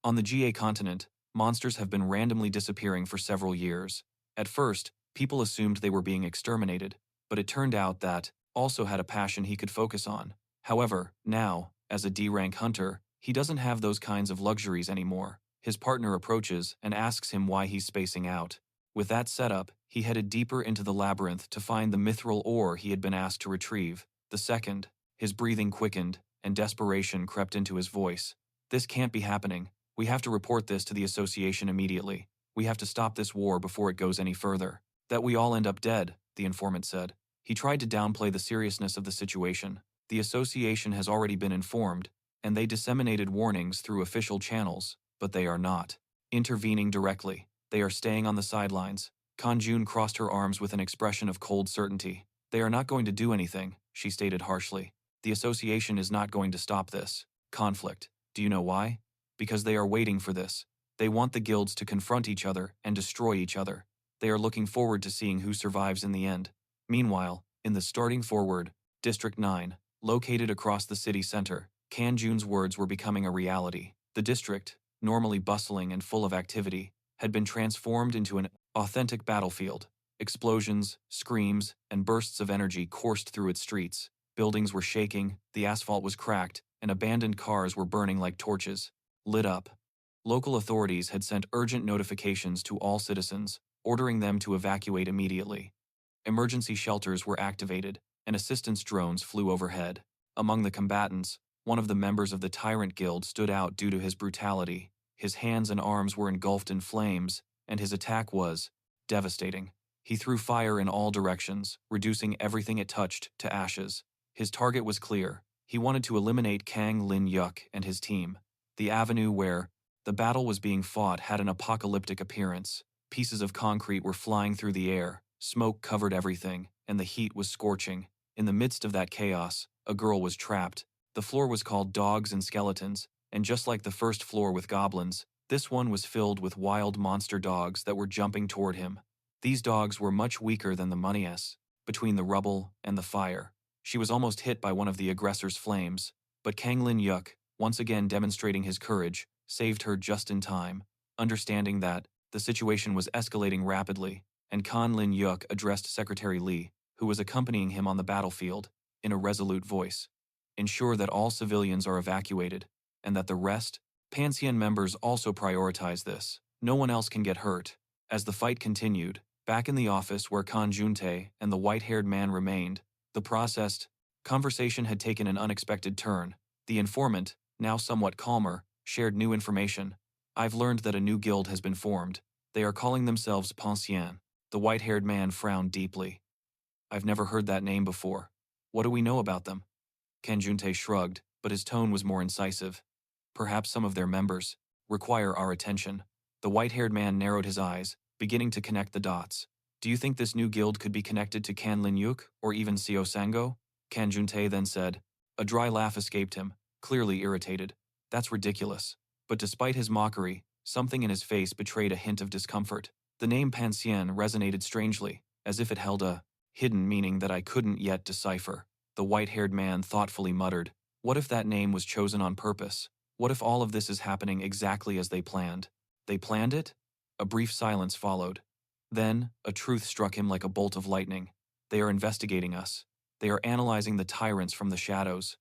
On the GA continent, monsters have been randomly disappearing for several years. At first, people assumed they were being exterminated, but it turned out that also had a passion he could focus on. However, now, as a D-rank hunter, he doesn't have those kinds of luxuries anymore. His partner approaches and asks him why he's spacing out. With that setup, he headed deeper into the labyrinth to find the mithril ore he had been asked to retrieve. The second, his breathing quickened, and desperation crept into his voice. This can't be happening. We have to report this to the association immediately. We have to stop this war before it goes any further. That we all end up dead, the informant said. He tried to downplay the seriousness of the situation. The association has already been informed, and they disseminated warnings through official channels, but they are not intervening directly. They are staying on the sidelines. Kan Jinuk crossed her arms with an expression of cold certainty. They are not going to do anything, she stated harshly. The association is not going to stop this conflict. Do you know why? Because they are waiting for this. They want the guilds to confront each other and destroy each other. They are looking forward to seeing who survives in the end. Meanwhile, in the starting forward, District 9, located across the city center, Kan Jinuk's words were becoming a reality. The district, normally bustling and full of activity, had been transformed into an authentic battlefield. Explosions, screams, and bursts of energy coursed through its streets. Buildings were shaking, the asphalt was cracked, and abandoned cars were burning like torches. Lit up. Local authorities had sent urgent notifications to all citizens, ordering them to evacuate immediately. Emergency shelters were activated, and assistance drones flew overhead. Among the combatants, one of the members of the Tyrant Guild stood out due to his brutality. His hands and arms were engulfed in flames, and his attack was devastating. He threw fire in all directions, reducing everything it touched to ashes. His target was clear. He wanted to eliminate Kan Jinuk and his team. The avenue where the battle was being fought had an apocalyptic appearance. Pieces of concrete were flying through the air, smoke covered everything, and the heat was scorching. In the midst of that chaos, a girl was trapped. The floor was called Dogs and Skeletons, and just like the first floor with goblins, this one was filled with wild monster dogs that were jumping toward him. These dogs were much weaker than the Manhwas. Between the rubble and the fire, she was almost hit by one of the aggressor's flames, but Kan Jinuk, once again demonstrating his courage, saved her just in time. Understanding that the situation was escalating rapidly, and Kan Jinuk addressed Secretary Lee, who was accompanying him on the battlefield, in a resolute voice. Ensure that all civilians are evacuated, and that the rest, Pantheon members also prioritize this. No one else can get hurt. As the fight continued, back in the office where Kan Jinuk and the white-haired man remained, the processed conversation had taken an unexpected turn. The informant, now somewhat calmer, shared new information. I've learned that a new guild has been formed. They are calling themselves Pantheon. The white-haired man frowned deeply. I've never heard that name before. What do we know about them? Kan Jinuk shrugged, but his tone was more incisive. Perhaps some of their members require our attention. The white-haired man narrowed his eyes, beginning to connect the dots. Do you think this new guild could be connected to Kan Jinuk or even Seo Sango? Kan Jinuk then said. A dry laugh escaped him, clearly irritated. That's ridiculous. But despite his mockery, something in his face betrayed a hint of discomfort. The name Pantheon resonated strangely, as if it held a hidden meaning that I couldn't yet decipher. The white-haired man thoughtfully muttered, what if that name was chosen on purpose? What if all of this is happening exactly as they planned? They planned it? A brief silence followed. Then, a truth struck him like a bolt of lightning. They are investigating us. They are analyzing the tyrants from the shadows.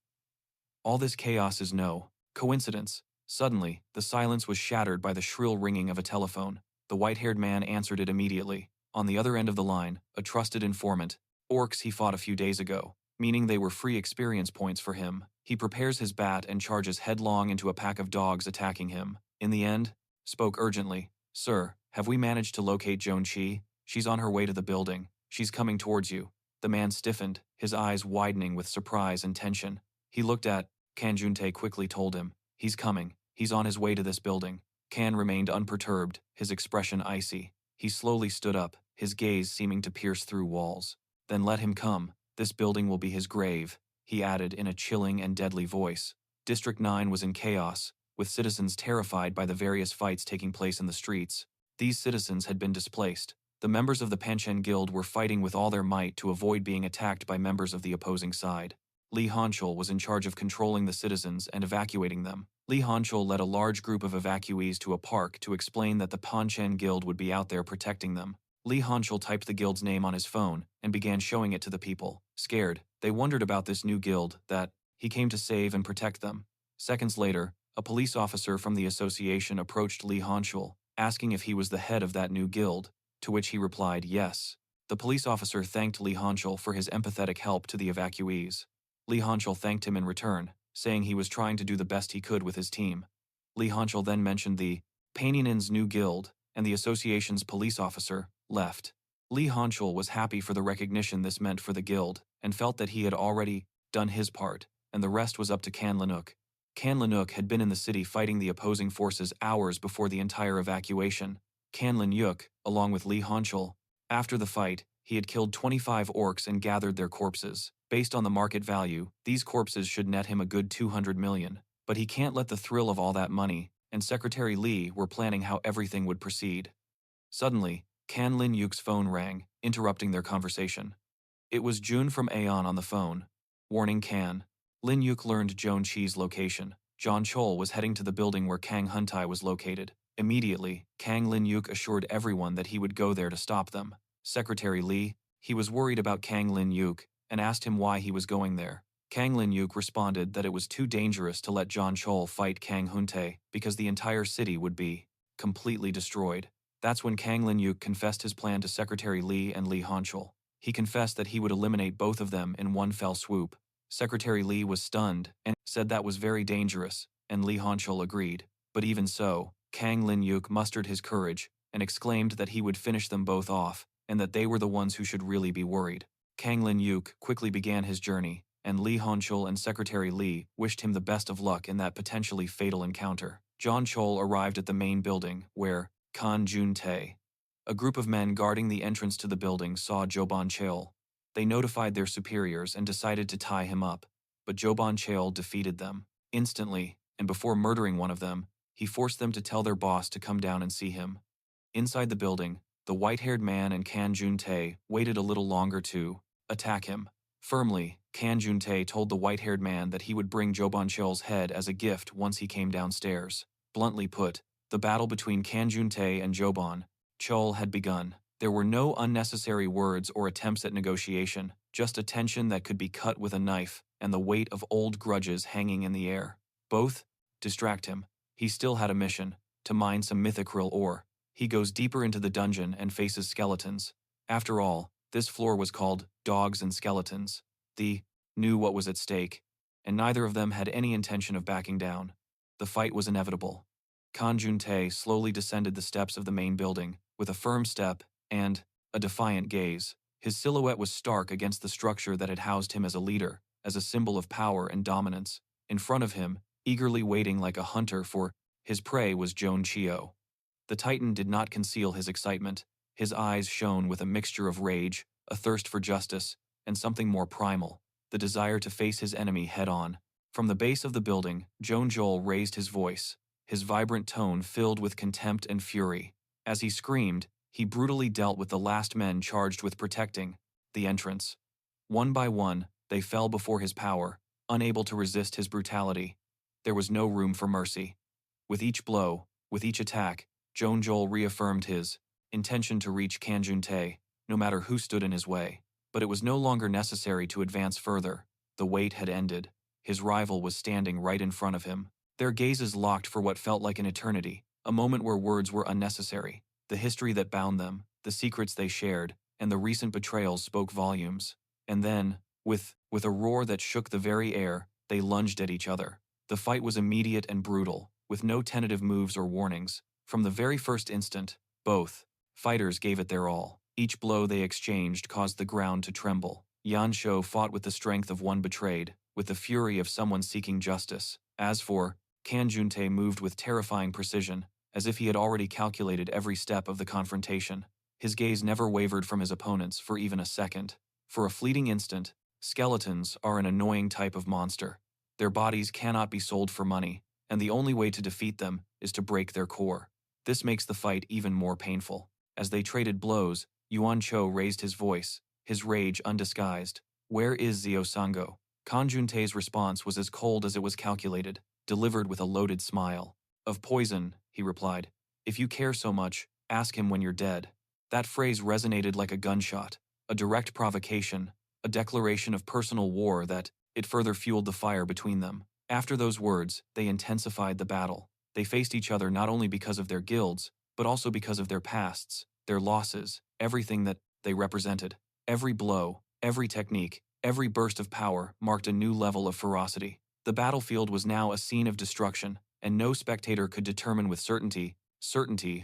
All this chaos is no coincidence. Suddenly, the silence was shattered by the shrill ringing of a telephone. The white-haired man answered it immediately. On the other end of the line, a trusted informant. Orcs he fought a few days ago, meaning they were free experience points for him. He prepares his bat and charges headlong into a pack of dogs attacking him. In the end, spoke urgently. Sir, have we managed to locate Joan Chi? She's on her way to the building. She's coming towards you. The man stiffened, his eyes widening with surprise and tension. He looked at Kan Jinuk quickly told him. He's coming. He's on his way to this building. Kan remained unperturbed, his expression icy. He slowly stood up, his gaze seeming to pierce through walls. Then let him come. This building will be his grave, he added in a chilling and deadly voice. District 9 was in chaos, with citizens terrified by the various fights taking place in the streets. These citizens had been displaced. The members of the Panchen Guild were fighting with all their might to avoid being attacked by members of the opposing side. Li Hanchul was in charge of controlling the citizens and evacuating them. Li Hanchul led a large group of evacuees to a park to explain that the Panchen Guild would be out there protecting them. Li Hanchul typed the guild's name on his phone and began showing it to the people. Scared, they wondered about this new guild that he came to save and protect them. Seconds later, a police officer from the association approached Li Hanchul, asking if he was the head of that new guild, to which he replied yes. The police officer thanked Li Hanchul for his empathetic help to the evacuees. Li Hanchul thanked him in return, saying he was trying to do the best he could with his team. Li Hanchul then mentioned the Paninins new guild, and the association's police officer left. Li Hanchul was happy for the recognition this meant for the guild, and felt that he had already done his part, and the rest was up to Kan Jinuk. Kan Jinuk had been in the city fighting the opposing forces hours before the entire evacuation. Kan Jinuk, along with Li Hanchul, after the fight, he had killed 25 orcs and gathered their corpses. Based on the market value, these corpses should net him a good 200 million. But he can't let the thrill of all that money, and Secretary Li were planning how everything would proceed. Suddenly, Kan Jinuk's phone rang, interrupting their conversation. It was Jun from Aeon on the phone. Warning Kan. Jinuk learned Joan Chi's location. John Chol was heading to the building where Kang Huntai was located. Immediately, Kang Jinuk assured everyone that he would go there to stop them. Secretary Li, he was worried about Kang Jinuk, and asked him why he was going there. Kang Jinuk responded that it was too dangerous to let John Chol fight Kang Huntai because the entire city would be completely destroyed. That's when Kang Jinuk confessed his plan to Secretary Li and Li Hanchul. He confessed that he would eliminate both of them in one fell swoop. Secretary Li was stunned and said that was very dangerous, and Li Hanchul agreed. But even so, Kang Jinuk mustered his courage and exclaimed that he would finish them both off, and that they were the ones who should really be worried. Kang Jinuk quickly began his journey, and Li Hanchul and Secretary Li wished him the best of luck in that potentially fatal encounter. John Chol arrived at the main building, where Kan Jinuk, a group of men guarding the entrance to the building, saw Joban Cheol. They notified their superiors and decided to tie him up, but Joban Cheol defeated them instantly, and before murdering one of them, he forced them to tell their boss to come down and see him. Inside the building, the white-haired man and Kan Jinuk waited a little longer to attack him. Firmly, Kan Jinuk told the white-haired man that he would bring Joban Cheol's head as a gift once he came downstairs. Bluntly put, the battle between Kan Jinuk and Joban Cheol had begun. There were no unnecessary words or attempts at negotiation, just a tension that could be cut with a knife and the weight of old grudges hanging in the air. Both distract him. He still had a mission, to mine some mythical ore. He goes deeper into the dungeon and faces skeletons. After all, this floor was called Dogs and Skeletons. They knew what was at stake, and neither of them had any intention of backing down. The fight was inevitable. Kan Jinuk slowly descended the steps of the main building, with a firm step and a defiant gaze. His silhouette was stark against the structure that had housed him as a leader, as a symbol of power and dominance. In front of him, eagerly waiting like a hunter for his prey, was Joan Chio. The Titan did not conceal his excitement. His eyes shone with a mixture of rage, a thirst for justice, and something more primal, the desire to face his enemy head-on. From the base of the building, Joan Joel raised his voice, his vibrant tone filled with contempt and fury. As he screamed, he brutally dealt with the last men charged with protecting the entrance. One by one, they fell before his power, unable to resist his brutality. There was no room for mercy. With each blow, with each attack, Joan Joel reaffirmed his intention to reach Kan Jinuk, no matter who stood in his way. But it was no longer necessary to advance further. The wait had ended. His rival was standing right in front of him. Their gazes locked for what felt like an eternity, a moment where words were unnecessary. The history that bound them, the secrets they shared, and the recent betrayals spoke volumes. And then, with a roar that shook the very air, they lunged at each other. The fight was immediate and brutal, with no tentative moves or warnings. From the very first instant, both fighters gave it their all. Each blow they exchanged caused the ground to tremble. Yan Shou fought with the strength of one betrayed, with the fury of someone seeking justice. As for Kan Jinuk, moved with terrifying precision, as if he had already calculated every step of the confrontation. His gaze never wavered from his opponents for even a second. For a fleeting instant, skeletons are an annoying type of monster. Their bodies cannot be sold for money, and the only way to defeat them is to break their core. This makes the fight even more painful. As they traded blows, Yuan Cho raised his voice, his rage undisguised. "Where is Zio Sango?" Kan Juntae's response was as cold as it was calculated. delivered with a loaded smile. "Of poison," he replied. "If you care so much, ask him when you're dead." That phrase resonated like a gunshot, a direct provocation, a declaration of personal war that it further fueled the fire between them. After those words, they intensified the battle. They faced each other not only because of their guilds, but also because of their pasts, their losses, everything that they represented. Every blow, every technique, every burst of power marked a new level of ferocity. The battlefield was now a scene of destruction, and no spectator could determine with certainty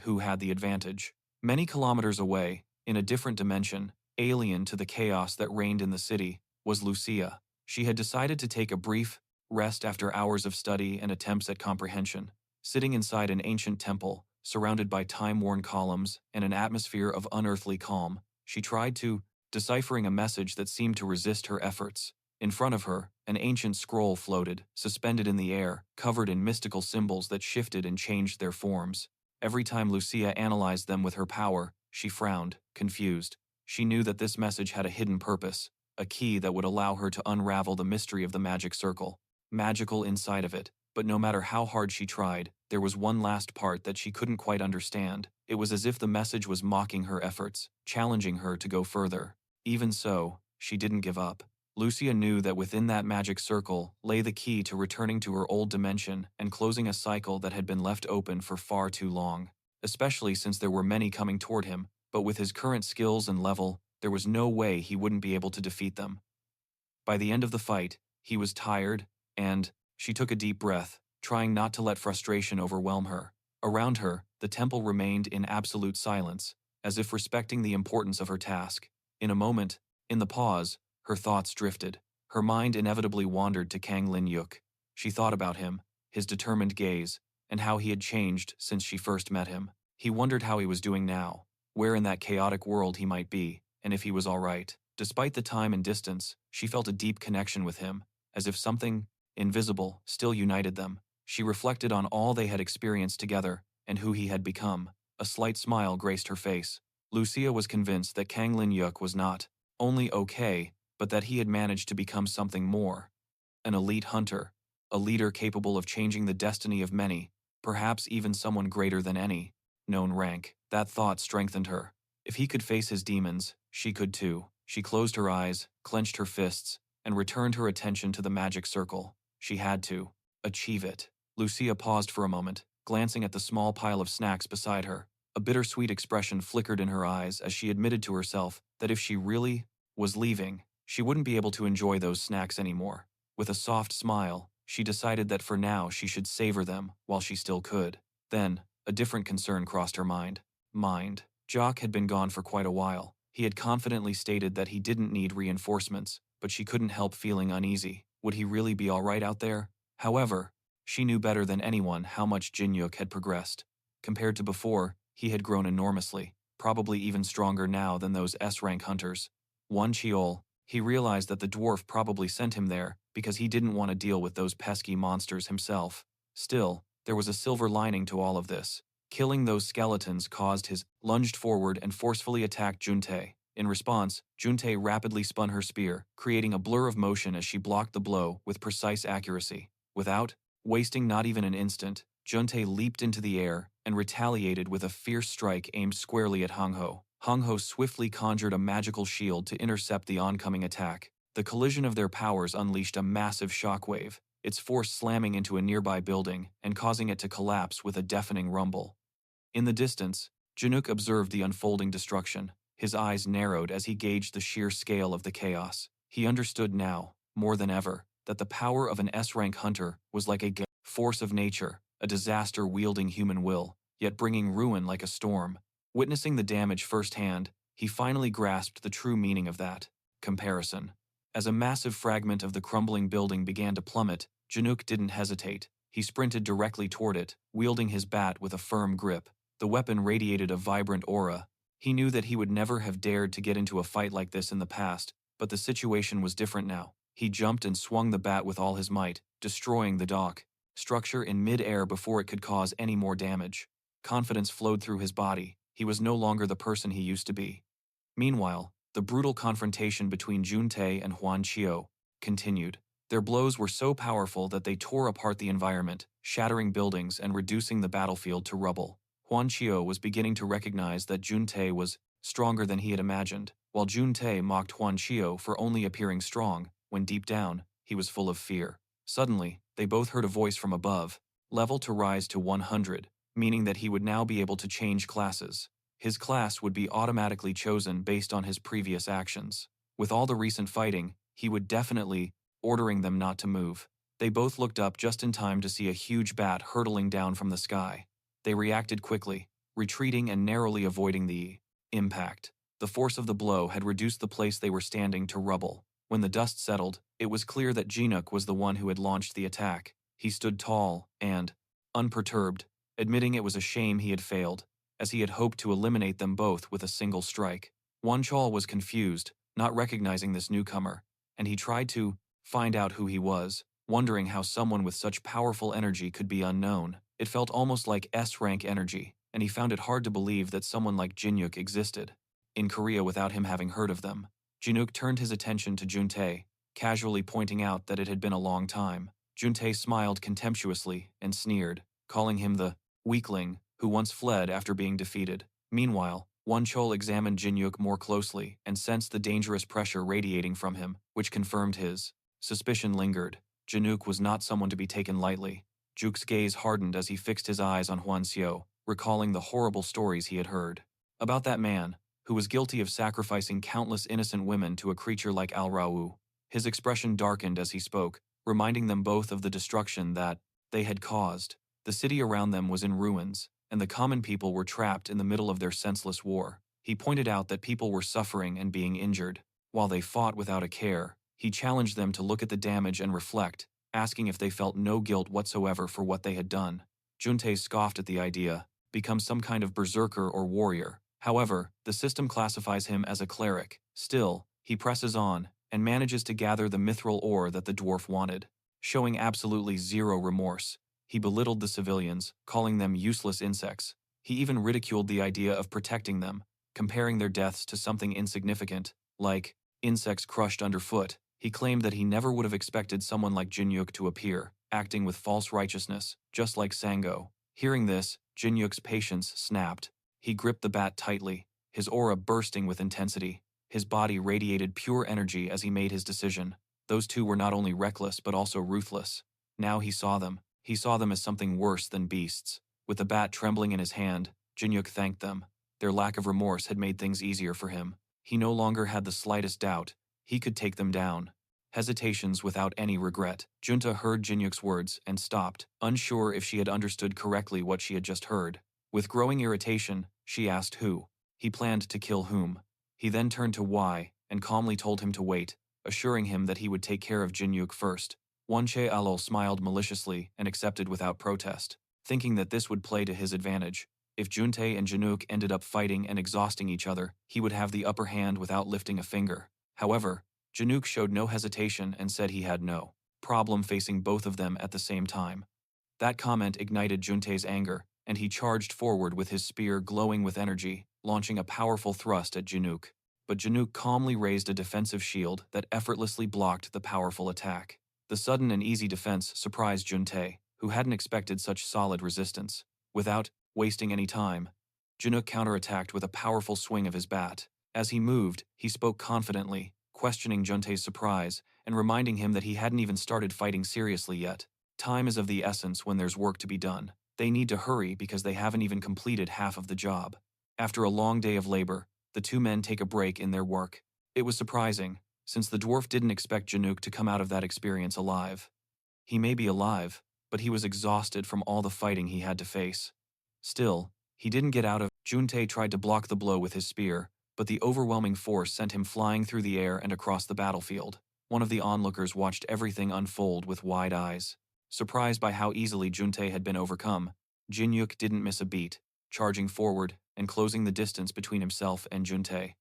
who had the advantage. Many kilometers away, in a different dimension, alien to the chaos that reigned in the city, was Lucia. She had decided to take a brief rest after hours of study and attempts at comprehension. Sitting inside an ancient temple, surrounded by time-worn columns and an atmosphere of unearthly calm, she tried to deciphering a message that seemed to resist her efforts. In front of her, an ancient scroll floated, suspended in the air, covered in mystical symbols that shifted and changed their forms. Every time Lucia analyzed them with her power, she frowned, confused. She knew that this message had a hidden purpose, a key that would allow her to unravel the mystery of the magic circle. Magical inside of it, but no matter how hard she tried, there was one last part that she couldn't quite understand. It was as if the message was mocking her efforts, challenging her to go further. Even so, she didn't give up. Lucia knew that within that magic circle lay the key to returning to her old dimension and closing a cycle that had been left open for far too long, especially since there were many coming toward him, but with his current skills and level, there was no way he wouldn't be able to defeat them. By the end of the fight, he was tired, and she took a deep breath, trying not to let frustration overwhelm her. Around her, the temple remained in absolute silence, as if respecting the importance of her task. In a moment, in the pause, her thoughts drifted. Her mind inevitably wandered to Kan Jinuk. She thought about him, his determined gaze, and how he had changed since she first met him. He wondered how he was doing now, where in that chaotic world he might be, and if he was all right. Despite the time and distance, she felt a deep connection with him, as if something invisible still united them. She reflected on all they had experienced together and who he had become. A slight smile graced her face. Lucia was convinced that Kan Jinuk was not only okay, but that he had managed to become something more. An elite hunter, a leader capable of changing the destiny of many, perhaps even someone greater than any known rank. That thought strengthened her. If he could face his demons, she could too. She closed her eyes, clenched her fists, and returned her attention to the magic circle. She had to achieve it. Lucia paused for a moment, glancing at the small pile of snacks beside her. A bittersweet expression flickered in her eyes as she admitted to herself that if she really was leaving, she wouldn't be able to enjoy those snacks anymore. With a soft smile, she decided that for now she should savor them while she still could. Then, a different concern crossed her mind. Jock had been gone for quite a while. He had confidently stated that he didn't need reinforcements, but she couldn't help feeling uneasy. Would he really be all right out there? However, she knew better than anyone how much Jinuk had progressed. Compared to before, he had grown enormously, probably even stronger now than those S-rank hunters. One Cheol, he realized that the dwarf probably sent him there because he didn't want to deal with those pesky monsters himself. Still, there was a silver lining to all of this. Killing those skeletons caused his lunged forward and forcefully attacked Juntae. In response, Juntae rapidly spun her spear, creating a blur of motion as she blocked the blow with precise accuracy. Without wasting not even an instant, Juntae leaped into the air and retaliated with a fierce strike aimed squarely at Hongho. Hongho swiftly conjured a magical shield to intercept the oncoming attack. The collision of their powers unleashed a massive shockwave, its force slamming into a nearby building and causing it to collapse with a deafening rumble. In the distance, Jinuk observed the unfolding destruction. His eyes narrowed as he gauged the sheer scale of the chaos. He understood now, more than ever, that the power of an S-rank hunter was like a force of nature, a disaster wielding human will, yet bringing ruin like a storm. Witnessing the damage firsthand, he finally grasped the true meaning of that comparison. As a massive fragment of the crumbling building began to plummet, Jinuk didn't hesitate. He sprinted directly toward it, wielding his bat with a firm grip. The weapon radiated a vibrant aura. He knew that he would never have dared to get into a fight like this in the past, but the situation was different now. He jumped and swung the bat with all his might, destroying the dock structure in mid-air before it could cause any more damage. Confidence flowed through his body. He was no longer the person he used to be. Meanwhile, the brutal confrontation between Juntae and Huan Qiu continued. Their blows were so powerful that they tore apart the environment, shattering buildings and reducing the battlefield to rubble. Huan Qiu was beginning to recognize that Jun Tae was stronger than he had imagined, while Jun Tae mocked Huan Qiu for only appearing strong, when deep down, he was full of fear. Suddenly, they both heard a voice from above, level to rise to 100, meaning that he would now be able to change classes. His class would be automatically chosen based on his previous actions. With all the recent fighting, he would definitely ordering them not to move. They both looked up just in time to see a huge bat hurtling down from the sky. They reacted quickly, retreating and narrowly avoiding the impact. The force of the blow had reduced the place they were standing to rubble. When the dust settled, it was clear that Jinuk was the one who had launched the attack. He stood tall and unperturbed, admitting it was a shame he had failed, as he had hoped to eliminate them both with a single strike. Wan Chol was confused, not recognizing this newcomer, and he tried to find out who he was, wondering how someone with such powerful energy could be unknown. It felt almost like S-rank energy, and he found it hard to believe that someone like Jinuk existed in Korea without him having heard of them. Jinuk turned his attention to Jun Tae, casually pointing out that it had been a long time. Jun Tae smiled contemptuously and sneered, calling him the weakling who once fled after being defeated. Meanwhile, Wan Chol examined Jinuk more closely and sensed the dangerous pressure radiating from him, which confirmed his suspicion lingered. Jinuk was not someone to be taken lightly. Juk's gaze hardened as he fixed his eyes on Huan Xiu, recalling the horrible stories he had heard about that man, who was guilty of sacrificing countless innocent women to a creature like Al Rau. His expression darkened as he spoke, reminding them both of the destruction that they had caused. The city around them was in ruins, and the common people were trapped in the middle of their senseless war. He pointed out that people were suffering and being injured, while they fought without a care. He challenged them to look at the damage and reflect, asking if they felt no guilt whatsoever for what they had done. Juntae scoffed at the idea, become some kind of berserker or warrior. However, the system classifies him as a cleric. Still, he presses on, and manages to gather the mithril ore that the dwarf wanted. Showing absolutely zero remorse, he belittled the civilians, calling them useless insects. He even ridiculed the idea of protecting them, comparing their deaths to something insignificant, like insects crushed underfoot. He claimed that he never would have expected someone like Jinyuk to appear, acting with false righteousness, just like Sango. Hearing this, Jinyuk's patience snapped. He gripped the bat tightly, his aura bursting with intensity. His body radiated pure energy as he made his decision. Those two were not only reckless but also ruthless. Now he saw them. He saw them as something worse than beasts. With the bat trembling in his hand, Jinyuk thanked them. Their lack of remorse had made things easier for him. He no longer had the slightest doubt. He could take them down. Hesitations without any regret. Junta heard Jinyuk's words and stopped, unsure if she had understood correctly what she had just heard. With growing irritation, she asked who. He planned to kill whom. He then turned to Wai and calmly told him to wait, assuring him that he would take care of Jinyuk first. Wanche Alol smiled maliciously and accepted without protest, thinking that this would play to his advantage. If Juntae and Jinuk ended up fighting and exhausting each other, he would have the upper hand without lifting a finger. However, Jinuk showed no hesitation and said he had no problem facing both of them at the same time. That comment ignited Juntae's anger, and he charged forward with his spear glowing with energy, launching a powerful thrust at Jinuk. But Jinuk calmly raised a defensive shield that effortlessly blocked the powerful attack. The sudden and easy defense surprised Juntae, who hadn't expected such solid resistance. Without wasting any time, Jinuk counterattacked with a powerful swing of his bat. As he moved, he spoke confidently, questioning Juntae's surprise and reminding him that he hadn't even started fighting seriously yet. Time is of the essence when there's work to be done. They need to hurry because they haven't even completed half of the job. After a long day of labor, the two men take a break in their work. It was surprising, since the dwarf didn't expect Jinuk to come out of that experience alive. He may be alive, but he was exhausted from all the fighting he had to face. Still, he didn't get out of. Juntae tried to block the blow with his spear, but the overwhelming force sent him flying through the air and across the battlefield. One of the onlookers watched everything unfold with wide eyes. Surprised by how easily Juntae had been overcome, Jinyuk didn't miss a beat, charging forward and closing the distance between himself and Juntae.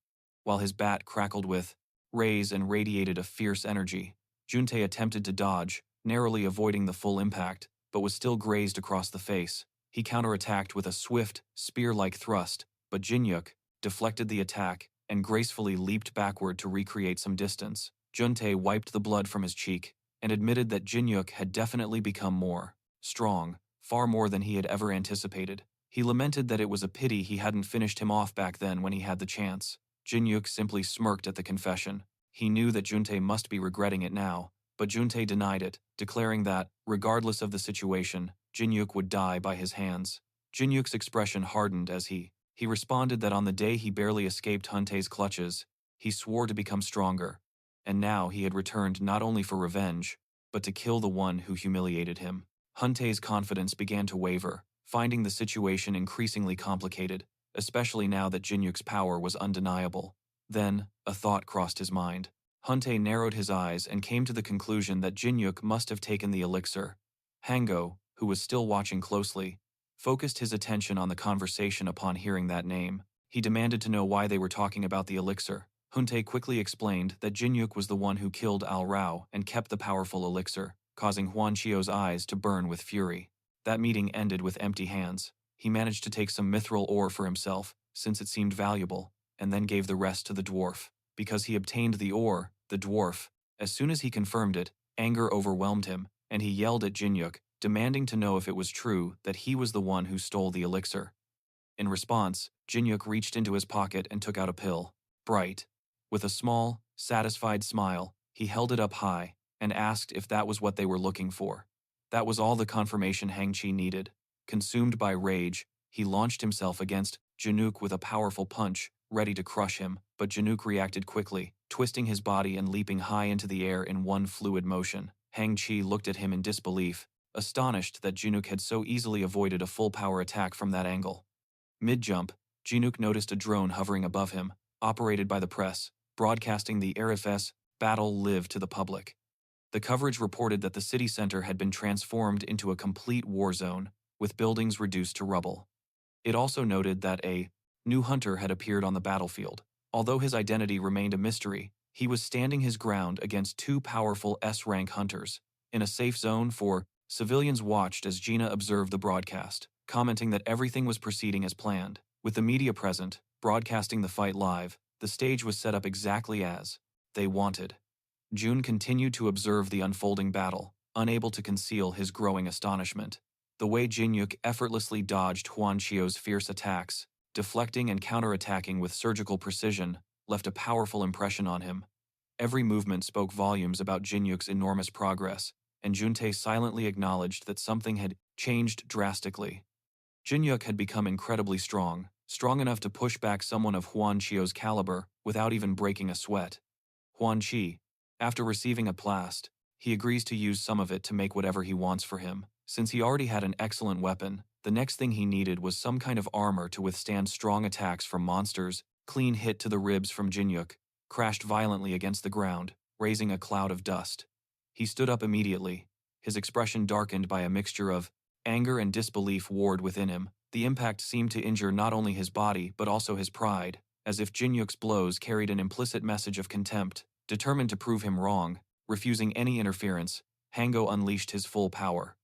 While his bat crackled with rays and radiated a fierce energy, Juntae attempted to dodge, narrowly avoiding the full impact, but was still grazed across the face. He counterattacked with a swift, spear-like thrust, but Jinyuk deflected the attack and gracefully leaped backward to recreate some distance. Juntae wiped the blood from his cheek and admitted that Jinuk had definitely become more strong, far more than he had ever anticipated. He lamented that it was a pity he hadn't finished him off back then when he had the chance. Jinuk simply smirked at the confession. He knew that Juntae must be regretting it now, but Juntae denied it, declaring that, regardless of the situation, Jinuk would die by his hands. Jinyuk's expression hardened as he responded that on the day he barely escaped Huntae's clutches, he swore to become stronger, and now he had returned not only for revenge, but to kill the one who humiliated him. Huntae's confidence began to waver, finding the situation increasingly complicated, especially now that Jinyuk's power was undeniable. Then, a thought crossed his mind. Huntae narrowed his eyes and came to the conclusion that Jinyuk must have taken the elixir. Hango, who was still watching closely, focused his attention on the conversation upon hearing that name. He demanded to know why they were talking about the elixir. Huntae quickly explained that Jinyuk was the one who killed Al Rao and kept the powerful elixir, causing Huan Chio's eyes to burn with fury. That meeting ended with empty hands. He managed to take some mithril ore for himself, since it seemed valuable, and then gave the rest to the dwarf. Because he obtained the ore, the dwarf, as soon as he confirmed it, anger overwhelmed him, and he yelled at Jinyuk, demanding to know if it was true that he was the one who stole the elixir. In response, Jinyuk reached into his pocket and took out a pill. Bright. With a small, satisfied smile, he held it up high and asked if that was what they were looking for. That was all the confirmation Hangchi needed. Consumed by rage, he launched himself against Jinuk with a powerful punch, ready to crush him, but Jinuk reacted quickly, twisting his body and leaping high into the air in one fluid motion. Hangchi looked at him in disbelief, astonished that Jinuk had so easily avoided a full-power attack from that angle. Mid-jump, Jinuk noticed a drone hovering above him, operated by the press, broadcasting the RFS battle live to the public. The coverage reported that the city center had been transformed into a complete war zone, with buildings reduced to rubble. It also noted that a new hunter had appeared on the battlefield. Although his identity remained a mystery, he was standing his ground against two powerful S-rank hunters. In a safe zone for civilians watched as Gina observed the broadcast, commenting that everything was proceeding as planned. With the media present, broadcasting the fight live, the stage was set up exactly as they wanted. Jun continued to observe the unfolding battle, unable to conceal his growing astonishment. The way Jinyuk effortlessly dodged Huan Chio's fierce attacks, deflecting and counterattacking with surgical precision, left a powerful impression on him. Every movement spoke volumes about Jinyuk's enormous progress, and Juntae silently acknowledged that something had changed drastically. Jinyuk had become incredibly strong enough to push back someone of Huan Chio's caliber without even breaking a sweat. Huan Chi, after receiving a blast, he agrees to use some of it to make whatever he wants for him. Since he already had an excellent weapon, the next thing he needed was some kind of armor to withstand strong attacks from monsters. Clean hit to the ribs from Jinyuk, crashed violently against the ground, raising a cloud of dust. He stood up immediately, his expression darkened by a mixture of anger and disbelief warred within him. The impact seemed to injure not only his body but also his pride, as if Jinyuk's blows carried an implicit message of contempt. Determined to prove him wrong, refusing any interference, Hango unleashed his full power.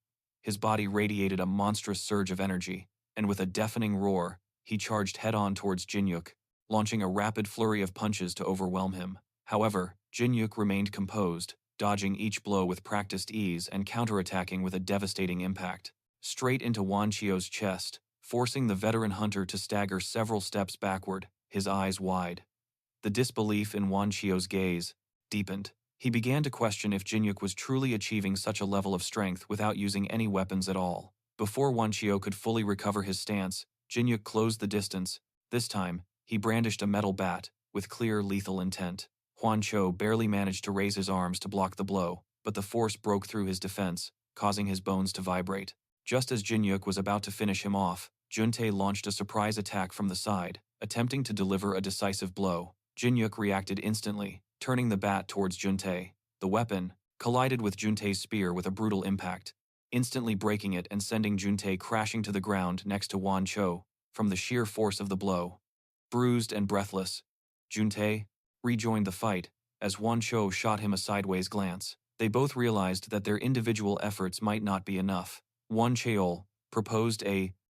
His body radiated a monstrous surge of energy, and with a deafening roar, he charged head-on towards Jinyuk, launching a rapid flurry of punches to overwhelm him. However, Jinyuk remained composed, dodging each blow with practiced ease and counterattacking with a devastating impact, straight into Wan Chio's chest, forcing the veteran hunter to stagger several steps backward, his eyes wide. The disbelief in Wan Chio's gaze deepened. He began to question if Jinyuk was truly achieving such a level of strength without using any weapons at all. Before Wan Chio could fully recover his stance, Jinyuk closed the distance. This time, he brandished a metal bat, with clear lethal intent. Huan Chio barely managed to raise his arms to block the blow, but the force broke through his defense, causing his bones to vibrate. Just as Jinyuk was about to finish him off, Juntae launched a surprise attack from the side, attempting to deliver a decisive blow. Jinyuk reacted instantly, turning the bat towards Juntae. The weapon collided with Juntae's spear with a brutal impact, instantly breaking it and sending Juntae crashing to the ground next to Wan Chio from the sheer force of the blow. Bruised and breathless, Juntae rejoined the fight as Wan Chio shot him a sideways glance. They both realized that their individual efforts might not be enough. Wan Chio proposed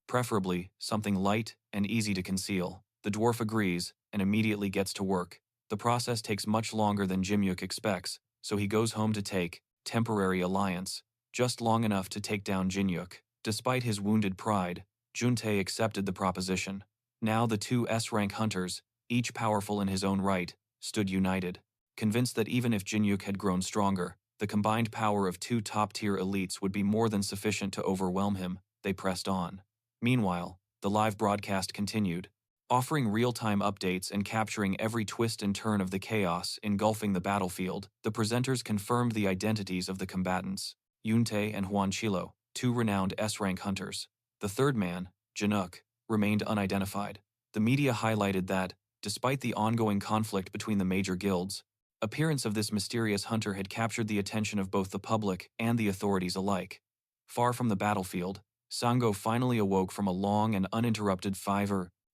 preferably, something light and easy to conceal. The dwarf agrees and immediately gets to work. The process takes much longer than Jinyuk expects, so he goes home to take temporary alliance, just long enough to take down Jinuk. Despite his wounded pride, Juntae accepted the proposition. Now the two S-rank hunters, each powerful in his own right, stood united. Convinced that even if Jinuk had grown stronger, the combined power of two top-tier elites would be more than sufficient to overwhelm him, they pressed on. Meanwhile, the live broadcast continued, offering real-time updates and capturing every twist and turn of the chaos engulfing the battlefield. The presenters confirmed the identities of the combatants, Yuntae and Huanchilo, two renowned S-rank hunters. The third man, Jinuk, remained unidentified. The media highlighted that, despite the ongoing conflict between the major guilds, appearance of this mysterious hunter had captured the attention of both the public and the authorities alike. Far from the battlefield, Sango finally awoke from a long and uninterrupted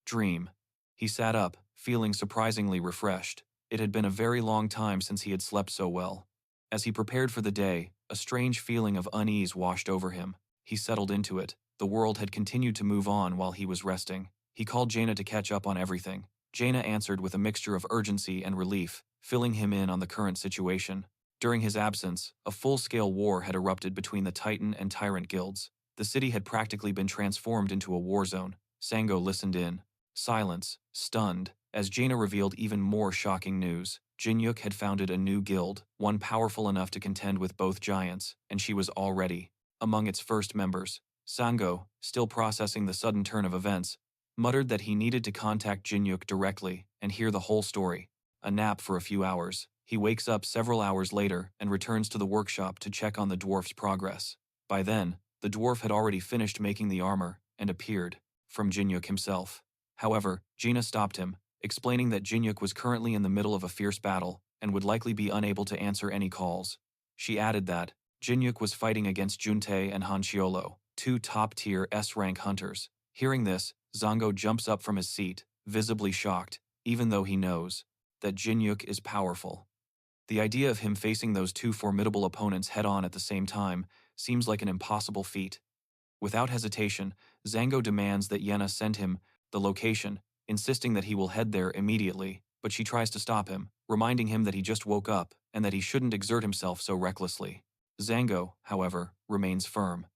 dream. He sat up, feeling surprisingly refreshed. It had been a very long time since he had slept so well. As he prepared for the day, a strange feeling of unease washed over him. He settled into it. The world had continued to move on while he was resting. He called Jaina to catch up on everything. Jaina answered with a mixture of urgency and relief, filling him in on the current situation. During his absence, a full-scale war had erupted between the Titan and Tyrant guilds. The city had practically been transformed into a war zone. Sango listened in silence, stunned, as Jaina revealed even more shocking news. Jinuk had founded a new guild, one powerful enough to contend with both giants, and she was already among its first members. Sango, still processing the sudden turn of events, muttered that he needed to contact Jinuk directly and hear the whole story. A nap for a few hours. He wakes up several hours later and returns to the workshop to check on the dwarf's progress. By then, the dwarf had already finished making the armor and appeared from Jinuk himself. However, Jaina stopped him, explaining that Jinuk was currently in the middle of a fierce battle and would likely be unable to answer any calls. She added that Jinuk was fighting against Juntae and Hanchiolo, two top-tier S-rank hunters. Hearing this, Zango jumps up from his seat, visibly shocked, even though he knows that Jinuk is powerful. The idea of him facing those two formidable opponents head-on at the same time seems like an impossible feat. Without hesitation, Zango demands that Yena send him the location, insisting that he will head there immediately, but she tries to stop him, reminding him that he just woke up and that he shouldn't exert himself so recklessly. Zango, however, remains firm.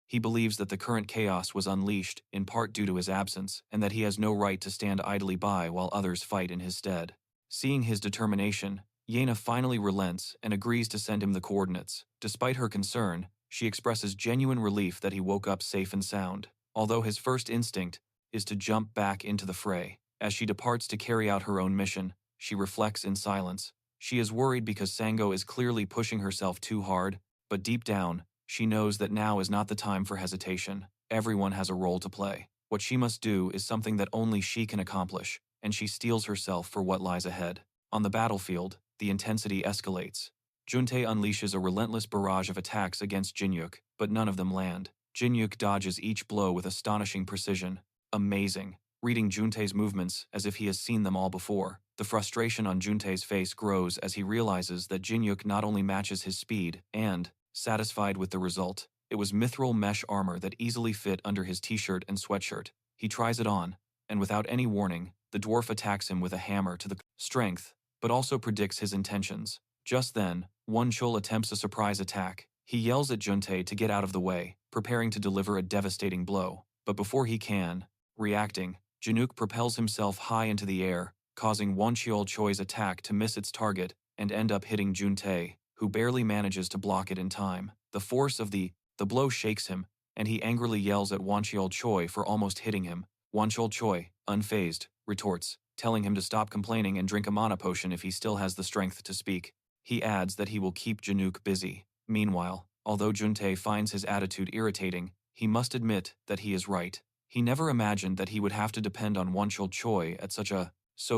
He believes that the current chaos was unleashed, in part due to his absence, and that he has no right to stand idly by while others fight in his stead. Seeing his determination, Yena finally relents and agrees to send him the coordinates. Despite her concern, she expresses genuine relief that he woke up safe and sound, although his first instinct is to jump back into the fray. As she departs to carry out her own mission, she reflects in silence. She is worried because Sango is clearly pushing herself too hard, but deep down, she knows that now is not the time for hesitation. Everyone has a role to play. What she must do is something that only she can accomplish, and she steels herself for what lies ahead. On the battlefield, the intensity escalates. Juntae unleashes a relentless barrage of attacks against Jinuk, but none of them land. Jinuk dodges each blow with astonishing precision. Amazing. Reading Juntae's movements as if he has seen them all before, the frustration on Juntae's face grows as he realizes that Jinuk not only matches his speed and, satisfied with the result, it was mithril mesh armor that easily fit under his t-shirt and sweatshirt. He tries it on, and without any warning, the dwarf attacks him with a hammer to the strength, but also predicts his intentions. Just then, Wonchul attempts a surprise attack. He yells at Juntae to get out of the way, preparing to deliver a devastating blow. But before he can, reacting, Jinuk propels himself high into the air, causing Wonchul Choi's attack to miss its target and end up hitting Juntae, who barely manages to block it in time. The force of the blow shakes him, and he angrily yells at Wonchul Choi for almost hitting him. Wonchul Choi, unfazed, retorts, telling him to stop complaining and drink a mana potion if he still has the strength to speak. He adds that he will keep Jinuk busy. Meanwhile, although Juntae finds his attitude irritating, he must admit that he is right. He never imagined that he would have to depend on Wonchul Choi at such a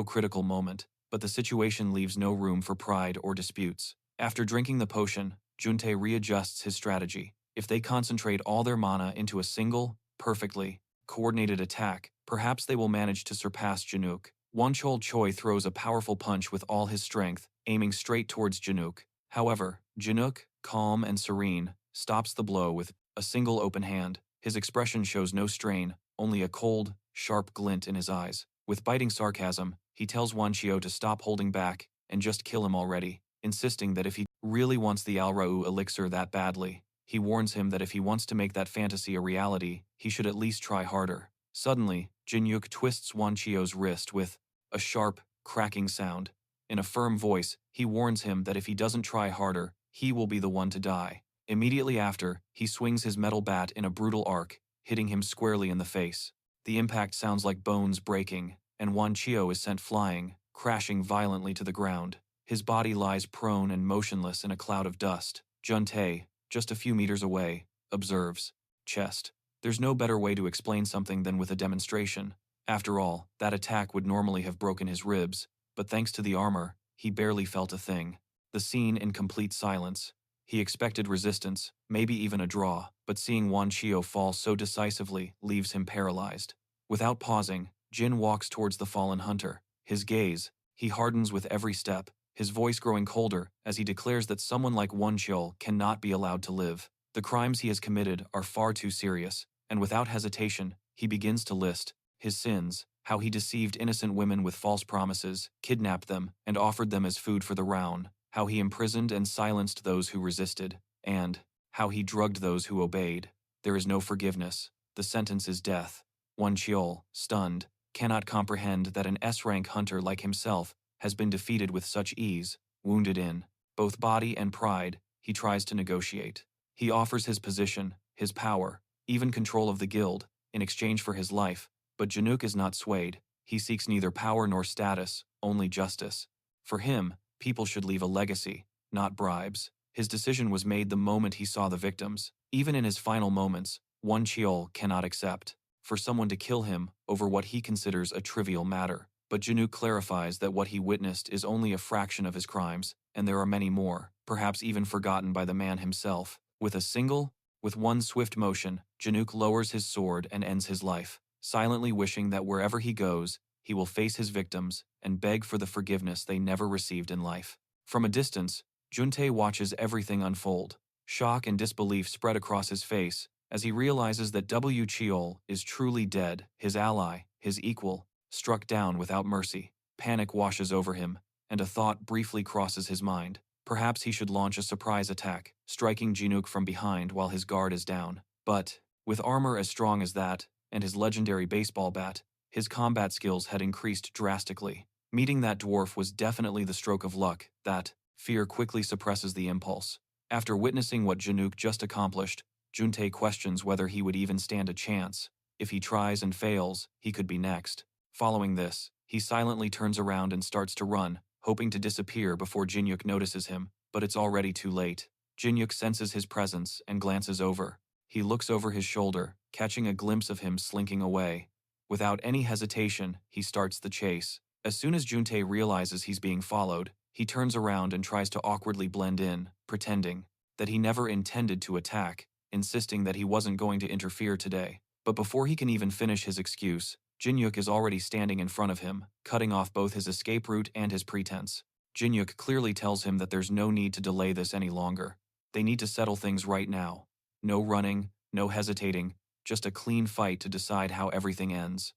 critical moment, but the situation leaves no room for pride or disputes. After drinking the potion, Juntae readjusts his strategy. If they concentrate all their mana into a single, perfectly coordinated attack, perhaps they will manage to surpass Jinuk. Wonchul Choi throws a powerful punch with all his strength, aiming straight towards Jinuk. However, Jinuk, calm and serene, stops the blow with a single open hand. His expression shows no strain, only a cold, sharp glint in his eyes. With biting sarcasm, he tells Wanchio to stop holding back and just kill him already, insisting that if he really wants the Alrau elixir that badly. He warns him that if he wants to make that fantasy a reality, he should at least try harder. Suddenly, Jinuk twists Wan Chio's wrist with a sharp, cracking sound. In a firm voice, he warns him that if he doesn't try harder, he will be the one to die. Immediately after, he swings his metal bat in a brutal arc, hitting him squarely in the face. The impact sounds like bones breaking, and Wan Chio is sent flying, crashing violently to the ground. His body lies prone and motionless in a cloud of dust. Juntae, just a few meters away, observes. Chest. There's no better way to explain something than with a demonstration. After all, that attack would normally have broken his ribs, but thanks to the armor, he barely felt a thing. The scene in complete silence. He expected resistance, maybe even a draw, but seeing Wan Chio fall so decisively leaves him paralyzed. Without pausing, Jin walks towards the fallen hunter. His gaze, he hardens with every step, his voice growing colder as he declares that someone like Wan Chio cannot be allowed to live. The crimes he has committed are far too serious, and without hesitation, he begins to list his sins, how he deceived innocent women with false promises, kidnapped them, and offered them as food for the Raun, how he imprisoned and silenced those who resisted, and how he drugged those who obeyed. There is no forgiveness. The sentence is death. Wan Chio, stunned, cannot comprehend that an S-rank hunter like himself has been defeated with such ease. Wounded in both body and pride, he tries to negotiate. He offers his position, his power, even control of the guild, in exchange for his life, but Jinuk is not swayed. He seeks neither power nor status, only justice. For him, people should leave a legacy, not bribes. His decision was made the moment he saw the victims. Even in his final moments, Wan Chio cannot accept for someone to kill him over what he considers a trivial matter. But Jinuk clarifies that what he witnessed is only a fraction of his crimes, and there are many more, perhaps even forgotten by the man himself. With one swift motion, Jinuk lowers his sword and ends his life, silently wishing that wherever he goes, he will face his victims and beg for the forgiveness they never received in life. From a distance, Juntae watches everything unfold. Shock and disbelief spread across his face as he realizes that W. Chiol is truly dead, his ally, his equal, struck down without mercy. Panic washes over him, and a thought briefly crosses his mind. Perhaps he should launch a surprise attack, striking Jinuk from behind while his guard is down. But, with armor as strong as that, and his legendary baseball bat, his combat skills had increased drastically. Meeting that dwarf was definitely the stroke of luck. That fear quickly suppresses the impulse. After witnessing what Jinuk just accomplished, Juntae questions whether he would even stand a chance. If he tries and fails, he could be next. Following this, he silently turns around and starts to run, hoping to disappear before Jinuk notices him, but it's already too late. Jinuk senses his presence and glances over. He looks over his shoulder, catching a glimpse of him slinking away. Without any hesitation, he starts the chase. As soon as Juntae realizes he's being followed, he turns around and tries to awkwardly blend in, pretending that he never intended to attack, insisting that he wasn't going to interfere today. But before he can even finish his excuse, Jinuk is already standing in front of him, cutting off both his escape route and his pretense. Jinuk clearly tells him that there's no need to delay this any longer. They need to settle things right now. No running, no hesitating, just a clean fight to decide how everything ends.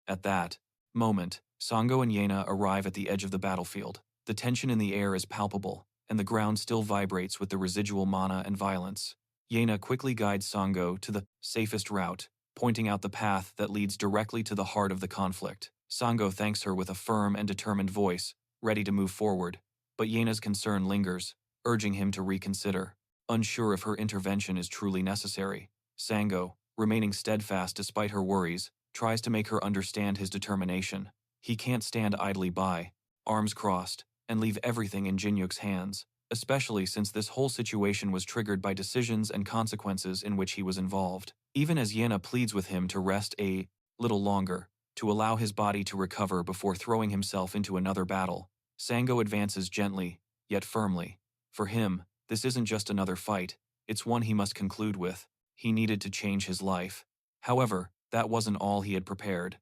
At that moment, Sango and Yena arrive at the edge of the battlefield. The tension in the air is palpable, and the ground still vibrates with the residual mana and violence. Yena quickly guides Sango to the safest route, pointing out the path that leads directly to the heart of the conflict. Sango thanks her with a firm and determined voice, ready to move forward, but Yena's concern lingers, urging him to reconsider. Unsure if her intervention is truly necessary, Sango, remaining steadfast despite her worries, tries to make her understand his determination. He can't stand idly by, arms crossed, and leave everything in Jinuk's hands, especially since this whole situation was triggered by decisions and consequences in which he was involved. Even as Yena pleads with him to rest a little longer, to allow his body to recover before throwing himself into another battle, Sango advances gently, yet firmly. For him, this isn't just another fight, it's one he must conclude with. He needed to change his life. However, that wasn't all he had prepared.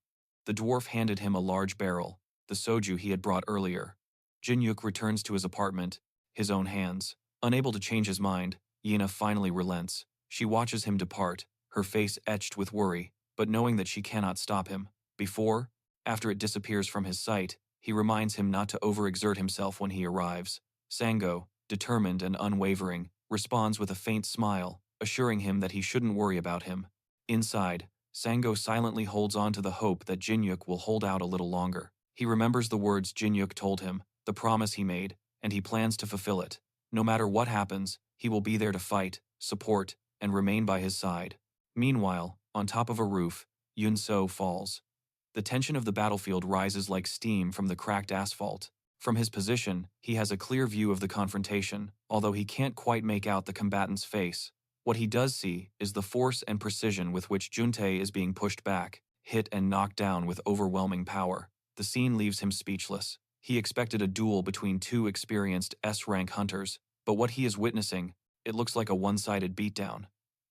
The dwarf handed him a large barrel, the soju he had brought earlier. Jinuk returns to his apartment, his own hands. Unable to change his mind, Yena finally relents. She watches him depart, her face etched with worry, but knowing that she cannot stop him. After it disappears from his sight, he reminds him not to overexert himself when he arrives. Sango, determined and unwavering, responds with a faint smile, assuring him that he shouldn't worry about him. Inside, Sango silently holds on to the hope that Jinuk will hold out a little longer. He remembers the words Jinuk told him, the promise he made, and he plans to fulfill it. No matter what happens, he will be there to fight, support, and remain by his side. Meanwhile, on top of a roof, Yun-So falls. The tension of the battlefield rises like steam from the cracked asphalt. From his position, he has a clear view of the confrontation, although he can't quite make out the combatant's face. What he does see is the force and precision with which Juntae is being pushed back, hit and knocked down with overwhelming power. The scene leaves him speechless. He expected a duel between two experienced S-rank hunters, but what he is witnessing, it looks like a one-sided beatdown.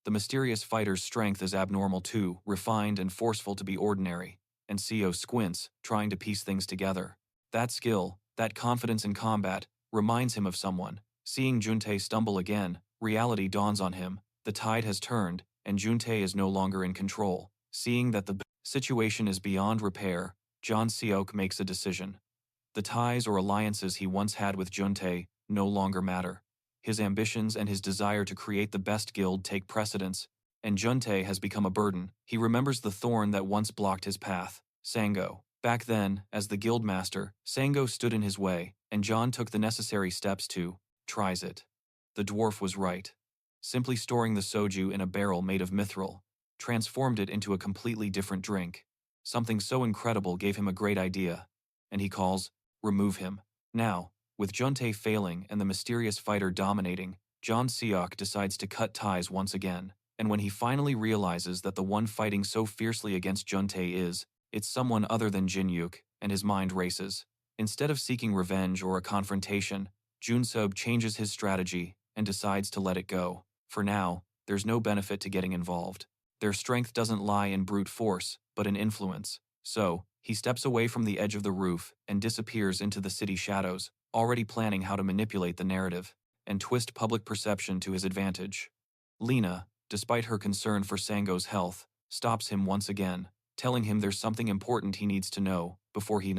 The mysterious fighter's strength is abnormal too, refined and forceful to be ordinary, and Seo squints, trying to piece things together. That skill, that confidence in combat, reminds him of someone. Seeing Juntae stumble again, reality dawns on him. The tide has turned, and Juntae is no longer in control. Seeing that the situation is beyond repair, John Seok makes a decision. The ties or alliances he once had with Juntae no longer matter. His ambitions and his desire to create the best guild take precedence, and Juntae has become a burden. He remembers the thorn that once blocked his path, Sango. Back then, as the guild master, Sango stood in his way, and John took the necessary steps to tries it. The dwarf was right. Simply storing the soju in a barrel made of mithril transformed it into a completely different drink. Something so incredible gave him a great idea, and he calls, remove him. Now, with Juntae failing and the mysterious fighter dominating, John Seok decides to cut ties once again, and when he finally realizes that the one fighting so fiercely against Juntae it's someone other than Jinuk, and his mind races. Instead of seeking revenge or a confrontation, Junsob changes his strategy and decides to let it go. For now, there's no benefit to getting involved. Their strength doesn't lie in brute force, but in influence. So, he steps away from the edge of the roof and disappears into the city shadows, already planning how to manipulate the narrative and twist public perception to his advantage. Lena, despite her concern for Sango's health, stops him once again, telling him there's something important he needs to know before he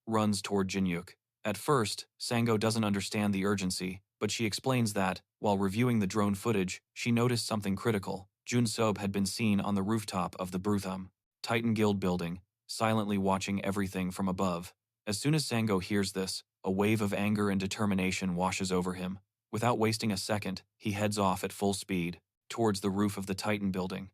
runs toward Jinuk. At first, Sango doesn't understand the urgency, but she explains that, while reviewing the drone footage, she noticed something critical. Junsob had been seen on the rooftop of the Brutham Titan Guild building, silently watching everything from above. As soon as Sango hears this, a wave of anger and determination washes over him. Without wasting a second, he heads off at full speed, towards the roof of the Titan building.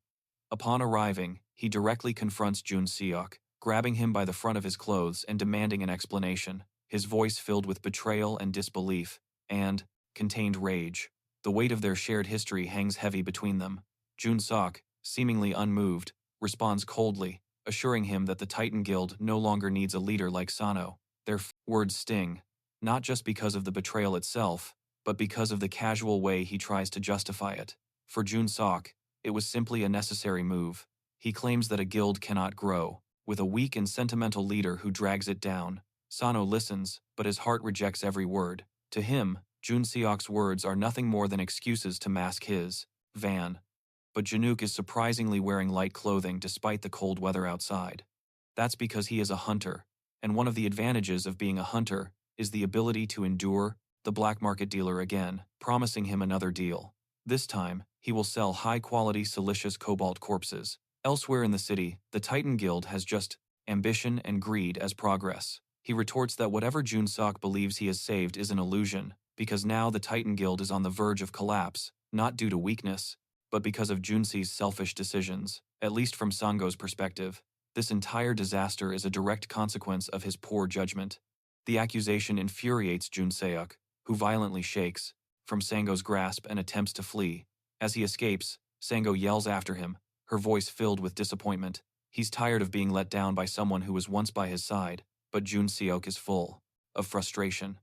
Upon arriving, he directly confronts Jun Seok, grabbing him by the front of his clothes and demanding an explanation, his voice filled with betrayal and disbelief, and contained rage. The weight of their shared history hangs heavy between them. Jun Seok, seemingly unmoved, responds coldly, assuring him that the Titan Guild no longer needs a leader like Sano. Their words sting, not just because of the betrayal itself, but because of the casual way he tries to justify it. For Jun Seok, it was simply a necessary move. He claims that a guild cannot grow with a weak and sentimental leader who drags it down. Sano listens, but his heart rejects every word. To him, Jun Seok's words are nothing more than excuses to mask his van. But Jinuk is surprisingly wearing light clothing despite the cold weather outside. That's because he is a hunter, and one of the advantages of being a hunter is the ability to endure the black market dealer again, promising him another deal. This time, he will sell high-quality silicious cobalt corpses. Elsewhere in the city, the Titan Guild has just ambition and greed as progress. He retorts that whatever Jun Seok believes he has saved is an illusion, because now the Titan Guild is on the verge of collapse, not due to weakness, but because of Junsi's selfish decisions. At least from Sango's perspective, this entire disaster is a direct consequence of his poor judgment. The accusation infuriates Jun Seok, who violently shakes from Sango's grasp and attempts to flee. As he escapes, Sango yells after him, her voice filled with disappointment. He's tired of being let down by someone who was once by his side, but Jun Seok is full of frustration.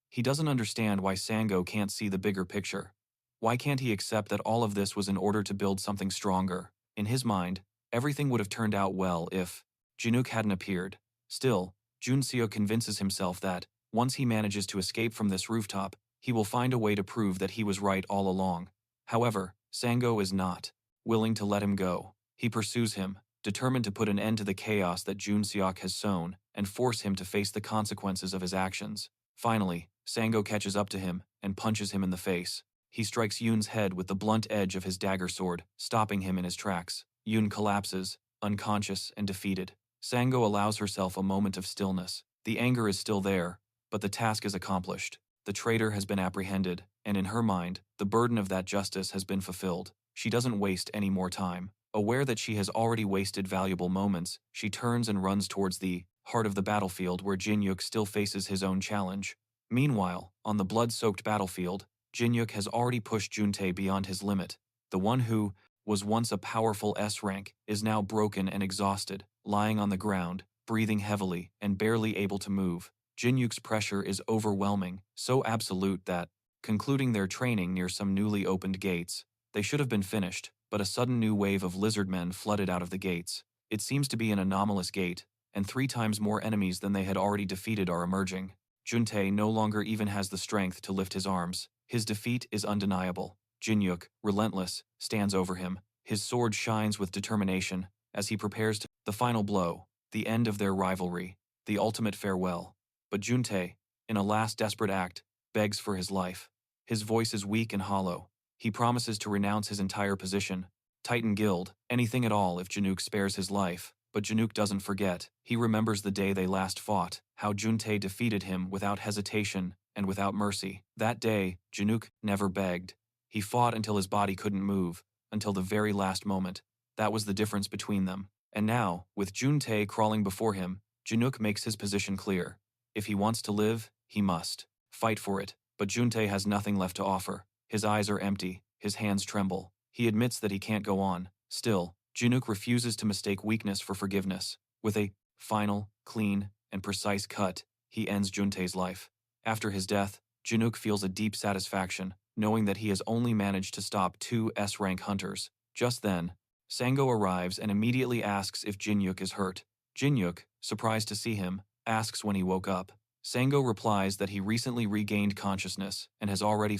He doesn't understand why Sango can't see the bigger picture. Why can't he accept that all of this was in order to build something stronger? In his mind, everything would have turned out well if Jinuk hadn't appeared. Still, Jun Seok convinces himself that, once he manages to escape from this rooftop, he will find a way to prove that he was right all along. However, Sango is not willing to let him go. He pursues him, determined to put an end to the chaos that Jun Seok has sown and force him to face the consequences of his actions. Finally, Sango catches up to him, and punches him in the face. He strikes Yoon's head with the blunt edge of his dagger sword, stopping him in his tracks. Yoon collapses, unconscious and defeated. Sango allows herself a moment of stillness. The anger is still there, but the task is accomplished. The traitor has been apprehended, and in her mind, the burden of that justice has been fulfilled. She doesn't waste any more time. Aware that she has already wasted valuable moments, she turns and runs towards the heart of the battlefield where Jinuk still faces his own challenge. Meanwhile, on the blood-soaked battlefield, Jinuk has already pushed Juntae beyond his limit. The one who was once a powerful S-rank is now broken and exhausted, lying on the ground, breathing heavily, and barely able to move. Jinuk's pressure is overwhelming, so absolute that, concluding their training near some newly opened gates, they should have been finished, but a sudden new wave of lizardmen flooded out of the gates. It seems to be an anomalous gate, and 3 times more enemies than they had already defeated are emerging. Juntae no longer even has the strength to lift his arms. His defeat is undeniable. Jinuk, relentless, stands over him. His sword shines with determination as he prepares to the final blow, the end of their rivalry, the ultimate farewell. But Juntae, in a last desperate act, begs for his life. His voice is weak and hollow. He promises to renounce his entire position, Titan Guild, anything at all if Jinuk spares his life. But Jinuk doesn't forget. He remembers the day they last fought, how Juntae defeated him without hesitation and without mercy. That day, Jinuk never begged. He fought until his body couldn't move, until the very last moment. That was the difference between them. And now, with Juntae crawling before him, Jinuk makes his position clear. If he wants to live, he must fight for it. But Juntae has nothing left to offer. His eyes are empty, his hands tremble. He admits that he can't go on. Still, Jinuk refuses to mistake weakness for forgiveness. With a final, clean, and precise cut, he ends Juntae's life. After his death, Jinuk feels a deep satisfaction, knowing that he has only managed to stop 2 S-rank hunters. Just then, Sango arrives and immediately asks if Jinuk is hurt. Jinuk, surprised to see him, asks when he woke up. Sango replies that he recently regained consciousness and has already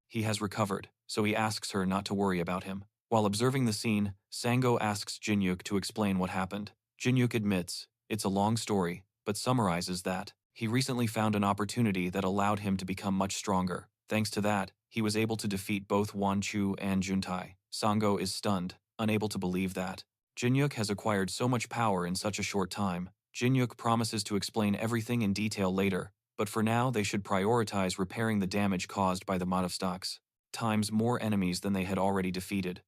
he has recovered, so he asks her not to worry about him. While observing the scene, Sango asks Jinuk to explain what happened. Jinuk admits, it's a long story, but summarizes that he recently found an opportunity that allowed him to become much stronger. Thanks to that, he was able to defeat both Wanchu and Juntae. Sango is stunned, unable to believe that Jinuk has acquired so much power in such a short time. Jinuk promises to explain everything in detail later, but for now they should prioritize repairing the damage caused by the Monopolize times more enemies than they had already defeated.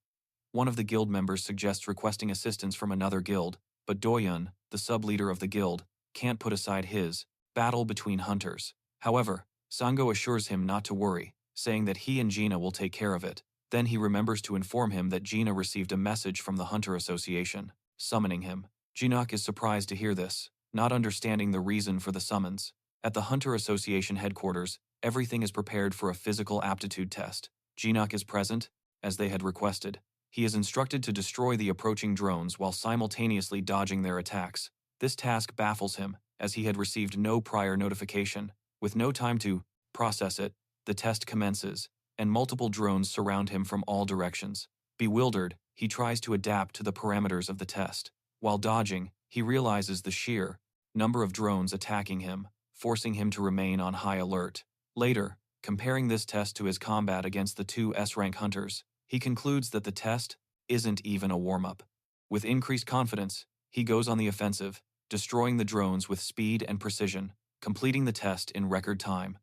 One of the guild members suggests requesting assistance from another guild, but Doyun, the sub-leader of the guild, can't put aside his battle between hunters. However, Sango assures him not to worry, saying that he and Gina will take care of it. Then he remembers to inform him that Gina received a message from the Hunter Association, summoning him. Jinuk is surprised to hear this, not understanding the reason for the summons. At the Hunter Association headquarters, everything is prepared for a physical aptitude test. Jinuk is present, as they had requested. He is instructed to destroy the approaching drones while simultaneously dodging their attacks. This task baffles him, as he had received no prior notification. With no time to process it, the test commences, and multiple drones surround him from all directions. Bewildered, he tries to adapt to the parameters of the test. While dodging, he realizes the sheer number of drones attacking him, forcing him to remain on high alert. Later, comparing this test to his combat against the 2 S-rank hunters, he concludes that the test isn't even a warm-up. With increased confidence, he goes on the offensive, destroying the drones with speed and precision, completing the test in record time.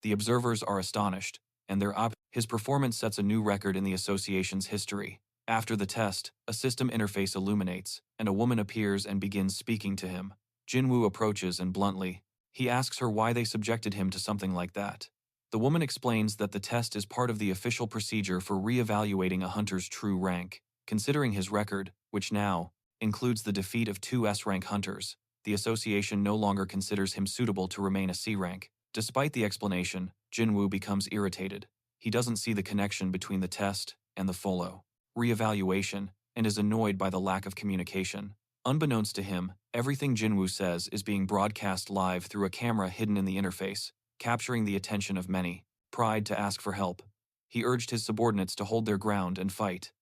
The observers are astonished, and his performance sets a new record in the association's history. After the test, a system interface illuminates, and a woman appears and begins speaking to him. Jinwoo approaches and bluntly, he asks her why they subjected him to something like that. The woman explains that the test is part of the official procedure for re-evaluating a hunter's true rank. Considering his record, which now includes the defeat of 2 S-rank hunters, the association no longer considers him suitable to remain a C-rank. Despite the explanation, Jinwoo becomes irritated. He doesn't see the connection between the test and the follow re-evaluation and is annoyed by the lack of communication. Unbeknownst to him, everything Jinwoo says is being broadcast live through a camera hidden in the interface, capturing the attention of many. Pride to ask for help. He urged his subordinates to hold their ground and fight.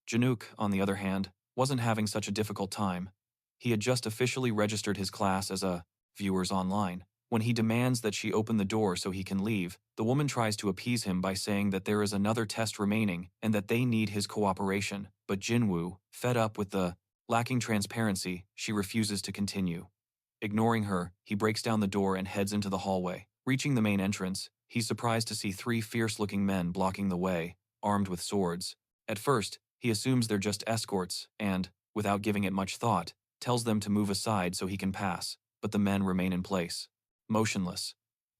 Jinuk, on the other hand, wasn't having such a difficult time. He had just officially registered his class as a viewers online. When he demands that she open the door so he can leave, the woman tries to appease him by saying that there is another test remaining and that they need his cooperation, but Jinwoo, fed up with the lacking transparency, she refuses to continue. Ignoring her, he breaks down the door and heads into the hallway. Reaching the main entrance, he's surprised to see 3 fierce-looking men blocking the way, armed with swords. At first, he assumes they're just escorts and, without giving it much thought, tells them to move aside so he can pass, but the men remain in place, motionless.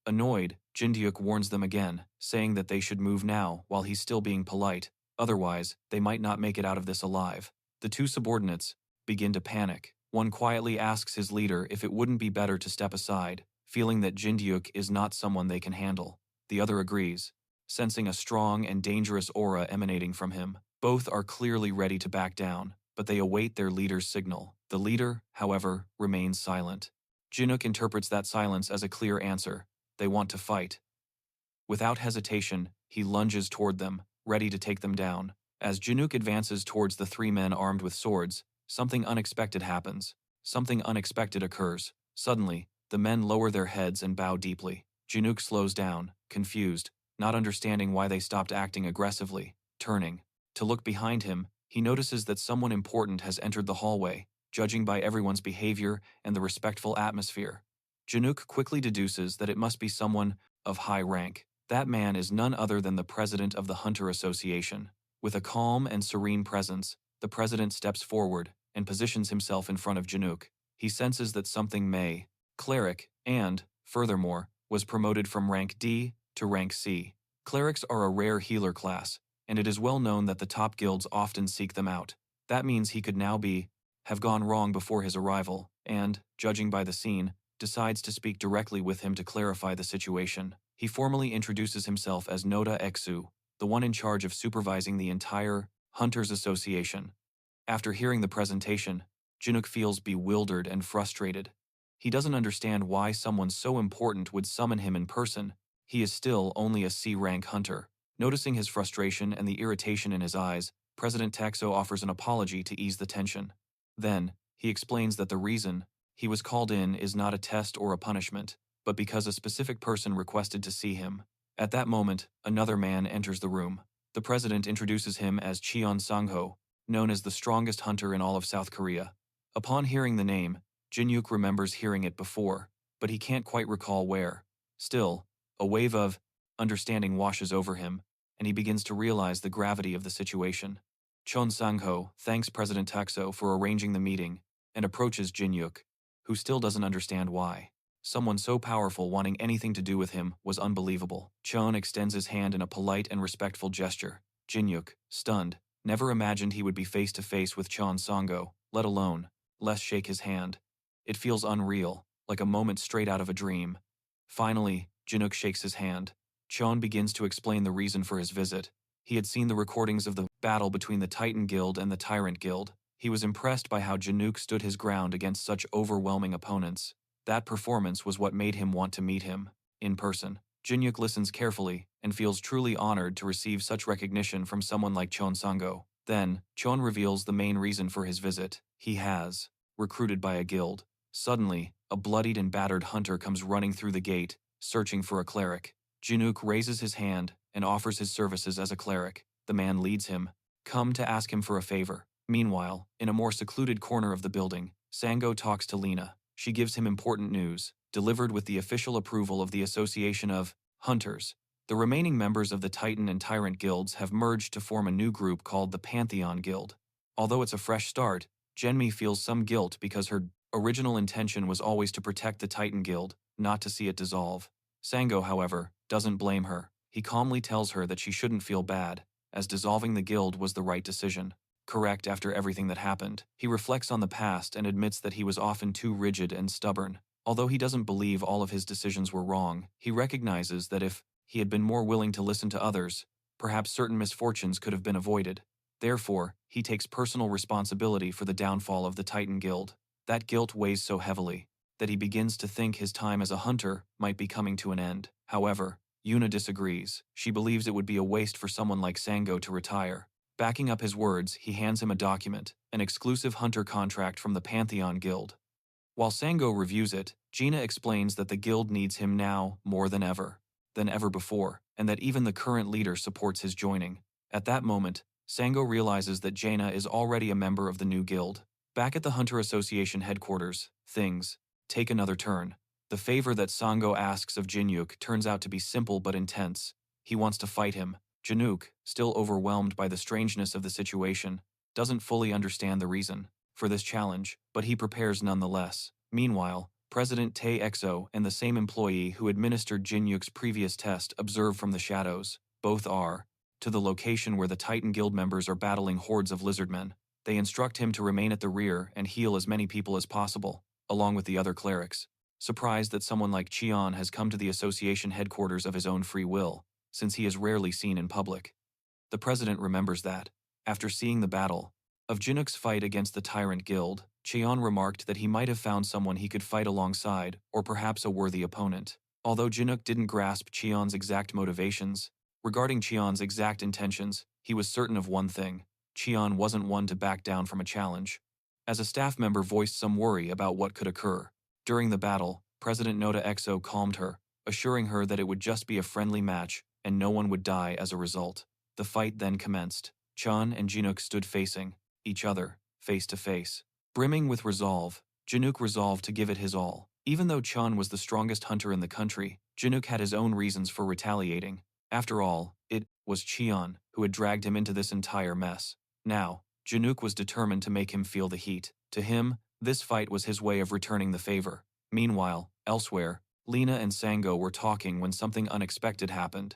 Annoyed, Jindyuk warns them again, saying that they should move now while he's still being polite, otherwise, they might not make it out of this alive. The 2 subordinates begin to panic. One quietly asks his leader if it wouldn't be better to step aside, feeling that Jindyuk is not someone they can handle. The other agrees, sensing a strong and dangerous aura emanating from him. Both are clearly ready to back down, but they await their leader's signal. The leader, however, remains silent. Jinuk interprets that silence as a clear answer. They want to fight. Without hesitation, he lunges toward them, ready to take them down. As Jinuk advances towards the 3 men armed with swords, something unexpected happens. Something unexpected occurs. Suddenly, the men lower their heads and bow deeply. Jinuk slows down, confused, not understanding why they stopped acting aggressively. Turning to look behind him, he notices that someone important has entered the hallway, judging by everyone's behavior and the respectful atmosphere. Jinuk quickly deduces that it must be someone of high rank. That man is none other than the president of the Hunter Association. With a calm and serene presence, the president steps forward and positions himself in front of Jinuk. He senses that something may, cleric, and, furthermore, was promoted from rank D to rank C. Clerics are a rare healer class, and it is well known that the top guilds often seek them out. That means he could now have gone wrong before his arrival, and, judging by the scene, decides to speak directly with him to clarify the situation. He formally introduces himself as Noda Exu, the one in charge of supervising the entire Hunters Association. After hearing the presentation, Jinuk feels bewildered and frustrated. He doesn't understand why someone so important would summon him in person. He is still only a C-rank hunter. Noticing his frustration and the irritation in his eyes, President Taxo offers an apology to ease the tension. Then, he explains that the reason he was called in is not a test or a punishment, but because a specific person requested to see him. At that moment, another man enters the room. The president introduces him as Cheon Sang-ho, known as the strongest hunter in all of South Korea. Upon hearing the name, Jinuk remembers hearing it before, but he can't quite recall where. Still, a wave of understanding washes over him, and he begins to realize the gravity of the situation. Cheon Sang-ho thanks President Taxo for arranging the meeting and approaches Jinuk, who still doesn't understand why. Someone so powerful wanting anything to do with him was unbelievable. Cheon extends his hand in a polite and respectful gesture. Jinuk, stunned, never imagined he would be face to face with Cheon Sang-ho, let alone, less shake his hand. It feels unreal, like a moment straight out of a dream. Finally, Jinuk shakes his hand. Cheon begins to explain the reason for his visit. He had seen the recordings of the battle between the Titan Guild and the Tyrant Guild. He was impressed by how Jinuk stood his ground against such overwhelming opponents. That performance was what made him want to meet him, in person. Jinuk listens carefully and feels truly honored to receive such recognition from someone like Cheon Sang-ho. Then, Cheon reveals the main reason for his visit. He has recruited by a guild. Suddenly, a bloodied and battered hunter comes running through the gate, searching for a cleric. Jinuk raises his hand and offers his services as a cleric. The man leads him, come to ask him for a favor. Meanwhile, in a more secluded corner of the building, Sang-ho talks to Lena. She gives him important news, delivered with the official approval of the Association of Hunters. The remaining members of the Titan and Tyrant guilds have merged to form a new group called the Pantheon Guild. Although it's a fresh start, Genmi feels some guilt because her original intention was always to protect the Titan Guild, not to see it dissolve. Sang-ho, however, doesn't blame her. He calmly tells her that she shouldn't feel bad, as dissolving the guild was the right decision. Correct after everything that happened. He reflects on the past and admits that he was often too rigid and stubborn. Although he doesn't believe all of his decisions were wrong, he recognizes that if he had been more willing to listen to others, perhaps certain misfortunes could have been avoided. Therefore, he takes personal responsibility for the downfall of the Titan Guild. That guilt weighs so heavily that he begins to think his time as a hunter might be coming to an end. However, Yuna disagrees. She believes it would be a waste for someone like Sang-ho to retire. Backing up his words, he hands him a document, an exclusive hunter contract from the Pantheon Guild. While Sang-ho reviews it, Gina explains that the guild needs him now more than ever before, and that even the current leader supports his joining. At that moment, Sango realizes that Jaina is already a member of the new guild. Back at the Hunter Association headquarters, things take another turn. The favor that Sango asks of Jinuk turns out to be simple but intense. He wants to fight him. Jinuk, still overwhelmed by the strangeness of the situation, doesn't fully understand the reason for this challenge, but he prepares nonetheless. Meanwhile, President Tae Exo and the same employee who administered Jinuk's previous test observe from the shadows. Both are to the location where the Titan Guild members are battling hordes of lizardmen. They instruct him to remain at the rear and heal as many people as possible, along with the other clerics. Surprised that someone like Cheon has come to the association headquarters of his own free will, since he is rarely seen in public. The president remembers that, after seeing the battle of Jinuk's fight against the Tyrant Guild, Cheon remarked that he might have found someone he could fight alongside, or perhaps a worthy opponent. Although Jinuk didn't grasp Cheon's exact motivations, regarding Cheon's exact intentions, he was certain of one thing: Cheon wasn't one to back down from a challenge. As a staff member voiced some worry about what could occur during the battle, President Noda Exo calmed her, assuring her that it would just be a friendly match and no one would die as a result. The fight then commenced. Chun and Jinuk stood facing each other, face to face. Brimming with resolve, Jinuk resolved to give it his all. Even though Chun was the strongest hunter in the country, Jinuk had his own reasons for retaliating. After all, it was Cheon who had dragged him into this entire mess. Now, Jinuk was determined to make him feel the heat. To him, this fight was his way of returning the favor. Meanwhile, elsewhere, Lena and Sango were talking when something unexpected happened.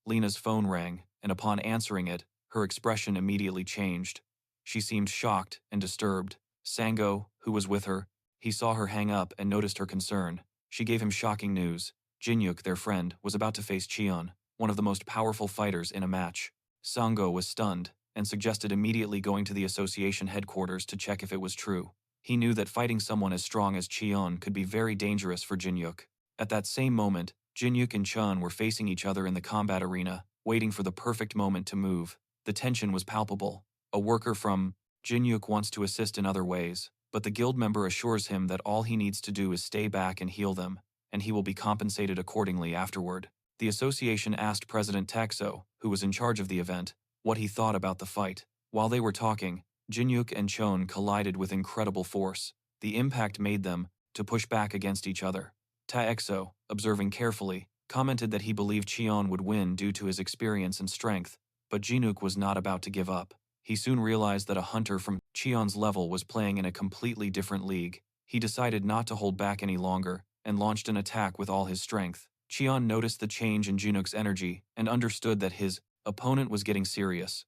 Lena's phone rang, and upon answering it, her expression immediately changed. She seemed shocked and disturbed. Sango, who was with her, he saw her hang up and noticed her concern. She gave him shocking news. Jinuk, their friend, was about to face Cheon, one of the most powerful fighters in a match. Sango was stunned and suggested immediately going to the association headquarters to check if it was true. He knew that fighting someone as strong as Cheon could be very dangerous for Jinuk. At that same moment, Jinuk and Chun were facing each other in the combat arena, waiting for the perfect moment to move. The tension was palpable. A worker from Jinuk wants to assist in other ways, but the guild member assures him that all he needs to do is stay back and heal them, and he will be compensated accordingly afterward. The association asked President Taxo, who was in charge of the event, what he thought about the fight. While they were talking, Jinuk and Chon collided with incredible force. The impact made them to push back against each other. Taexo, observing carefully, commented that he believed Cheon would win due to his experience and strength, but Jinuk was not about to give up. He soon realized that a hunter from Cheon's level was playing in a completely different league. He decided not to hold back any longer and launched an attack with all his strength. Cheon noticed the change in Jinuk's energy and understood that his opponent was getting serious.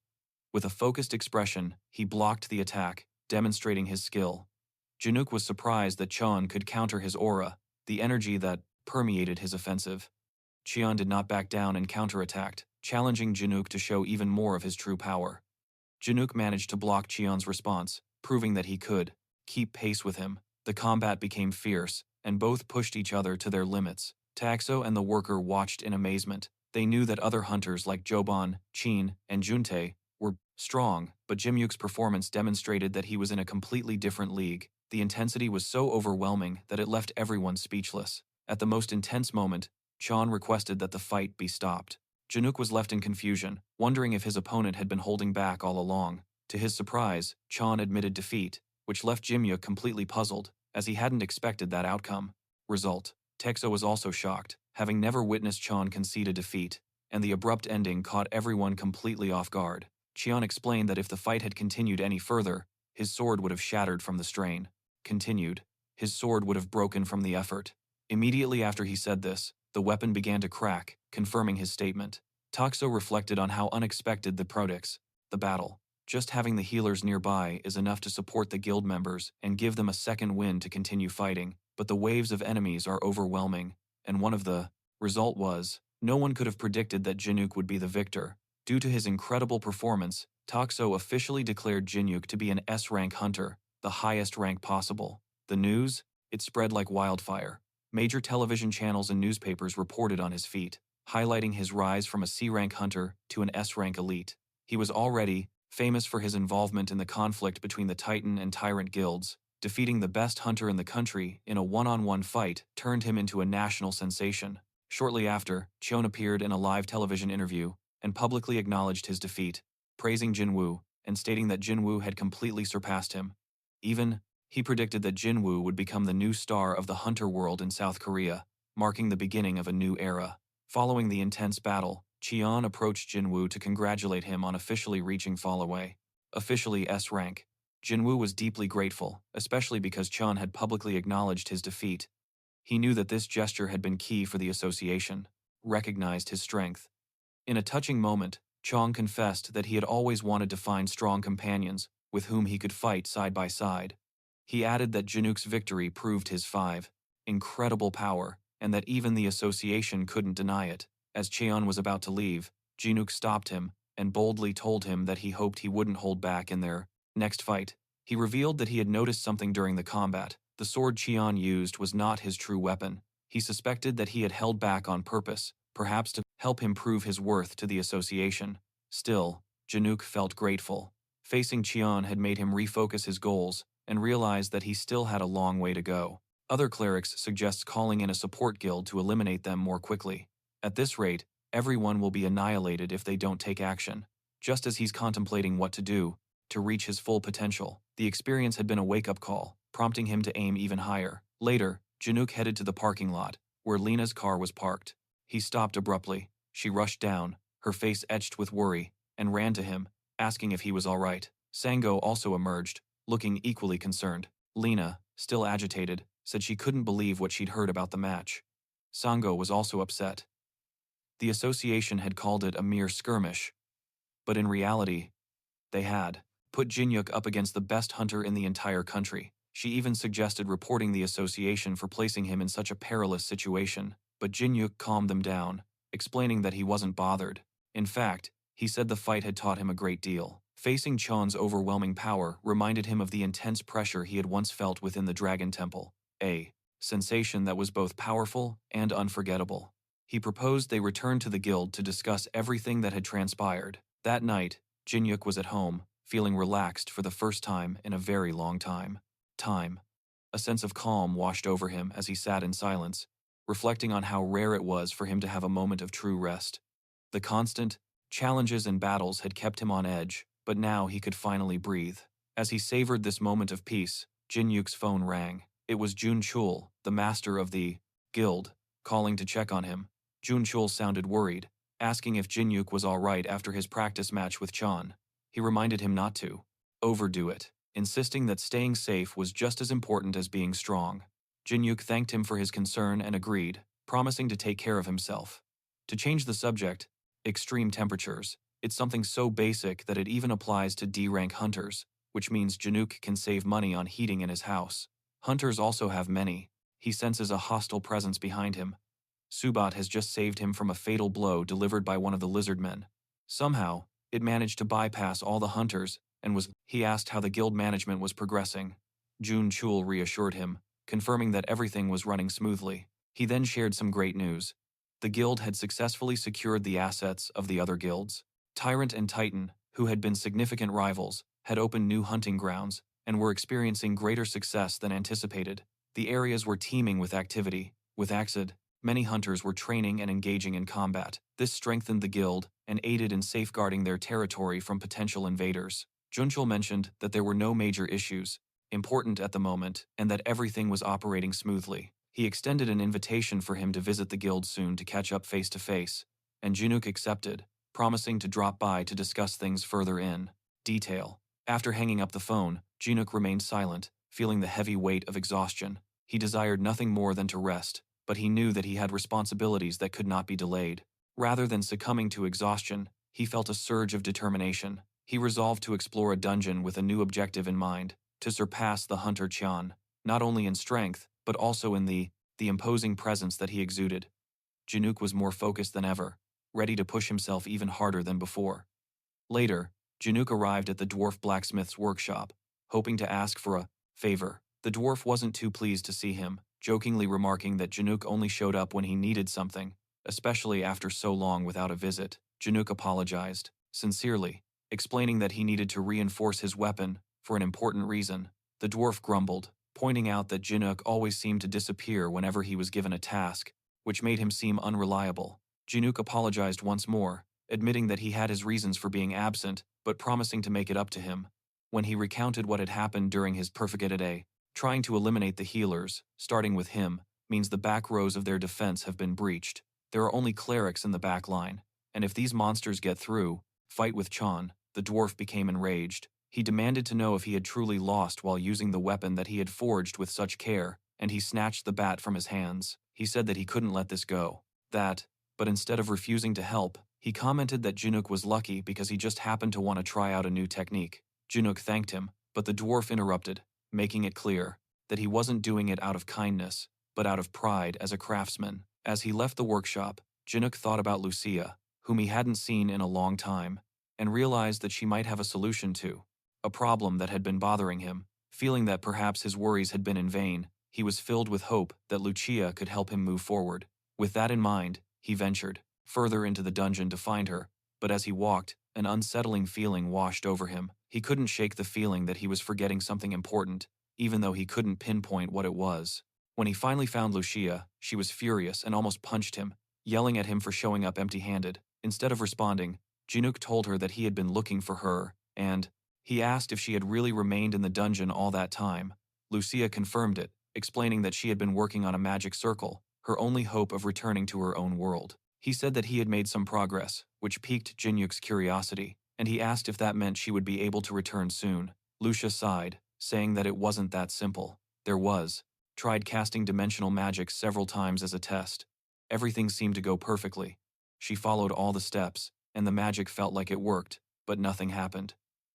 With a focused expression, he blocked the attack, demonstrating his skill. Jinuk was surprised that Cheon could counter his aura, the energy that permeated his offensive. Cheon did not back down and counterattacked, challenging Jinuk to show even more of his true power. Jinuk managed to block Cheon's response, proving that he could keep pace with him. The combat became fierce, and both pushed each other to their limits. Taxo and the worker watched in amazement. They knew that other hunters like Joban, Chin, and Juntae were strong, but Jinuk's performance demonstrated that he was in a completely different league. The intensity was so overwhelming that it left everyone speechless. At the most intense moment, Chon requested that the fight be stopped. Jinuk was left in confusion, wondering if his opponent had been holding back all along. To his surprise, Chon admitted defeat, which left Jinuk completely puzzled, as he hadn't expected that outcome. Result: Texo was also shocked, having never witnessed Chon concede a defeat, and the abrupt ending caught everyone completely off guard. Cheon explained that if the fight had continued any further, his sword would have shattered from the strain. Continued, his sword would have broken from the effort. Immediately after he said this, the weapon began to crack, confirming his statement. Taxo reflected on how unexpected the products, the battle. Just having the healers nearby is enough to support the guild members and give them a second wind to continue fighting, but the waves of enemies are overwhelming, and one of the result was, no one could have predicted that Jinuk would be the victor. Due to his incredible performance, Taxo officially declared Jinuk to be an S-rank hunter, the highest rank possible. The news? It spread like wildfire. Major television channels and newspapers reported on his feat, highlighting his rise from a C-rank hunter to an S-rank elite. He was already famous for his involvement in the conflict between the Titan and Tyrant guilds, Defeating the best hunter in the country in a one-on-one fight turned him into a national sensation. Shortly after, Cheon appeared in a live television interview and publicly acknowledged his defeat, praising Jinwoo and stating that Jinwoo had completely surpassed him. Even, he predicted that Jinwoo would become the new star of the hunter world in South Korea, marking the beginning of a new era. Following the intense battle, Cheon approached Jinwoo to congratulate him on officially reaching fallaway, officially S rank. Jinwoo was deeply grateful, especially because Cheon had publicly acknowledged his defeat. He knew that this gesture had been key for the association, recognized his strength. In a touching moment, Cheon confessed that he had always wanted to find strong companions with whom he could fight side by side. He added that Jinuk's victory proved his incredible power, and that even the association couldn't deny it. As Cheon was about to leave, Jinuk stopped him and boldly told him that he hoped he wouldn't hold back in their next fight. He revealed that he had noticed something during the combat. The sword Cheon used was not his true weapon. He suspected that he had held back on purpose, perhaps to help him prove his worth to the association. Still, Jinuk felt grateful. Facing Cheon had made him refocus his goals and realize that he still had a long way to go. Other clerics suggest calling in a support guild to eliminate them more quickly. At this rate, everyone will be annihilated if they don't take action. Just as he's contemplating what to do to reach his full potential, the experience had been a wake-up call, prompting him to aim even higher. Later, Jinuk headed to the parking lot, where Lena's car was parked. He stopped abruptly. She rushed down, her face etched with worry, and ran to him, asking if he was all right. Sango also emerged, looking equally concerned. Lena, still agitated, said she couldn't believe what she'd heard about the match. Sango was also upset. The association had called it a mere skirmish, but in reality, they had put Jinuk up against the best hunter in the entire country. She even suggested reporting the association for placing him in such a perilous situation, but Jinuk calmed them down, explaining that he wasn't bothered. In fact, he said the fight had taught him a great deal. Facing Cheon's overwhelming power reminded him of the intense pressure he had once felt within the Dragon Temple, a sensation that was both powerful and unforgettable. He proposed they return to the guild to discuss everything that had transpired. That night, Jinuk was at home, feeling relaxed for the first time in a very long time. A sense of calm washed over him as he sat in silence, reflecting on how rare it was for him to have a moment of true rest. The constant challenges and battles had kept him on edge, but now he could finally breathe. As he savored this moment of peace, Jinuk's phone rang. It was Jun Chul, the master of the guild, calling to check on him. Jun Chul sounded worried, asking if Jinuk was all right after his practice match with Cheon. He reminded him not to overdo it, insisting that staying safe was just as important as being strong. Jinuk thanked him for his concern and agreed, promising to take care of himself. To change the subject, extreme temperatures. It's something so basic that it even applies to D-rank hunters, which means Jinuk can save money on heating in his house. Hunters also have many. He senses a hostile presence behind him. Subat has just saved him from a fatal blow delivered by one of the lizard men. Somehow, it managed to bypass all the hunters he asked how the guild management was progressing. Jun Chul reassured him, confirming that everything was running smoothly. He then shared some great news. The guild had successfully secured the assets of the other guilds. Tyrant and Titan, who had been significant rivals, had opened new hunting grounds and were experiencing greater success than anticipated. The areas were teeming with activity. With Axid, many hunters were training and engaging in combat. This strengthened the guild and aided in safeguarding their territory from potential invaders. Junchul mentioned that there were no major issues important at the moment and that everything was operating smoothly. He extended an invitation for him to visit the guild soon to catch up face to face, and Jinuk accepted, promising to drop by to discuss things further in detail. After hanging up the phone, Jinuk remained silent, feeling the heavy weight of exhaustion. He desired nothing more than to rest, but he knew that he had responsibilities that could not be delayed. Rather than succumbing to exhaustion, he felt a surge of determination. He resolved to explore a dungeon with a new objective in mind, to surpass the hunter Cheon, not only in strength, but also in the imposing presence that he exuded. Jinuk was more focused than ever, ready to push himself even harder than before. Later, Jinuk arrived at the dwarf blacksmith's workshop, hoping to ask for a favor. The dwarf wasn't too pleased to see him, jokingly remarking that Jinuk only showed up when he needed something, especially after so long without a visit. Jinuk apologized, sincerely, explaining that he needed to reinforce his weapon for an important reason. The dwarf grumbled, pointing out that Jinuk always seemed to disappear whenever he was given a task, which made him seem unreliable. Jinuk apologized once more, admitting that he had his reasons for being absent, but promising to make it up to him. When he recounted what had happened during his perfect day, trying to eliminate the healers, starting with him, means the back rows of their defense have been breached. There are only clerics in the back line, and if these monsters get through, fight with Chan. The dwarf became enraged. He demanded to know if he had truly lost while using the weapon that he had forged with such care, and he snatched the bat from his hands. He said that he couldn't let this go. But instead of refusing to help, he commented that Jinuk was lucky because he just happened to want to try out a new technique. Jinuk thanked him, but the dwarf interrupted, making it clear that he wasn't doing it out of kindness, but out of pride as a craftsman. As he left the workshop, Jinuk thought about Lucia, whom he hadn't seen in a long time, and realized that she might have a solution to a problem that had been bothering him. Feeling that perhaps his worries had been in vain, he was filled with hope that Lucia could help him move forward. With that in mind, he ventured further into the dungeon to find her, but as he walked, an unsettling feeling washed over him. He couldn't shake the feeling that he was forgetting something important, even though he couldn't pinpoint what it was. When he finally found Lucia, she was furious and almost punched him, yelling at him for showing up empty-handed. Instead of responding, Jinuk told her that he had been looking for her, and he asked if she had really remained in the dungeon all that time. Lucia confirmed it, explaining that she had been working on a magic circle, her only hope of returning to her own world. He said that he had made some progress, which piqued Jinuk's curiosity, and he asked if that meant she would be able to return soon. Lucia sighed, saying that it wasn't that simple. There was. Tried casting dimensional magic several times as a test. Everything seemed to go perfectly. She followed all the steps, and the magic felt like it worked, but nothing happened.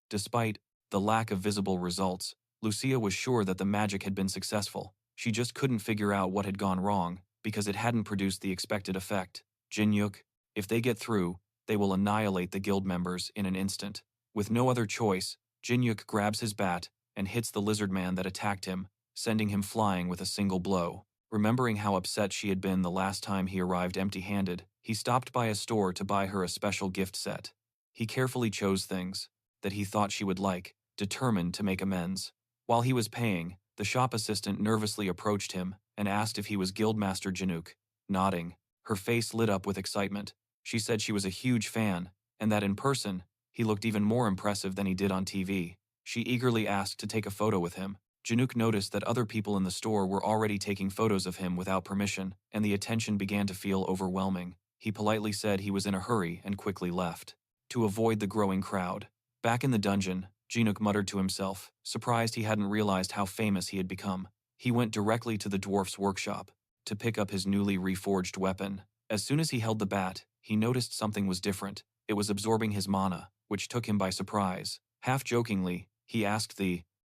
Despite the lack of visible results, Lucia was sure that the magic had been successful. She just couldn't figure out what had gone wrong, because it hadn't produced the expected effect. Jinuk, if they get through, they will annihilate the guild members in an instant. With no other choice, Jinuk grabs his bat and hits the lizard man that attacked him, sending him flying with a single blow. Remembering how upset she had been the last time he arrived empty-handed, he stopped by a store to buy her a special gift set. He carefully chose things that he thought she would like, determined to make amends. While he was paying, the shop assistant nervously approached him and asked if he was Guildmaster Jinuk. Nodding, her face lit up with excitement. She said she was a huge fan, and that in person, he looked even more impressive than he did on TV. She eagerly asked to take a photo with him. Jinuk noticed that other people in the store were already taking photos of him without permission, and the attention began to feel overwhelming. He politely said he was in a hurry and quickly left to avoid the growing crowd. Back in the dungeon, Jinuk muttered to himself, surprised he hadn't realized how famous he had become. He went directly to the dwarf's workshop to pick up his newly reforged weapon. As soon as he held the bat, he noticed something was different. It was absorbing his mana, which took him by surprise. Half-jokingly, he asked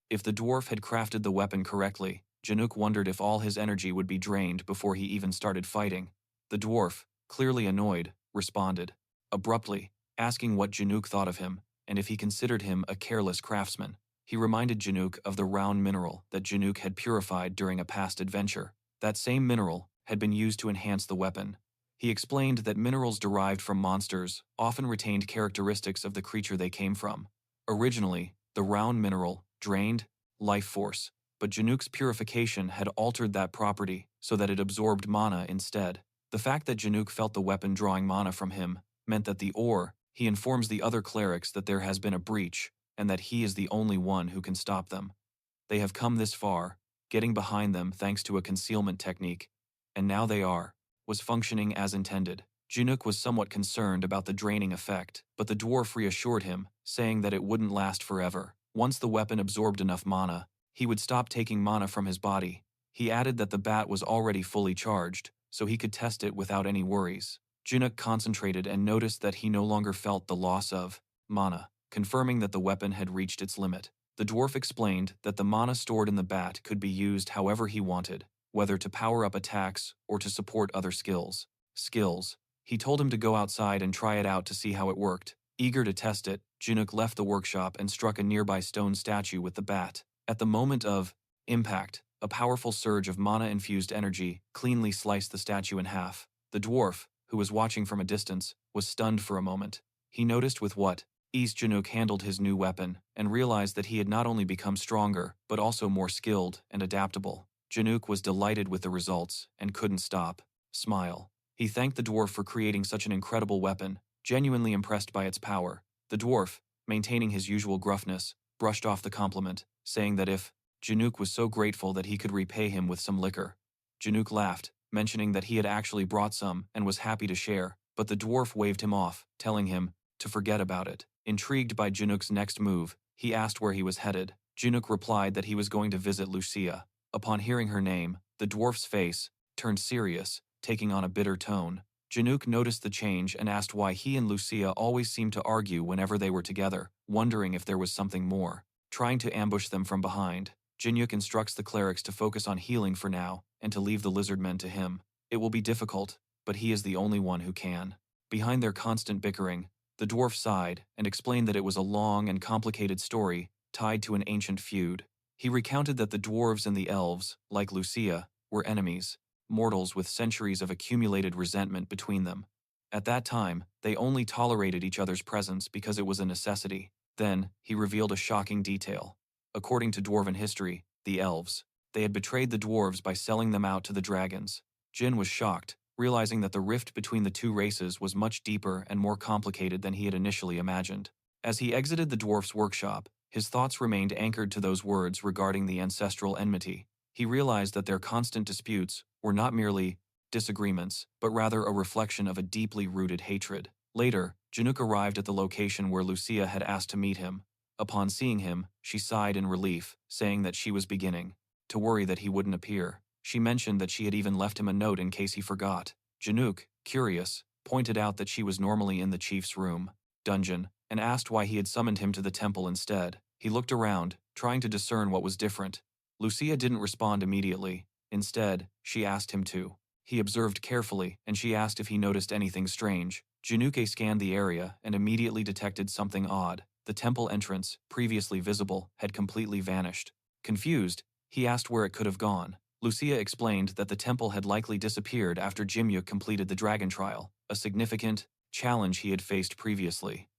if the dwarf had crafted the weapon correctly. Jinuk wondered if all his energy would be drained before he even started fighting. The dwarf, clearly annoyed, responded abruptly, asking what Jinuk thought of him, and if he considered him a careless craftsman. He reminded Jinuk of the round mineral that Jinuk had purified during a past adventure. That same mineral had been used to enhance the weapon. He explained that minerals derived from monsters often retained characteristics of the creature they came from. Originally, the round mineral drained life force, but Jinuk's purification had altered that property so that it absorbed mana instead. The fact that Jinuk felt the weapon drawing mana from him meant that he informs the other clerics that there has been a breach and that he is the only one who can stop them. They have come this far, getting behind them thanks to a concealment technique, and now was functioning as intended. Jinuk was somewhat concerned about the draining effect, but the dwarf reassured him, saying that it wouldn't last forever. Once the weapon absorbed enough mana, he would stop taking mana from his body. He added that the bat was already fully charged, so he could test it without any worries. Jinuk concentrated and noticed that he no longer felt the loss of mana, confirming that the weapon had reached its limit. The dwarf explained that the mana stored in the bat could be used however he wanted, whether to power up attacks or to support other skills. He told him to go outside and try it out to see how it worked. Eager to test it, Jinuk left the workshop and struck a nearby stone statue with the bat. At the moment of impact, a powerful surge of mana-infused energy cleanly sliced the statue in half. The dwarf, who was watching from a distance, was stunned for a moment. He noticed with what Jinuk handled his new weapon and realized that he had not only become stronger, but also more skilled and adaptable. Jinuk was delighted with the results and couldn't stop. Smile. He thanked the dwarf for creating such an incredible weapon, genuinely impressed by its power. The dwarf, maintaining his usual gruffness, brushed off the compliment, saying that if Jinuk was so grateful that he could repay him with some liquor. Jinuk laughed, mentioning that he had actually brought some and was happy to share, but the dwarf waved him off, telling him to forget about it. Intrigued by Jinuk's next move, he asked where he was headed. Jinuk replied that he was going to visit Lucia. Upon hearing her name, the dwarf's face turned serious, taking on a bitter tone. Jinuk noticed the change and asked why he and Lucia always seemed to argue whenever they were together, wondering if there was something more. Trying to ambush them from behind, Jinuk instructs the clerics to focus on healing for now and to leave the lizardmen to him. It will be difficult, but he is the only one who can. Behind their constant bickering, the dwarf sighed and explained that it was a long and complicated story tied to an ancient feud. He recounted that the dwarves and the elves, like Lucia, were enemies, mortals with centuries of accumulated resentment between them. At that time, they only tolerated each other's presence because it was a necessity. Then, he revealed a shocking detail. According to dwarven history, the elves, they had betrayed the dwarves by selling them out to the dragons. Jin was shocked, realizing that the rift between the two races was much deeper and more complicated than he had initially imagined. As he exited the dwarf's workshop, his thoughts remained anchored to those words regarding the ancestral enmity. He realized that their constant disputes were not merely disagreements, but rather a reflection of a deeply rooted hatred. Later, Jinuk arrived at the location where Lucia had asked to meet him. Upon seeing him, she sighed in relief, saying that she was beginning to worry that he wouldn't appear. She mentioned that she had even left him a note in case he forgot. Jinuk, curious, pointed out that she was normally in the chief's room, dungeon, and asked why he had summoned him to the temple instead. He looked around, trying to discern what was different. Lucia didn't respond immediately. Instead, she asked him to. He observed carefully, and she asked if he noticed anything strange. Jinuk scanned the area and immediately detected something odd. The temple entrance, previously visible, had completely vanished. Confused, he asked where it could have gone. Lucia explained that the temple had likely disappeared after Jinuk completed the dragon trial, a significant challenge he had faced previously.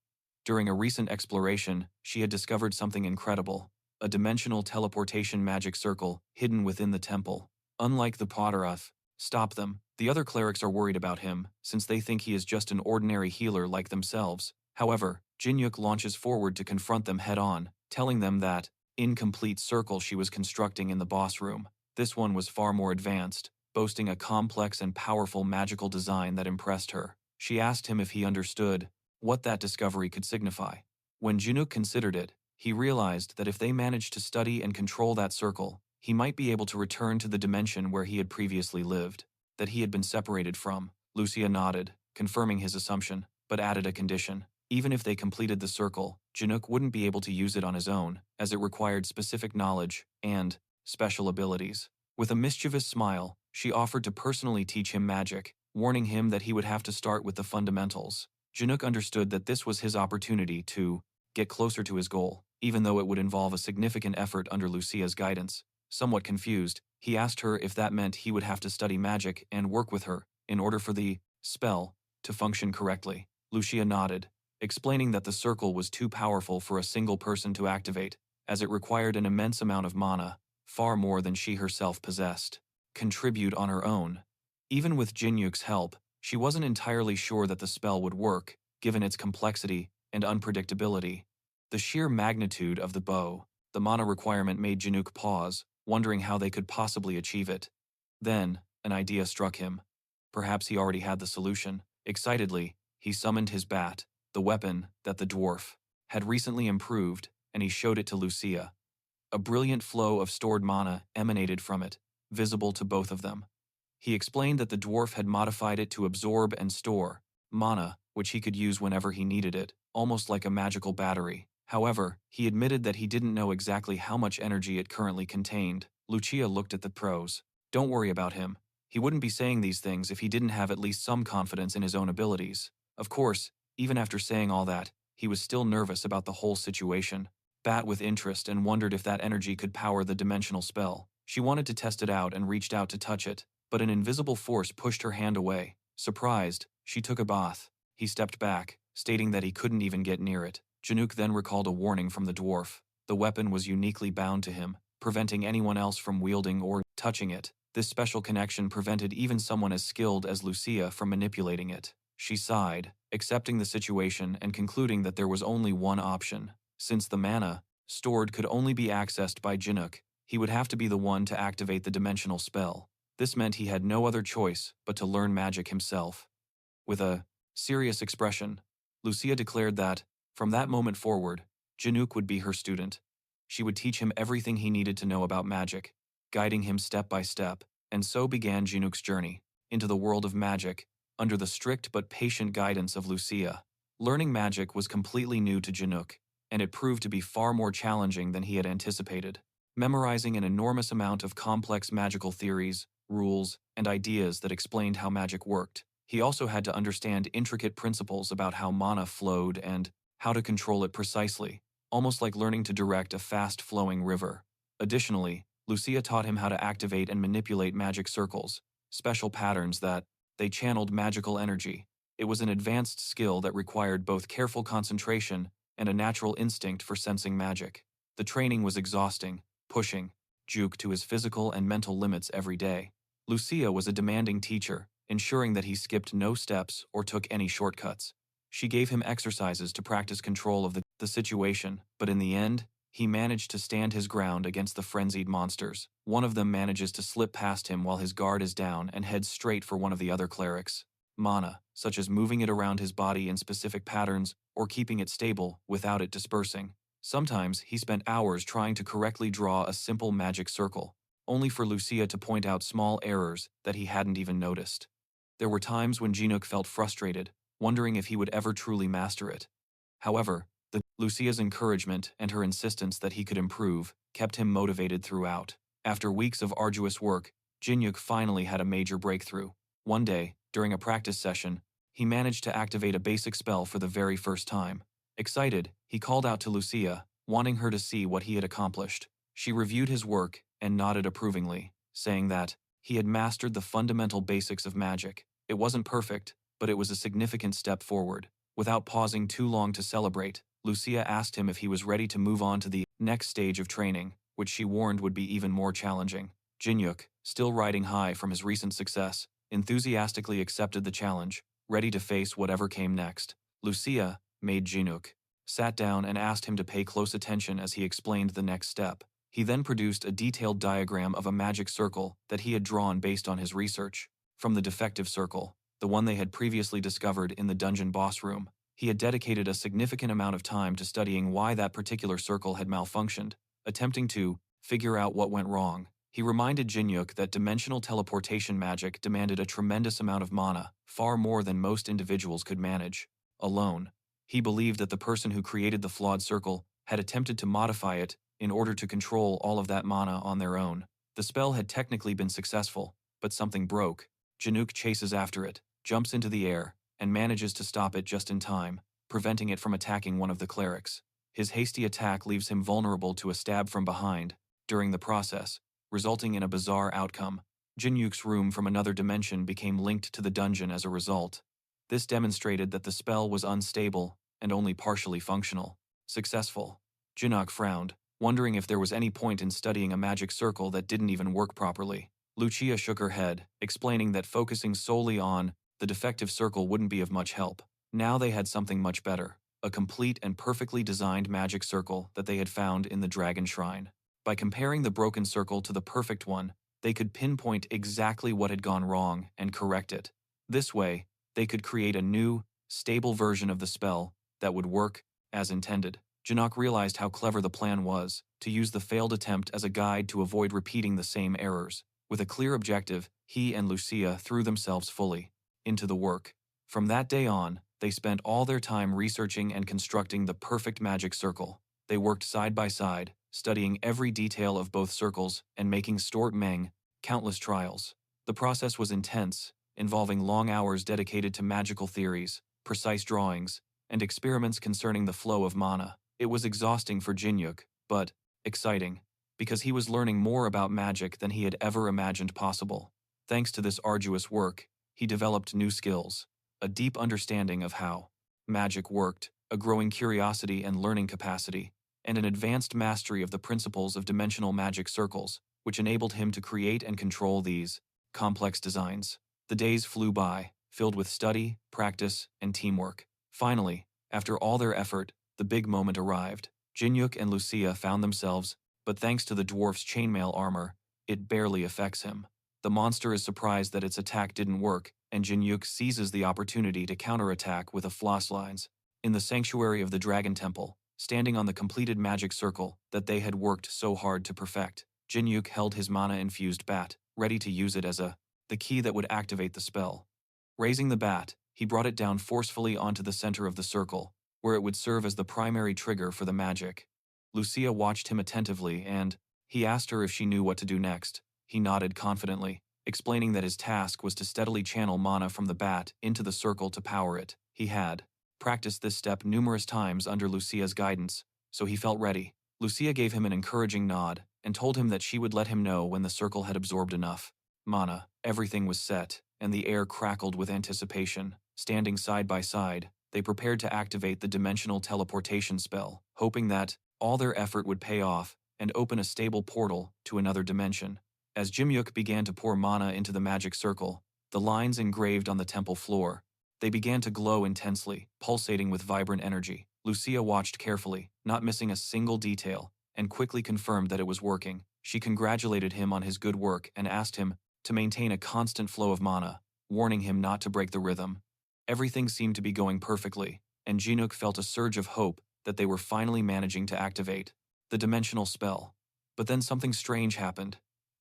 During a recent exploration, she had discovered something incredible, a dimensional teleportation magic circle hidden within the temple. Unlike the Potteroth, stop them. The other clerics are worried about him, since they think he is just an ordinary healer like themselves. However, Jinuk launches forward to confront them head-on, telling them that incomplete circle she was constructing in the boss room. This one was far more advanced, boasting a complex and powerful magical design that impressed her. She asked him if he understood what that discovery could signify. When Jinuk considered it, he realized that if they managed to study and control that circle, he might be able to return to the dimension where he had previously lived, that he had been separated from. Lucia nodded, confirming his assumption, but added a condition. Even if they completed the circle, Jinuk wouldn't be able to use it on his own, as it required specific knowledge and special abilities. With a mischievous smile, she offered to personally teach him magic, warning him that he would have to start with the fundamentals. Jinuk understood that this was his opportunity to get closer to his goal, even though it would involve a significant effort under Lucia's guidance. Somewhat confused, he asked her if that meant he would have to study magic and work with her in order for the spell to function correctly. Lucia nodded, explaining that the circle was too powerful for a single person to activate, as it required an immense amount of mana, far more than she herself possessed. Contribute on her own. Even with Jinuk's help, she wasn't entirely sure that the spell would work, given its complexity and unpredictability. The sheer magnitude of the bow, the mana requirement made Jinuk pause, wondering how they could possibly achieve it. Then, an idea struck him. Perhaps he already had the solution. Excitedly, he summoned his bat, the weapon that the dwarf had recently improved, and he showed it to Lucia. A brilliant flow of stored mana emanated from it, visible to both of them. He explained that the dwarf had modified it to absorb and store mana, which he could use whenever he needed it, almost like a magical battery. However, he admitted that he didn't know exactly how much energy it currently contained. Lucia looked at the pros. Don't worry about him. He wouldn't be saying these things if he didn't have at least some confidence in his own abilities. Of course, even after saying all that, he was still nervous about the whole situation. Bat with interest and wondered if that energy could power the dimensional spell. She wanted to test it out and reached out to touch it, but an invisible force pushed her hand away. Surprised, she took a bath. He stepped back, stating that he couldn't even get near it. Jinuk then recalled a warning from the dwarf. The weapon was uniquely bound to him, preventing anyone else from wielding or touching it. This special connection prevented even someone as skilled as Lucia from manipulating it. She sighed, accepting the situation and concluding that there was only one option. Since the mana stored could only be accessed by Jinuk, he would have to be the one to activate the dimensional spell. This meant he had no other choice but to learn magic himself. With a serious expression, Lucia declared that, from that moment forward, Jinuk would be her student. She would teach him everything he needed to know about magic, guiding him step by step, and so began Jinuk's journey into the world of magic, under the strict but patient guidance of Lucia. Learning magic was completely new to Jinuk, and it proved to be far more challenging than he had anticipated. Memorizing an enormous amount of complex magical theories, rules, and ideas that explained how magic worked, he also had to understand intricate principles about how mana flowed and how to control it precisely, almost like learning to direct a fast-flowing river. Additionally, Lucia taught him how to activate and manipulate magic circles, special patterns that they channeled magical energy. It was an advanced skill that required both careful concentration and a natural instinct for sensing magic. The training was exhausting, pushing Juke to his physical and mental limits every day. Lucia was a demanding teacher, ensuring that he skipped no steps or took any shortcuts. She gave him exercises to practice control of the situation, but in the end, he managed to stand his ground against the frenzied monsters. One of them manages to slip past him while his guard is down and heads straight for one of the other clerics. Mana, such as moving it around his body in specific patterns or keeping it stable without it dispersing. Sometimes he spent hours trying to correctly draw a simple magic circle, only for Lucia to point out small errors that he hadn't even noticed. There were times when Jinuk felt frustrated, wondering if he would ever truly master it. However, Lucia's encouragement and her insistence that he could improve kept him motivated throughout. After weeks of arduous work, Jinuk finally had a major breakthrough. One day, during a practice session, he managed to activate a basic spell for the very first time. Excited, he called out to Lucia, wanting her to see what he had accomplished. She reviewed his work and nodded approvingly, saying that he had mastered the fundamental basics of magic. It wasn't perfect, but it was a significant step forward. Without pausing too long to celebrate, Lucia asked him if he was ready to move on to the next stage of training, which she warned would be even more challenging. Jinuk, still riding high from his recent success, enthusiastically accepted the challenge, ready to face whatever came next. Lucia made Jinuk sat down and asked him to pay close attention as he explained the next step. He then produced a detailed diagram of a magic circle that he had drawn based on his research. From the defective circle, the one they had previously discovered in the dungeon boss room, he had dedicated a significant amount of time to studying why that particular circle had malfunctioned, attempting to figure out what went wrong. He reminded Jinuk that dimensional teleportation magic demanded a tremendous amount of mana, far more than most individuals could manage alone. He believed that the person who created the flawed circle had attempted to modify it in order to control all of that mana on their own. The spell had technically been successful, but something broke. Jinuk chases after it, jumps into the air, and manages to stop it just in time, preventing it from attacking one of the clerics. His hasty attack leaves him vulnerable to a stab from behind during the process, resulting in a bizarre outcome. Jinuk's room from another dimension became linked to the dungeon as a result. This demonstrated that the spell was unstable and only partially functional. Successful. Jinuk frowned, wondering if there was any point in studying a magic circle that didn't even work properly. Lucia shook her head, explaining that focusing solely on the defective circle wouldn't be of much help. Now they had something much better, a complete and perfectly designed magic circle that they had found in the Dragon Shrine. By comparing the broken circle to the perfect one, they could pinpoint exactly what had gone wrong and correct it. This way, they could create a new, stable version of the spell that would work as intended. Jinuk realized how clever the plan was, to use the failed attempt as a guide to avoid repeating the same errors. With a clear objective, he and Lucia threw themselves fully into the work. From that day on, they spent all their time researching and constructing the perfect magic circle. They worked side by side, studying every detail of both circles and making countless trials. The process was intense, involving long hours dedicated to magical theories, precise drawings, and experiments concerning the flow of mana. It was exhausting for Jinuk, but exciting, because he was learning more about magic than he had ever imagined possible. Thanks to this arduous work, he developed new skills, a deep understanding of how magic worked, a growing curiosity and learning capacity, and an advanced mastery of the principles of dimensional magic circles, which enabled him to create and control these complex designs. The days flew by, filled with study, practice, and teamwork. Finally, after all their effort, the big moment arrived. Jinuk and Lucia found themselves, but thanks to the dwarf's chainmail armor, it barely affects him. The monster is surprised that its attack didn't work, and Jinuk seizes the opportunity to counterattack with a flosslines. In the sanctuary of the Dragon Temple, standing on the completed magic circle that they had worked so hard to perfect, Jinuk held his mana-infused bat, ready to use it as the key that would activate the spell. Raising the bat, he brought it down forcefully onto the center of the circle, where it would serve as the primary trigger for the magic. Lucia watched him attentively and he asked her if she knew what to do next. He nodded confidently, explaining that his task was to steadily channel mana from the bat into the circle to power it. He had practiced this step numerous times under Lucia's guidance, so he felt ready. Lucia gave him an encouraging nod and told him that she would let him know when the circle had absorbed enough mana. Everything was set, and the air crackled with anticipation. Standing side by side, they prepared to activate the dimensional teleportation spell, hoping that all their effort would pay off and open a stable portal to another dimension. As Jinuk began to pour mana into the magic circle, the lines engraved on the temple floor, they began to glow intensely, pulsating with vibrant energy. Lucia watched carefully, not missing a single detail, and quickly confirmed that it was working. She congratulated him on his good work and asked him to maintain a constant flow of mana, warning him not to break the rhythm. Everything seemed to be going perfectly, and Jinuk felt a surge of hope that they were finally managing to activate the dimensional spell. But then something strange happened.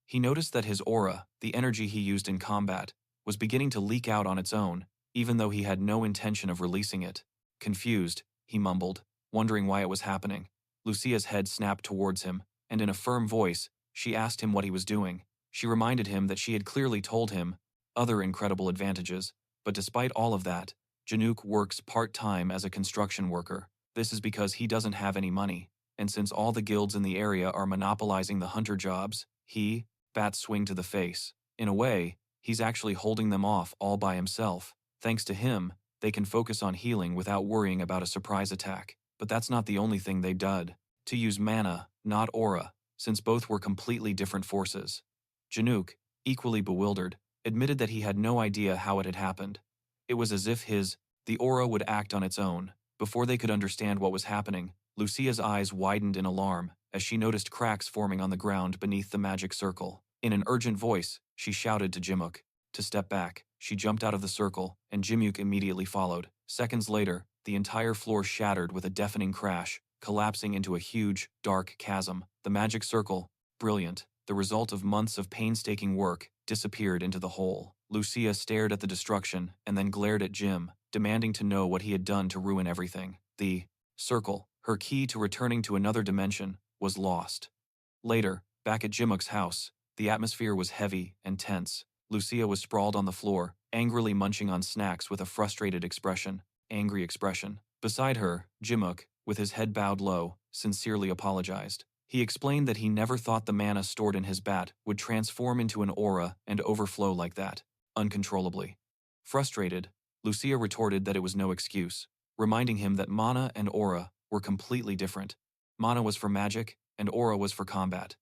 He noticed that his aura, the energy he used in combat, was beginning to leak out on its own, even though he had no intention of releasing it. Confused, he mumbled, wondering why it was happening. Lucia's head snapped towards him, and in a firm voice, she asked him what he was doing. She reminded him that she had clearly told him other incredible advantages, but despite all of that, Jinuk works part-time as a construction worker. This is because he doesn't have any money, and since all the guilds in the area are monopolizing the hunter jobs, he, bat swing to the face. In a way, he's actually holding them off all by himself. Thanks to him, they can focus on healing without worrying about a surprise attack. But that's not the only thing they did. To use mana, not aura, since both were completely different forces. Jinuk, equally bewildered, admitted that he had no idea how it had happened. It was as if the aura would act on its own. Before they could understand what was happening, Lucia's eyes widened in alarm as she noticed cracks forming on the ground beneath the magic circle. In an urgent voice, she shouted to Jinuk to step back. She jumped out of the circle, and Jinuk immediately followed. Seconds later, the entire floor shattered with a deafening crash, collapsing into a huge, dark chasm. The magic circle, brilliant, the result of months of painstaking work, disappeared into the hole. Lucia stared at the destruction and then glared at Jim, demanding to know what he had done to ruin everything. The circle, her key to returning to another dimension, was lost. Later, back at Jinuk's house, the atmosphere was heavy and tense. Lucia was sprawled on the floor, angrily munching on snacks with a frustrated expression. Angry expression. Beside her, Jinuk, with his head bowed low, sincerely apologized. He explained that he never thought the mana stored in his bat would transform into an aura and overflow like that, uncontrollably. Frustrated, Lucia retorted that it was no excuse, reminding him that mana and aura were completely different. Mana was for magic, and aura was for combat,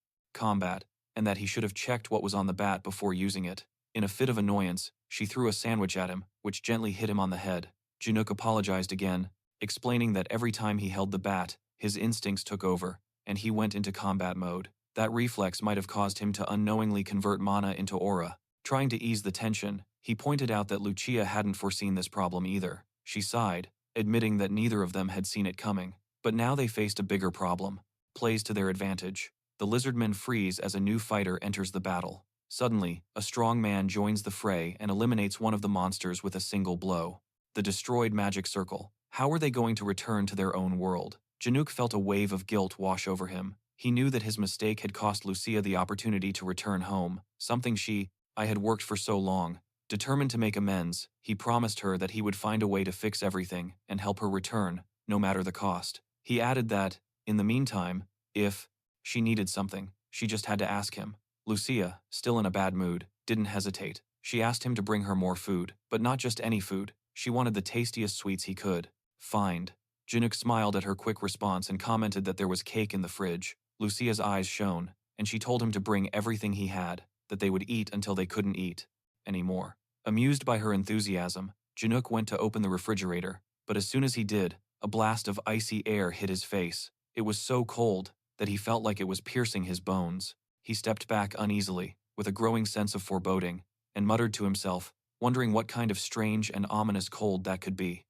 and that he should have checked what was on the bat before using it. In a fit of annoyance, she threw a sandwich at him, which gently hit him on the head. Jinuk apologized again, explaining that every time he held the bat, his instincts took over, and he went into combat mode. That reflex might have caused him to unknowingly convert mana into aura. Trying to ease the tension, he pointed out that Lucia hadn't foreseen this problem either. She sighed, admitting that neither of them had seen it coming. But now they faced a bigger problem. Plays to their advantage. The lizardmen freeze as a new fighter enters the battle. Suddenly, a strong man joins the fray and eliminates one of the monsters with a single blow. The destroyed magic circle. How were they going to return to their own world? Jinuk felt a wave of guilt wash over him. He knew that his mistake had cost Lucia the opportunity to return home, something I had worked for so long. Determined to make amends, he promised her that he would find a way to fix everything and help her return, no matter the cost. He added that, in the meantime, if she needed something, she just had to ask him. Lucia, still in a bad mood, didn't hesitate. She asked him to bring her more food, but not just any food. She wanted the tastiest sweets he could find. Jinuk smiled at her quick response and commented that there was cake in the fridge. Lucia's eyes shone, and she told him to bring everything he had, that they would eat until they couldn't eat anymore. Amused by her enthusiasm, Jinuk went to open the refrigerator, but as soon as he did, a blast of icy air hit his face. It was so cold that he felt like it was piercing his bones. He stepped back uneasily, with a growing sense of foreboding, and muttered to himself, wondering what kind of strange and ominous cold that could be.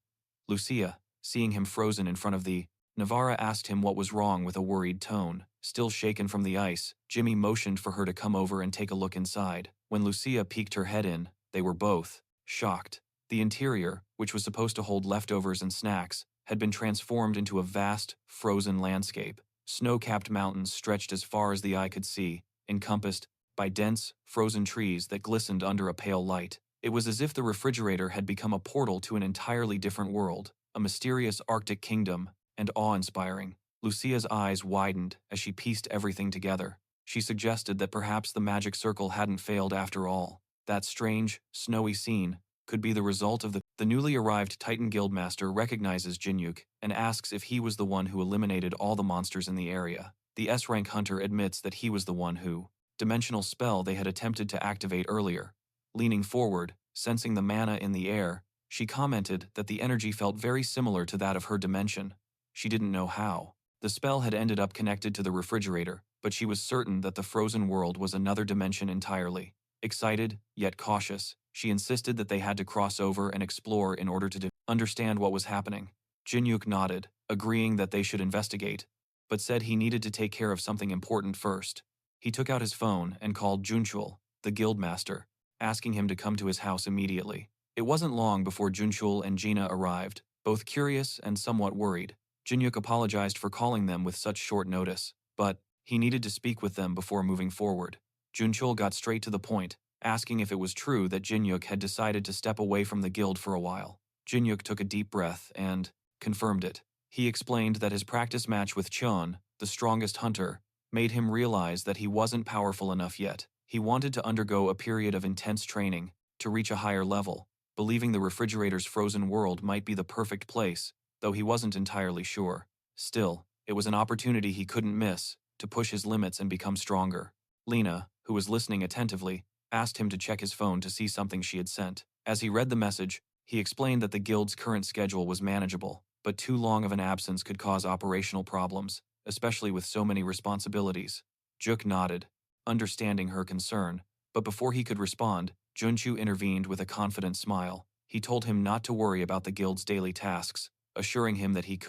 Lucia, seeing him frozen in front of the Navarra, asked him what was wrong with a worried tone. Still shaken from the ice, Jimmy motioned for her to come over and take a look inside. When Lucia peeked her head in, they were both shocked. The interior, which was supposed to hold leftovers and snacks, had been transformed into a vast, frozen landscape. Snow-capped mountains stretched as far as the eye could see, encompassed by dense, frozen trees that glistened under a pale light. It was as if the refrigerator had become a portal to an entirely different world, a mysterious Arctic kingdom, and awe-inspiring. Lucia's eyes widened as she pieced everything together. She suggested that perhaps the magic circle hadn't failed after all. That strange, snowy scene could be the result of the newly arrived Titan Guildmaster recognizes Jinuk and asks if he was the one who eliminated all the monsters in the area. The S-rank hunter admits that he was the one who dimensional spell they had attempted to activate earlier. Leaning forward, sensing the mana in the air, she commented that the energy felt very similar to that of her dimension. She didn't know how. The spell had ended up connected to the refrigerator, but she was certain that the frozen world was another dimension entirely. Excited, yet cautious, she insisted that they had to cross over and explore in order to understand what was happening. Jinuk nodded, agreeing that they should investigate, but said he needed to take care of something important first. He took out his phone and called Junchul, the guildmaster, asking him to come to his house immediately. It wasn't long before Junchul and Gina arrived, both curious and somewhat worried. Jinuk apologized for calling them with such short notice, but he needed to speak with them before moving forward. Junchul got straight to the point, asking if it was true that Jinuk had decided to step away from the guild for a while. Jinuk took a deep breath and confirmed it. He explained that his practice match with Chon, the strongest hunter, made him realize that he wasn't powerful enough yet. He wanted to undergo a period of intense training to reach a higher level, believing the refrigerator's frozen world might be the perfect place, though he wasn't entirely sure. Still, it was an opportunity he couldn't miss to push his limits and become stronger. Lena, who was listening attentively, asked him to check his phone to see something she had sent. As he read the message, he explained that the guild's current schedule was manageable, but too long of an absence could cause operational problems, especially with so many responsibilities. Juk nodded, understanding her concern, but before he could respond, Junchu intervened with a confident smile. He told him not to worry about the guild's daily tasks, assuring him that he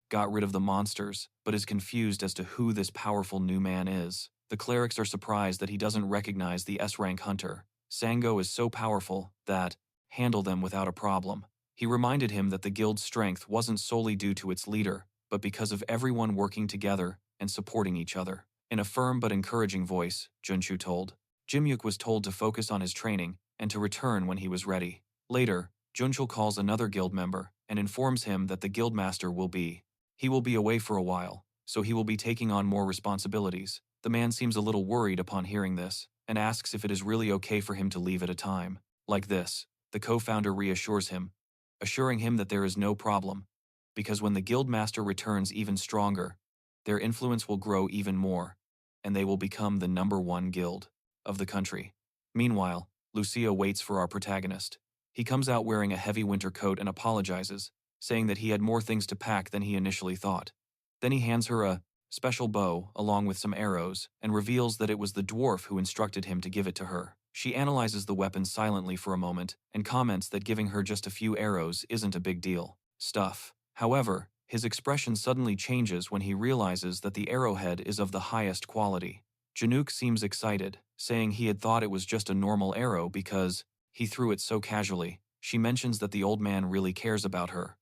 got rid of the monsters, but is confused as to who this powerful new man is. The clerics are surprised that he doesn't recognize the S-rank hunter. Sango is so powerful that handle them without a problem. He reminded him that the guild's strength wasn't solely due to its leader, but because of everyone working together and supporting each other. In a firm but encouraging voice, Junchu told. Jimyuk was told to focus on his training and to return when he was ready. Later, Junchul calls another guild member and informs him that the guildmaster he will be away for a while, so he will be taking on more responsibilities. The man seems a little worried upon hearing this, and asks if it is really okay for him to leave at a time like this. The co-founder reassures him, assuring him that there is no problem, because when the guildmaster returns even stronger, their influence will grow even more, and they will become the #1 guild of the country. Meanwhile, Lucia waits for our protagonist. He comes out wearing a heavy winter coat and apologizes, saying that he had more things to pack than he initially thought. Then he hands her a special bow along with some arrows and reveals that it was the dwarf who instructed him to give it to her. She analyzes the weapon silently for a moment and comments that giving her just a few arrows isn't a big deal. However, his expression suddenly changes when he realizes that the arrowhead is of the highest quality. Jinuk seems excited, saying he had thought it was just a normal arrow because he threw it so casually. She mentions that the old man really cares about her.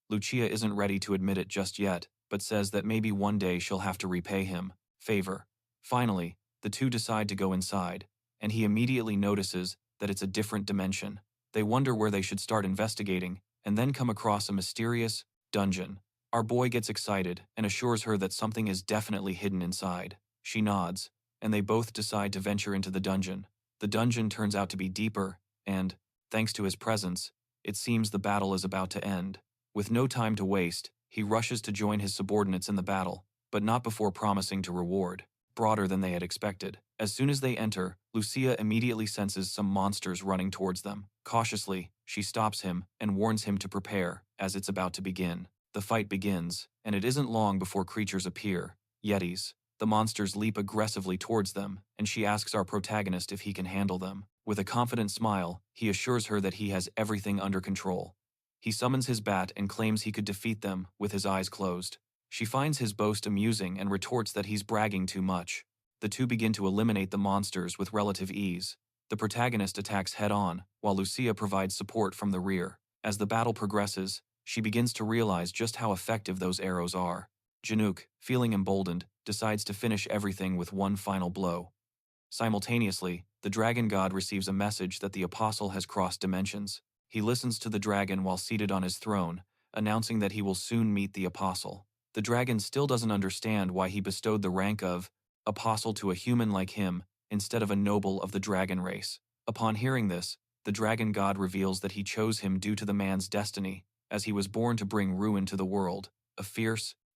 Lucia isn't ready to admit it just yet, but says that maybe one day she'll have to repay him favor. Finally, the two decide to go inside, and he immediately notices that it's a different dimension. They wonder where they should start investigating, and then come across a mysterious dungeon. Our boy gets excited and assures her that something is definitely hidden inside. She nods, and they both decide to venture into the dungeon. The dungeon turns out to be deeper, and, thanks to his presence, it seems the battle is about to end. With no time to waste, He rushes to join his subordinates in the battle, but not before promising to reward broader than they had expected. As soon as they enter, Lucia immediately senses some monsters running towards them. Cautiously, she stops him and warns him to prepare, as it's about to begin. The fight begins, and it isn't long before creatures appear. Yetis. The monsters leap aggressively towards them, and she asks our protagonist if he can handle them. With a confident smile, he assures her that he has everything under control. He summons his bat and claims he could defeat them with his eyes closed. She finds his boast amusing and retorts that he's bragging too much. The two begin to eliminate the monsters with relative ease. The protagonist attacks head-on, while Lucia provides support from the rear. As the battle progresses, she begins to realize just how effective those arrows are. Jinuk, feeling emboldened, decides to finish everything with one final blow. Simultaneously, the dragon god receives a message that the apostle has crossed dimensions. He listens to the dragon while seated on his throne, announcing that he will soon meet the apostle. The dragon still doesn't understand why he bestowed the rank of apostle to a human like him instead of a noble of the dragon race. Upon hearing this, the dragon god reveals that he chose him due to the man's destiny, as he was born to bring ruin to the world.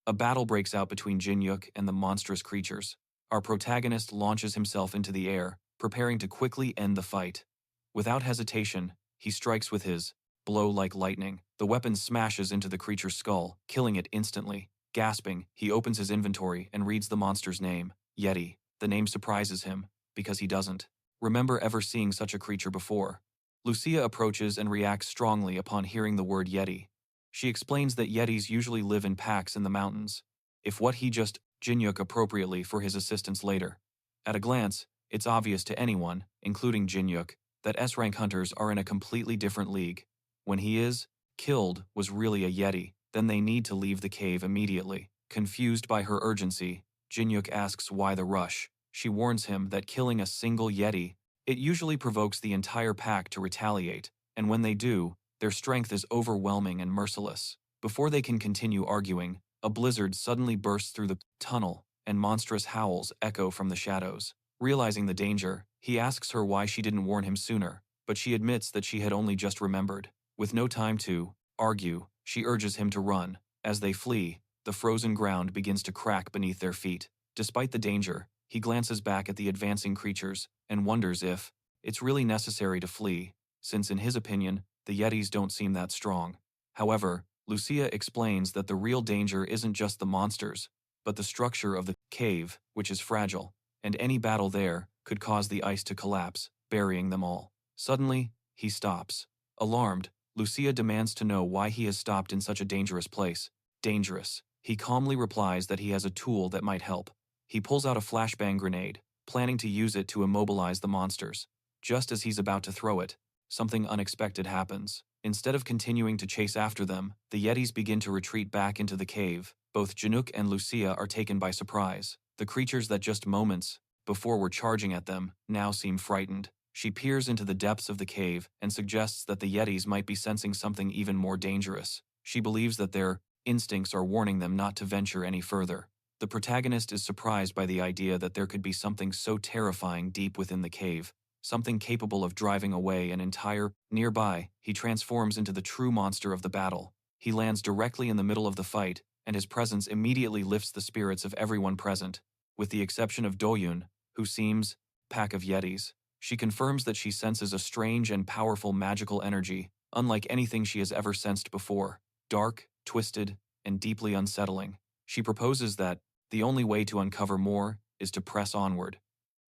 A battle breaks out between Jinuk and the monstrous creatures. Our protagonist launches himself into the air, preparing to quickly end the fight. Without hesitation, he strikes with his blow like lightning. The weapon smashes into the creature's skull, killing it instantly. Gasping, he opens his inventory and reads the monster's name, Yeti. The name surprises him, because he doesn't remember ever seeing such a creature before. Lucia approaches and reacts strongly upon hearing the word Yeti. She explains that Yetis usually live in packs in the mountains. If what he just Jinuk appropriately for his assistance later. At a glance, it's obvious to anyone, including Jinuk, that S-rank hunters are in a completely different league. When he is killed was really a Yeti, then they need to leave the cave immediately. Confused by her urgency, Jinuk asks why the rush. She warns him that killing a single Yeti, it usually provokes the entire pack to retaliate, and when they do, their strength is overwhelming and merciless. Before they can continue arguing, a blizzard suddenly bursts through the tunnel, and monstrous howls echo from the shadows. Realizing the danger, he asks her why she didn't warn him sooner, but she admits that she had only just remembered. With no time to argue, she urges him to run. As they flee, the frozen ground begins to crack beneath their feet. Despite the danger, he glances back at the advancing creatures and wonders if it's really necessary to flee, since in his opinion, the Yetis don't seem that strong. However, Lucia explains that the real danger isn't just the monsters, but the structure of the cave, which is fragile, and any battle there could cause the ice to collapse, burying them all. Suddenly, he stops. Alarmed, Lucia demands to know why he has stopped in such a dangerous place. Dangerous. He calmly replies that he has a tool that might help. He pulls out a flashbang grenade, planning to use it to immobilize the monsters. Just as he's about to throw it, something unexpected happens. Instead of continuing to chase after them, the Yetis begin to retreat back into the cave. Both Jinuk and Lucia are taken by surprise. The creatures that just moments before were charging at them now seem frightened. She peers into the depths of the cave and suggests that the Yetis might be sensing something even more dangerous. She believes that their instincts are warning them not to venture any further. The protagonist is surprised by the idea that there could be something so terrifying deep within the cave, something capable of driving away an entire. Nearby, he transforms into the true monster of the battle. He lands directly in the middle of the fight, and his presence immediately lifts the spirits of everyone present, with the exception of Doyun, who seems pack of Yetis. She confirms that she senses a strange and powerful magical energy, unlike anything she has ever sensed before. Dark, twisted, and deeply unsettling. She proposes that the only way to uncover more is to press onward.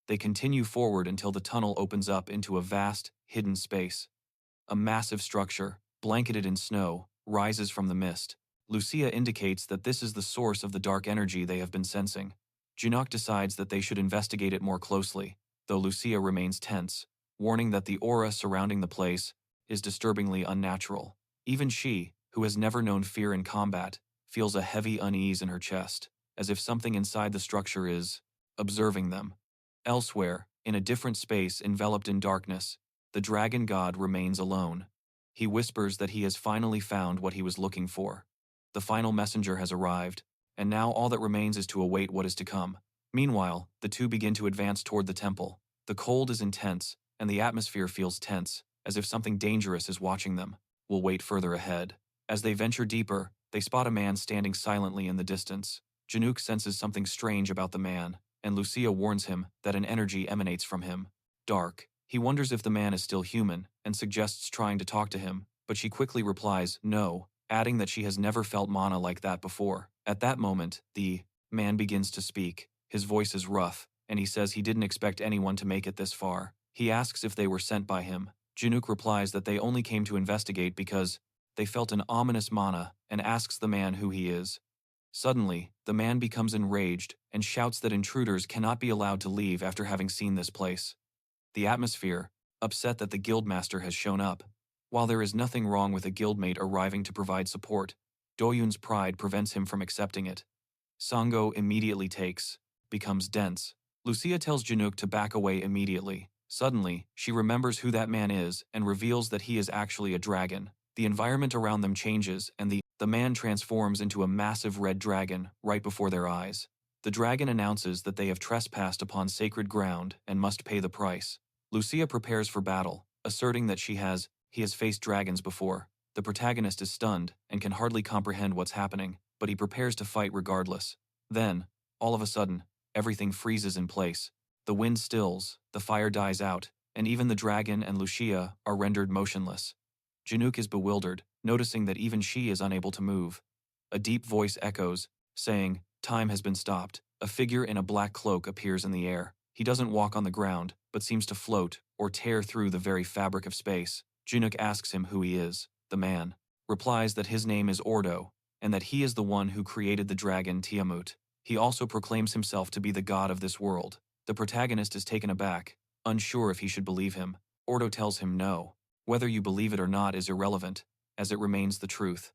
They continue forward until the tunnel opens up into a vast, hidden space. A massive structure, blanketed in snow, rises from the mist. Lucia indicates that this is the source of the dark energy they have been sensing. Jinuk decides that they should investigate it more closely, though Lucia remains tense, warning that the aura surrounding the place is disturbingly unnatural. Even she, who has never known fear in combat, feels a heavy unease in her chest, as if something inside the structure is observing them. Elsewhere, in a different space enveloped in darkness, the dragon god remains alone. He whispers that he has finally found what he was looking for. The final messenger has arrived, and now all that remains is to await what is to come. Meanwhile, the two begin to advance toward the temple. The cold is intense, and the atmosphere feels tense, as if something dangerous is watching them. We'll wait further ahead. As they venture deeper, They spot a man standing silently in the distance. Jinuk senses something strange about the man, and Lucia warns him that an energy emanates from him. Dark. He wonders if the man is still human, and suggests trying to talk to him, but she quickly replies, no, adding that she has never felt mana like that before. At that moment, the man begins to speak. His voice is rough, and he says he didn't expect anyone to make it this far. He asks if they were sent by him. Jinuk replies that they only came to investigate because they felt an ominous mana, and asks the man who he is. Suddenly, the man becomes enraged and shouts that intruders cannot be allowed to leave after having seen this place. The atmosphere, upset that the guildmaster has shown up. While there is nothing wrong with a guildmate arriving to provide support, Doyun's pride prevents him from accepting it. Sango immediately becomes dense. Lucia tells Jinuk to back away immediately. Suddenly, she remembers who that man is and reveals that he is actually a dragon. The environment around them changes and the man transforms into a massive red dragon right before their eyes. The dragon announces that they have trespassed upon sacred ground and must pay the price. Lucia prepares for battle, asserting that he has faced dragons before. The protagonist is stunned and can hardly comprehend what's happening, but he prepares to fight regardless. Then, all of a sudden, everything freezes in place. The wind stills, the fire dies out, and even the dragon and Lucia are rendered motionless. Jinuk is bewildered, noticing that even she is unable to move. A deep voice echoes, saying, "Time has been stopped." A figure in a black cloak appears in the air. He doesn't walk on the ground, but seems to float or tear through the very fabric of space. Jinuk asks him who he is. The man replies that his name is Ordo, and that he is the one who created the dragon Tiamut. He also proclaims himself to be the god of this world. The protagonist is taken aback, unsure if he should believe him. Ordo tells him no. Whether you believe it or not is irrelevant, as it remains the truth.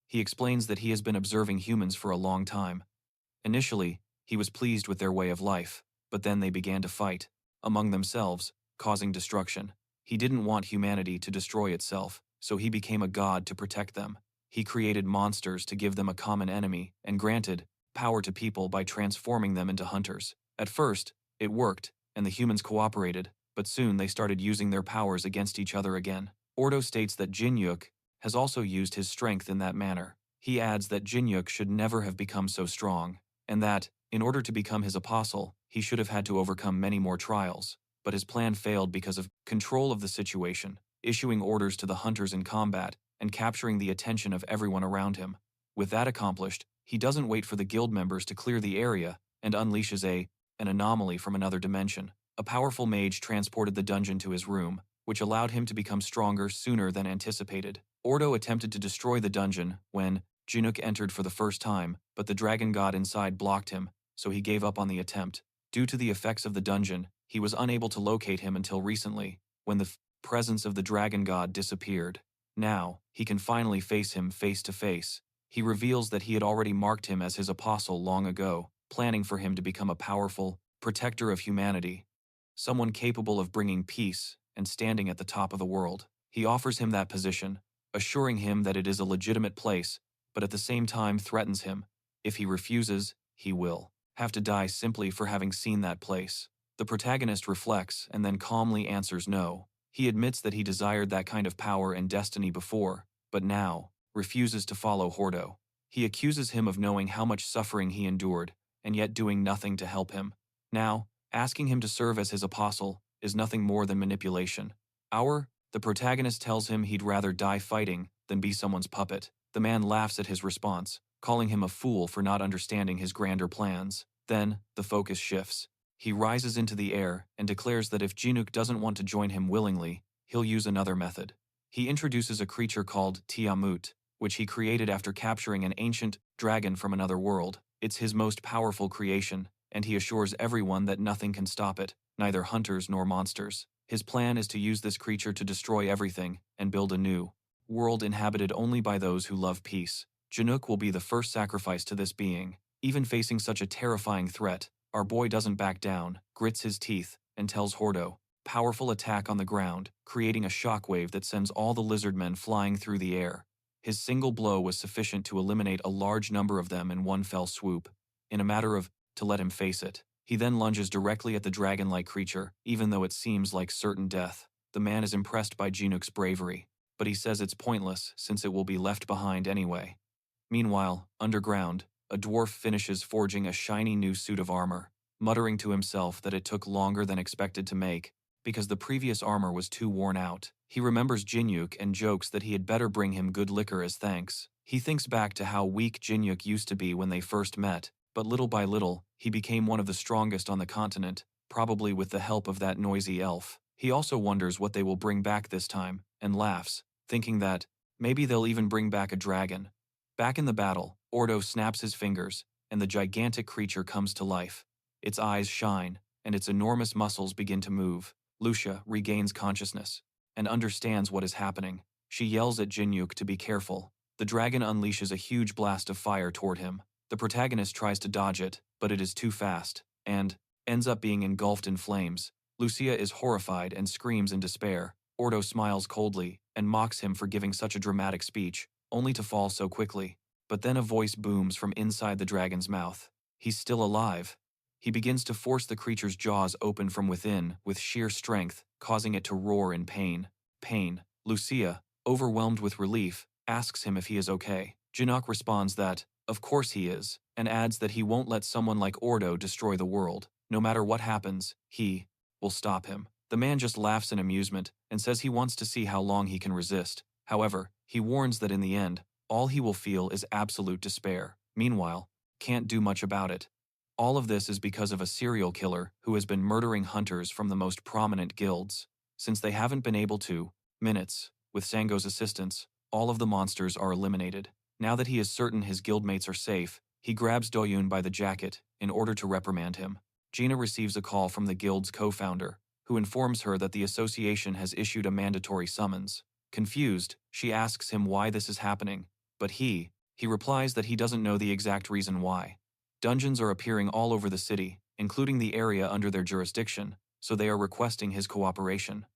He explains that he has been observing humans for a long time. Initially, he was pleased with their way of life, but then they began to fight among themselves, causing destruction. He didn't want humanity to destroy itself, so he became a god to protect them. He created monsters to give them a common enemy, and granted power to people by transforming them into hunters. At first, it worked, and the humans cooperated, but soon they started using their powers against each other again. Ordo states that Jinuk has also used his strength in that manner. He adds that Jinuk should never have become so strong, and that, in order to become his apostle, he should have had to overcome many more trials. But his plan failed because of control of the situation, issuing orders to the hunters in combat, and capturing the attention of everyone around him. With that accomplished, he doesn't wait for the guild members to clear the area, and unleashes an anomaly from another dimension. A powerful mage transported the dungeon to his room, which allowed him to become stronger sooner than anticipated. Ordo attempted to destroy the dungeon when Jinuk entered for the first time, but the dragon god inside blocked him, so he gave up on the attempt. Due to the effects of the dungeon, he was unable to locate him until recently, when the presence of the dragon god disappeared. Now, he can finally face him face to face. He reveals that he had already marked him as his apostle long ago, planning for him to become a powerful protector of humanity, someone capable of bringing peace and standing at the top of the world. He offers him that position, assuring him that it is a legitimate place, but at the same time threatens him. If he refuses, he will have to die simply for having seen that place. The protagonist reflects and then calmly answers no. He admits that he desired that kind of power and destiny before, but now refuses to follow Ordo. He accuses him of knowing how much suffering he endured, and yet doing nothing to help him. Now, asking him to serve as his apostle is nothing more than manipulation. The protagonist tells him he'd rather die fighting than be someone's puppet. The man laughs at his response, calling him a fool for not understanding his grander plans. Then, the focus shifts. He rises into the air and declares that if Jinuk doesn't want to join him willingly, he'll use another method. He introduces a creature called Tiamut, which he created after capturing an ancient dragon from another world. It's his most powerful creation, and he assures everyone that nothing can stop it, neither hunters nor monsters. His plan is to use this creature to destroy everything and build a new world inhabited only by those who love peace. Jinuk will be the first sacrifice to this being. Even facing such a terrifying threat, our boy doesn't back down, grits his teeth, and tells Ordo, powerful attack on the ground, creating a shockwave that sends all the lizard men flying through the air. His single blow was sufficient to eliminate a large number of them in one fell swoop, in a matter of to let him face it. He then lunges directly at the dragon-like creature, even though it seems like certain death. The man is impressed by Jinuk's bravery, but he says it's pointless since it will be left behind anyway. Meanwhile, underground, a dwarf finishes forging a shiny new suit of armor, muttering to himself that it took longer than expected to make, because the previous armor was too worn out. He remembers Jinuk and jokes that he had better bring him good liquor as thanks. He thinks back to how weak Jinuk used to be when they first met, but little by little, he became one of the strongest on the continent, probably with the help of that noisy elf. He also wonders what they will bring back this time, and laughs, thinking that maybe they'll even bring back a dragon. Back in the battle, Ordo snaps his fingers, and the gigantic creature comes to life. Its eyes shine, and its enormous muscles begin to move. Lucia regains consciousness and understands what is happening. She yells at Jinuk to be careful. The dragon unleashes a huge blast of fire toward him. The protagonist tries to dodge it, but it is too fast, and ends up being engulfed in flames. Lucia is horrified and screams in despair. Ordo smiles coldly and mocks him for giving such a dramatic speech, only to fall so quickly. But then a voice booms from inside the dragon's mouth. He's still alive. He begins to force the creature's jaws open from within with sheer strength, causing it to roar in pain. Lucia, overwhelmed with relief, asks him if he is okay. Jinuk responds that, of course he is, and adds that he won't let someone like Ordo destroy the world. No matter what happens, he will stop him. The man just laughs in amusement and says he wants to see how long he can resist. However, he warns that in the end, all he will feel is absolute despair. Meanwhile, can't do much about it. All of this is because of a serial killer who has been murdering hunters from the most prominent guilds. Since they haven't been able to, with Sango's assistance, all of the monsters are eliminated. Now that he is certain his guildmates are safe, he grabs Doyun by the jacket in order to reprimand him. Gina receives a call from the guild's co-founder, who informs her that the association has issued a mandatory summons. Confused, she asks him why this is happening, but he replies that he doesn't know the exact reason why. Dungeons are appearing all over the city, including the area under their jurisdiction, so they are requesting his cooperation.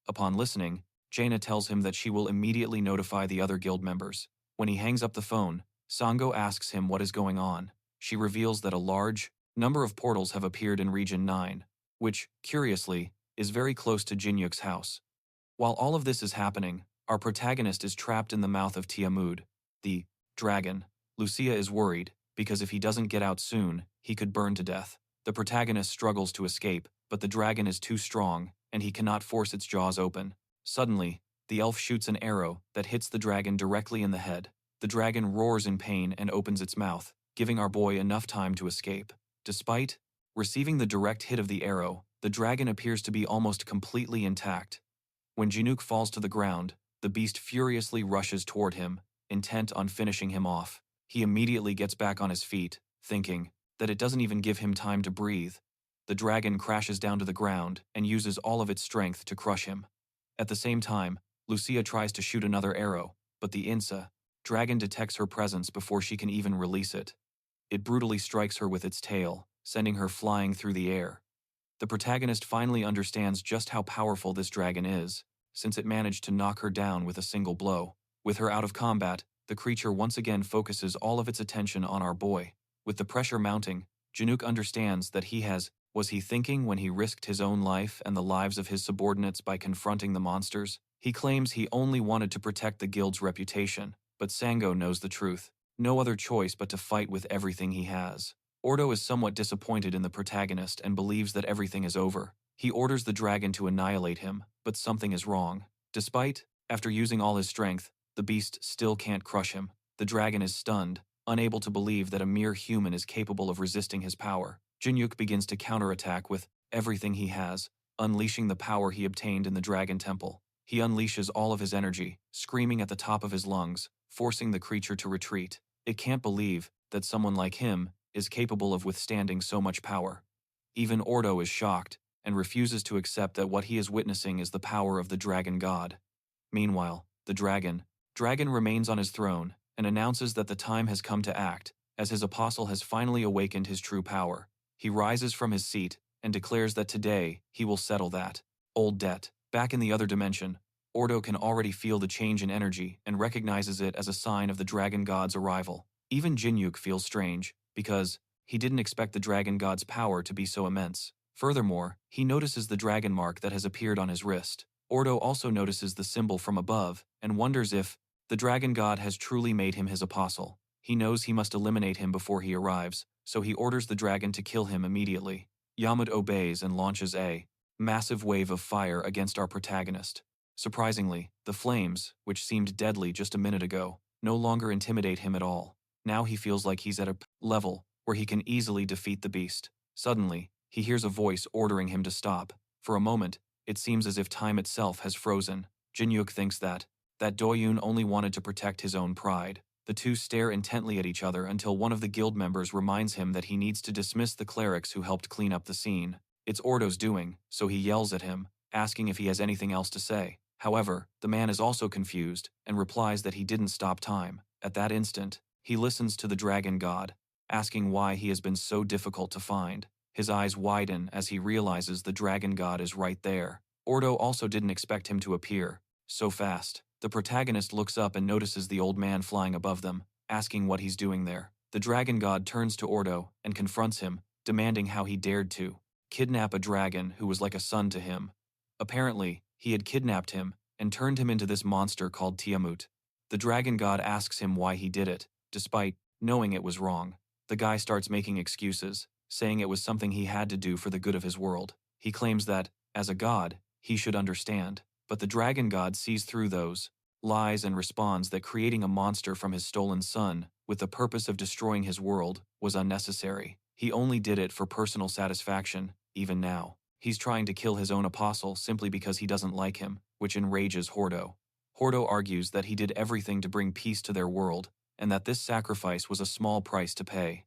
Upon listening, Jaina tells him that she will immediately notify the other guild members. When he hangs up the phone, Sango asks him what is going on. She reveals that a large number of portals have appeared in Region 9, which, curiously, is very close to Jinuk's house. While all of this is happening, our protagonist is trapped in the mouth of Tiamud, the dragon. Lucia is worried, because if he doesn't get out soon, he could burn to death. The protagonist struggles to escape, but the dragon is too strong, and he cannot force its jaws open. Suddenly, the elf shoots an arrow that hits the dragon directly in the head. The dragon roars in pain and opens its mouth, giving our boy enough time to escape. Despite receiving the direct hit of the arrow, the dragon appears to be almost completely intact. When Jinuk falls to the ground, the beast furiously rushes toward him, intent on finishing him off. He immediately gets back on his feet, thinking that it doesn't even give him time to breathe. The dragon crashes down to the ground and uses all of its strength to crush him. At the same time, Lucia tries to shoot another arrow, but the dragon detects her presence before she can even release it. It brutally strikes her with its tail, sending her flying through the air. The protagonist finally understands just how powerful this dragon is, since it managed to knock her down with a single blow. With her out of combat, the creature once again focuses all of its attention on our boy. With the pressure mounting, Jinuk understands that was he thinking when he risked his own life and the lives of his subordinates by confronting the monsters? He claims he only wanted to protect the guild's reputation, but Sango knows the truth. No other choice but to fight with everything he has. Ordo is somewhat disappointed in the protagonist and believes that everything is over. He orders the dragon to annihilate him, but something is wrong. After using all his strength, the beast still can't crush him. The dragon is stunned, unable to believe that a mere human is capable of resisting his power. Jinuk begins to counterattack with everything he has, unleashing the power he obtained in the Dragon Temple. He unleashes all of his energy, screaming at the top of his lungs, forcing the creature to retreat. It can't believe that someone like him is capable of withstanding so much power. Even Ordo is shocked and refuses to accept that what he is witnessing is the power of the dragon god. Meanwhile, the dragon remains on his throne and announces that the time has come to act, as his apostle has finally awakened his true power. He rises from his seat and declares that today he will settle that old debt. Back in the other dimension, Ordo can already feel the change in energy and recognizes it as a sign of the dragon god's arrival. Even Jinuk feels strange, because he didn't expect the dragon god's power to be so immense. Furthermore, he notices the dragon mark that has appeared on his wrist. Ordo also notices the symbol from above and wonders if the dragon god has truly made him his apostle. He knows he must eliminate him before he arrives, so he orders the dragon to kill him immediately. Yamud obeys and launches a massive wave of fire against our protagonist. Surprisingly, the flames, which seemed deadly just a minute ago, no longer intimidate him at all. Now he feels like he's at a level where he can easily defeat the beast. Suddenly, he hears a voice ordering him to stop. For a moment, it seems as if time itself has frozen. Jinuk thinks that Doyun only wanted to protect his own pride. The two stare intently at each other until one of the guild members reminds him that he needs to dismiss the clerics who helped clean up the scene. It's Ordo's doing, so he yells at him, asking if he has anything else to say. However, the man is also confused and replies that he didn't stop time. At that instant, he listens to the dragon god, asking why he has been so difficult to find. His eyes widen as he realizes the dragon god is right there. Ordo also didn't expect him to appear so fast. The protagonist looks up and notices the old man flying above them, asking what he's doing there. The dragon god turns to Ordo and confronts him, demanding how he dared to kidnap a dragon who was like a son to him. Apparently, he had kidnapped him and turned him into this monster called Tiamut. The dragon god asks him why he did it, despite knowing it was wrong. The guy starts making excuses, saying it was something he had to do for the good of his world. He claims that, as a god, he should understand. But the dragon god sees through those lies and responds that creating a monster from his stolen son, with the purpose of destroying his world, was unnecessary. He only did it for personal satisfaction, even now. He's trying to kill his own apostle simply because he doesn't like him, which enrages Hordo. Hordo argues that he did everything to bring peace to their world, and that this sacrifice was a small price to pay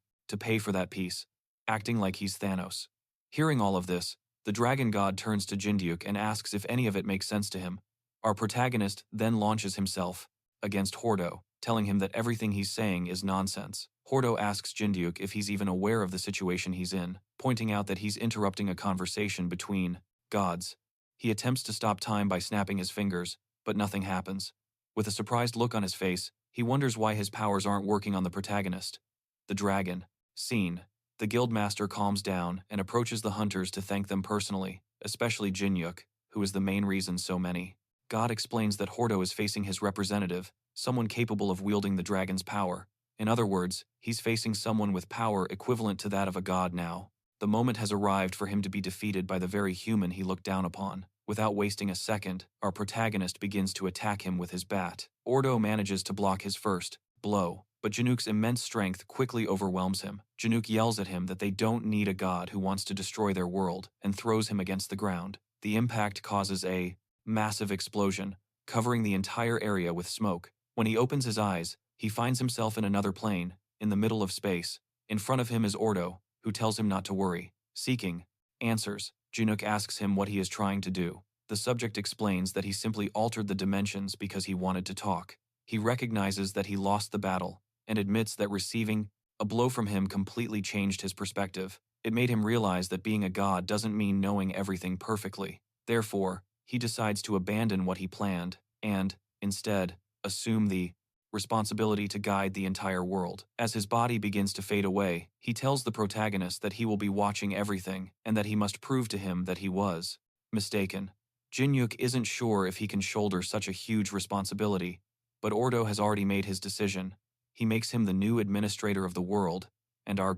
for that peace, acting like he's Thanos. Hearing all of this, the dragon god turns to Jindyuk and asks if any of it makes sense to him. Our protagonist then launches himself against Hordo, telling him that everything he's saying is nonsense. Hordo asks Jindyuk if he's even aware of the situation he's in, pointing out that he's interrupting a conversation between gods. He attempts to stop time by snapping his fingers, but nothing happens. With a surprised look on his face, he wonders why his powers aren't working on the protagonist. The dragon. Scene. The guildmaster calms down and approaches the hunters to thank them personally, especially Jindyuk, who is the main reason so many. God explains that Hordo is facing his representative, someone capable of wielding the dragon's power. In other words, he's facing someone with power equivalent to that of a god now. The moment has arrived for him to be defeated by the very human he looked down upon. Without wasting a second, our protagonist begins to attack him with his bat. Ordo manages to block his first blow, but Jinuk's immense strength quickly overwhelms him. Jinuk yells at him that they don't need a god who wants to destroy their world, and throws him against the ground. The impact causes a massive explosion, covering the entire area with smoke. When he opens his eyes, he finds himself in another plane, in the middle of space. In front of him is Ordo, who tells him not to worry. Seeking answers, Jinuk asks him what he is trying to do. The subject explains that he simply altered the dimensions because he wanted to talk. He recognizes that he lost the battle, and admits that receiving a blow from him completely changed his perspective. It made him realize that being a god doesn't mean knowing everything perfectly. Therefore, he decides to abandon what he planned, and, instead, assume the responsibility to guide the entire world. As his body begins to fade away, he tells the protagonist that he will be watching everything, and that he must prove to him that he was mistaken. Jinuk isn't sure if he can shoulder such a huge responsibility, but Ordo has already made his decision. He makes him the new administrator of the world, and our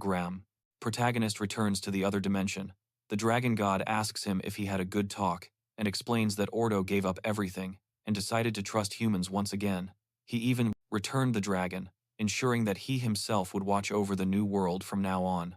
protagonist returns to the other dimension. The dragon god asks him if he had a good talk, and explains that Ordo gave up everything and decided to trust humans once again. He even returned the dragon, ensuring that he himself would watch over the new world from now on.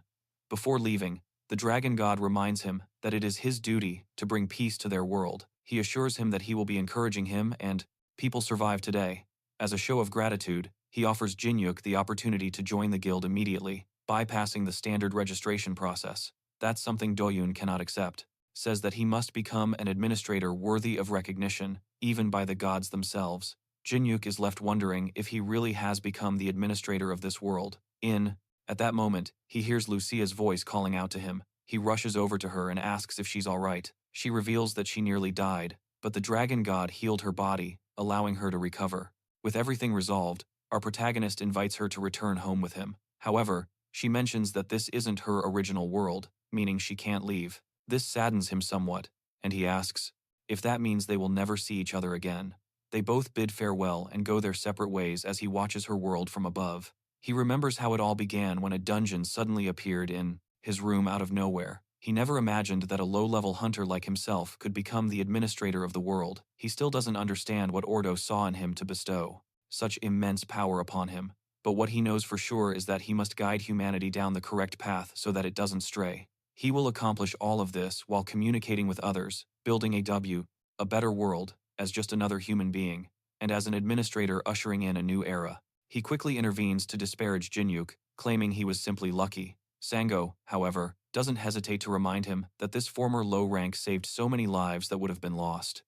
Before leaving, the dragon god reminds him that it is his duty to bring peace to their world. He assures him that he will be encouraging him and people survive today. As a show of gratitude, he offers Jinuk the opportunity to join the guild immediately, bypassing the standard registration process. That's something Doyun cannot accept. Says that he must become an administrator worthy of recognition, even by the gods themselves. Jinuk is left wondering if he really has become the administrator of this world. At that moment, he hears Lucia's voice calling out to him. He rushes over to her and asks if she's all right. She reveals that she nearly died, but the dragon god healed her body, allowing her to recover. With everything resolved, our protagonist invites her to return home with him. However, she mentions that this isn't her original world, meaning she can't leave. This saddens him somewhat, and he asks if that means they will never see each other again. They both bid farewell and go their separate ways as he watches her world from above. He remembers how it all began when a dungeon suddenly appeared in his room out of nowhere. He never imagined that a low-level hunter like himself could become the administrator of the world. He still doesn't understand what Ordo saw in him to bestow such immense power upon him. But what he knows for sure is that he must guide humanity down the correct path so that it doesn't stray. He will accomplish all of this while communicating with others, building a better world, as just another human being, and as an administrator ushering in a new era. He quickly intervenes to disparage Jinuk, claiming he was simply lucky. Sango, however, doesn't hesitate to remind him that this former low rank saved so many lives that would have been lost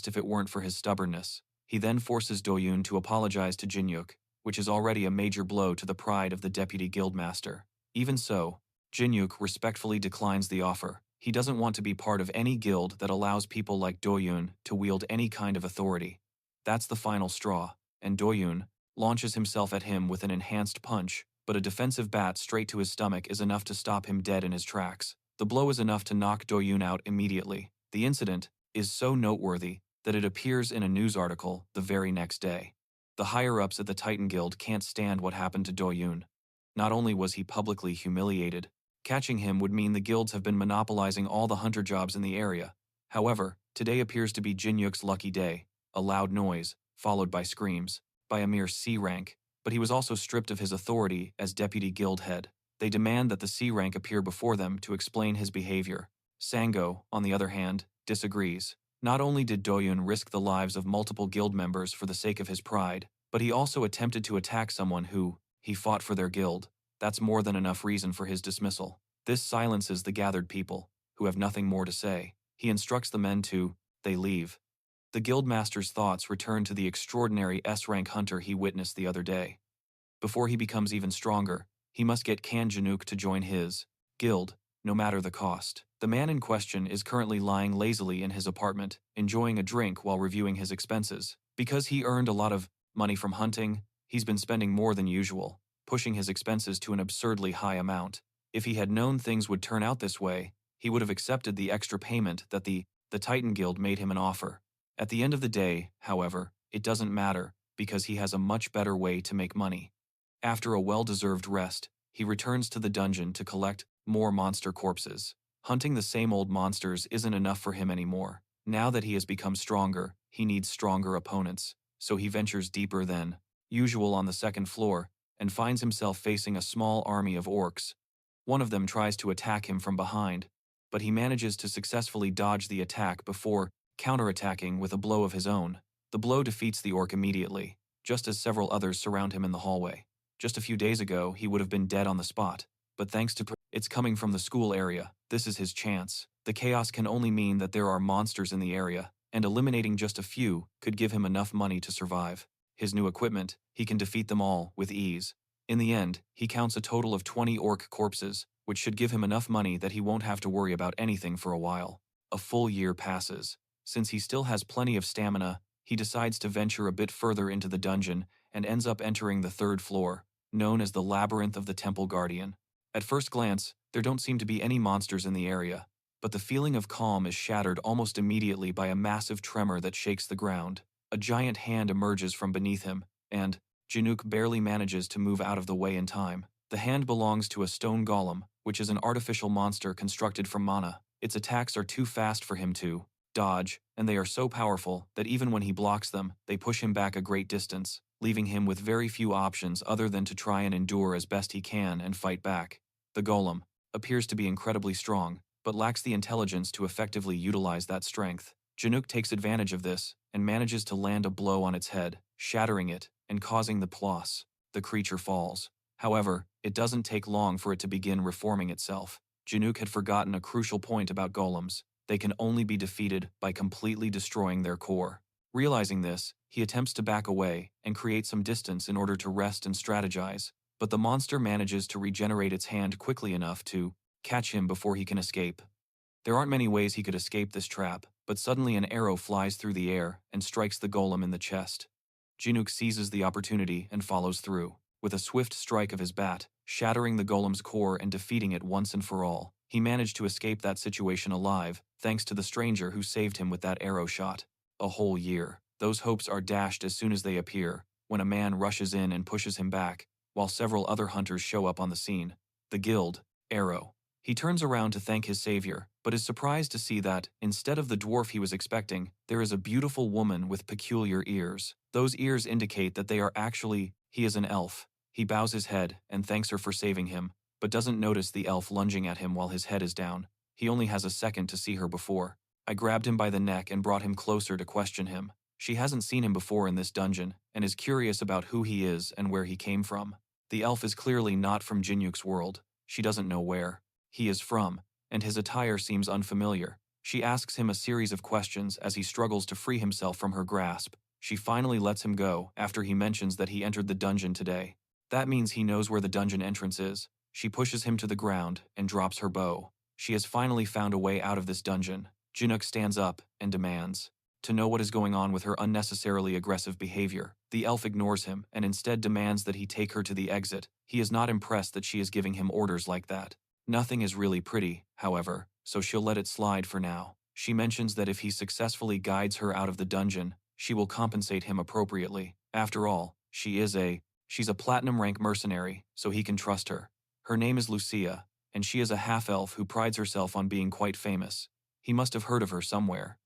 if it weren't for his stubbornness. He then forces Doyun to apologize to Jinuk, which is already a major blow to the pride of the deputy guildmaster. Even so, Jinuk respectfully declines the offer. He doesn't want to be part of any guild that allows people like Doyun to wield any kind of authority. That's the final straw, and Doyun launches himself at him with an enhanced punch, but a defensive bat straight to his stomach is enough to stop him dead in his tracks. The blow is enough to knock Doyun out immediately. The incident is so noteworthy that it appears in a news article the very next day. The higher-ups at the Titan Guild can't stand what happened to Doyun. Not only was he publicly humiliated, catching him would mean the guilds have been monopolizing all the hunter jobs in the area. However, today appears to be Jinyuk's lucky day. A loud noise, followed by screams, by a mere C rank, but he was also stripped of his authority as deputy guild head. They demand that the C rank appear before them to explain his behavior. Sango, on the other hand, disagrees. Not only did Doyun risk the lives of multiple guild members for the sake of his pride, but he also attempted to attack someone who he fought for their guild. That's more than enough reason for his dismissal. This silences the gathered people, who have nothing more to say. He instructs the men to, they leave. The guildmaster's thoughts return to the extraordinary S-rank hunter he witnessed the other day. Before he becomes even stronger, he must get Kan Jinuk to join his guild, no matter the cost. The man in question is currently lying lazily in his apartment, enjoying a drink while reviewing his expenses. Because he earned a lot of money from hunting, he's been spending more than usual, pushing his expenses to an absurdly high amount. If he had known things would turn out this way, he would have accepted the extra payment that the Titan Guild made him an offer. At the end of the day, however, it doesn't matter, because he has a much better way to make money. After a well-deserved rest, he returns to the dungeon to collect more monster corpses. Hunting the same old monsters isn't enough for him anymore. Now that he has become stronger, he needs stronger opponents, so he ventures deeper than usual on the second floor, and finds himself facing a small army of orcs. One of them tries to attack him from behind, but he manages to successfully dodge the attack before counterattacking with a blow of his own. The blow defeats the orc immediately, just as several others surround him in the hallway. Just a few days ago, he would have been dead on the spot, but thanks to it's coming from the school area, this is his chance. The chaos can only mean that there are monsters in the area, and eliminating just a few could give him enough money to survive. His new equipment, he can defeat them all with ease. In the end, he counts a total of 20 orc corpses, which should give him enough money that he won't have to worry about anything for a while. A full year passes. Since he still has plenty of stamina, he decides to venture a bit further into the dungeon and ends up entering the third floor, known as the Labyrinth of the Temple Guardian. At first glance, there don't seem to be any monsters in the area, but the feeling of calm is shattered almost immediately by a massive tremor that shakes the ground. A giant hand emerges from beneath him, and Jinuk barely manages to move out of the way in time. The hand belongs to a stone golem, which is an artificial monster constructed from mana. Its attacks are too fast for him to dodge, and they are so powerful that even when he blocks them, they push him back a great distance, leaving him with very few options other than to try and endure as best he can and fight back. The golem appears to be incredibly strong, but lacks the intelligence to effectively utilize that strength. Jinuk takes advantage of this and manages to land a blow on its head, shattering it and causing the ploss. The creature falls. However, it doesn't take long for it to begin reforming itself. Jinuk had forgotten a crucial point about golems. They can only be defeated by completely destroying their core. Realizing this, he attempts to back away and create some distance in order to rest and strategize, but the monster manages to regenerate its hand quickly enough to catch him before he can escape. There aren't many ways he could escape this trap, but suddenly an arrow flies through the air and strikes the golem in the chest. Jinuk seizes the opportunity and follows through, with a swift strike of his bat, shattering the golem's core and defeating it once and for all. He managed to escape that situation alive, thanks to the stranger who saved him with that arrow shot. A whole year. Those hopes are dashed as soon as they appear, when a man rushes in and pushes him back, while several other hunters show up on the scene. The guild, Arrow. He turns around to thank his savior, but is surprised to see that, instead of the dwarf he was expecting, there is a beautiful woman with peculiar ears. Those ears indicate that he is an elf. He bows his head and thanks her for saving him, but doesn't notice the elf lunging at him while his head is down. He only has a second to see her before. I grabbed him by the neck and brought him closer to question him. She hasn't seen him before in this dungeon, and is curious about who he is and where he came from. The elf is clearly not from Jinuk's world. She doesn't know where he is from, and his attire seems unfamiliar. She asks him a series of questions as he struggles to free himself from her grasp. She finally lets him go after he mentions that he entered the dungeon today. That means he knows where the dungeon entrance is. She pushes him to the ground and drops her bow. She has finally found a way out of this dungeon. Jinuk stands up and demands to know what is going on with her unnecessarily aggressive behavior. The elf ignores him and instead demands that he take her to the exit. He is not impressed that she is giving him orders like that. Nothing is really pretty, however, so she'll let it slide for now. She mentions that if he successfully guides her out of the dungeon, she will compensate him appropriately. After all, she's a platinum rank mercenary, so he can trust her. Her name is Lucia, and she is a half-elf who prides herself on being quite famous. He must have heard of her somewhere.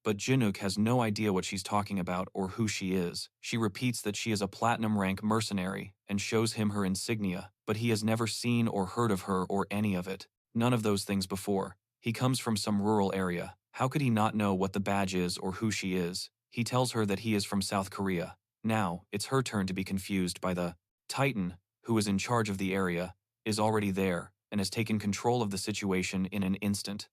But Jinuk has no idea what she's talking about or who she is. She repeats that she is a platinum rank mercenary and shows him her insignia, but he has never seen or heard of her or any of it. None of those things before. He comes from some rural area. How could he not know what the badge is or who she is? He tells her that he is from South Korea. Now, it's her turn to be confused by the Titan, who is in charge of the area, is already there, and has taken control of the situation in an instant.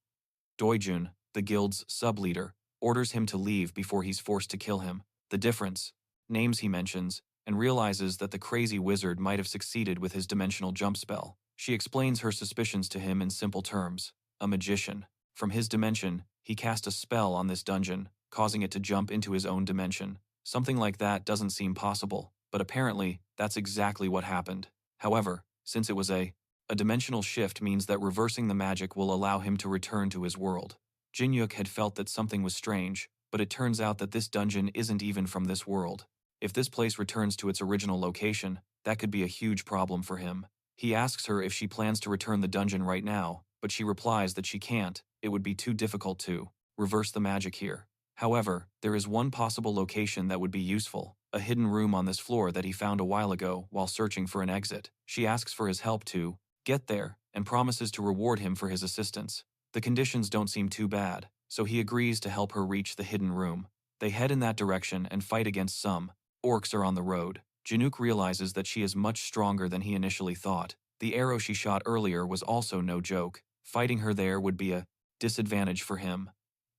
Doijun, the guild's sub-leader, orders him to leave before he's forced to kill him. The difference, names he mentions, and realizes that the crazy wizard might have succeeded with his dimensional jump spell. She explains her suspicions to him in simple terms. A magician. From his dimension, he cast a spell on this dungeon, causing it to jump into his own dimension. Something like that doesn't seem possible, but apparently, that's exactly what happened. However, since it was a dimensional shift means that reversing the magic will allow him to return to his world. Jinuk had felt that something was strange, but it turns out that this dungeon isn't even from this world. If this place returns to its original location, that could be a huge problem for him. He asks her if she plans to return the dungeon right now, but she replies that she can't. It would be too difficult to reverse the magic here. However, there is one possible location that would be useful, a hidden room on this floor that he found a while ago while searching for an exit. She asks for his help to get there and promises to reward him for his assistance. The conditions don't seem too bad, so he agrees to help her reach the hidden room. They head in that direction and fight against some orcs are on the road. Jinuk realizes that she is much stronger than he initially thought. The arrow she shot earlier was also no joke. Fighting her there would be a disadvantage for him.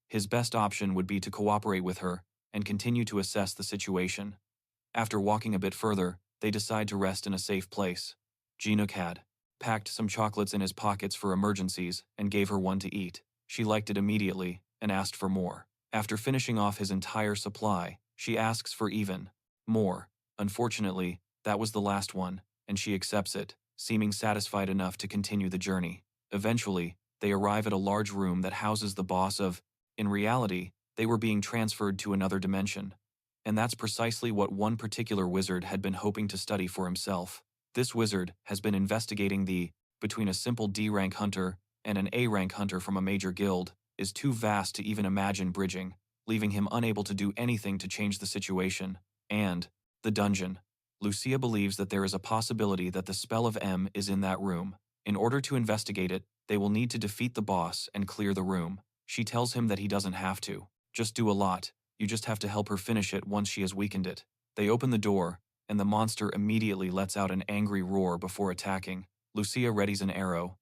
His best option would be to cooperate with her and continue to assess the situation. After walking a bit further, they decide to rest in a safe place. Jinuk had packed some chocolates in his pockets for emergencies and gave her one to eat. She liked it immediately and asked for more. After finishing off his entire supply, she asks for even more. Unfortunately, that was the last one, and she accepts it, seeming satisfied enough to continue the journey. Eventually, they arrive at a large room that houses the boss of. In reality, they were being transferred to another dimension. And that's precisely what one particular wizard had been hoping to study for himself. This wizard has been investigating between a simple D-rank hunter and an A-rank hunter from a major guild, is too vast to even imagine bridging, leaving him unable to do anything to change the situation. And the dungeon. Lucia believes that there is a possibility that the spell of M is in that room. In order to investigate it, they will need to defeat the boss and clear the room. She tells him that he doesn't have to just do a lot. You just have to help her finish it once she has weakened it. They open the door, and the monster immediately lets out an angry roar before attacking. Lucia readies an arrow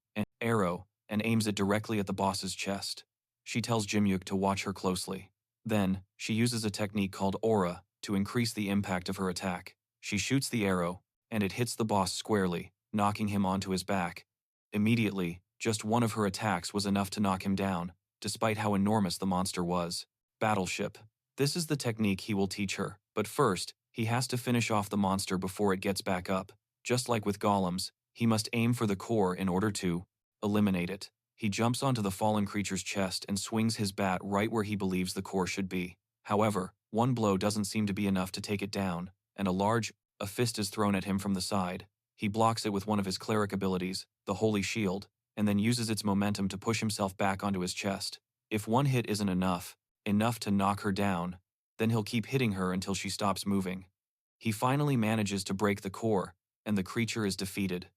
and aims it directly at the boss's chest. She tells Jinuk to watch her closely. Then, she uses a technique called aura to increase the impact of her attack. She shoots the arrow, and it hits the boss squarely, knocking him onto his back. Immediately, just one of her attacks was enough to knock him down, despite how enormous the monster was. Battleship. This is the technique he will teach her, but first, he has to finish off the monster before it gets back up. Just like with golems, he must aim for the core in order to eliminate it. He jumps onto the fallen creature's chest and swings his bat right where he believes the core should be. However, one blow doesn't seem to be enough to take it down, and a large A fist is thrown at him from the side. He blocks it with one of his cleric abilities, the Holy Shield, and then uses its momentum to push himself back onto his chest. If one hit isn't enough to knock her down, then he'll keep hitting her until she stops moving. He finally manages to break the core, and the creature is defeated.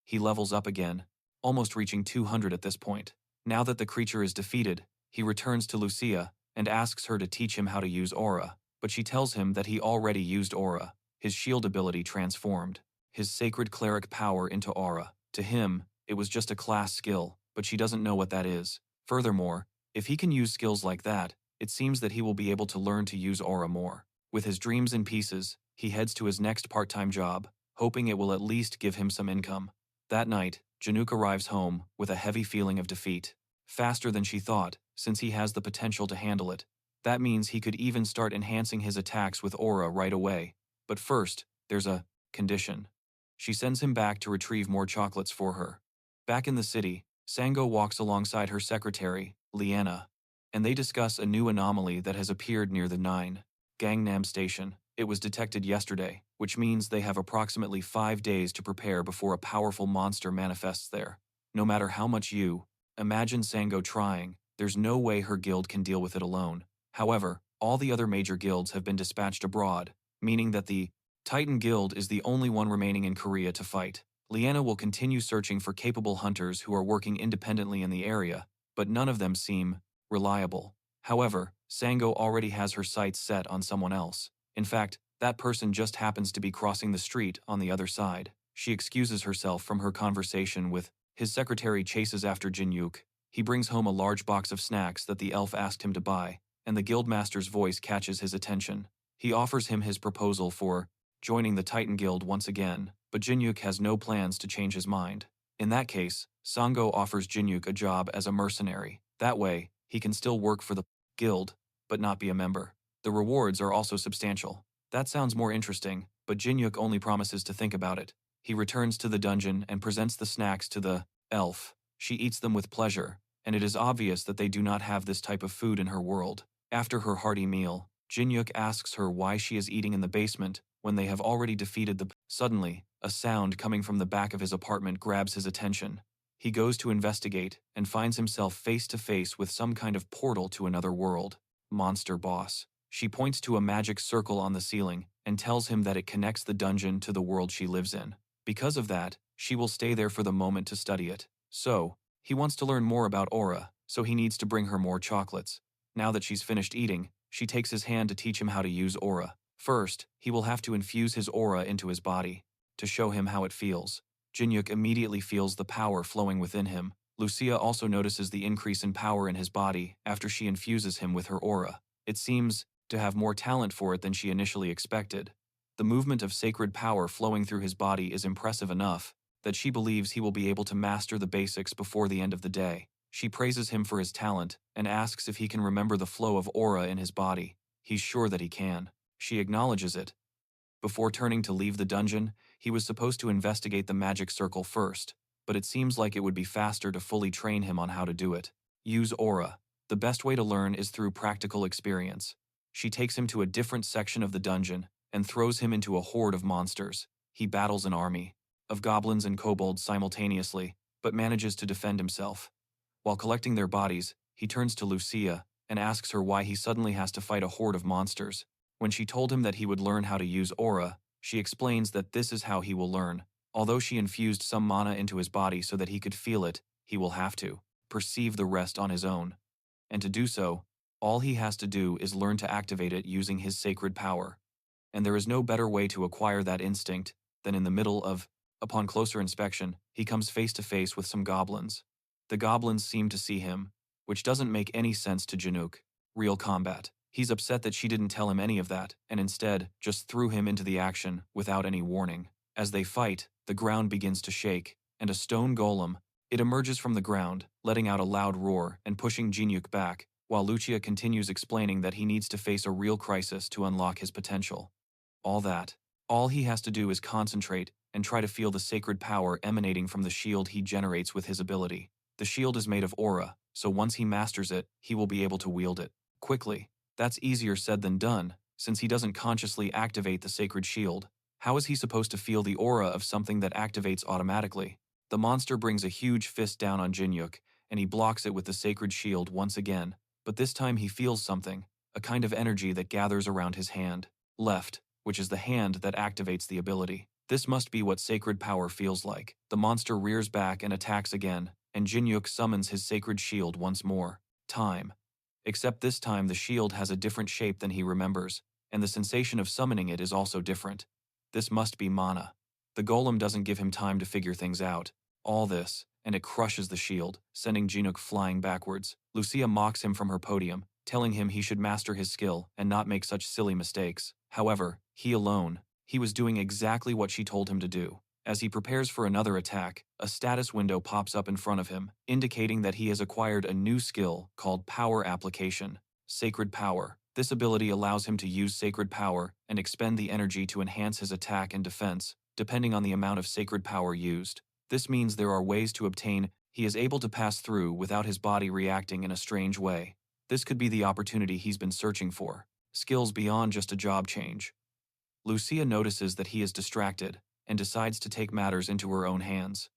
He levels up again, almost reaching 200 at this point. Now that the creature is defeated, he returns to Lucia and asks her to teach him how to use aura, but she tells him that he already used aura, his shield ability transformed his sacred cleric power into aura. To him, it was just a class skill, but she doesn't know what that is. Furthermore, if he can use skills like that, it seems that he will be able to learn to use aura more. With his dreams in pieces, he heads to his next part-time job, hoping it will at least give him some income. That night, Jinuk arrives home with a heavy feeling of defeat. Faster than she thought, since he has the potential to handle it. That means he could even start enhancing his attacks with aura right away. But first, there's a condition. She sends him back to retrieve more chocolates for her. Back in the city, Sango walks alongside her secretary, Liana, and they discuss a new anomaly that has appeared near the 9 Gangnam station. It was detected yesterday, which means they have approximately 5 days to prepare before a powerful monster manifests there. No matter how much you imagine Sango trying, there's no way her guild can deal with it alone. However, all the other major guilds have been dispatched abroad, meaning that the Titan Guild is the only one remaining in Korea to fight. Liana will continue searching for capable hunters who are working independently in the area, but none of them seem reliable. However, Sango already has her sights set on someone else. In fact, that person just happens to be crossing the street on the other side. She excuses herself from her conversation with his secretary chases after Jinuk. He brings home a large box of snacks that the elf asked him to buy, and the guildmaster's voice catches his attention. He offers him his proposal for joining the Titan Guild once again, but Jinuk has no plans to change his mind. In that case, Sango offers Jinuk a job as a mercenary. That way, he can still work for the guild, but not be a member. The rewards are also substantial. That sounds more interesting, but Jinuk only promises to think about it. He returns to the dungeon and presents the snacks to the elf. She eats them with pleasure, and it is obvious that they do not have this type of food in her world. After her hearty meal, Jinuk asks her why she is eating in the basement when they have already defeated the... Suddenly, a sound coming from the back of his apartment grabs his attention. He goes to investigate and finds himself face to face with some kind of portal to another world. Monster boss. She points to a magic circle on the ceiling and tells him that it connects the dungeon to the world she lives in. Because of that, she will stay there for the moment to study it. So, he wants to learn more about aura, so he needs to bring her more chocolates. Now that she's finished eating, she takes his hand to teach him how to use aura. First, he will have to infuse his aura into his body to show him how it feels. Jinuk immediately feels the power flowing within him. Lucia also notices the increase in power in his body after she infuses him with her aura. It seems to have more talent for it than she initially expected. The movement of sacred power flowing through his body is impressive enough that she believes he will be able to master the basics before the end of the day. She praises him for his talent and asks if he can remember the flow of aura in his body. He's sure that he can. She acknowledges it. Before turning to leave the dungeon, he was supposed to investigate the magic circle first, but it seems like it would be faster to fully train him on how to do it. Use aura. The best way to learn is through practical experience. She takes him to a different section of the dungeon and throws him into a horde of monsters. He battles an army of goblins and kobolds simultaneously, but manages to defend himself. While collecting their bodies, he turns to Lucia and asks her why he suddenly has to fight a horde of monsters. When she told him that he would learn how to use aura, she explains that this is how he will learn. Although she infused some mana into his body so that he could feel it, he will have to perceive the rest on his own. And to do so, all he has to do is learn to activate it using his sacred power. And there is no better way to acquire that instinct than in the middle of... Upon closer inspection, he comes face to face with some goblins. The goblins seem to see him, which doesn't make any sense to Jinuk. Real combat. He's upset that she didn't tell him any of that, and instead just threw him into the action without any warning. As they fight, the ground begins to shake, and a stone golem, it emerges from the ground, letting out a loud roar and pushing Jinuk back, while Lucia continues explaining that he needs to face a real crisis to unlock his potential. All he has to do is concentrate and try to feel the sacred power emanating from the shield he generates with his ability. The shield is made of aura, so once he masters it, he will be able to wield it quickly. That's easier said than done, since he doesn't consciously activate the sacred shield. How is he supposed to feel the aura of something that activates automatically? The monster brings a huge fist down on Jinuk, and he blocks it with the sacred shield once again, but this time he feels something, a kind of energy that gathers around his hand. Left, which is the hand that activates the ability. This must be what sacred power feels like. The monster rears back and attacks again, and Jinuk summons his sacred shield once more. Time. Except this time the shield has a different shape than he remembers, and the sensation of summoning it is also different. This must be mana. The golem doesn't give him time to figure things out. All this, and it crushes the shield, sending Jinuk flying backwards. Lucia mocks him from her podium, telling him he should master his skill and not make such silly mistakes. However, he was doing exactly what she told him to do. As he prepares for another attack, a status window pops up in front of him, indicating that he has acquired a new skill called Power Application. Sacred Power. This ability allows him to use sacred power and expend the energy to enhance his attack and defense, depending on the amount of sacred power used. This means there are ways to obtain he is able to pass through without his body reacting in a strange way. This could be the opportunity he's been searching for. Skills beyond just a job change. Lucia notices that he is distracted and decides to take matters into her own hands.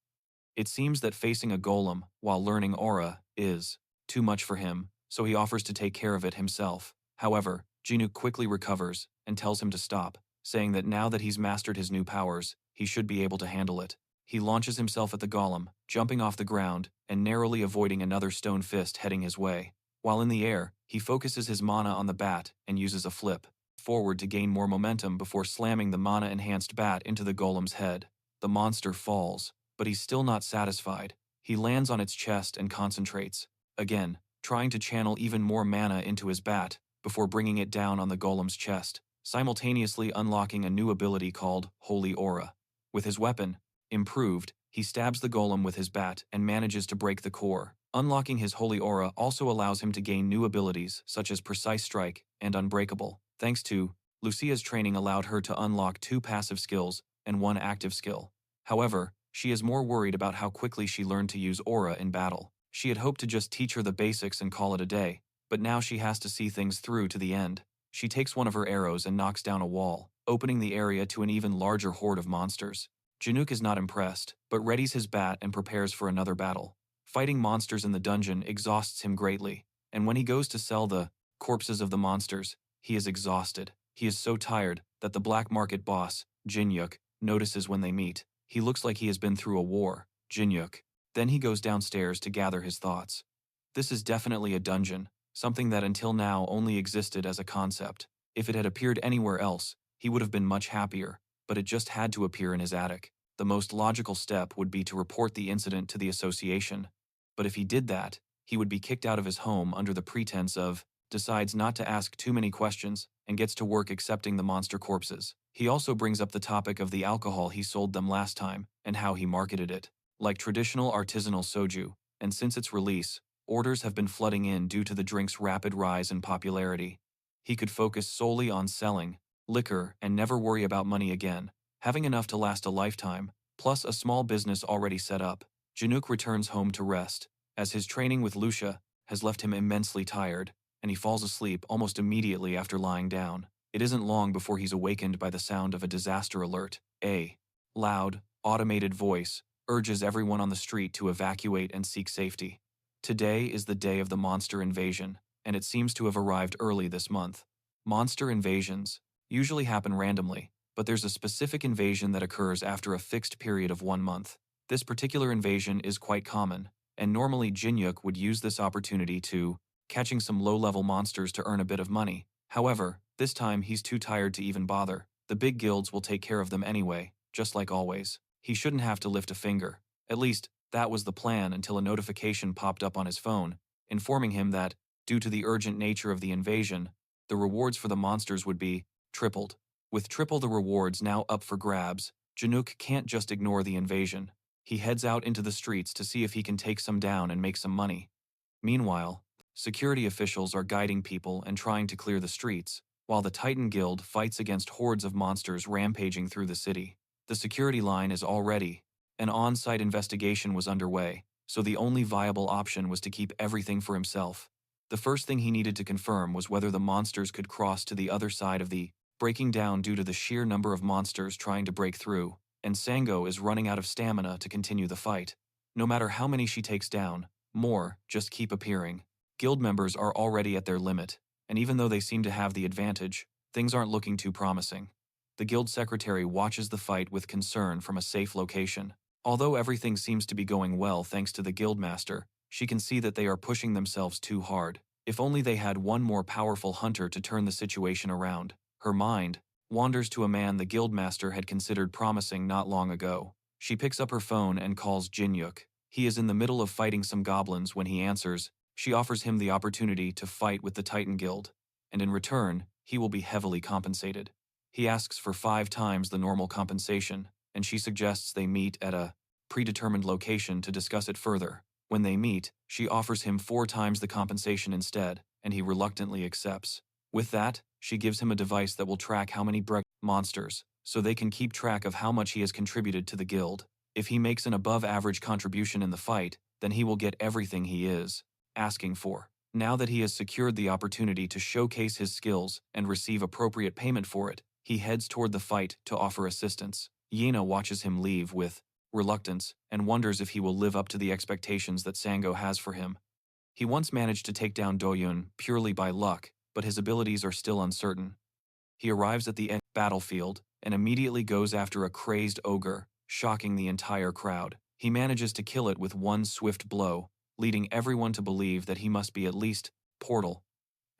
It seems that facing a golem while learning aura is too much for him, so he offers to take care of it himself. However, Jinuk quickly recovers and tells him to stop, saying that now that he's mastered his new powers, he should be able to handle it. He launches himself at the golem, jumping off the ground and narrowly avoiding another stone fist heading his way. While in the air, he focuses his mana on the bat and uses a flip forward to gain more momentum before slamming the mana-enhanced bat into the golem's head. The monster falls, but he's still not satisfied. He lands on its chest and concentrates, again, trying to channel even more mana into his bat before bringing it down on the golem's chest, simultaneously unlocking a new ability called Holy Aura. With his weapon improved, he stabs the golem with his bat and manages to break the core. Unlocking his Holy Aura also allows him to gain new abilities such as Precise Strike and Unbreakable. Thanks to Lucia's training allowed her to unlock 2 passive skills and 1 active skill. However, she is more worried about how quickly she learned to use aura in battle. She had hoped to just teach her the basics and call it a day, but now she has to see things through to the end. She takes one of her arrows and knocks down a wall, opening the area to an even larger horde of monsters. Jinuk is not impressed, but readies his bat and prepares for another battle. Fighting monsters in the dungeon exhausts him greatly, and when he goes to sell the corpses of the monsters, he is exhausted. He is so tired that the black market boss, Jinuk, notices when they meet. He looks like he has been through a war. Jinuk. Then he goes downstairs to gather his thoughts. This is definitely a dungeon, something that until now only existed as a concept. If it had appeared anywhere else, he would have been much happier, but it just had to appear in his attic. The most logical step would be to report the incident to the association. But if he did that, he would be kicked out of his home under the pretense of decides not to ask too many questions and gets to work accepting the monster corpses. He also brings up the topic of the alcohol he sold them last time and how he marketed it. Like traditional artisanal soju, and since its release, orders have been flooding in due to the drink's rapid rise in popularity. He could focus solely on selling liquor and never worry about money again, having enough to last a lifetime, plus a small business already set up. Jinuk returns home to rest, as his training with Lucia has left him immensely tired, and he falls asleep almost immediately after lying down. It isn't long before he's awakened by the sound of a disaster alert. A loud, automated voice urges everyone on the street to evacuate and seek safety. Today is the day of the monster invasion, and it seems to have arrived early this month. Monster invasions usually happen randomly, but there's a specific invasion that occurs after a fixed period of 1 month. This particular invasion is quite common, and normally Jinuk would use this opportunity to catching some low-level monsters to earn a bit of money. However, this time he's too tired to even bother. The big guilds will take care of them anyway, just like always. He shouldn't have to lift a finger. At least, that was the plan until a notification popped up on his phone, informing him that, due to the urgent nature of the invasion, the rewards for the monsters would be tripled. With triple the rewards now up for grabs, Jinuk can't just ignore the invasion. He heads out into the streets to see if he can take some down and make some money. Meanwhile, security officials are guiding people and trying to clear the streets, while the Titan Guild fights against hordes of monsters rampaging through the city. The security line is all ready. An on-site investigation was underway, so the only viable option was to keep everything for himself. The first thing he needed to confirm was whether the monsters could cross to the other side of the breaking down due to the sheer number of monsters trying to break through, and Sango is running out of stamina to continue the fight. No matter how many she takes down, more just keep appearing. Guild members are already at their limit, and even though they seem to have the advantage, things aren't looking too promising. The guild secretary watches the fight with concern from a safe location. Although everything seems to be going well thanks to the guildmaster, she can see that they are pushing themselves too hard. If only they had one more powerful hunter to turn the situation around. Her mind wanders to a man the guildmaster had considered promising not long ago. She picks up her phone and calls Jinuk. He is in the middle of fighting some goblins when he answers. She offers him the opportunity to fight with the Titan Guild, and in return, he will be heavily compensated. He asks for 5 times the normal compensation, and she suggests they meet at a predetermined location to discuss it further. When they meet, she offers him 4 times the compensation instead, and he reluctantly accepts. With that, she gives him a device that will track how many monsters, so they can keep track of how much he has contributed to the guild. If he makes an above-average contribution in the fight, then he will get everything he is asking for. Now that he has secured the opportunity to showcase his skills and receive appropriate payment for it, he heads toward the fight to offer assistance. Yena watches him leave with reluctance and wonders if he will live up to the expectations that Sango has for him. He once managed to take down Doyun purely by luck, but his abilities are still uncertain. He arrives at the battlefield and immediately goes after a crazed ogre, shocking the entire crowd. He manages to kill it with one swift blow, leading everyone to believe that he must be at least portal.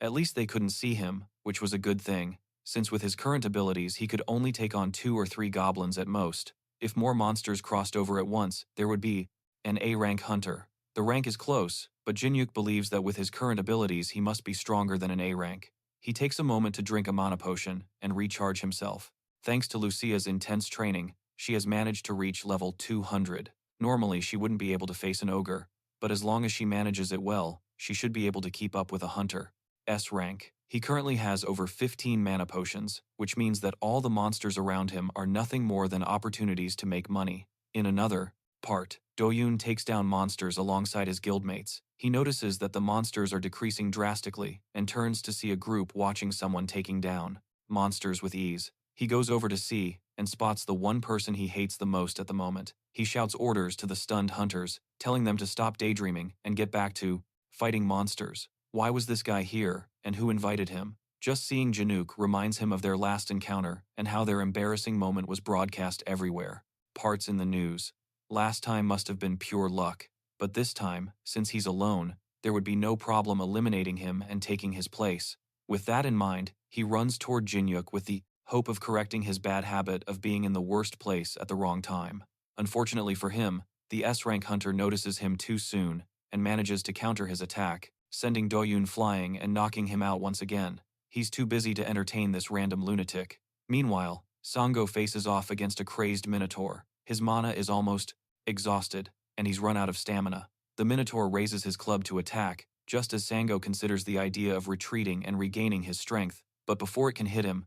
At least they couldn't see him, which was a good thing, since with his current abilities he could only take on 2 or 3 goblins at most. If more monsters crossed over at once, there would be an A-rank hunter. The rank is close, but Jinuk believes that with his current abilities he must be stronger than an A rank. He takes a moment to drink a mana potion and recharge himself. Thanks to Lucia's intense training, she has managed to reach level 200. Normally she wouldn't be able to face an ogre, but as long as she manages it well, she should be able to keep up with a hunter. S rank. He currently has over 15 mana potions, which means that all the monsters around him are nothing more than opportunities to make money. In another part, Doyun takes down monsters alongside his guildmates. He notices that the monsters are decreasing drastically and turns to see a group watching someone taking down monsters with ease. He goes over to see and spots the one person he hates the most at the moment. He shouts orders to the stunned hunters, telling them to stop daydreaming and get back to fighting monsters. Why was this guy here, and who invited him? Just seeing Jinuk reminds him of their last encounter and how their embarrassing moment was broadcast everywhere. Parts in the news. Last time must have been pure luck, but this time, since he's alone, there would be no problem eliminating him and taking his place. With that in mind, he runs toward Jinuk with the hope of correcting his bad habit of being in the worst place at the wrong time. Unfortunately for him, the S-rank hunter notices him too soon and manages to counter his attack, sending Doyun flying and knocking him out once again. He's too busy to entertain this random lunatic. Meanwhile, Sango faces off against a crazed minotaur. His mana is almost exhausted, and he's run out of stamina. The minotaur raises his club to attack, just as Sango considers the idea of retreating and regaining his strength, but before it can hit him,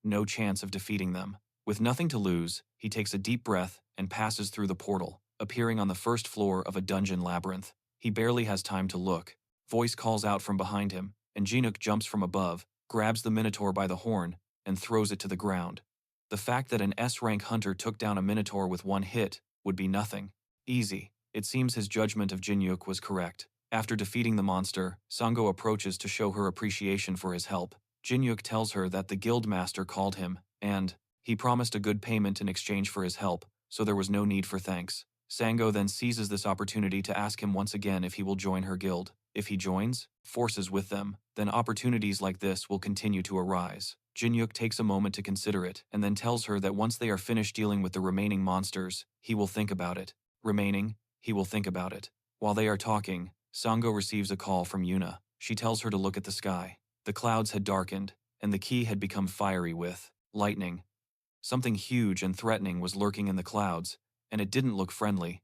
no chance of defeating them. With nothing to lose, he takes a deep breath and passes through the portal, appearing on the first floor of a dungeon labyrinth. He barely has time to look. Voice calls out from behind him, and Jinuk jumps from above, grabs the minotaur by the horn, and throws it to the ground. The fact that an S-rank hunter took down a minotaur with one hit would be nothing. Easy. It seems his judgment of Jinuk was correct. After defeating the monster, Sango approaches to show her appreciation for his help. Jinuk tells her that the guildmaster called him, and he promised a good payment in exchange for his help, so there was no need for thanks. Sango then seizes this opportunity to ask him once again if he will join her guild. If he joins, forces with them, then opportunities like this will continue to arise. Jinuk takes a moment to consider it, and then tells her that once they are finished dealing with the remaining monsters, he will think about it. He will think about it. While they are talking, Sango receives a call from Yuna. She tells her to look at the sky. The clouds had darkened, and the key had become fiery with lightning. Something huge and threatening was lurking in the clouds, and it didn't look friendly.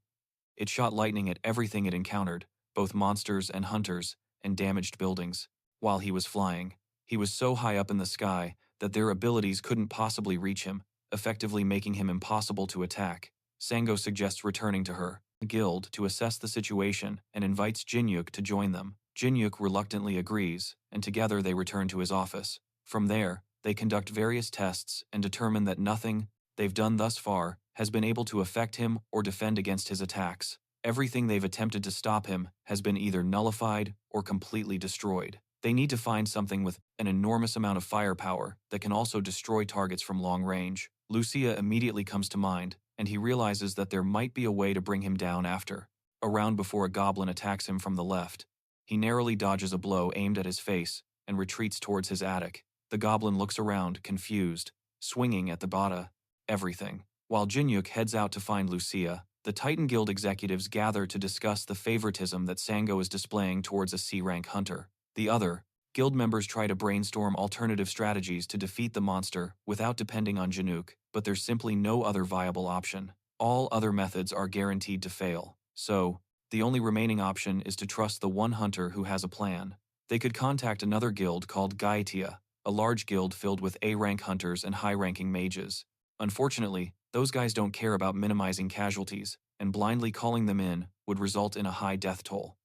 It shot lightning at everything it encountered, both monsters and hunters, and damaged buildings. While he was flying, he was so high up in the sky that their abilities couldn't possibly reach him, effectively making him impossible to attack. Sango suggests returning to her guild to assess the situation and invites Jinuk to join them. Jinuk reluctantly agrees, and together they return to his office. From there, They conduct various tests and determine that nothing they've done thus far has been able to affect him or defend against his attacks. Everything they've attempted to stop him has been either nullified or completely destroyed. They need to find something with an enormous amount of firepower that can also destroy targets from long range. Lucia immediately comes to mind, and he realizes that there might be a way to bring him down after a round before a goblin attacks him from the left. He narrowly dodges a blow aimed at his face and retreats towards his attic. The goblin looks around, confused, swinging at the bada everything. While Jinuk heads out to find Lucia, the Titan Guild executives gather to discuss the favoritism that Sango is displaying towards a C-rank hunter. The other guild members try to brainstorm alternative strategies to defeat the monster without depending on Jinuk, but there's simply no other viable option. All other methods are guaranteed to fail, so the only remaining option is to trust the one hunter who has a plan. They could contact another guild called Gaitia, a large guild filled with A-rank hunters and high-ranking mages. Unfortunately, those guys don't care about minimizing casualties, and blindly calling them in would result in a high death toll.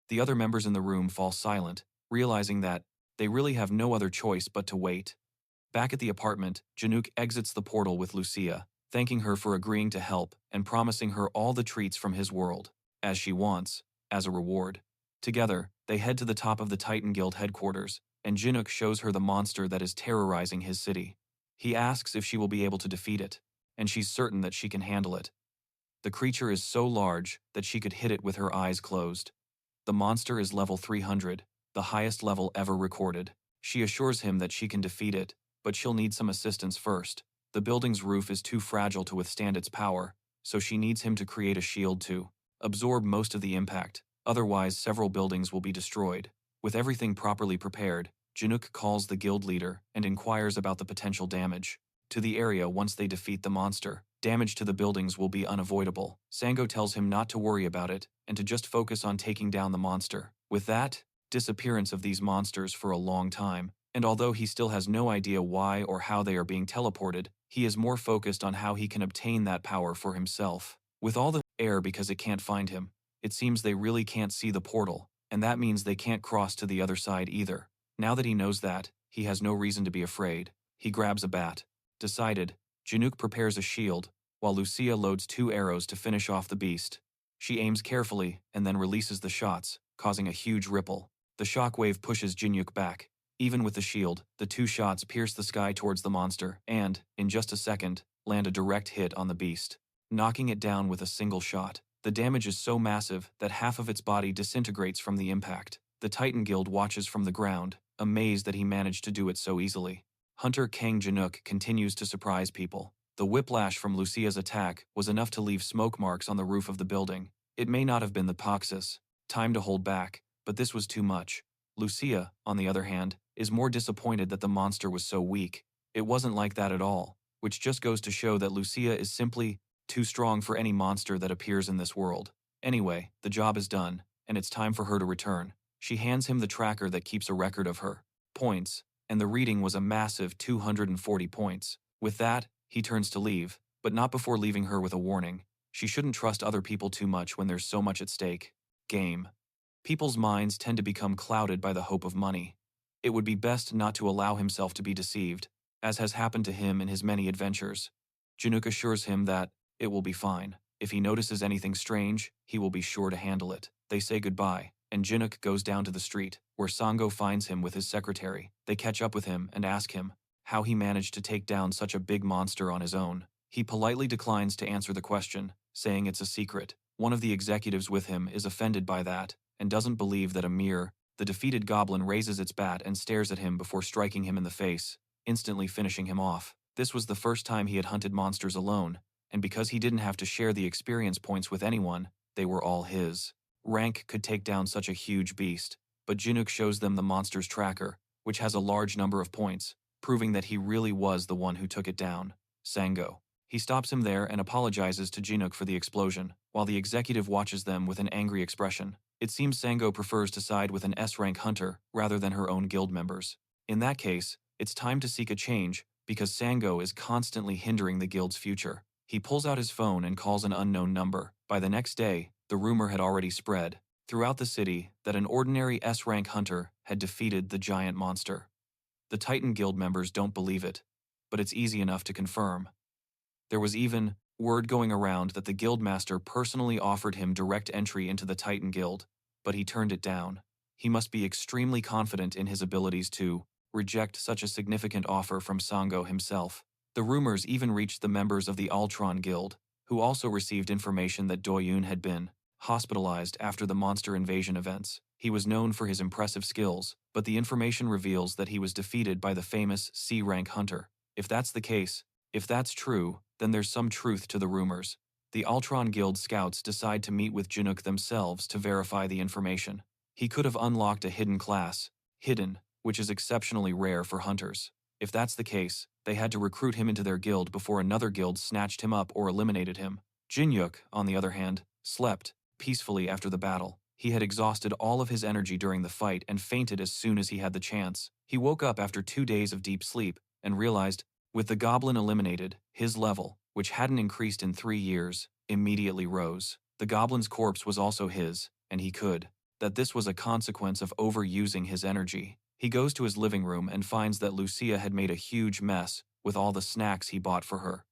The other members in the room fall silent, realizing that they really have no other choice but to wait. Back at the apartment, Jinuk exits the portal with Lucia, thanking her for agreeing to help and promising her all the treats from his world, as she wants, as a reward. Together, they head to the top of the Titan Guild headquarters, and Jinuk shows her the monster that is terrorizing his city. He asks if she will be able to defeat it, and she's certain that she can handle it. The creature is so large that she could hit it with her eyes closed. The monster is level 300, the highest level ever recorded. She assures him that she can defeat it, but she'll need some assistance first. The building's roof is too fragile to withstand its power, so she needs him to create a shield to absorb most of the impact, otherwise several buildings will be destroyed. With everything properly prepared, Jinuk calls the guild leader and inquires about the potential damage to the area once they defeat the monster. Damage to the buildings will be unavoidable. Sango tells him not to worry about it and to just focus on taking down the monster. With that, disappearance of these monsters for a long time, and although he still has no idea why or how they are being teleported, he is more focused on how he can obtain that power for himself. With all the air because it can't find him, it seems they really can't see the portal, and that means they can't cross to the other side either. Now that he knows that, he has no reason to be afraid. He grabs a bat. Decided, Jinuk prepares a shield, while Lucia loads 2 arrows to finish off the beast. She aims carefully and then releases the shots, causing a huge ripple. The shockwave pushes Jinuk back. Even with the shield, the 2 shots pierce the sky towards the monster and, in just a second, land a direct hit on the beast, knocking it down with a single shot. The damage is so massive that half of its body disintegrates from the impact. The Titan Guild watches from the ground, amazed that he managed to do it so easily. Hunter Kang Jinuk continues to surprise people. The whiplash from Lucia's attack was enough to leave smoke marks on the roof of the building. It may not have been the Poxus time to hold back, but this was too much. Lucia, on the other hand, is more disappointed that the monster was so weak. It wasn't like that at all, which just goes to show that Lucia is simply too strong for any monster that appears in this world. Anyway, the job is done, and it's time for her to return. She hands him the tracker that keeps a record of her points, and the reading was a massive 240 points. With that, he turns to leave, but not before leaving her with a warning. She shouldn't trust other people too much when there's so much at stake. Game. People's minds tend to become clouded by the hope of money. It would be best not to allow himself to be deceived, as has happened to him in his many adventures. Jinuk assures him that it will be fine. If he notices anything strange, he will be sure to handle it. They say goodbye, and Jinuk goes down to the street, where Sango finds him with his secretary. They catch up with him and ask him how he managed to take down such a big monster on his own. He politely declines to answer the question, saying it's a secret. One of the executives with him is offended by that, and doesn't believe that the defeated goblin raises its bat and stares at him before striking him in the face, instantly finishing him off. This was the first time he had hunted monsters alone, and because he didn't have to share the experience points with anyone, they were all his. Rank could take down such a huge beast, but Jinuk shows them the monster's tracker, which has a large number of points, proving that he really was the one who took it down. Sango. He stops him there and apologizes to Jinuk for the explosion, while the executive watches them with an angry expression. It seems Sango prefers to side with an S-rank hunter rather than her own guild members. In that case, it's time to seek a change, because Sango is constantly hindering the guild's future. He pulls out his phone and calls an unknown number. By the next day, the rumor had already spread throughout the city that an ordinary S-rank hunter had defeated the giant monster. The Titan Guild members don't believe it, but it's easy enough to confirm. There was even word going around that the guildmaster personally offered him direct entry into the Titan Guild, but he turned it down. He must be extremely confident in his abilities to reject such a significant offer from Sango himself. The rumors even reached the members of the Ultron Guild, who also received information that Doyun had been hospitalized after the monster invasion events. He was known for his impressive skills, but the information reveals that he was defeated by the famous C-rank hunter. If that's the case, if that's true, then there's some truth to the rumors. The Ultron Guild scouts decide to meet with Jinuk themselves to verify the information. He could have unlocked a hidden class, hidden, which is exceptionally rare for hunters. If that's the case, they had to recruit him into their guild before another guild snatched him up or eliminated him. Jinuk, on the other hand, slept peacefully after the battle. He had exhausted all of his energy during the fight and fainted as soon as he had the chance. He woke up after 2 days of deep sleep and realized, with the goblin eliminated, his level, which hadn't increased in 3 years, immediately rose. The goblin's corpse was also his, and he could. That this was a consequence of overusing his energy. He goes to his living room and finds that Lucia had made a huge mess with all the snacks he bought for her.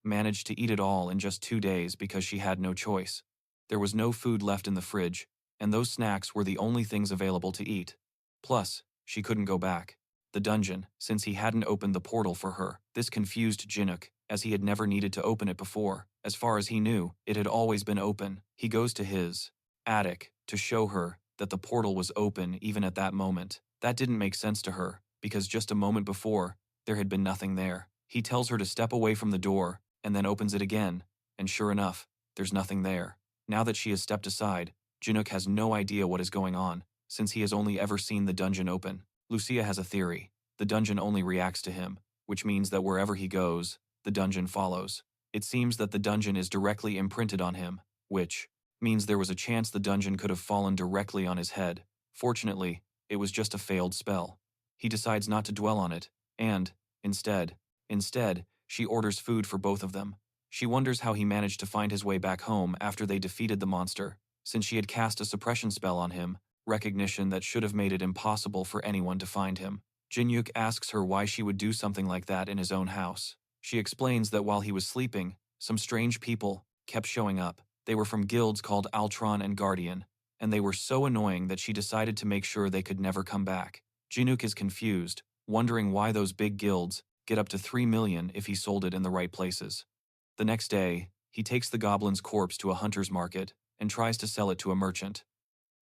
Managed to eat it all in just 2 days because she had no choice. There was no food left in the fridge, and those snacks were the only things available to eat. Plus, she couldn't go back. The dungeon, since he hadn't opened the portal for her. This confused Jinuk, as he had never needed to open it before. As far as he knew, it had always been open. He goes to his attic to show her that the portal was open even at that moment. That didn't make sense to her, because just a moment before, there had been nothing there. He tells her to step away from the door, and then opens it again, and sure enough, there's nothing there. Now that she has stepped aside, Jinuk has no idea what is going on, since he has only ever seen the dungeon open. Lucia has a theory. The dungeon only reacts to him, which means that wherever he goes, the dungeon follows. It seems that the dungeon is directly imprinted on him, which means there was a chance the dungeon could have fallen directly on his head. Fortunately, it was just a failed spell. He decides not to dwell on it, and, instead, she orders food for both of them. She wonders how he managed to find his way back home after they defeated the monster, since she had cast a suppression spell on him, recognition that should have made it impossible for anyone to find him. Jinuk asks her why she would do something like that in his own house. She explains that while he was sleeping, some strange people kept showing up. They were from guilds called Ultron and Guardian, and they were so annoying that she decided to make sure they could never come back. Jinuk is confused, wondering why those big guilds get up to 3 million if he sold it in the right places. The next day, he takes the goblin's corpse to a hunter's market and tries to sell it to a merchant.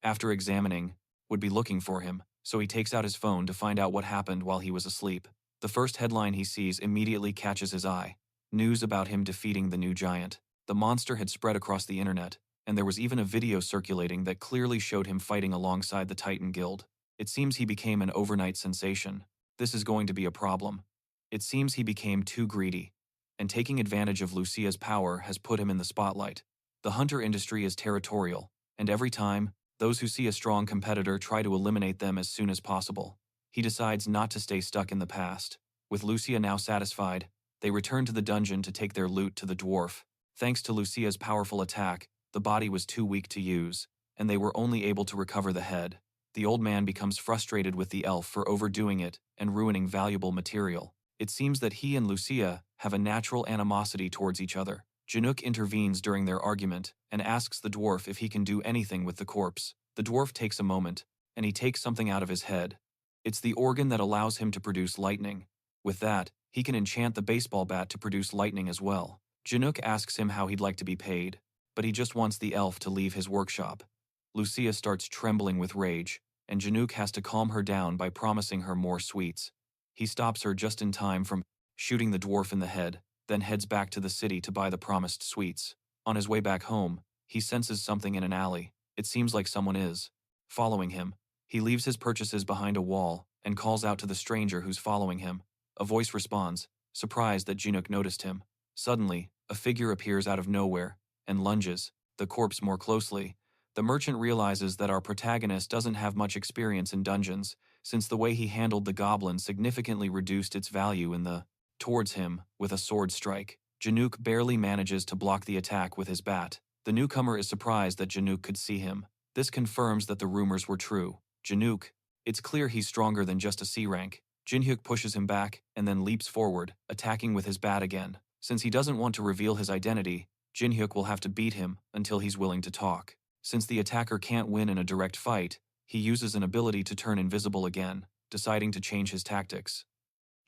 After examining, would be looking for him, so he takes out his phone to find out what happened while he was asleep. The first headline he sees immediately catches his eye. News about him defeating the new giant. The monster had spread across the internet, and there was even a video circulating that clearly showed him fighting alongside the Titan Guild. It seems he became an overnight sensation. This is going to be a problem. It seems he became too greedy, and taking advantage of Lucia's power has put him in the spotlight. The hunter industry is territorial, and every time, those who see a strong competitor try to eliminate them as soon as possible. He decides not to stay stuck in the past. With Lucia now satisfied, they return to the dungeon to take their loot to the dwarf. Thanks to Lucia's powerful attack, the body was too weak to use, and they were only able to recover the head. The old man becomes frustrated with the elf for overdoing it and ruining valuable material. It seems that he and Lucia have a natural animosity towards each other. Jinuk intervenes during their argument and asks the dwarf if he can do anything with the corpse. The dwarf takes a moment, and he takes something out of his head. It's the organ that allows him to produce lightning. With that, he can enchant the baseball bat to produce lightning as well. Jinuk asks him how he'd like to be paid, but he just wants the elf to leave his workshop. Lucia starts trembling with rage, and Jinuk has to calm her down by promising her more sweets. He stops her just in time from shooting the dwarf in the head, then heads back to the city to buy the promised sweets. On his way back home, he senses something in an alley. It seems like someone is following him. He leaves his purchases behind a wall and calls out to the stranger who's following him. A voice responds, surprised that Jinuk noticed him. Suddenly, a figure appears out of nowhere and lunges the corpse more closely. The merchant realizes that our protagonist doesn't have much experience in dungeons, since the way he handled the goblin significantly reduced its value towards him with a sword strike. Jinuk barely manages to block the attack with his bat. The newcomer is surprised that Jinuk could see him. This confirms that the rumors were true. Jinuk, it's clear he's stronger than just a C rank. Jinhyuk pushes him back and then leaps forward, attacking with his bat again. Since he doesn't want to reveal his identity, Jinhyuk will have to beat him until he's willing to talk. Since the attacker can't win in a direct fight, he uses an ability to turn invisible again, deciding to change his tactics.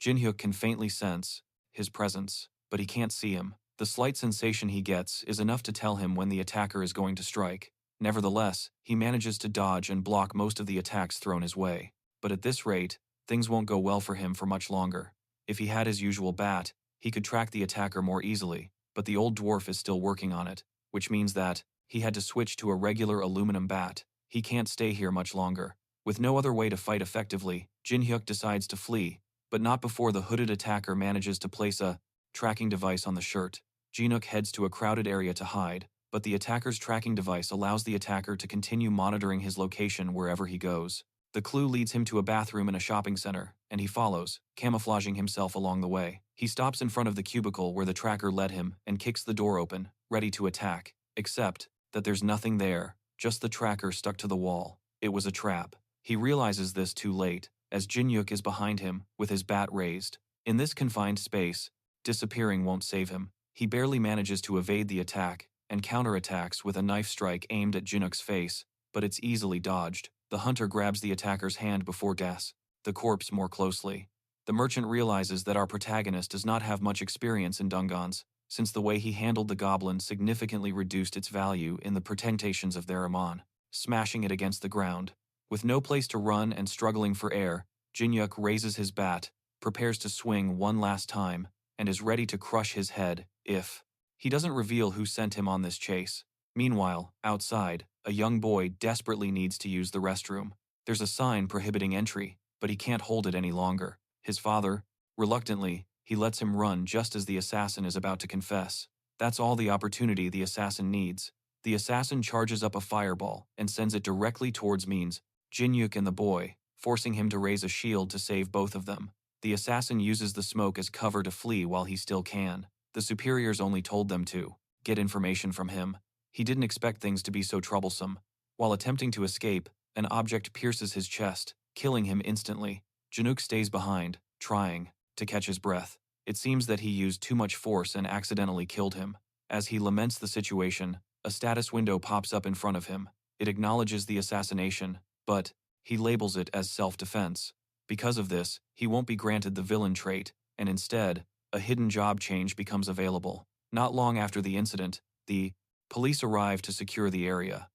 Jinhyuk can faintly sense his presence, but he can't see him. The slight sensation he gets is enough to tell him when the attacker is going to strike. Nevertheless, he manages to dodge and block most of the attacks thrown his way. But at this rate, things won't go well for him for much longer. If he had his usual bat, he could track the attacker more easily, but the old dwarf is still working on it, which means that he had to switch to a regular aluminum bat. He can't stay here much longer. With no other way to fight effectively, Jinhyuk decides to flee, but not before the hooded attacker manages to place a tracking device on the shirt. Jinhyuk heads to a crowded area to hide, but the attacker's tracking device allows the attacker to continue monitoring his location wherever he goes. The clue leads him to a bathroom in a shopping center, and he follows, camouflaging himself along the way. He stops in front of the cubicle where the tracker led him and kicks the door open, ready to attack, except that there's nothing there, just the tracker stuck to the wall. It was a trap. He realizes this too late, as Jinhyuk is behind him, with his bat raised. In this confined space, disappearing won't save him. He barely manages to evade the attack, and counterattacks with a knife strike aimed at Jinhyuk's face, but it's easily dodged. The hunter grabs the attacker's hand before the corpse more closely. The merchant realizes that our protagonist does not have much experience in dungans, since the way he handled the goblin significantly reduced its value in the presentations of their Amon, smashing it against the ground. With no place to run and struggling for air, Jinhyuk raises his bat, prepares to swing one last time, and is ready to crush his head if he doesn't reveal who sent him on this chase. Meanwhile, outside, a young boy desperately needs to use the restroom. There's a sign prohibiting entry, but he can't hold it any longer. His father, reluctantly, he lets him run just as the assassin is about to confess. That's all the opportunity the assassin needs. The assassin charges up a fireball and sends it directly towards Jinhyuk and the boy, forcing him to raise a shield to save both of them. The assassin uses the smoke as cover to flee while he still can. The superiors only told them to get information from him. He didn't expect things to be so troublesome. While attempting to escape, an object pierces his chest, killing him instantly. Jinuk stays behind, trying to catch his breath. It seems that he used too much force and accidentally killed him. As he laments the situation, a status window pops up in front of him. It acknowledges the assassination, but he labels it as self-defense. Because of this, he won't be granted the villain trait, and instead, a hidden job change becomes available. Not long after the incident, the police arrive to secure the area.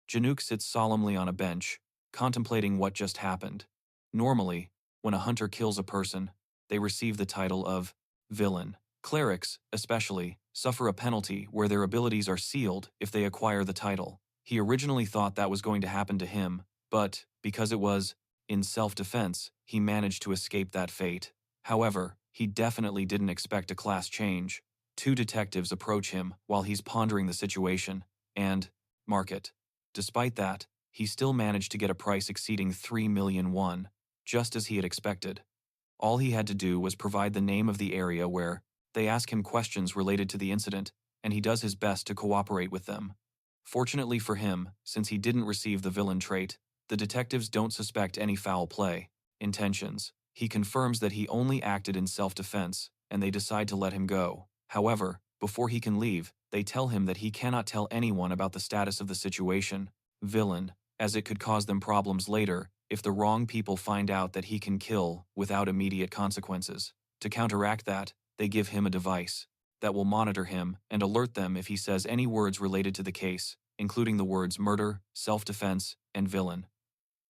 Jinuk sits solemnly on a bench, contemplating what just happened. Normally, when a hunter kills a person, they receive the title of villain. Clerics, especially, suffer a penalty where their abilities are sealed if they acquire the title. He originally thought that was going to happen to him, but because it was in self-defense, he managed to escape that fate. However, he definitely didn't expect a class change. Two detectives approach him while he's pondering the situation and mark it. Despite that, he still managed to get a price exceeding 3 million won, just as he had expected. All he had to do was provide the name of the area where they ask him questions related to the incident, and he does his best to cooperate with them. Fortunately for him, since he didn't receive the villain trait, the detectives don't suspect any foul play intentions. He confirms that he only acted in self-defense, and they decide to let him go. However, before he can leave, they tell him that he cannot tell anyone about the status of the situation, villain, as it could cause them problems later if the wrong people find out that he can kill without immediate consequences. To counteract that, they give him a device that will monitor him and alert them if he says any words related to the case, including the words murder, self-defense, and villain.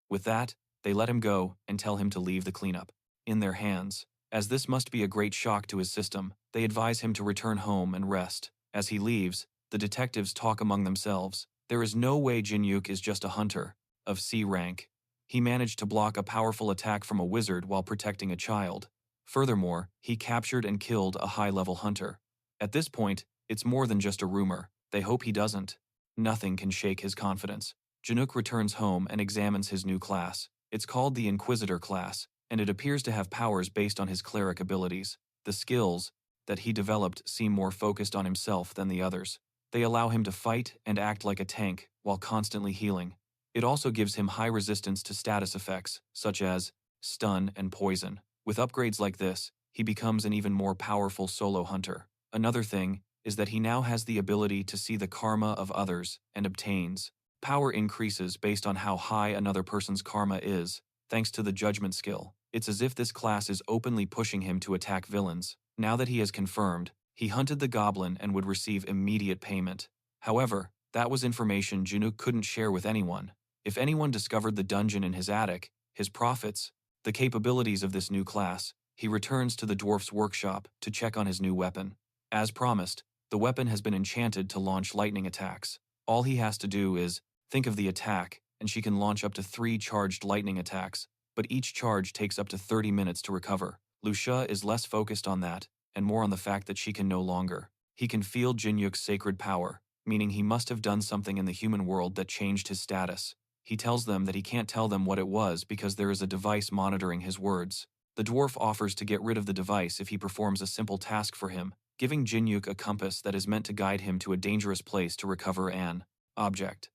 With that, they let him go and tell him to leave the cleanup in their hands. As this must be a great shock to his system, they advise him to return home and rest. As he leaves, the detectives talk among themselves. There is no way Jinhyuk is just a hunter of C rank. He managed to block a powerful attack from a wizard while protecting a child. Furthermore, he captured and killed a high-level hunter. At this point, it's more than just a rumor. They hope he doesn't. Nothing can shake his confidence. Jinuk returns home and examines his new class. It's called the Inquisitor class, and it appears to have powers based on his cleric abilities. The skills that he developed seem more focused on himself than the others. They allow him to fight and act like a tank while constantly healing. It also gives him high resistance to status effects, such as stun and poison. With upgrades like this, he becomes an even more powerful solo hunter. Another thing is that he now has the ability to see the karma of others and obtains. Power increases based on how high another person's karma is, thanks to the judgment skill. It's as if this class is openly pushing him to attack villains. Now that he has confirmed, he hunted the goblin and would receive immediate payment. However, that was information Jinuk couldn't share with anyone. If anyone discovered the dungeon in his attic, his profits, the capabilities of this new class, he returns to the dwarf's workshop to check on his new weapon. As promised, the weapon has been enchanted to launch lightning attacks. All he has to do is think of the attack, and she can launch up to 3 charged lightning attacks, but each charge takes up to 30 minutes to recover. Lucia is less focused on that, and more on the fact that she can no longer. He can feel Jinyuk's sacred power, meaning he must have done something in the human world that changed his status. He tells them that he can't tell them what it was because there is a device monitoring his words. The dwarf offers to get rid of the device if he performs a simple task for him, giving Jinyuk a compass that is meant to guide him to a dangerous place to recover an object.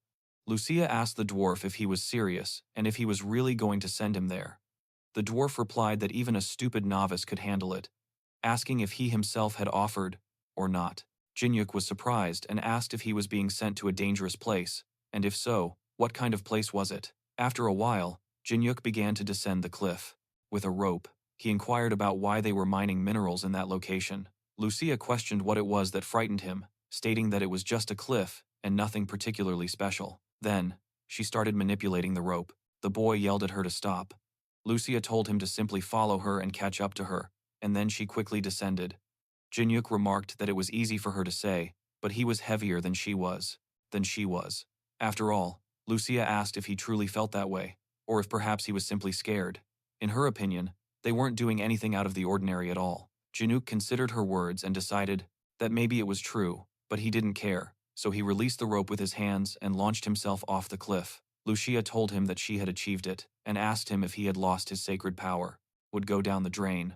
Lucia asked the dwarf if he was serious and if he was really going to send him there. The dwarf replied that even a stupid novice could handle it, asking if he himself had offered or not. Jinyuk was surprised and asked if he was being sent to a dangerous place, and if so, what kind of place was it? After a while, Jinyuk began to descend the cliff. With a rope, he inquired about why they were mining minerals in that location. Lucia questioned what it was that frightened him, stating that it was just a cliff and nothing particularly special. Then, she started manipulating the rope. The boy yelled at her to stop. Lucia told him to simply follow her and catch up to her, and then she quickly descended. Jinyuk remarked that it was easy for her to say, but he was heavier than she was. After all, Lucia asked if he truly felt that way, or if perhaps he was simply scared. In her opinion, they weren't doing anything out of the ordinary at all. Jinuk considered her words and decided that maybe it was true, but he didn't care, so he released the rope with his hands and launched himself off the cliff. Lucia told him that she had achieved it, and asked him if he had lost his sacred power, would go down the drain.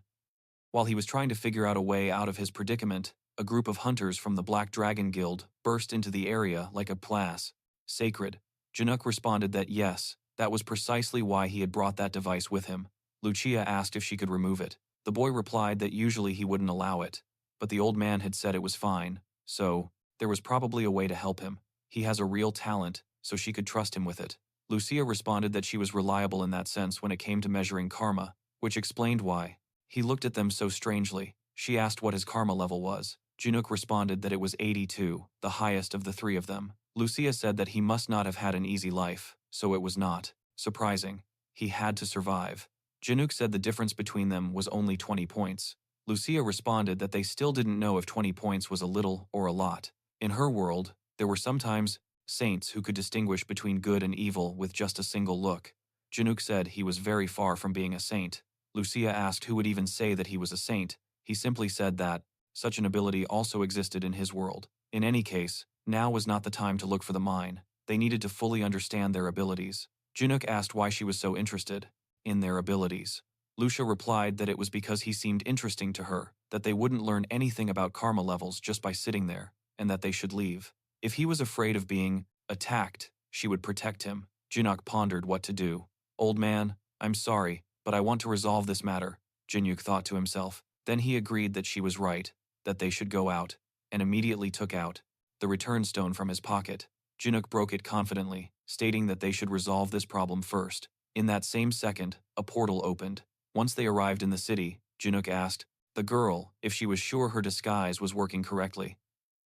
While he was trying to figure out a way out of his predicament, a group of hunters from the Black Dragon Guild burst into the area like a place sacred. Jinuk responded that yes, that was precisely why he had brought that device with him. Lucia asked if she could remove it. The boy replied that usually he wouldn't allow it, but the old man had said it was fine, so there was probably a way to help him. He has a real talent, so she could trust him with it. Lucia responded that she was reliable in that sense when it came to measuring karma, which explained why. He looked at them so strangely. She asked what his karma level was. Jinuk responded that it was 82, the highest of the 3 of them. Lucia said that he must not have had an easy life, so it was not surprising. He had to survive. Jinuk said the difference between them was only 20 points. Lucia responded that they still didn't know if 20 points was a little or a lot. In her world, there were sometimes saints who could distinguish between good and evil with just a single look. Jinuk said he was very far from being a saint. Lucia asked who would even say that he was a saint. He simply said that such an ability also existed in his world. In any case, now was not the time to look for the mine. They needed to fully understand their abilities. Jinuk asked why she was so interested in their abilities. Lucia replied that it was because he seemed interesting to her, that they wouldn't learn anything about karma levels just by sitting there, and that they should leave. If he was afraid of being attacked, she would protect him. Jinuk pondered what to do. "Old man, I'm sorry, but I want to resolve this matter," Jinuk thought to himself. Then he agreed that she was right, that they should go out, and immediately took out the return stone from his pocket. Jinuk broke it confidently, stating that they should resolve this problem first. In that same second, a portal opened. Once they arrived in the city, Jinuk asked the girl if she was sure her disguise was working correctly.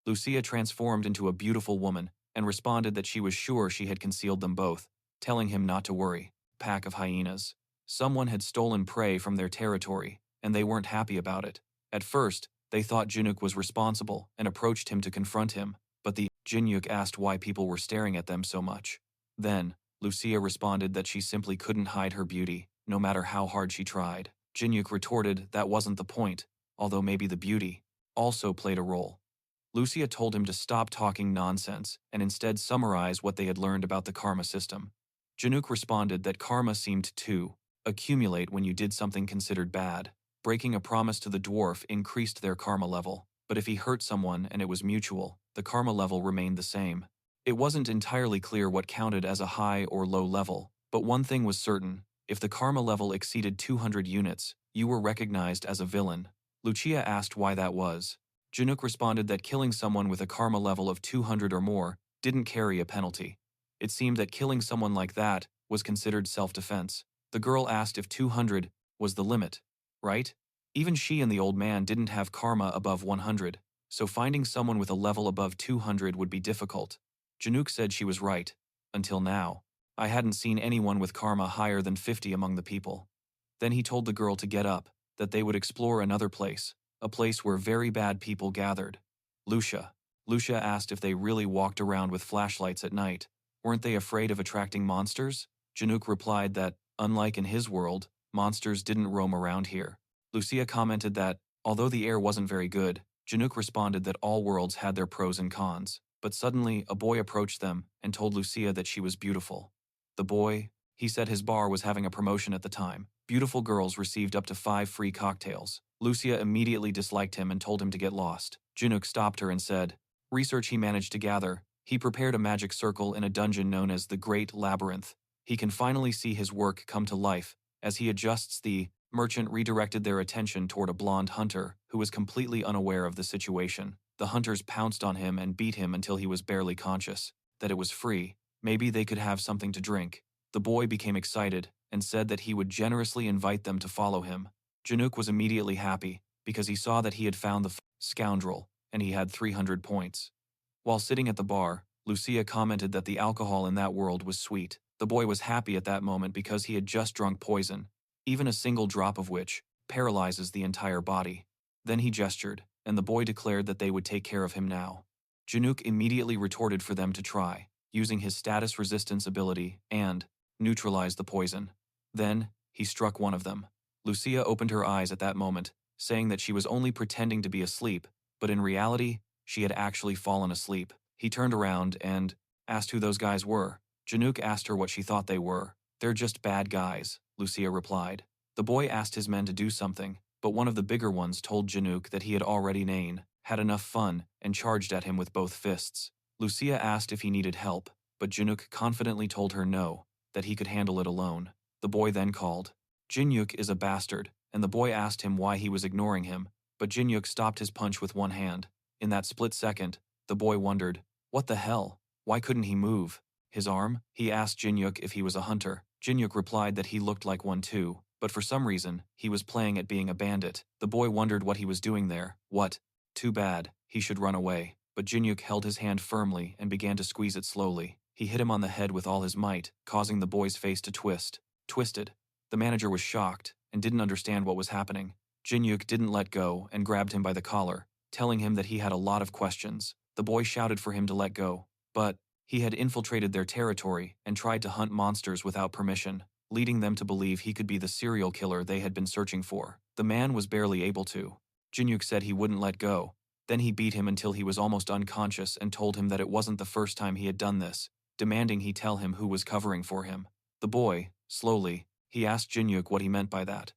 Lucia transformed into a beautiful woman and responded that she was sure she had concealed them both, telling him not to worry. Pack of hyenas. Someone had stolen prey from their territory, and they weren't happy about it. At first, they thought Jinuk was responsible and approached him to confront him, but the Jinuk asked why people were staring at them so much. Then, Lucia responded that she simply couldn't hide her beauty, no matter how hard she tried. Jinuk retorted that wasn't the point, although maybe the beauty also played a role. Lucia told him to stop talking nonsense and instead summarize what they had learned about the karma system. Jinuk responded that karma seemed to accumulate when you did something considered bad. Breaking a promise to the dwarf increased their karma level, but if he hurt someone and it was mutual, the karma level remained the same. It wasn't entirely clear what counted as a high or low level, but one thing was certain: if the karma level exceeded 200 units, You were recognized as a villain. Lucia asked why that was. Jinuk responded that killing someone with a karma level of 200 or more didn't carry a penalty. It seemed that killing someone like that was considered self-defense. The girl asked if 200 was the limit, right? Even she and the old man didn't have karma above 100, so finding someone with a level above 200 would be difficult. Jinuk said she was right. Until now, I hadn't seen anyone with karma higher than 50 among the people. Then he told the girl to get up, that they would explore another place, a place where very bad people gathered. Lucia asked if they really walked around with flashlights at night. Weren't they afraid of attracting monsters? Jinuk replied that, unlike in his world, monsters didn't roam around here. Lucia commented that, although the air wasn't very good, Jinuk responded that all worlds had their pros and cons. But suddenly, a boy approached them and told Lucia that she was beautiful. The boy, he said his bar was having a promotion at the time. Beautiful girls received up to 5 free cocktails. Lucia immediately disliked him and told him to get lost. Jinuk stopped her and said, research he managed to gather, he prepared a magic circle in a dungeon known as the Great Labyrinth. He can finally see his work come to life. As he adjusts, the merchant redirected their attention toward a blonde hunter who was completely unaware of the situation. The hunters pounced on him and beat him until he was barely conscious. That it was free. Maybe they could have something to drink. The boy became excited and said that he would generously invite them to follow him. Jinuk was immediately happy because he saw that he had found the scoundrel and he had 300 points. While sitting at the bar, Lucia commented that the alcohol in that world was sweet. The boy was happy at that moment because he had just drunk poison, even a single drop of which paralyzes the entire body. Then he gestured, and the boy declared that they would take care of him now. Jinuk immediately retorted for them to try, using his status resistance ability, and neutralize the poison. Then, he struck one of them. Lucia opened her eyes at that moment, saying that she was only pretending to be asleep, but in reality, she had actually fallen asleep. He turned around and asked who those guys were. Jinuk asked her what she thought they were. They're just bad guys, Lucia replied. The boy asked his men to do something, but one of the bigger ones told Jinuk that he had already had enough fun and charged at him with both fists. Lucia asked if he needed help, but Jinuk confidently told her no, that he could handle it alone. The boy then called. Jinuk is a bastard, and the boy asked him why he was ignoring him, but Jinuk stopped his punch with one hand. In that split second, the boy wondered, what the hell? Why couldn't he move? His arm? He asked Jinuk if he was a hunter. Jinuk replied that he looked like one too, but for some reason, he was playing at being a bandit. The boy wondered what he was doing there. What? Too bad, he should run away. But Jinuk held his hand firmly and began to squeeze it slowly. He hit him on the head with all his might, causing the boy's face to twisted. The manager was shocked and didn't understand what was happening. Jinuk didn't let go and grabbed him by the collar, telling him that he had a lot of questions. The boy shouted for him to let go, but he had infiltrated their territory and tried to hunt monsters without permission, leading them to believe he could be the serial killer they had been searching for. The man was barely able to. Jinuk said he wouldn't let go. Then he beat him until he was almost unconscious and told him that it wasn't the first time he had done this, demanding he tell him who was covering for him. The boy, slowly, he asked Jinuk what he meant by that.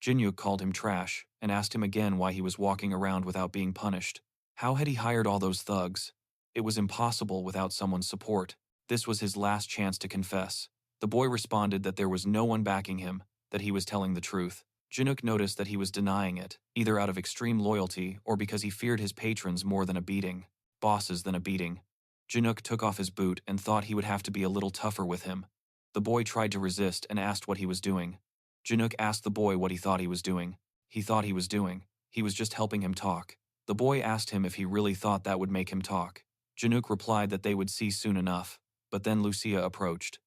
Jinuk called him trash and asked him again why he was walking around without being punished. How had he hired all those thugs? It was impossible without someone's support. This was his last chance to confess. The boy responded that there was no one backing him, that he was telling the truth. Jinuk noticed that he was denying it, either out of extreme loyalty or because he feared his patrons more than a beating. Bosses than a beating. Jinuk took off his boot and thought he would have to be a little tougher with him. The boy tried to resist and asked what he was doing. Jinuk asked the boy what he thought he was doing. He thought he was doing. He was just helping him talk. The boy asked him if he really thought that would make him talk. Jinuk replied that they would see soon enough, but then Lucia approached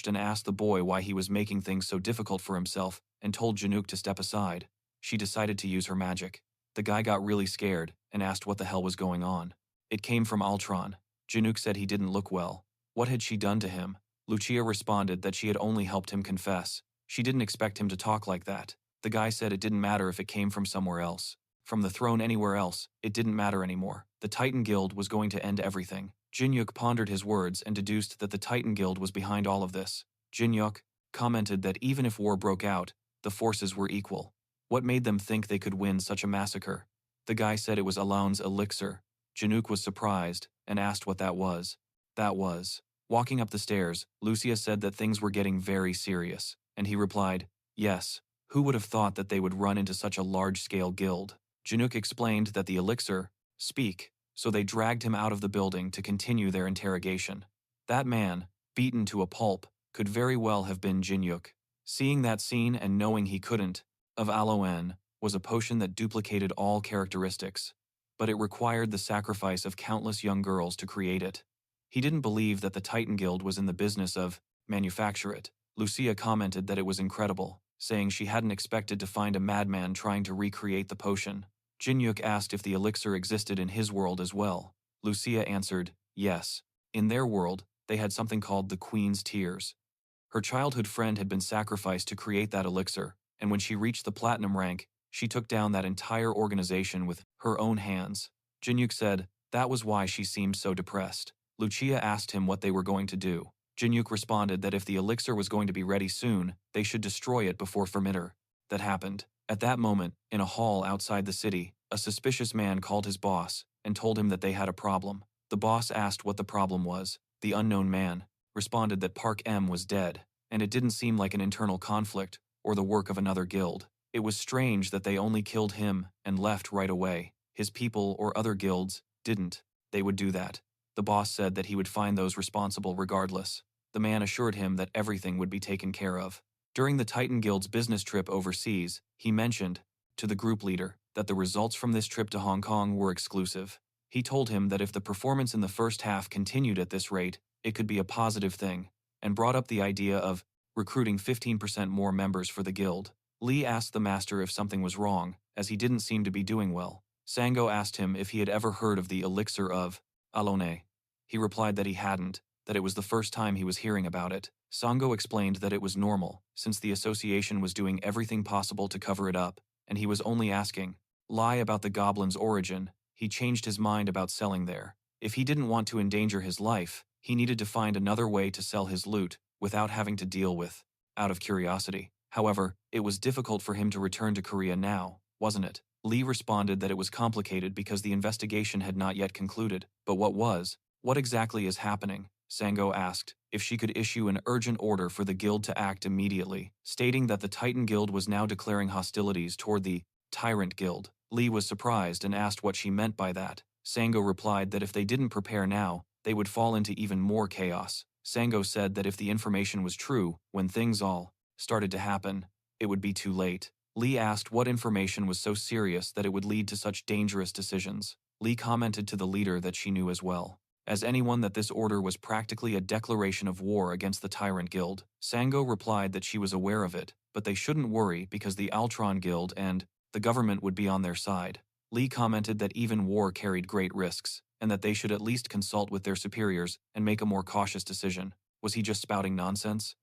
and asked the boy why he was making things so difficult for himself and told Jinuk to step aside. She decided to use her magic. The guy got really scared and asked what the hell was going on. It came from Ultron. Jinuk said he didn't look well. What had she done to him? Lucia responded that she had only helped him confess. She didn't expect him to talk like that. The guy said it didn't matter if it came from somewhere else. From the throne anywhere else, it didn't matter anymore. The Titan Guild was going to end everything. Jinuk pondered his words and deduced that the Titan Guild was behind all of this. Jinuk commented that even if war broke out, the forces were equal. What made them think they could win such a massacre? The guy said it was Alaun's elixir. Jinuk was surprised and asked what that was. Walking up the stairs, Lucia said that things were getting very serious, and he replied, yes, Who would have thought that they would run into such a large-scale guild? Jinuk explained that the elixir, speak, so they dragged him out of the building to continue their interrogation. That man, beaten to a pulp, could very well have been Jinuk. Seeing that scene and knowing he couldn't, of Aloen, was a potion that duplicated all characteristics, but it required the sacrifice of countless young girls to create it. He didn't believe that the Titan Guild was in the business of manufacture it. Lucia commented that it was incredible, saying she hadn't expected to find a madman trying to recreate the potion. Jinuk asked if the elixir existed in his world as well. Lucia answered, yes. In their world, they had something called the Queen's Tears. Her childhood friend had been sacrificed to create that elixir, and when she reached the platinum rank, she took down that entire organization with her own hands. Jinuk said that was why she seemed so depressed. Lucia asked him what they were going to do. Jinuk responded that if the elixir was going to be ready soon, they should destroy it before Fermiter. That happened. At that moment, in a hall outside the city, a suspicious man called his boss and told him that they had a problem. The boss asked what the problem was. The unknown man responded that Park M was dead, and it didn't seem like an internal conflict or the work of another guild. It was strange that they only killed him and left right away. His people or other guilds didn't. They would do that. The boss said that he would find those responsible regardless. The man assured him that everything would be taken care of. During the Titan Guild's business trip overseas, he mentioned to the group leader that the results from this trip to Hong Kong were exclusive. He told him that if the performance in the first half continued at this rate, it could be a positive thing, and brought up the idea of recruiting 15% more members for the guild. Lee asked the master if something was wrong, as he didn't seem to be doing well. Sango asked him if he had ever heard of the elixir of Alone. He replied that he hadn't, that it was the first time he was hearing about it. Sango explained that it was normal, since the association was doing everything possible to cover it up, and he was only asking lie about the goblin's origin. He changed his mind about selling there. If he didn't want to endanger his life, he needed to find another way to sell his loot without having to deal with out of curiosity. However, it was difficult for him to return to Korea now, wasn't it? Lee responded that it was complicated because the investigation had not yet concluded. But what was? What exactly is happening? Sango asked if she could issue an urgent order for the guild to act immediately, stating that the Titan Guild was now declaring hostilities toward the Tyrant Guild. Lee was surprised and asked what she meant by that. Sango replied that if they didn't prepare now, they would fall into even more chaos. Sango said that if the information was true, when things all started to happen, it would be too late. Lee asked what information was so serious that it would lead to such dangerous decisions. Lee commented to the leader that she knew as well as anyone that this order was practically a declaration of war against the Tyrant Guild. Sango replied that she was aware of it, but they shouldn't worry because the Altron Guild and the government would be on their side. Lee commented that even war carried great risks, and that they should at least consult with their superiors and make a more cautious decision. Was he just spouting nonsense?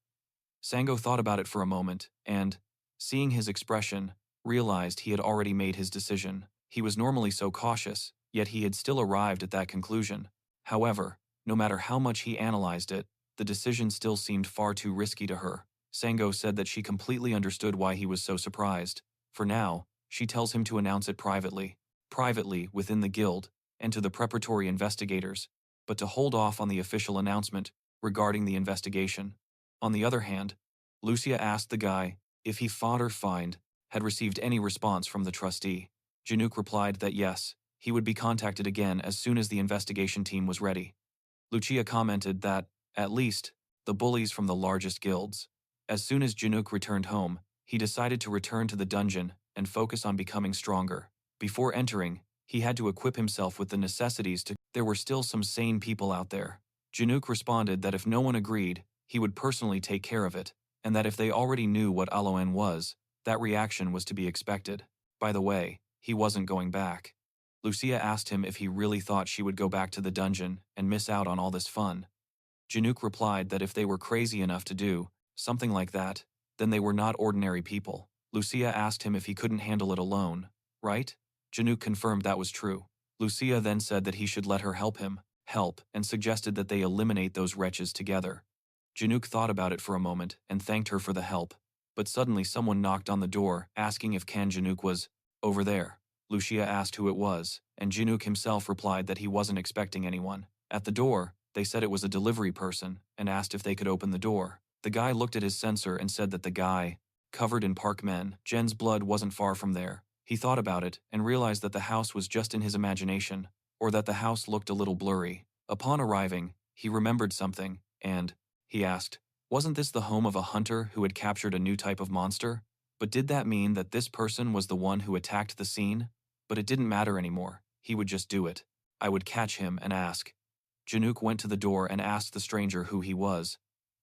Sango thought about it for a moment, and, seeing his expression, realized he had already made his decision. He was normally so cautious, yet he had still arrived at that conclusion. However, no matter how much he analyzed it, the decision still seemed far too risky to her. Sango said that she completely understood why he was so surprised. For now, she tells him to announce it privately within the guild, and to the preparatory investigators, but to hold off on the official announcement regarding the investigation. On the other hand, Lucia asked the guy if he had received any response from the trustee. Jinuk replied that yes, he would be contacted again as soon as the investigation team was ready. Lucia commented that, at least, the bullies from the largest guilds. As soon as Jinuk returned home, he decided to return to the dungeon and focus on becoming stronger. Before entering, he had to equip himself with the necessities to. There were still some sane people out there. Jinuk responded that if no one agreed, he would personally take care of it, and that if they already knew what Aloen was, that reaction was to be expected. By the way, he wasn't going back. Lucia asked him if he really thought she would go back to the dungeon and miss out on all this fun. Jinuk replied that if they were crazy enough to do something like that, then they were not ordinary people. Lucia asked him if he couldn't handle it alone, right? Jinuk confirmed that was true. Lucia then said that he should let her help, and suggested that they eliminate those wretches together. Jinuk thought about it for a moment and thanked her for the help, but suddenly someone knocked on the door asking if Kan Jinuk was over there. Lucia asked who it was, and Jinuk himself replied that he wasn't expecting anyone. At the door, they said it was a delivery person and asked if they could open the door. The guy looked at his sensor and said that the guy covered in park men. Jen's blood wasn't far from there. He thought about it and realized that the house was just in his imagination, or that the house looked a little blurry. Upon arriving, he remembered something, and he asked, wasn't this the home of a hunter who had captured a new type of monster? But did that mean that this person was the one who attacked the scene? But it didn't matter anymore. He would just do it. I would catch him and ask. Jinuk went to the door and asked the stranger who he was.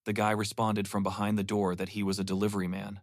The guy responded from behind the door that he was a delivery man.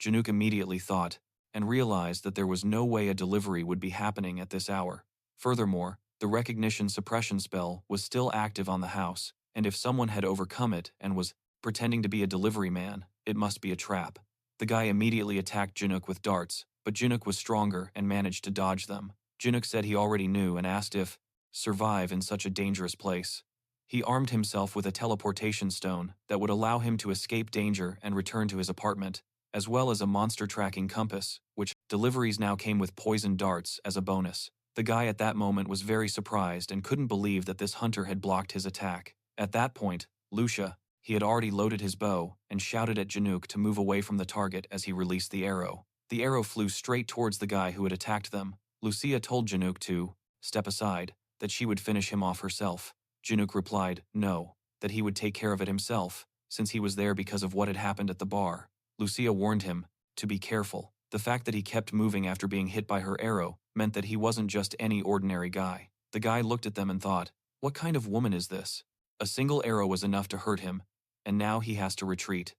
Jinuk immediately thought, and realized that there was no way a delivery would be happening at this hour. Furthermore, the recognition suppression spell was still active on the house, and if someone had overcome it and was pretending to be a delivery man, it must be a trap. The guy immediately attacked Jinuk with darts, but Jinuk was stronger and managed to dodge them. Jinuk said he already knew and asked if survive in such a dangerous place. He armed himself with a teleportation stone that would allow him to escape danger and return to his apartment, as well as a monster tracking compass, which deliveries now came with poisoned darts as a bonus. The guy at that moment was very surprised and couldn't believe that this hunter had blocked his attack. At that point, Lucia, he had already loaded his bow and shouted at Jinuk to move away from the target as he released the arrow. The arrow flew straight towards the guy who had attacked them. Lucia told Jinuk to step aside, that she would finish him off herself. Jinuk replied, no, that he would take care of it himself, since he was there because of what had happened at the bar. Lucia warned him to be careful. The fact that he kept moving after being hit by her arrow meant that he wasn't just any ordinary guy. The guy looked at them and thought, what kind of woman is this? A single arrow was enough to hurt him, and now he has to retreat.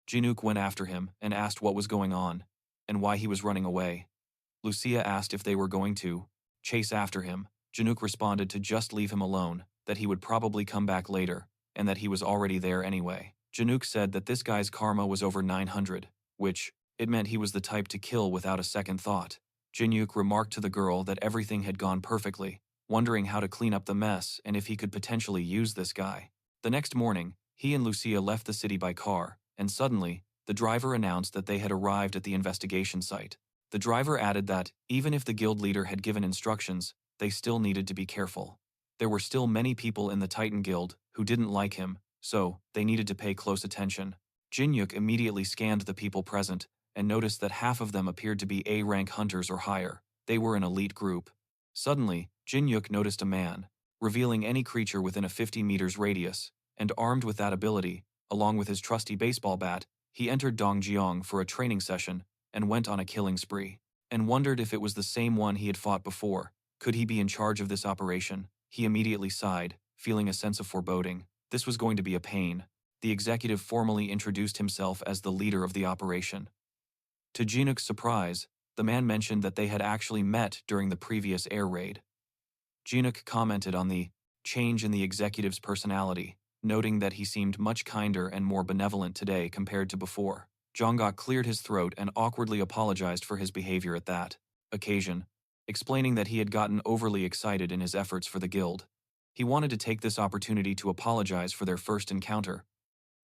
Jinuk went after him and asked what was going on, and why he was running away. Lucia asked if they were going to chase after him. Jinuk responded to just leave him alone, that he would probably come back later, and that he was already there anyway. Jinuk said that this guy's karma was over 900, which, it meant he was the type to kill without a second thought. Jinuk remarked to the girl that everything had gone perfectly, wondering how to clean up the mess and if he could potentially use this guy. The next morning, he and Lucia left the city by car, and suddenly, the driver announced that they had arrived at the investigation site. The driver added that, even if the guild leader had given instructions, they still needed to be careful. There were still many people in the Titan Guild who didn't like him, so they needed to pay close attention. Jinuk immediately scanned the people present and noticed that half of them appeared to be A-rank hunters or higher. They were an elite group. Suddenly, Jinuk noticed a man, revealing any creature within a 50 meters radius, and armed with that ability, along with his trusty baseball bat, he entered Dongjiang for a training session and went on a killing spree, and wondered if it was the same one he had fought before. Could he be in charge of this operation? He immediately sighed, feeling a sense of foreboding. This was going to be a pain. The executive formally introduced himself as the leader of the operation. To Jinuk's surprise, the man mentioned that they had actually met during the previous air raid. Jinuk commented on the change in the executive's personality, noting that he seemed much kinder and more benevolent today compared to before. Jongok cleared his throat and awkwardly apologized for his behavior at that occasion, explaining that he had gotten overly excited in his efforts for the guild. He wanted to take this opportunity to apologize for their first encounter,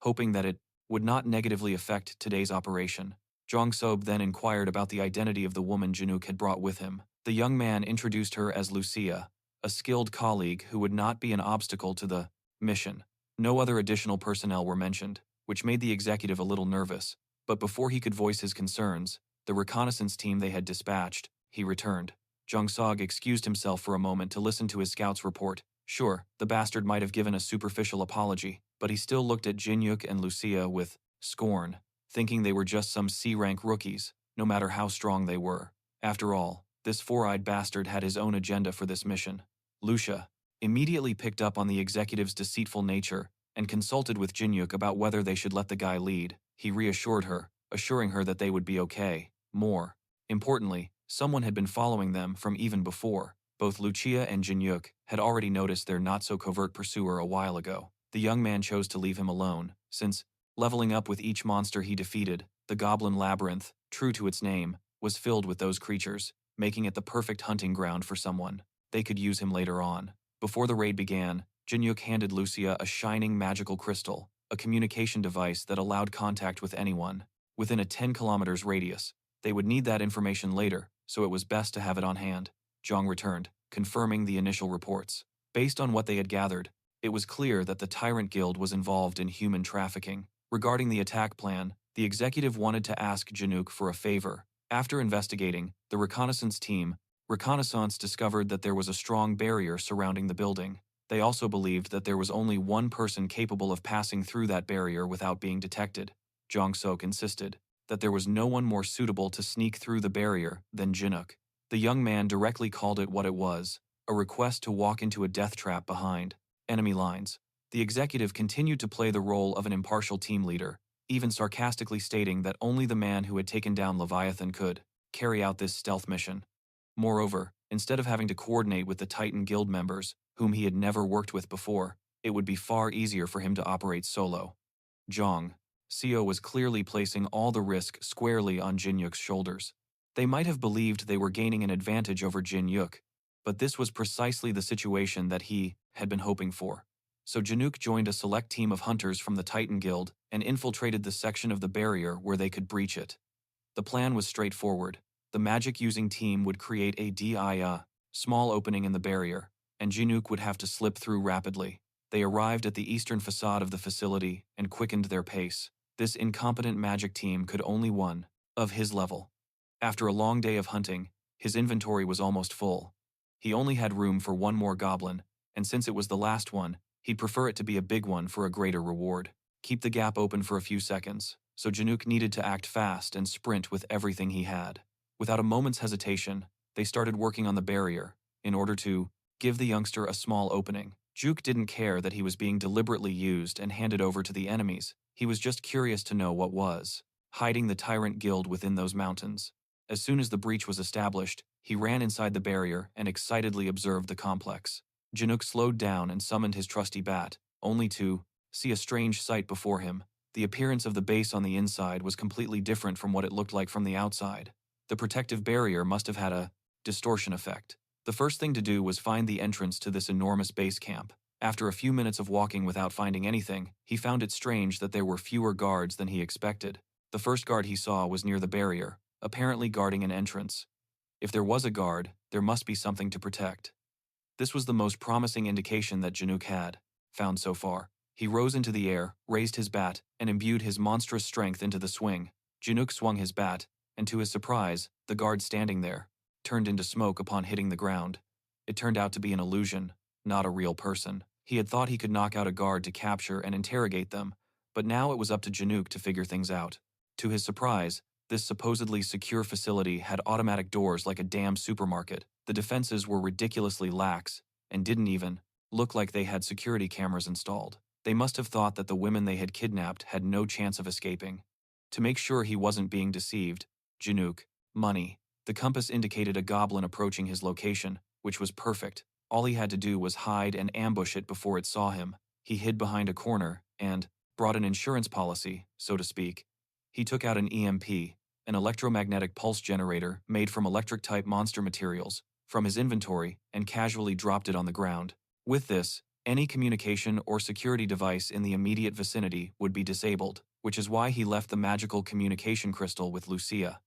hoping that it would not negatively affect today's operation. Jongsob then inquired about the identity of the woman Jinuk had brought with him. The young man introduced her as Lucia, a skilled colleague who would not be an obstacle to the mission. No other additional personnel were mentioned, which made the executive a little nervous. But before he could voice his concerns, the reconnaissance team they had dispatched, he returned. Jongsog excused himself for a moment to listen to his scout's report. Sure, the bastard might have given a superficial apology, but he still looked at Jinuk and Lucia with scorn, thinking they were just some C-rank rookies, no matter how strong they were. After all, this four-eyed bastard had his own agenda for this mission. Lucia immediately picked up on the executive's deceitful nature and consulted with Jinuk about whether they should let the guy lead. He reassured her, assuring her that they would be okay. More importantly, someone had been following them from even before. Both Lucia and Jinuk had already noticed their not-so-covert pursuer a while ago. The young man chose to leave him alone, since, leveling up with each monster he defeated, the Goblin Labyrinth, true to its name, was filled with those creatures, making it the perfect hunting ground for someone. They could use him later on. Before the raid began, Jinuk handed Lucia a shining magical crystal, a communication device that allowed contact with anyone within a 10 kilometers radius. They would need that information later, so it was best to have it on hand. Zhang returned, confirming the initial reports. Based on what they had gathered, it was clear that the Tyrant Guild was involved in human trafficking. Regarding the attack plan, the The executive wanted to ask Jinuk for a favor. After investigating, the reconnaissance discovered that there was a strong barrier surrounding the building. They also believed that there was only one person capable of passing through that barrier without being detected. Jong-sok insisted that there was no one more suitable to sneak through the barrier than Jinuk. The young man directly called it what it was, a request to walk into a death trap behind enemy lines. The executive continued to play the role of an impartial team leader, even sarcastically stating that only the man who had taken down Leviathan could carry out this stealth mission. Moreover, instead of having to coordinate with the Titan Guild members, whom he had never worked with before, it would be far easier for him to operate solo. Seo was clearly placing all the risk squarely on Jinyuk's shoulders. They might have believed they were gaining an advantage over Jinyuk, but this was precisely the situation that he had been hoping for. So Jinuk joined a select team of hunters from the Titan Guild and infiltrated the section of the barrier where they could breach it. The plan was straightforward. The magic-using team would create a small opening in the barrier, and Jinuk would have to slip through rapidly. They arrived at the eastern facade of the facility and quickened their pace. This incompetent magic team could only one of his level. After a long day of hunting, his inventory was almost full. He only had room for one more goblin, and since it was the last one, he'd prefer it to be a big one for a greater reward. Keep the gap open for a few seconds, so Jinuk needed to act fast and sprint with everything he had. Without a moment's hesitation, they started working on the barrier, in order to give the youngster a small opening. Juk didn't care that he was being deliberately used and handed over to the enemies. He was just curious to know what was hiding the Tyrant Guild within those mountains. As soon as the breach was established, he ran inside the barrier and excitedly observed the complex. Jinuk slowed down and summoned his trusty bat, only to see a strange sight before him. The appearance of the base on the inside was completely different from what it looked like from the outside. The protective barrier must have had a distortion effect. The first thing to do was find the entrance to this enormous base camp. After a few minutes of walking without finding anything, he found it strange that there were fewer guards than he expected. The first guard he saw was near the barrier, apparently guarding an entrance. If there was a guard, there must be something to protect. This was the most promising indication that Jinuk had found so far. He rose into the air, raised his bat, and imbued his monstrous strength into the swing. Jinuk swung his bat, and to his surprise, the guard standing there turned into smoke upon hitting the ground. It turned out to be an illusion, not a real person. He had thought he could knock out a guard to capture and interrogate them, but now it was up to Jinuk to figure things out. To his surprise, this supposedly secure facility had automatic doors like a damn supermarket. The defenses were ridiculously lax and didn't even look like they had security cameras installed. They must have thought that the women they had kidnapped had no chance of escaping. To make sure he wasn't being deceived, Jinuk, money. The compass indicated a goblin approaching his location, which was perfect. All he had to do was hide and ambush it before it saw him. He hid behind a corner and brought an insurance policy, so to speak. He took out an EMP, an electromagnetic pulse generator made from electric-type monster materials, from his inventory and casually dropped it on the ground. With this, any communication or security device in the immediate vicinity would be disabled, which is why he left the magical communication crystal with Lucia.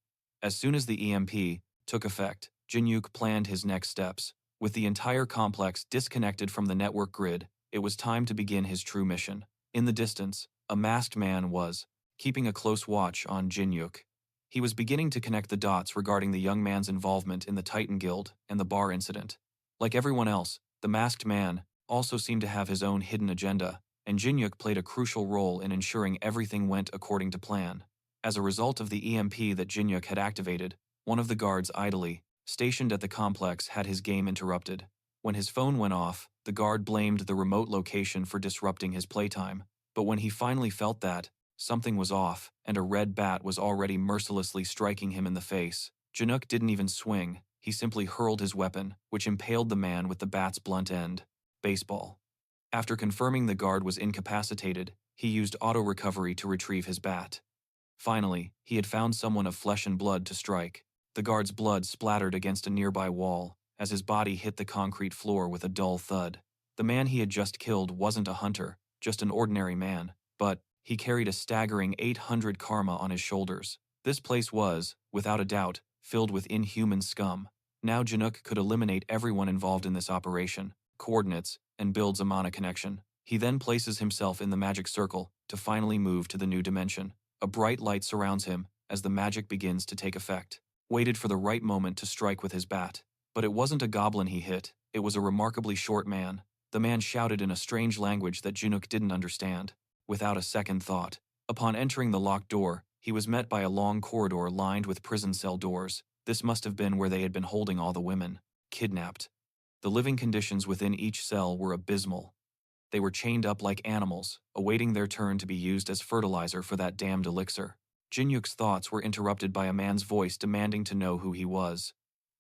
As soon as the EMP took effect, Jinuk planned his next steps. With the entire complex disconnected from the network grid, it was time to begin his true mission. In the distance, a masked man was keeping a close watch on Jinuk. He was beginning to connect the dots regarding the young man's involvement in the Titan Guild and the bar incident. Like everyone else, the masked man also seemed to have his own hidden agenda, and Jinuk played a crucial role in ensuring everything went according to plan. As a result of the EMP that Jinuk had activated, one of the guards idly stationed at the complex had his game interrupted. When his phone went off, the guard blamed the remote location for disrupting his playtime. But when he finally felt that something was off and a red bat was already mercilessly striking him in the face, Jinuk didn't even swing. He simply hurled his weapon, which impaled the man with the bat's blunt end. Baseball. After confirming the guard was incapacitated, he used auto-recovery to retrieve his bat. Finally, he had found someone of flesh and blood to strike. The guard's blood splattered against a nearby wall as his body hit the concrete floor with a dull thud. The man he had just killed wasn't a hunter, just an ordinary man, but he carried a staggering 800 karma on his shoulders. This place was, without a doubt, filled with inhuman scum. Now Jinuk could eliminate everyone involved in this operation, coordinates, and builds a mana connection. He then places himself in the magic circle to finally move to the new dimension. A bright light surrounds him as the magic begins to take effect. Waited for the right moment to strike with his bat. But it wasn't a goblin he hit, it was a remarkably short man. The man shouted in a strange language that Jinuk didn't understand. Without a second thought, upon entering the locked door, he was met by a long corridor lined with prison cell doors. This must have been where they had been holding all the women, kidnapped. The living conditions within each cell were abysmal. They were chained up like animals, awaiting their turn to be used as fertilizer for that damned elixir. Jinyuk's thoughts were interrupted by a man's voice demanding to know who he was.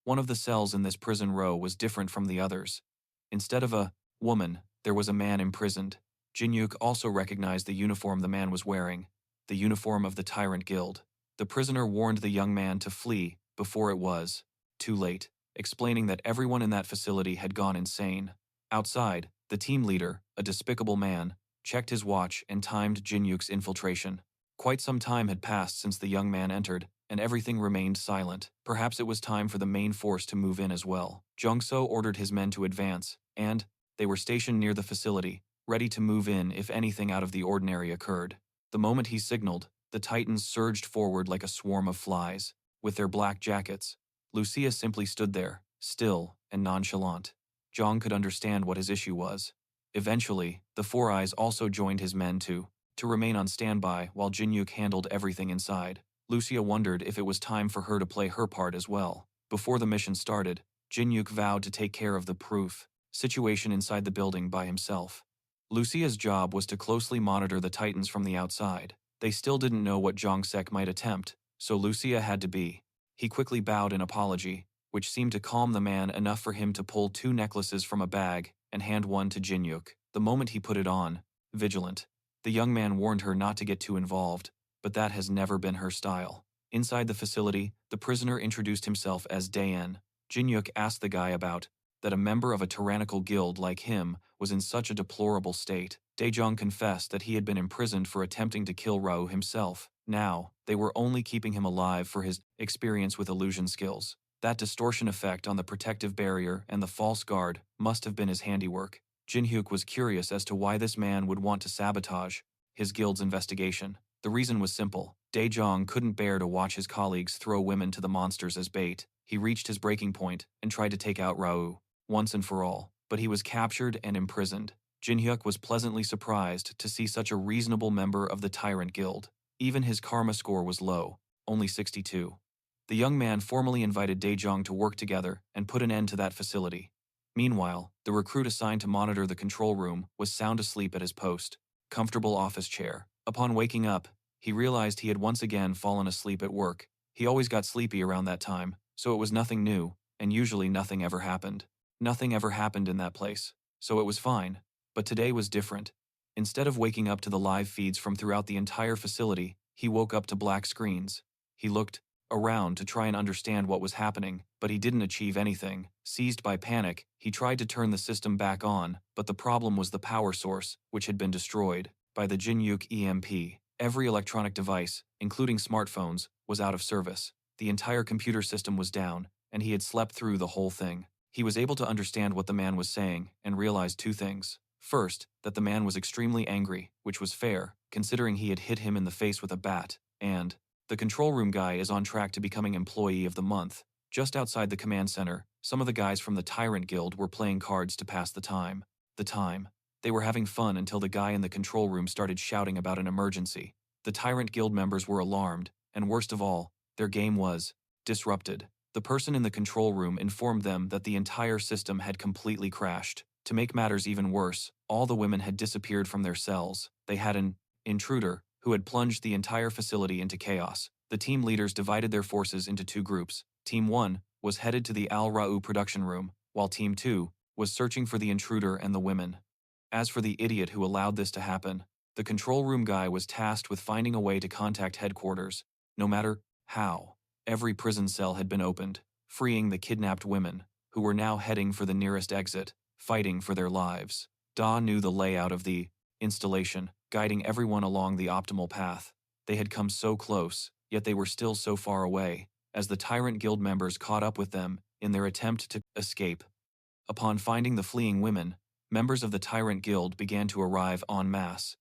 One of the cells in this prison row was different from the others. Instead of a woman, there was a man imprisoned. Jinyuk also recognized the uniform the man was wearing, the uniform of the Tyrant Guild. The prisoner warned the young man to flee before it was too late, explaining that everyone in that facility had gone insane. Outside, the team leader, a despicable man, checked his watch and timed Jinyuk's infiltration. Quite some time had passed since the young man entered, and everything remained silent. Perhaps it was time for the main force to move in as well. Jongso ordered his men to advance, and they were stationed near the facility, ready to move in if anything out of the ordinary occurred. The moment he signaled, the Titans surged forward like a swarm of flies. With their black jackets, Lucia simply stood there, still and nonchalant. Jong could understand what his issue was. Eventually, the Four Eyes also joined his men to remain on standby while Jinyuk handled everything inside. Lucia wondered if it was time for her to play her part as well. Before the mission started, Jinyuk vowed to take care of the proof situation inside the building by himself. Lucia's job was to closely monitor the Titans from the outside. They still didn't know what Jongsek might attempt, so Lucia had to be. He quickly bowed in apology, which seemed to calm the man enough for him to pull 2 necklaces from a bag and hand one to Jinyuk. The moment he put it on, vigilant, the young man warned her not to get too involved, but that has never been her style. Inside the facility, the prisoner introduced himself as Daen. Jinyuk asked the guy about that a member of a tyrannical guild like him was in such a deplorable state. Daejong confessed that he had been imprisoned for attempting to kill Rao himself. Now, they were only keeping him alive for his experience with illusion skills. That distortion effect on the protective barrier and the false guard must have been his handiwork. Jinhyuk was curious as to why this man would want to sabotage his guild's investigation. The reason was simple. Daejong couldn't bear to watch his colleagues throw women to the monsters as bait. He reached his breaking point and tried to take out Rao once and for all, but he was captured and imprisoned. Jinhyuk was pleasantly surprised to see such a reasonable member of the Tyrant Guild. Even his karma score was low, only 62. The young man formally invited Daejong to work together and put an end to that facility. Meanwhile, the recruit assigned to monitor the control room was sound asleep at his post, comfortable office chair. Upon waking up, he realized he had once again fallen asleep at work. He always got sleepy around that time, so it was nothing new, and usually nothing ever happened. Nothing ever happened in that place, so it was fine. But today was different. Instead of waking up to the live feeds from throughout the entire facility, he woke up to black screens. He looked around to try and understand what was happening, but he didn't achieve anything. Seized by panic, he tried to turn the system back on, but the problem was the power source, which had been destroyed by the Jinyuk EMP. Every electronic device, including smartphones, was out of service. The entire computer system was down, and he had slept through the whole thing. He was able to understand what the man was saying and realized 2 things. First, that the man was extremely angry, which was fair, considering he had hit him in the face with a bat, and the control room guy is on track to becoming Employee of the Month. Just outside the command center, some of the guys from the Tyrant Guild were playing cards to pass the time. They were having fun until the guy in the control room started shouting about an emergency. The Tyrant Guild members were alarmed, and worst of all, their game was disrupted. The person in the control room informed them that the entire system had completely crashed. To make matters even worse, all the women had disappeared from their cells. They had an intruder who had plunged the entire facility into chaos. The team leaders divided their forces into 2 groups. Team 1 was headed to the Al Ra'u production room, while Team 2 was searching for the intruder and the women. As for the idiot who allowed this to happen, the control room guy was tasked with finding a way to contact headquarters. No matter how, every prison cell had been opened, freeing the kidnapped women, who were now heading for the nearest exit, fighting for their lives. Da knew the layout of the installation, guiding everyone along the optimal path. They had come so close, yet they were still so far away, as the Tyrant Guild members caught up with them in their attempt to escape. Upon finding the fleeing women, members of the Tyrant Guild began to arrive en masse.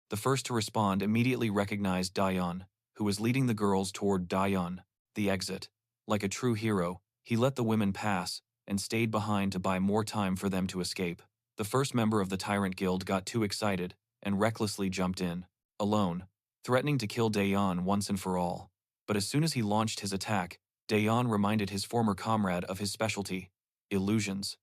The first to respond immediately recognized Daeyeon, who was leading the girls toward Daeyeon, the exit. Like a true hero, he let the women pass and stayed behind to buy more time for them to escape. The first member of the Tyrant Guild got too excited and recklessly jumped in, alone, threatening to kill Daeyeon once and for all. But as soon as he launched his attack, Daeyeon reminded his former comrade of his specialty, illusions.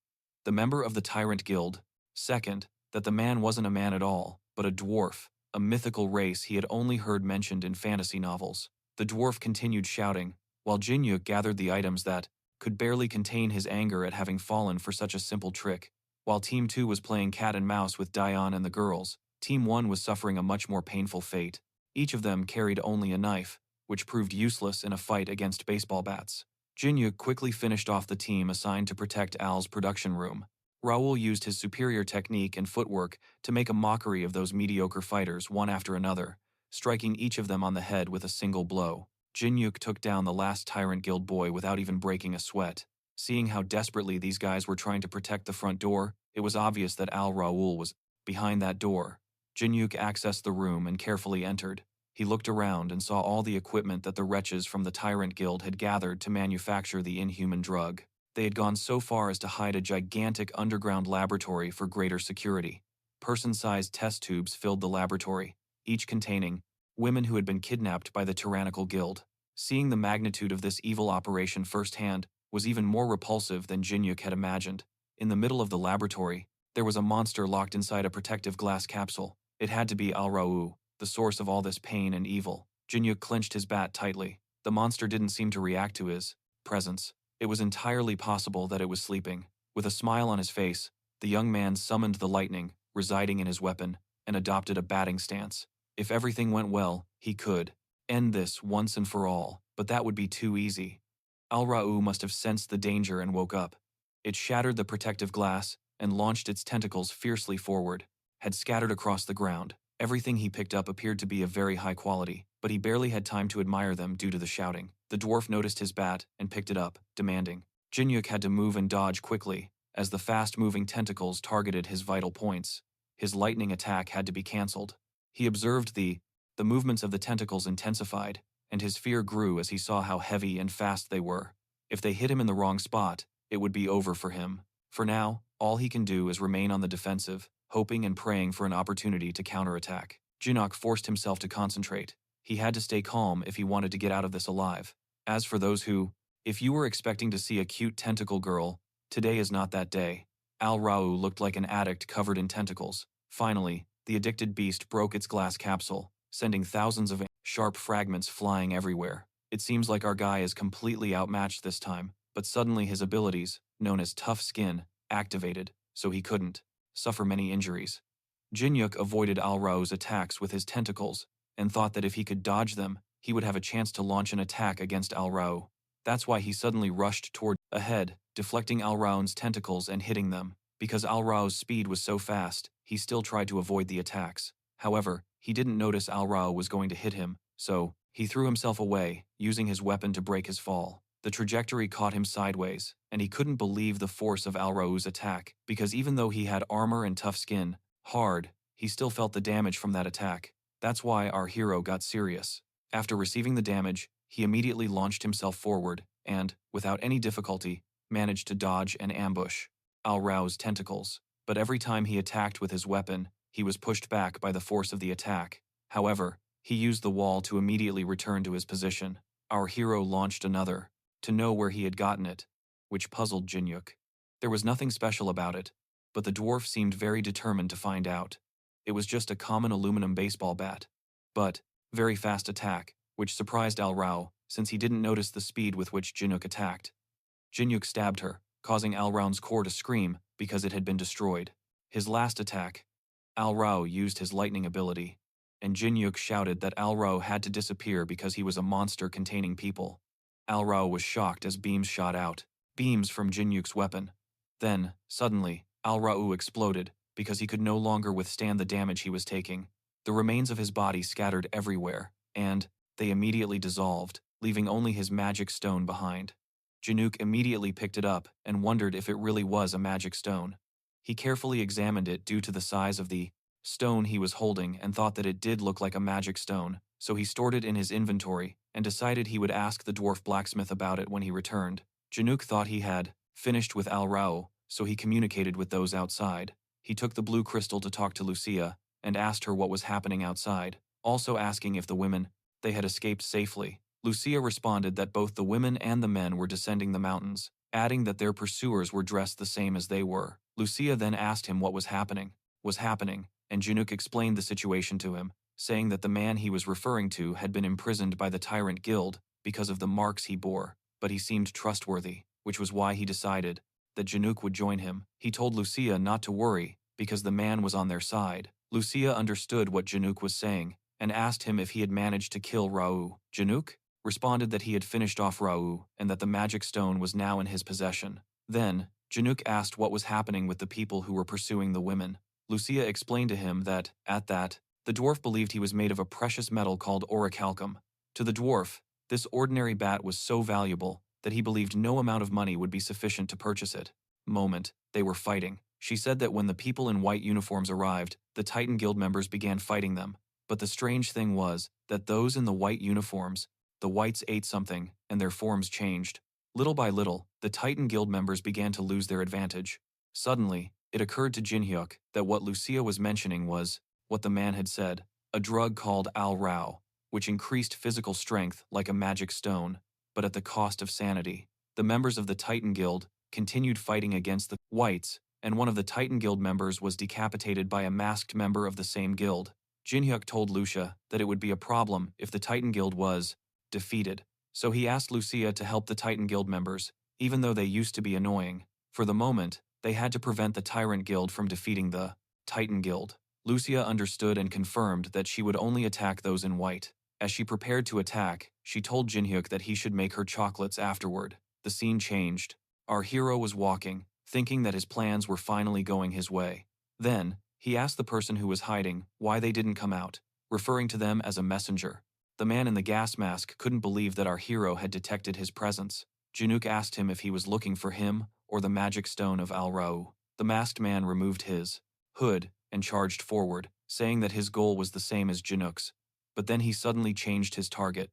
The member of the Tyrant Guild, second, that the man wasn't a man at all, but a dwarf, a mythical race he had only heard mentioned in fantasy novels. The dwarf continued shouting, while Jinuk gathered the items that could barely contain his anger at having fallen for such a simple trick. While Team 2 was playing cat and mouse with Daeyeon and the girls, Team 1 was suffering a much more painful fate. Each of them carried only a knife, which proved useless in a fight against baseball bats. Jinuk quickly finished off the team assigned to protect Al's production room. Raoul used his superior technique and footwork to make a mockery of those mediocre fighters one after another, striking each of them on the head with a single blow. Jinuk took down the last Tyrant Guild boy without even breaking a sweat. Seeing how desperately these guys were trying to protect the front door, it was obvious that Al Raoul was behind that door. Jinuk accessed the room and carefully entered. He looked around and saw all the equipment that the wretches from the Tyrant Guild had gathered to manufacture the inhuman drug. They had gone so far as to hide a gigantic underground laboratory for greater security. Person-sized test tubes filled the laboratory, each containing women who had been kidnapped by the tyrannical guild. Seeing the magnitude of this evil operation firsthand was even more repulsive than Jinuk had imagined. In the middle of the laboratory, there was a monster locked inside a protective glass capsule. It had to be Al Raoul, the source of all this pain and evil. Jinuk clenched his bat tightly. The monster didn't seem to react to his presence. It was entirely possible that it was sleeping. With a smile on his face, the young man summoned the lightning, residing in his weapon, and adopted a batting stance. If everything went well, he could end this once and for all, but that would be too easy. Al Raoul must have sensed the danger and woke up. It shattered the protective glass and launched its tentacles fiercely forward, had scattered across the ground. Everything he picked up appeared to be of very high quality, but he barely had time to admire them due to the shouting. The dwarf noticed his bat and picked it up, demanding. Jinuk had to move and dodge quickly, as the fast-moving tentacles targeted his vital points. His lightning attack had to be cancelled. He observed the movements of the tentacles intensified, and his fear grew as he saw how heavy and fast they were. If they hit him in the wrong spot, it would be over for him. For now, all he can do is remain on the defensive, hoping and praying for an opportunity to counterattack. Jinuk forced himself to concentrate. He had to stay calm if he wanted to get out of this alive. As for those who, if you were expecting to see a cute tentacle girl, today is not that day. Al Raoul looked like an addict covered in tentacles. Finally, the addicted beast broke its glass capsule, sending thousands of sharp fragments flying everywhere. It seems like our guy is completely outmatched this time, but suddenly his abilities, known as tough skin, activated, so he couldn't suffer many injuries. Jinuk avoided Al Rao's attacks with his tentacles, and thought that if he could dodge them, he would have a chance to launch an attack against Al Rao. That's why he suddenly rushed toward ahead, deflecting Al Rao's tentacles and hitting them. Because Al Rao's speed was so fast, he still tried to avoid the attacks. However, he didn't notice Al Rao was going to hit him, so he threw himself away, using his weapon to break his fall. The trajectory caught him sideways, and he couldn't believe the force of Al Rao's attack, because even though he had armor and tough skin, he still felt the damage from that attack. That's why our hero got serious. After receiving the damage, he immediately launched himself forward, and, without any difficulty, managed to dodge and ambush Al Rao's tentacles. But every time he attacked with his weapon, he was pushed back by the force of the attack. However, he used the wall to immediately return to his position. Our hero launched another, to know where he had gotten it, which puzzled Jinuk. There was nothing special about it, but the dwarf seemed very determined to find out. It was just a common aluminum baseball bat. But, very fast attack, which surprised Al Rao, since he didn't notice the speed with which Jinuk attacked. Jinuk stabbed her, causing Al Rao's core to scream because it had been destroyed. His last attack, Al Rao used his lightning ability, and Jinuk shouted that Al Rao had to disappear because he was a monster containing people. Al Rao was shocked as beams shot out, beams from Jinuk's weapon. Then, suddenly, Al Rao exploded because he could no longer withstand the damage he was taking. The remains of his body scattered everywhere, and they immediately dissolved, leaving only his magic stone behind. Jinuk immediately picked it up and wondered if it really was a magic stone. He carefully examined it due to the size of the stone he was holding and thought that it did look like a magic stone, so he stored it in his inventory and decided he would ask the dwarf blacksmith about it when he returned. Jinuk thought he had finished with Al Rao, so he communicated with those outside. He took the blue crystal to talk to Lucia and asked her what was happening outside, also asking if the women they had escaped safely. Lucia responded that both the women and the men were descending the mountains, adding that their pursuers were dressed the same as they were. Lucia then asked him what was happening, and Jinuk explained the situation to him, saying that the man he was referring to had been imprisoned by the Tyrant Guild because of the marks he bore, but he seemed trustworthy, which was why he decided that Jinuk would join him. He told Lucia not to worry, because the man was on their side. Lucia understood what Jinuk was saying, and asked him if he had managed to kill Rao. Jinuk responded that he had finished off Rao, and that the magic stone was now in his possession. Then, Jinuk asked what was happening with the people who were pursuing the women. Lucia explained to him that, at that, the dwarf believed he was made of a precious metal called orichalcum. To the dwarf, this ordinary bat was so valuable that he believed no amount of money would be sufficient to purchase it. They were fighting. She said that when the people in white uniforms arrived, the Titan Guild members began fighting them. But the strange thing was that those in the white uniforms, the whites ate something, and their forms changed. Little by little, the Titan Guild members began to lose their advantage. Suddenly, it occurred to Jinhyuk that what Lucia was mentioning was what the man had said, a drug called Al Rao, which increased physical strength like a magic stone, but at the cost of sanity. The members of the Titan Guild continued fighting against the whites, and one of the Titan Guild members was decapitated by a masked member of the same guild. Jinhyuk told Lucia that it would be a problem if the Titan Guild was defeated, so he asked Lucia to help the Titan Guild members, even though they used to be annoying. For the moment, they had to prevent the Tyrant Guild from defeating the Titan Guild. Lucia understood and confirmed that she would only attack those in white. As she prepared to attack, she told Jinhyuk that he should make her chocolates afterward. The scene changed. Our hero was walking, thinking that his plans were finally going his way. Then, he asked the person who was hiding why they didn't come out, referring to them as a messenger. The man in the gas mask couldn't believe that our hero had detected his presence. Jinuk asked him if he was looking for him or the magic stone of Al Rao. The masked man removed his hood and charged forward, saying that his goal was the same as Jinuk's. But then he suddenly changed his target.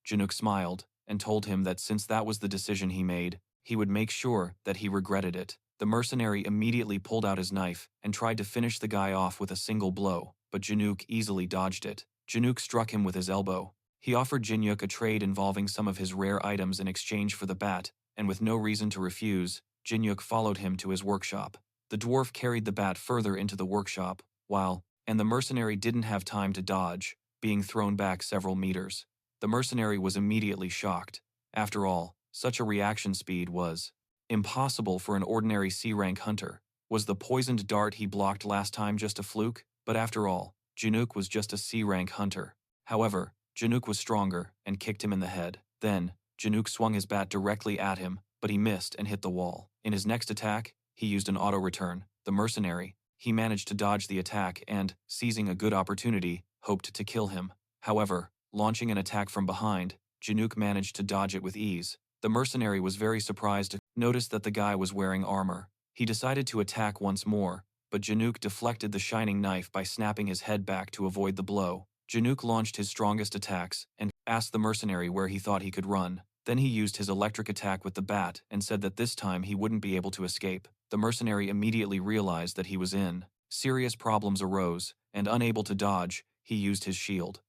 Jinuk smiled and told him that since that was the decision he made, he would make sure that he regretted it. The mercenary immediately pulled out his knife and tried to finish the guy off with a single blow, but Jinuk easily dodged it. Jinuk struck him with his elbow. He offered Jinhyuk a trade involving some of his rare items in exchange for the bat, and with no reason to refuse, Jinhyuk followed him to his workshop. The dwarf carried the bat further into the workshop, and the mercenary didn't have time to dodge, being thrown back several meters. The mercenary was immediately shocked. After all, such a reaction speed was impossible for an ordinary C-rank hunter. Was the poisoned dart he blocked last time just a fluke? But after all, Jinuk was just a C-rank hunter. However, Jinuk was stronger and kicked him in the head. Then, Jinuk swung his bat directly at him, but he missed and hit the wall. In his next attack, he used an auto-return. The mercenary, he managed to dodge the attack and, seizing a good opportunity, hoped to kill him. However, launching an attack from behind, Jinuk managed to dodge it with ease. The mercenary was very surprised to notice that the guy was wearing armor. He decided to attack once more, but Jinuk deflected the shining knife by snapping his head back to avoid the blow. Jinuk launched his strongest attacks and asked the mercenary where he thought he could run. Then he used his electric attack with the bat and said that this time he wouldn't be able to escape. The mercenary immediately realized that he was in serious problems arose, and unable to dodge, he used his shield.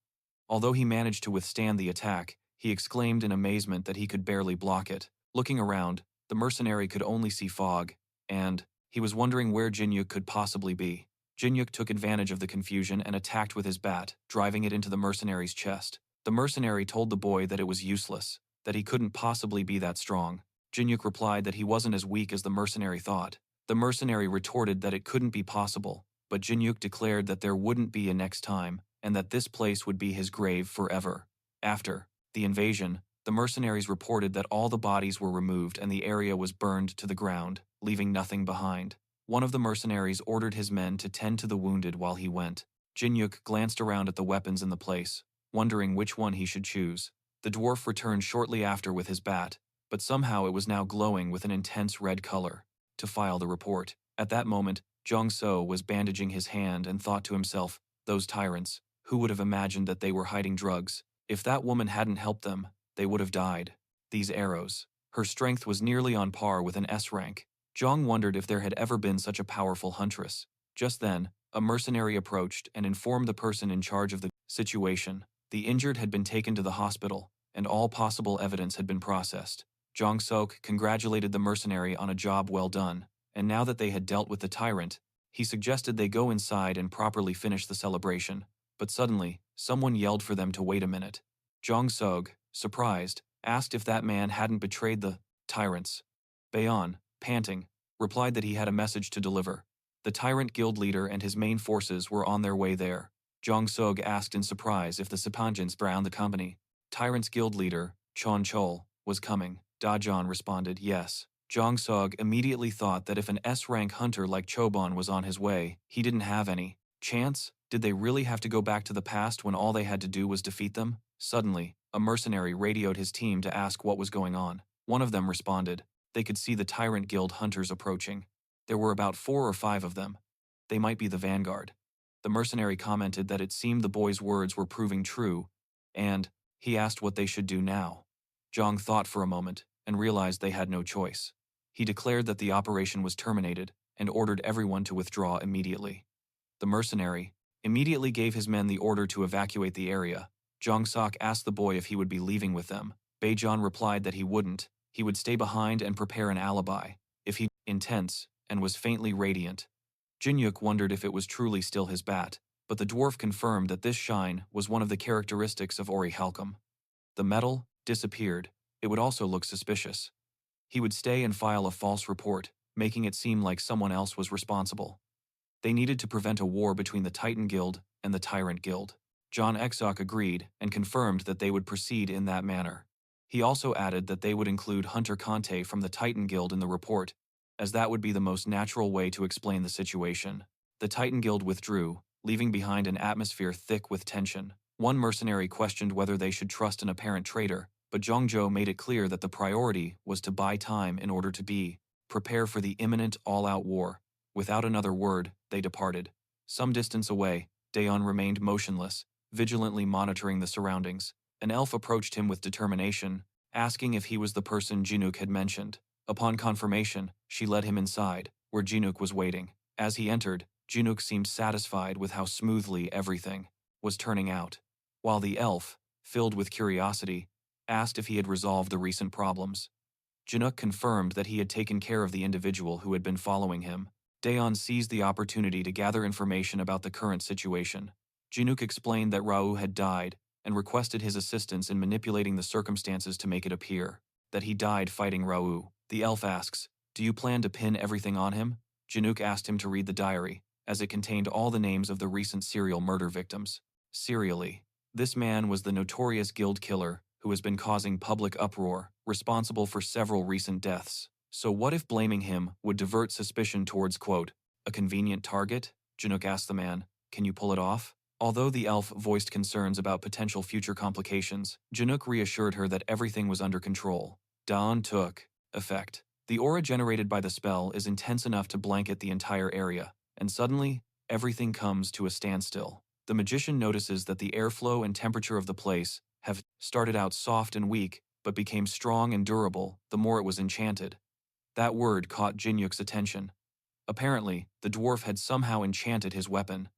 Although he managed to withstand the attack, he exclaimed in amazement that he could barely block it. Looking around, the mercenary could only see fog, and he was wondering where Jinhyuk could possibly be. Jinhyuk took advantage of the confusion and attacked with his bat, driving it into the mercenary's chest. The mercenary told the boy that it was useless, that he couldn't possibly be that strong. Jinhyuk replied that he wasn't as weak as the mercenary thought. The mercenary retorted that it couldn't be possible, but Jinhyuk declared that there wouldn't be a next time, and that this place would be his grave forever. After the invasion, the mercenaries reported that all the bodies were removed and the area was burned to the ground, leaving nothing behind. One of the mercenaries ordered his men to tend to the wounded while he went. Jinhyuk glanced around at the weapons in the place, wondering which one he should choose. The dwarf returned shortly after with his bat, but somehow it was now glowing with an intense red color. To file the report. At that moment, Jong So was bandaging his hand and thought to himself, those tyrants, who would have imagined that they were hiding drugs? If that woman hadn't helped them, they would have died. These arrows. Her strength was nearly on par with an S rank. Jong wondered if there had ever been such a powerful huntress. Just then, a mercenary approached and informed the person in charge of the situation. The injured had been taken to the hospital, and all possible evidence had been processed. Jong Sok congratulated the mercenary on a job well done, and now that they had dealt with the tyrant, he suggested they go inside and properly finish the celebration. But suddenly, someone yelled for them to wait a minute. Jong Sog, surprised, asked if that man hadn't betrayed the tyrants. Bayon, panting, replied that he had a message to deliver. The tyrant guild leader and his main forces were on their way there. Jong Sog asked in surprise if the Sipanjins around the company. Tyrant's guild leader, Chon Chol, was coming. Dajon responded yes. Jong Sog immediately thought that if an S-rank hunter like Chobon was on his way, he didn't have any chance. Did they really have to go back to the past when all they had to do was defeat them? Suddenly, a mercenary radioed his team to ask what was going on. One of them responded. They could see the Tyrant Guild hunters approaching. There were about 4 or 5 of them. They might be the vanguard. The mercenary commented that it seemed the boy's words were proving true, and he asked what they should do now. Jong thought for a moment and realized they had no choice. He declared that the operation was terminated and ordered everyone to withdraw immediately. The mercenary immediately gave his men the order to evacuate the area. Jong Sok asked the boy if he would be leaving with them. Beijon replied that he wouldn't. He would stay behind and prepare an alibi. If he intense and was faintly radiant. Jinuk wondered if it was truly still his bat, but the dwarf confirmed that this shine was one of the characteristics of Ori Halcom. The metal disappeared. It would also look suspicious. He would stay and file a false report, making it seem like someone else was responsible. They needed to prevent a war between the Titan Guild and the Tyrant Guild. John Exok agreed and confirmed that they would proceed in that manner. He also added that they would include Hunter Conte from the Titan Guild in the report, as that would be the most natural way to explain the situation. The Titan Guild withdrew, leaving behind an atmosphere thick with tension. One mercenary questioned whether they should trust an apparent traitor, but Zhongzhou made it clear that the priority was to buy time in order to prepare for the imminent all-out war. Without another word, they departed. Some distance away, Daeon remained motionless, vigilantly monitoring the surroundings. An elf approached him with determination, asking if he was the person Jinuk had mentioned. Upon confirmation, she led him inside, where Jinuk was waiting. As he entered, Jinuk seemed satisfied with how smoothly everything was turning out, while the elf, filled with curiosity, asked if he had resolved the recent problems. Jinuk confirmed that he had taken care of the individual who had been following him. Daeon seized the opportunity to gather information about the current situation. Jinuk explained that Rao had died and requested his assistance in manipulating the circumstances to make it appear that he died fighting Rao. The elf asks, "Do you plan to pin everything on him?" Jinuk asked him to read the diary, as it contained all the names of the recent serial murder victims. Serially, this man was the notorious guild killer who has been causing public uproar, responsible for several recent deaths. So what if blaming him would divert suspicion towards, quote, a convenient target? Jinuk asked the man, "Can you pull it off?" Although the elf voiced concerns about potential future complications, Jinuk reassured her that everything was under control. Dawn took effect. The aura generated by the spell is intense enough to blanket the entire area, and suddenly, everything comes to a standstill. The magician notices that the airflow and temperature of the place have started out soft and weak, but became strong and durable the more it was enchanted. That word caught Jinuk's attention. Apparently, the dwarf had somehow enchanted his weapon,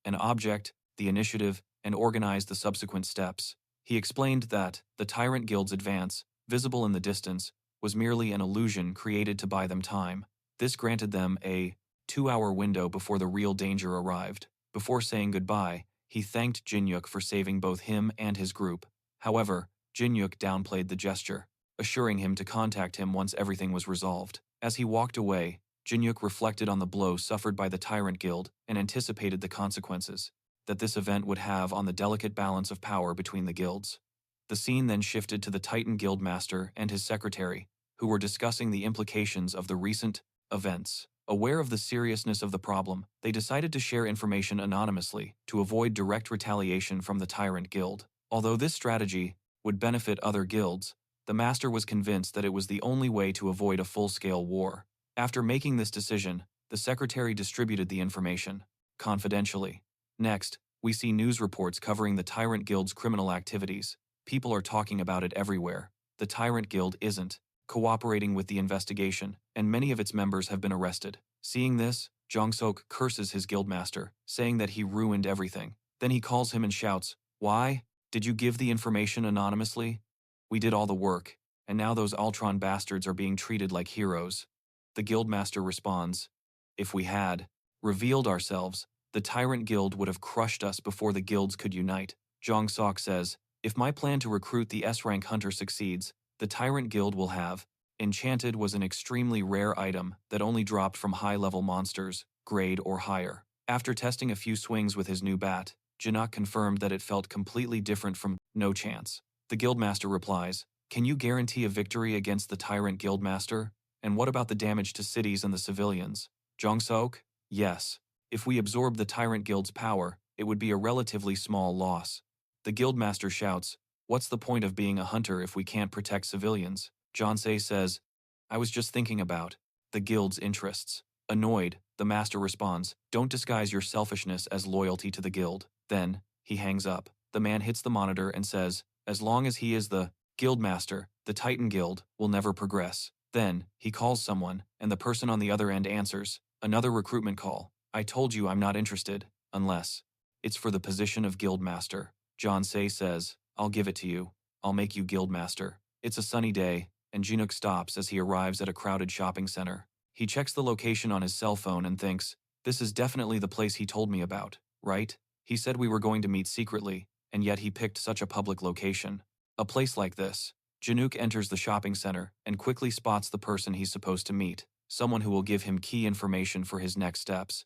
an object, the initiative, and organized the subsequent steps. He explained that the Tyrant Guild's advance, visible in the distance, was merely an illusion created to buy them time. This granted them a 2-hour window before the real danger arrived. Before saying goodbye, he thanked Jinuk for saving both him and his group. However, Jinuk downplayed the gesture, assuring him to contact him once everything was resolved. As he walked away, Jinuk reflected on the blow suffered by the Tyrant Guild and anticipated the consequences that this event would have on the delicate balance of power between the guilds. The scene then shifted to the Titan Guild Master and his secretary, who were discussing the implications of the recent events. Aware of the seriousness of the problem, they decided to share information anonymously to avoid direct retaliation from the Tyrant Guild. Although this strategy would benefit other guilds, the Master was convinced that it was the only way to avoid a full-scale war. After making this decision, The secretary distributed the information, confidentially. Next, we see news reports covering the Tyrant Guild's criminal activities. People are talking about it everywhere. The Tyrant Guild isn't cooperating with the investigation, and many of its members have been arrested. Seeing this, Jong-sok curses his guildmaster, saying that he ruined everything. Then he calls him and shouts, "Why? Did you give the information anonymously? We did all the work, and now those Ultron bastards are being treated like heroes." The guildmaster responds, "If we had revealed ourselves, the Tyrant Guild would have crushed us before the guilds could unite." Jong-sok says, "If my plan to recruit the S-rank hunter succeeds, the Tyrant Guild will have." Enchanted was an extremely rare item that only dropped from high-level monsters, grade or higher. After testing a few swings with his new bat, Jinuk confirmed that it felt completely different from no chance. The guildmaster replies, "Can you guarantee a victory against the Tyrant Guildmaster? And what about the damage to cities and the civilians?" Jong-sok, "Yes. If we absorb the Tyrant Guild's power, it would be a relatively small loss." The guildmaster shouts, "What's the point of being a hunter if we can't protect civilians?" Jonsei says, "I was just thinking about the guild's interests." Annoyed, the master responds, "Don't disguise your selfishness as loyalty to the guild." Then, he hangs up. The man hits the monitor and says, "As long as he is the guildmaster, the Titan Guild will never progress." Then, he calls someone, and the person on the other end answers, "Another recruitment call. I told you I'm not interested, unless it's for the position of guildmaster." Jonsei says, "I'll give it to you. I'll make you guildmaster." It's a sunny day, and Jinuk stops as he arrives at a crowded shopping center. He checks the location on his cell phone and thinks, "This is definitely the place he told me about, right? He said we were going to meet secretly, and yet he picked such a public location. A place like this." Jinuk enters the shopping center and quickly spots the person he's supposed to meet, someone who will give him key information for his next steps.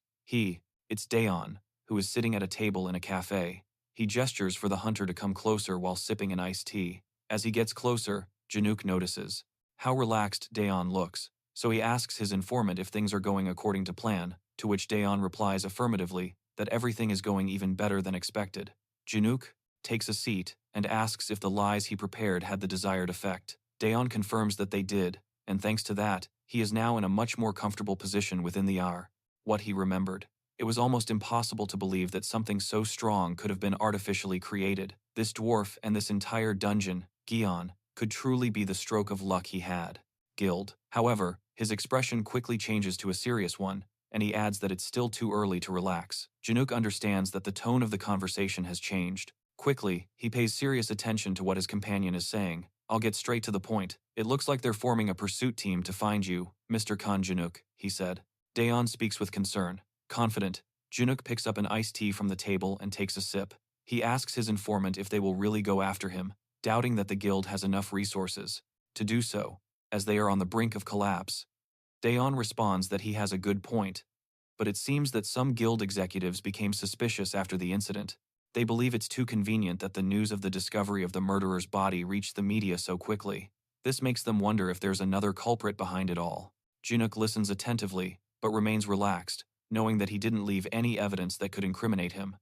It's Daeon, who is sitting at a table in a cafe. He gestures for the hunter to come closer while sipping an iced tea. As he gets closer, Jinuk notices how relaxed Daeon looks, so he asks his informant if things are going according to plan, to which Daeon replies affirmatively that everything is going even better than expected. Jinuk takes a seat and asks if the lies he prepared had the desired effect. Daeon confirms that they did, and thanks to that, he is now in a much more comfortable position within the hour. What he remembered. It was almost impossible to believe that something so strong could have been artificially created. This dwarf and this entire dungeon, Gion, could truly be the stroke of luck he had. Guild. However, his expression quickly changes to a serious one, and he adds that it's still too early to relax. Jinuk understands that the tone of the conversation has changed. Quickly, he pays serious attention to what his companion is saying. "I'll get straight to the point. It looks like they're forming a pursuit team to find you, Mr. Kan Jinuk," he said. Daeon speaks with concern. Confident, Jinuk picks up an iced tea from the table and takes a sip. He asks his informant if they will really go after him, doubting that the guild has enough resources to do so, as they are on the brink of collapse. Daeon responds that he has a good point, but it seems that some guild executives became suspicious after the incident. They believe it's too convenient that the news of the discovery of the murderer's body reached the media so quickly. This makes them wonder if there's another culprit behind it all. Jinuk listens attentively, but remains relaxed, knowing that he didn't leave any evidence that could incriminate him.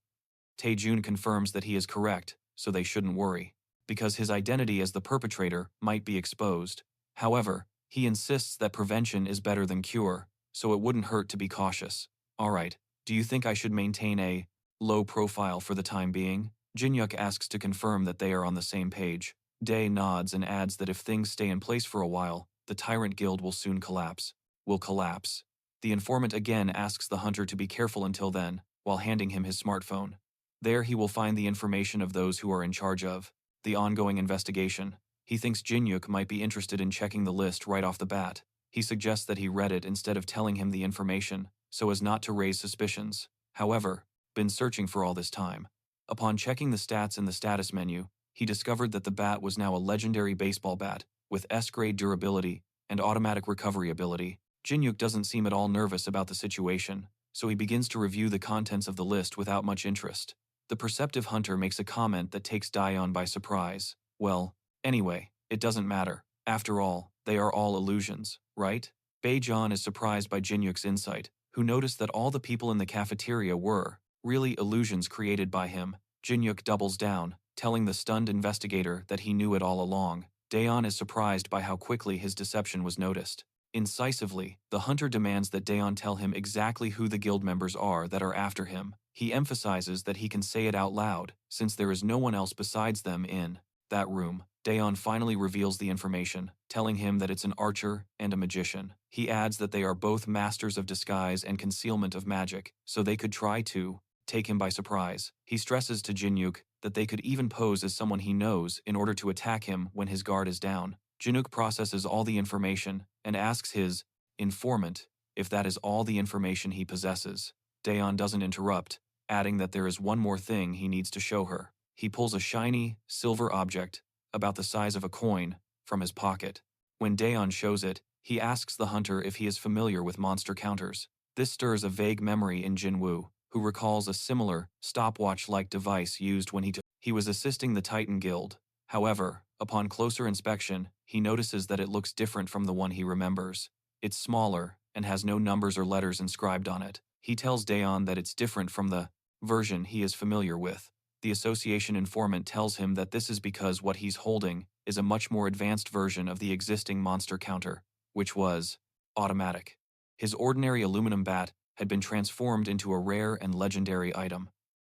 Taejun confirms that he is correct, so they shouldn't worry, because his identity as the perpetrator might be exposed. However, he insists that prevention is better than cure, so it wouldn't hurt to be cautious. "Alright, do you think I should maintain a low profile for the time being?" Jinuk asks to confirm that they are on the same page. Dae nods and adds that if things stay in place for a while, the Tyrant Guild will soon collapse. Will collapse. The informant again asks the hunter to be careful until then, while handing him his smartphone. There he will find the information of those who are in charge of the ongoing investigation. He thinks Jinuk might be interested in checking the list right off the bat. He suggests that he read it instead of telling him the information, so as not to raise suspicions. However, been searching for all this time. Upon checking the stats in the status menu, he discovered that the bat was now a legendary baseball bat, with S-grade durability and automatic recovery ability. Jinuk doesn't seem at all nervous about the situation, so he begins to review the contents of the list without much interest. The perceptive hunter makes a comment that takes Daeon by surprise. "Well, anyway, it doesn't matter. After all, they are all illusions, right?" Baejon is surprised by Jinuk's insight, who noticed that all the people in the cafeteria were really illusions created by him. Jinuk doubles down, telling the stunned investigator that he knew it all along. Daeon is surprised by how quickly his deception was noticed. Incisively, the hunter demands that Daeon tell him exactly who the guild members are that are after him. He emphasizes that he can say it out loud, since there is no one else besides them in that room. Daeon finally reveals the information, telling him that it's an archer and a magician. He adds that they are both masters of disguise and concealment of magic, so they could try to take him by surprise. He stresses to Jinuk that they could even pose as someone he knows in order to attack him when his guard is down. Jinuk processes all the information and asks his informant if that is all the information he possesses. Daeon doesn't interrupt, adding that there is one more thing he needs to show her. He pulls a shiny, silver object, about the size of a coin, from his pocket. When Daeon shows it, he asks the hunter if he is familiar with monster counters. This stirs a vague memory in Jinwoo, who recalls a similar, stopwatch-like device used when he was assisting the Titan Guild. However, upon closer inspection, he notices that it looks different from the one he remembers. It's smaller, and has no numbers or letters inscribed on it. He tells Daeon that it's different from the version he is familiar with. The association informant tells him that this is because what he's holding is a much more advanced version of the existing monster counter, which was automatic. His ordinary aluminum bat had been transformed into a rare and legendary item.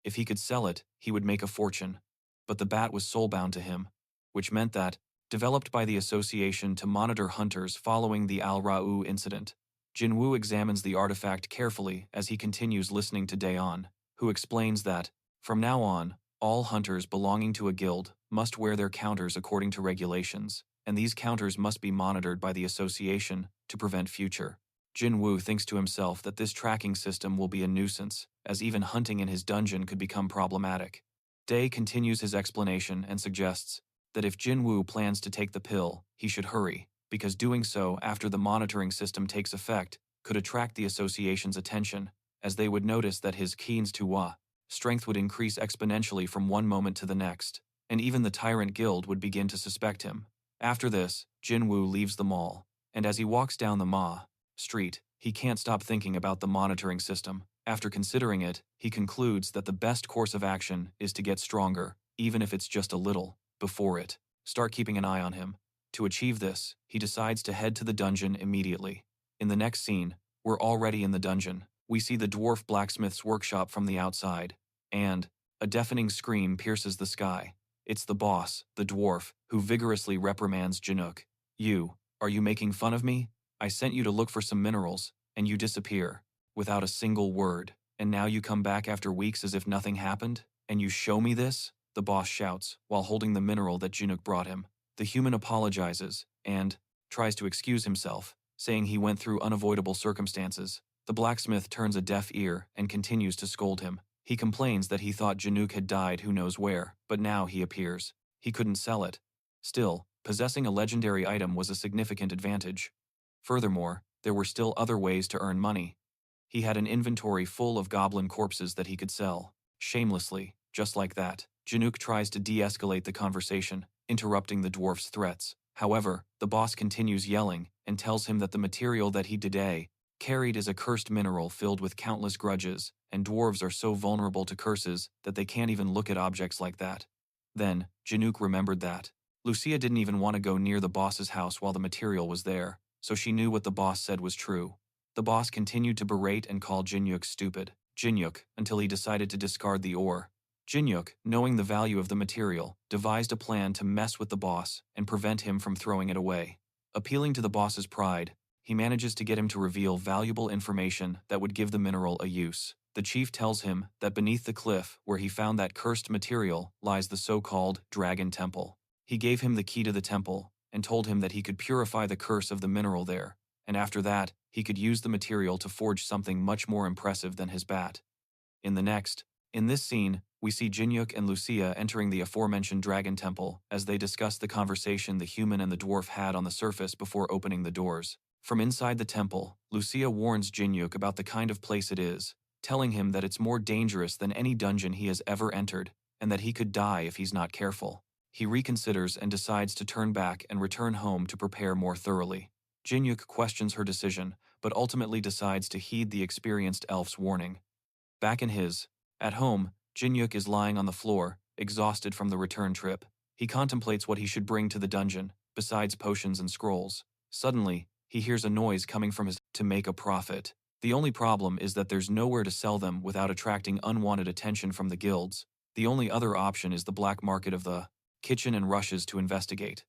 If he could sell it, he would make a fortune. But the bat was soulbound to him, which meant that, developed by the association to monitor hunters following the Al-Ra'u incident, Jinwoo examines the artifact carefully as he continues listening to Daeon, who explains that, from now on, all hunters belonging to a guild must wear their counters according to regulations, and these counters must be monitored by the association to prevent future. Jinwoo thinks to himself that this tracking system will be a nuisance, as even hunting in his dungeon could become problematic. Dae continues his explanation and suggests that if Jinwoo plans to take the pill, he should hurry, because doing so after the monitoring system takes effect could attract the association's attention, as they would notice that his Keen's Tuwa strength would increase exponentially from one moment to the next, and even the Tyrant Guild would begin to suspect him. After this, Jinwoo leaves the mall, and as he walks down the Ma Street, he can't stop thinking about the monitoring system. After considering it, he concludes that the best course of action is to get stronger, even if it's just a little, before it. Start keeping an eye on him. To achieve this, he decides to head to the dungeon immediately. In the next scene, we're already in the dungeon. We see the dwarf blacksmith's workshop from the outside, and a deafening scream pierces the sky. It's the boss, the dwarf, who vigorously reprimands Jinuk. Are you making fun of me? I sent you to look for some minerals, and you disappear, without a single word, and now you come back after weeks as if nothing happened, and you show me this? The boss shouts, while holding the mineral that Jinuk brought him. The human apologizes, and tries to excuse himself, saying he went through unavoidable circumstances. The blacksmith turns a deaf ear and continues to scold him. He complains that he thought Jinuk had died who knows where, but now he appears. He couldn't sell it. Still, possessing a legendary item was a significant advantage. Furthermore, there were still other ways to earn money. He had an inventory full of goblin corpses that he could sell. Shamelessly, just like that, Jinuk tries to de-escalate the conversation, interrupting the dwarf's threats. However, the boss continues yelling and tells him that the material that he today carried is a cursed mineral filled with countless grudges, and dwarves are so vulnerable to curses that they can't even look at objects like that. Then, Jinuk remembered that Lucia didn't even want to go near the boss's house while the material was there, so she knew what the boss said was true. The boss continued to berate and call Jinuk stupid. Jinuk, until he decided to discard the ore. Jinuk, knowing the value of the material, devised a plan to mess with the boss and prevent him from throwing it away. Appealing to the boss's pride, he manages to get him to reveal valuable information that would give the mineral a use. The chief tells him that beneath the cliff where he found that cursed material lies the so-called Dragon Temple. He gave him the key to the temple and told him that he could purify the curse of the mineral there, and after that, he could use the material to forge something much more impressive than his bat. In this scene, we see Jinuk and Lucia entering the aforementioned Dragon Temple as they discuss the conversation the human and the dwarf had on the surface before opening the doors. From inside the temple, Lucia warns Jinuk about the kind of place it is, telling him that it's more dangerous than any dungeon he has ever entered, and that he could die if he's not careful. He reconsiders and decides to turn back and return home to prepare more thoroughly. Jinuk questions her decision, but ultimately decides to heed the experienced elf's warning. Back at home, Jinuk is lying on the floor, exhausted from the return trip. He contemplates what he should bring to the dungeon, besides potions and scrolls. Suddenly, He hears a noise coming from his to make a profit. The only problem is that there's nowhere to sell them without attracting unwanted attention from the guilds. The only other option is the black market of the kitchen and rushes to investigate.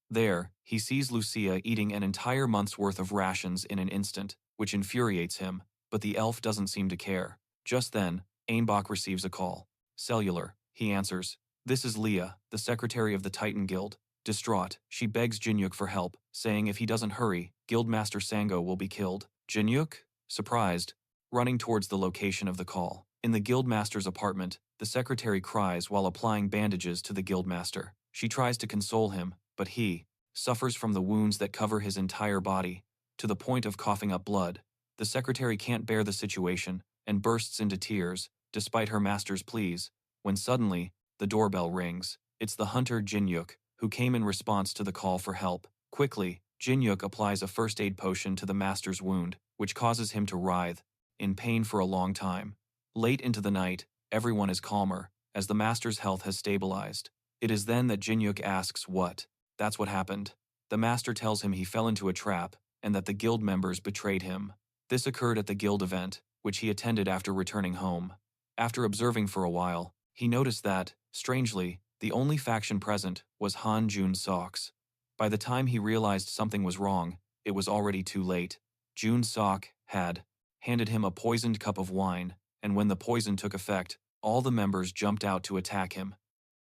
There, he sees Lucia eating an entire month's worth of rations in an instant, which infuriates him, but the elf doesn't seem to care. Just then, Ainbach receives a call. Cellular, he answers. This is Leah, the secretary of the Titan Guild. Distraught, she begs Jinuk for help, saying if he doesn't hurry, Guildmaster Sango will be killed. Jinuk, surprised, running towards the location of the call. In the Guildmaster's apartment, the secretary cries while applying bandages to the Guildmaster. She tries to console him, but he suffers from the wounds that cover his entire body, to the point of coughing up blood. The secretary can't bear the situation and bursts into tears, despite her master's pleas, when suddenly, the doorbell rings. It's the hunter Jinuk, who came in response to the call for help. Quickly, Jinuk applies a first aid potion to the master's wound, which causes him to writhe, in pain for a long time. Late into the night, everyone is calmer, as the master's health has stabilized. It is then that Jinuk asks what. That's what happened. The master tells him he fell into a trap, and that the guild members betrayed him. This occurred at the guild event, which he attended after returning home. After observing for a while, he noticed that, strangely, the only faction present was Han Jun Sok's. By the time he realized something was wrong, it was already too late. Jun Sok had handed him a poisoned cup of wine, and when the poison took effect, all the members jumped out to attack him.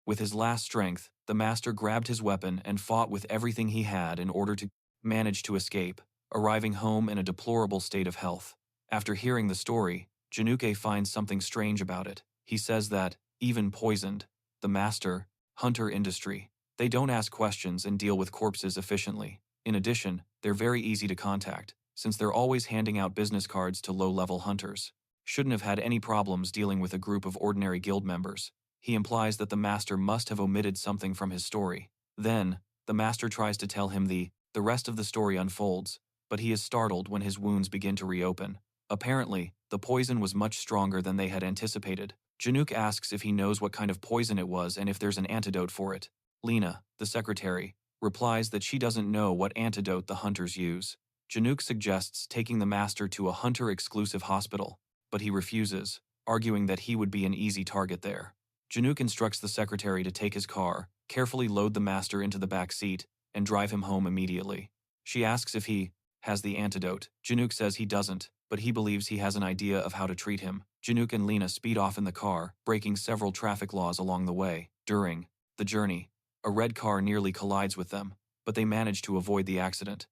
With his last strength, the master grabbed his weapon and fought with everything he had in order to manage to escape, arriving home in a deplorable state of health. After hearing the story, Januke finds something strange about it. He says that, even poisoned, the master, hunter industry, they don't ask questions and deal with corpses efficiently. In addition, they're very easy to contact, since they're always handing out business cards to low-level hunters. Shouldn't have had any problems dealing with a group of ordinary guild members. He implies that the master must have omitted something from his story. Then, the master tries to tell him the rest of the story unfolds, but he is startled when his wounds begin to reopen. Apparently, the poison was much stronger than they had anticipated. Januk asks if he knows what kind of poison it was and if there's an antidote for it. Lena, the secretary, replies that she doesn't know what antidote the hunters use. Januk suggests taking the master to a hunter-exclusive hospital, but he refuses, arguing that he would be an easy target there. Januk instructs the secretary to take his car, carefully load the master into the back seat, and drive him home immediately. She asks if he has the antidote. Januk says he doesn't, but he believes he has an idea of how to treat him. Januk and Lena speed off in the car, breaking several traffic laws along the way. During the journey, a red car nearly collides with them, but they manage to avoid the accident.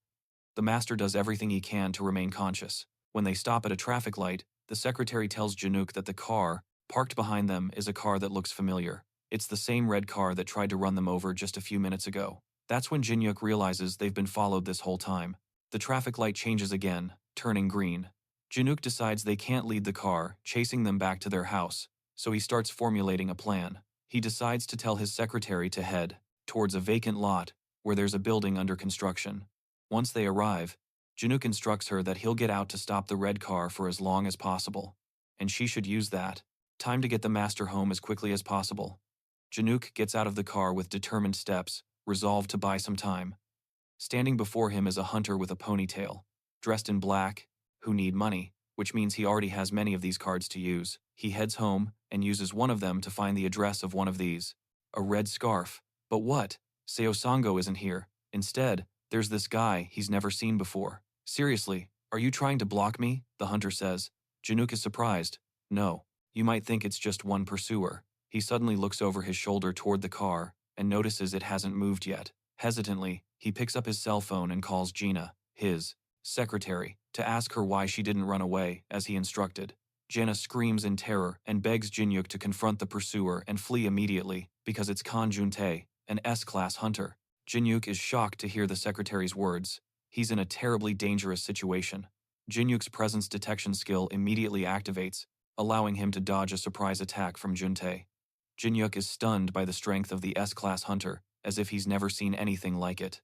The master does everything he can to remain conscious. When they stop at a traffic light, the secretary tells Januk that the car parked behind them is a car that looks familiar. It's the same red car that tried to run them over just a few minutes ago. That's when Jinuk realizes they've been followed this whole time. The traffic light changes again, turning green. Januk decides they can't lead the car, chasing them back to their house, so he starts formulating a plan. He decides to tell his secretary to head towards a vacant lot where there's a building under construction. Once they arrive, Januk instructs her that he'll get out to stop the red car for as long as possible, and she should use that time to get the master home as quickly as possible. Januk gets out of the car with determined steps, resolved to buy some time. Standing before him is a hunter with a ponytail, dressed in black, who need money, which means he already has many of these cards to use. He heads home and uses one of them to find the address of one of these. A red scarf. But what? Seosango isn't here. Instead, there's this guy he's never seen before. Seriously, are you trying to block me? The hunter says. Januk is surprised. No, you might think it's just one pursuer. He suddenly looks over his shoulder toward the car and notices it hasn't moved yet. Hesitantly, he picks up his cell phone and calls Gina, his secretary, to ask her why she didn't run away, as he instructed. Jenna screams in terror and begs Jinuk to confront the pursuer and flee immediately, because it's Kan Juntae, an S-class hunter. Jinuk is shocked to hear the secretary's words. He's in a terribly dangerous situation. Jinuk's presence detection skill immediately activates, allowing him to dodge a surprise attack from Juntae. Jinuk is stunned by the strength of the S-class hunter, as if he's never seen anything like it.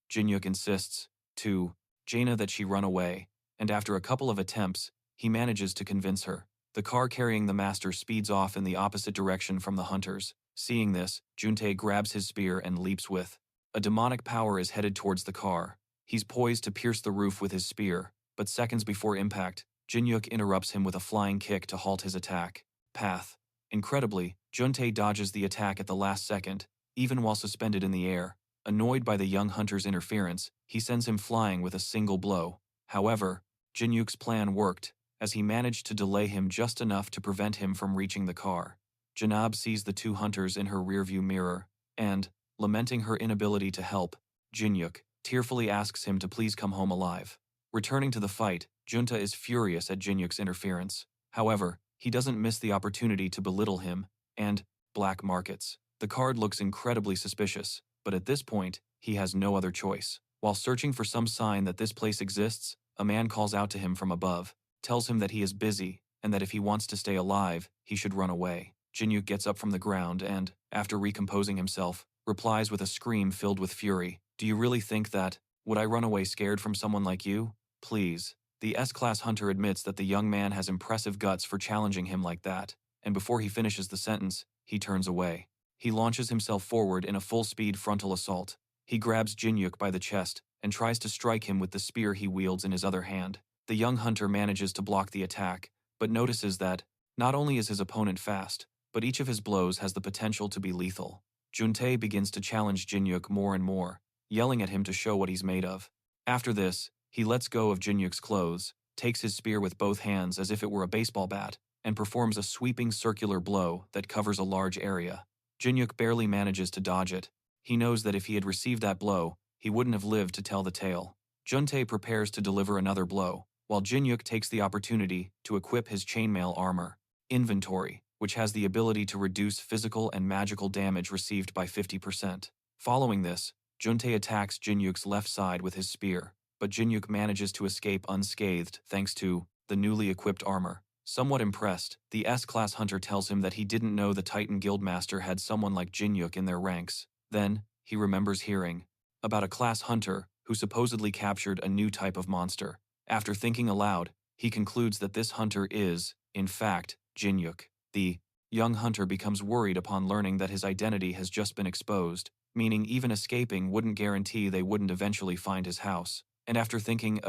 Jinuk insists to Jaina that she run away, and after a couple of attempts, he manages to convince her. The car carrying the master speeds off in the opposite direction from the hunters. Seeing this, Juntae grabs his spear and leaps with. A demonic power is headed towards the car, He's poised to pierce the roof with his spear, but seconds before impact, Jinuk interrupts him with a flying kick to halt his attack. Path. Incredibly, Juntae dodges the attack at the last second, even while suspended in the air. Annoyed by the young hunter's interference, he sends him flying with a single blow. However, Jinuk's plan worked, as he managed to delay him just enough to prevent him from reaching the car. Janab sees the two hunters in her rearview mirror, and, lamenting her inability to help, Jinuk tearfully asks him to please come home alive. Returning to the fight, Junta is furious at Jinuk's interference. However, he doesn't miss the opportunity to belittle him, and black markets. The card looks incredibly suspicious, but at this point, he has no other choice. While searching for some sign that this place exists, a man calls out to him from above, tells him that he is busy, and that if he wants to stay alive, he should run away. Jinuk gets up from the ground and, after recomposing himself, replies with a scream filled with fury. Do you really think that, would I run away scared from someone like you? Please. The S-Class hunter admits that the young man has impressive guts for challenging him like that, and before he finishes the sentence, he turns away. He launches himself forward in a full-speed frontal assault. He grabs Jinuk by the chest and tries to strike him with the spear he wields in his other hand. The young hunter manages to block the attack, but notices that, not only is his opponent fast, but each of his blows has the potential to be lethal. Juntae begins to challenge Jinuk more and more, yelling at him to show what he's made of. After this, he lets go of Jinuk's clothes, takes his spear with both hands as if it were a baseball bat, and performs a sweeping circular blow that covers a large area. Jinuk barely manages to dodge it. He knows that if he had received that blow, he wouldn't have lived to tell the tale. Juntae prepares to deliver another blow, while Jinuk takes the opportunity to equip his chainmail armor, Inventory, which has the ability to reduce physical and magical damage received by 50%. Following this, Juntae attacks Jinuk's left side with his spear, but Jinuk manages to escape unscathed thanks to the newly equipped armor. Somewhat impressed, the S-Class hunter tells him that he didn't know the Titan Guildmaster had someone like Jinuk in their ranks. Then, he remembers hearing about a class hunter who supposedly captured a new type of monster. After thinking aloud, he concludes that this hunter is, in fact, Jinuk. The young hunter becomes worried upon learning that his identity has just been exposed, meaning even escaping wouldn't guarantee they wouldn't eventually find his house. And after thinking,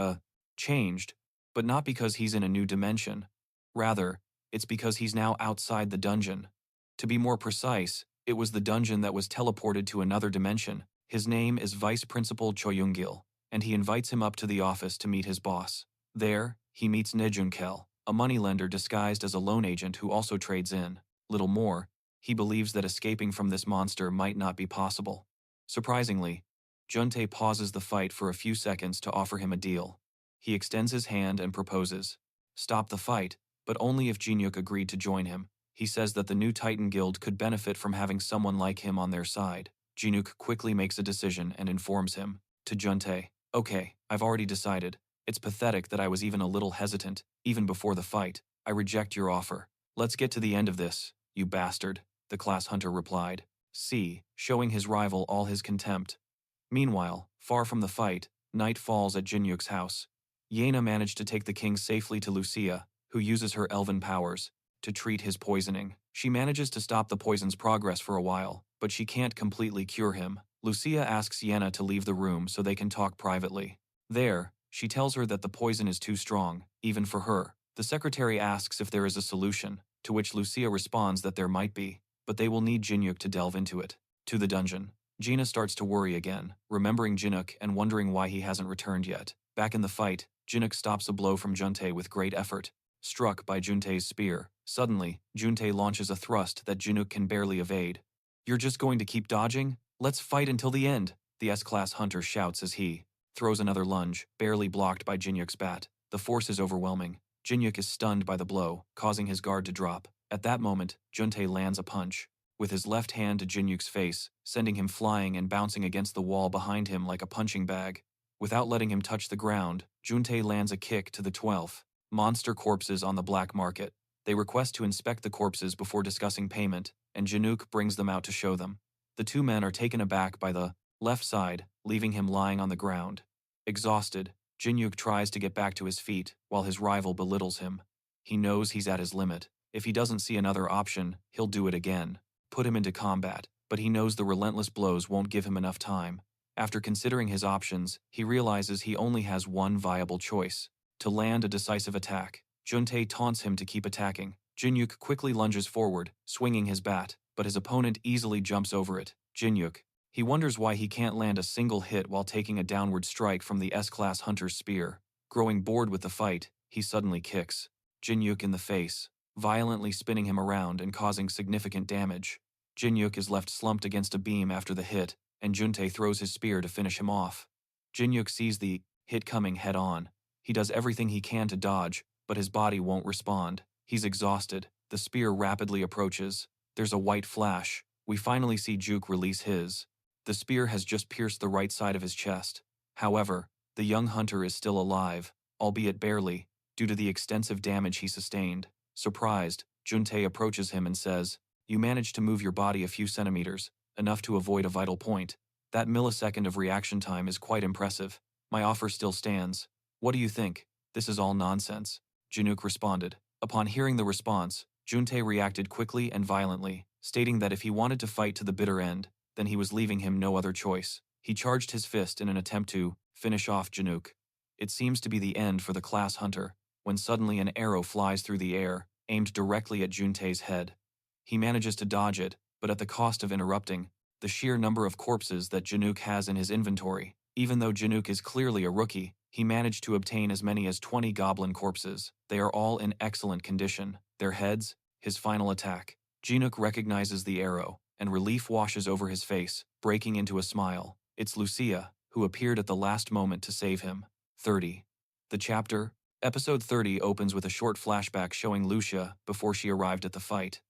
changed, but not because he's in a new dimension. Rather, it's because he's now outside the dungeon. To be more precise, it was the dungeon that was teleported to another dimension. His name is Vice Principal Choyungil, and he invites him up to the office to meet his boss. There, he meets Nejunkel, a moneylender disguised as a loan agent who also trades in. Little more, he believes that escaping from this monster might not be possible. Surprisingly, Juntae pauses the fight for a few seconds to offer him a deal. He extends his hand and proposes. Stop the fight, but only if Jinuk agreed to join him. He says that the new Titan Guild could benefit from having someone like him on their side. Jinuk quickly makes a decision and informs him. To Juntae, okay, I've already decided. It's pathetic that I was even a little hesitant, even before the fight. I reject your offer. Let's get to the end of this, you bastard, the class hunter replied. Showing his rival all his contempt. Meanwhile, far from the fight, night falls at Jinuk's house. Yena managed to take the king safely to Lucia, who uses her elven powers to treat his poisoning. She manages to stop the poison's progress for a while, but she can't completely cure him. Lucia asks Yena to leave the room so they can talk privately. There, she tells her that the poison is too strong, even for her. The secretary asks if there is a solution, to which Lucia responds that there might be, but they will need Jinuk to delve into it. To the dungeon. Gina starts to worry again, remembering Jinuk and wondering why he hasn't returned yet. Back in the fight, Jinuk stops a blow from Juntae with great effort, struck by Juntae's spear. Suddenly, Juntae launches a thrust that Jinuk can barely evade. You're just going to keep dodging? Let's fight until the end, the S-Class hunter shouts as he throws another lunge, barely blocked by Jinuk's bat. The force is overwhelming. Jinuk is stunned by the blow, causing his guard to drop. At that moment, Juntae lands a punch, with his left hand to Jinuk's face, sending him flying and bouncing against the wall behind him like a punching bag. Without letting him touch the ground, Juntae lands a kick to the 12th. Monster corpses on the black market. They request to inspect the corpses before discussing payment, and Jinuk brings them out to show them. The two men are taken aback by the left side, leaving him lying on the ground. Exhausted, Jinuk tries to get back to his feet, while his rival belittles him. He knows he's at his limit. If he doesn't see another option, he'll do it again. Put him into combat, but he knows the relentless blows won't give him enough time. After considering his options, he realizes he only has one viable choice: to land a decisive attack. Juntae taunts him to keep attacking. Jinuk quickly lunges forward, swinging his bat, but his opponent easily jumps over it. Jinuk. He wonders why he can't land a single hit while taking a downward strike from the S-class hunter's spear. Growing bored with the fight, he suddenly kicks Jinuk in the face, violently spinning him around and causing significant damage. Jinuk is left slumped against a beam after the hit, and Juntae throws his spear to finish him off. Jinuk sees the hit coming head-on. He does everything he can to dodge, but his body won't respond. He's exhausted. The spear rapidly approaches. There's a white flash. We finally see Juk release his. The spear has just pierced the right side of his chest. However, the young hunter is still alive, albeit barely, due to the extensive damage he sustained. Surprised, Juntae approaches him and says, "You managed to move your body a few centimeters, enough to avoid a vital point. That millisecond of reaction time is quite impressive. My offer still stands. What do you think? This is all nonsense," Jinuk responded. Upon hearing the response, Juntae reacted quickly and violently, stating that if he wanted to fight to the bitter end, then he was leaving him no other choice. He charged his fist in an attempt to finish off Jinuk. It seems to be the end for the class hunter, when suddenly an arrow flies through the air, aimed directly at Juntae's head. He manages to dodge it, but at the cost of interrupting the sheer number of corpses that Jinuk has in his inventory. Even though Jinuk is clearly a rookie, he managed to obtain as many as 20 goblin corpses. They are all in excellent condition. Their heads, his final attack. Jinuk recognizes the arrow, and relief washes over his face, breaking into a smile. It's Lucia, who appeared at the last moment to save him. 30. Episode 30 opens with a short flashback showing Lucia before she arrived at the fight.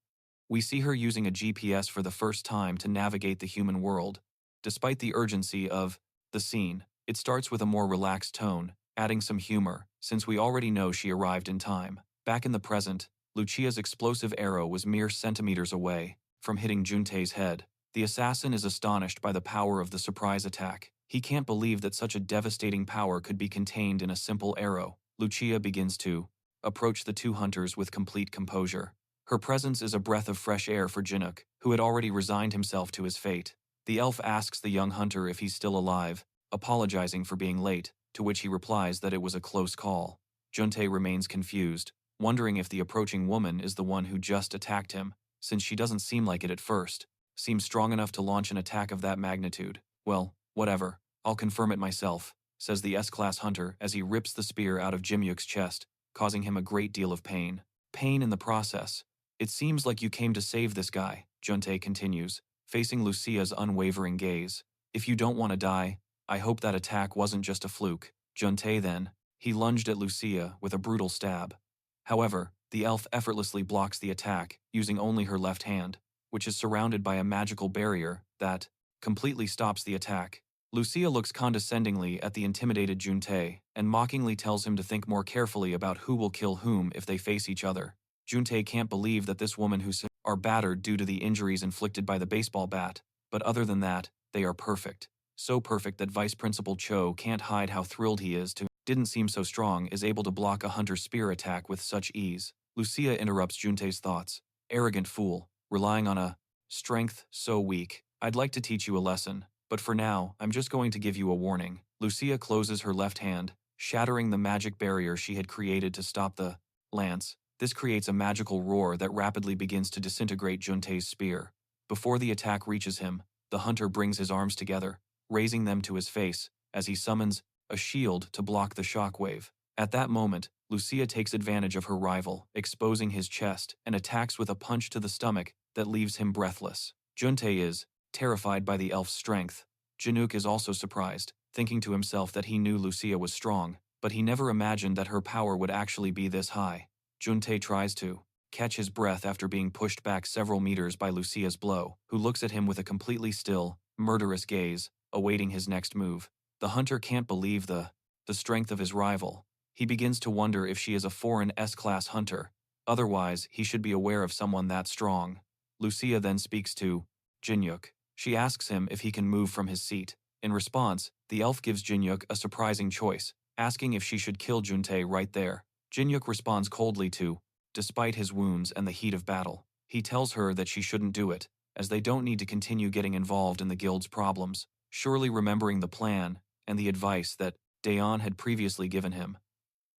We see her using a GPS for the first time to navigate the human world. Despite the urgency of the scene, it starts with a more relaxed tone, adding some humor, since we already know she arrived in time. Back in the present, Lucia's explosive arrow was mere centimeters away from hitting Juntae's head. The assassin is astonished by the power of the surprise attack. He can't believe that such a devastating power could be contained in a simple arrow. Lucia begins to approach the two hunters with complete composure. Her presence is a breath of fresh air for Jinuk, who had already resigned himself to his fate. The elf asks the young hunter if he's still alive, apologizing for being late, to which he replies that it was a close call. Juntae remains confused, wondering if the approaching woman is the one who just attacked him, since she doesn't seem like it at first. Seems strong enough to launch an attack of that magnitude. Well, whatever, I'll confirm it myself, says the S-class hunter as he rips the spear out of Jinuk's chest, causing him a great deal of pain. Pain in the process. It seems like you came to save this guy, Juntae continues, facing Lucia's unwavering gaze. If you don't want to die, I hope that attack wasn't just a fluke. Juntae then. He lunged at Lucia with a brutal stab. However, the elf effortlessly blocks the attack, using only her left hand, which is surrounded by a magical barrier that completely stops the attack. Lucia looks condescendingly at the intimidated Juntae and mockingly tells him to think more carefully about who will kill whom if they face each other. Juntae can't believe that this woman who are battered due to the injuries inflicted by the baseball bat, but other than that, they are perfect. So perfect that Vice Principal Cho can't hide how thrilled he is to didn't seem so strong is able to block a hunter's spear attack with such ease. Lucia interrupts Juntae's thoughts. Arrogant fool, relying on a strength so weak. I'd like to teach you a lesson, but for now, I'm just going to give you a warning. Lucia closes her left hand, shattering the magic barrier she had created to stop the lance. This creates a magical roar that rapidly begins to disintegrate Juntae's spear. Before the attack reaches him, the hunter brings his arms together, raising them to his face, as he summons a shield to block the shockwave. At that moment, Lucia takes advantage of her rival, exposing his chest, and attacks with a punch to the stomach that leaves him breathless. Juntae is terrified by the elf's strength. Jinuk is also surprised, thinking to himself that he knew Lucia was strong, but he never imagined that her power would actually be this high. Juntae tries to catch his breath after being pushed back several meters by Lucia's blow, who looks at him with a completely still, murderous gaze, awaiting his next move. The hunter can't believe the strength of his rival. He begins to wonder if she is a foreign S-class hunter. Otherwise, he should be aware of someone that strong. Lucia then speaks to Jinuk. She asks him if he can move from his seat. In response, the elf gives Jinuk a surprising choice, asking if she should kill Juntae right there. Jinuk responds coldly to, despite his wounds and the heat of battle. He tells her that she shouldn't do it, as they don't need to continue getting involved in the guild's problems. surely remembering the plan and the advice that Daeon had previously given him.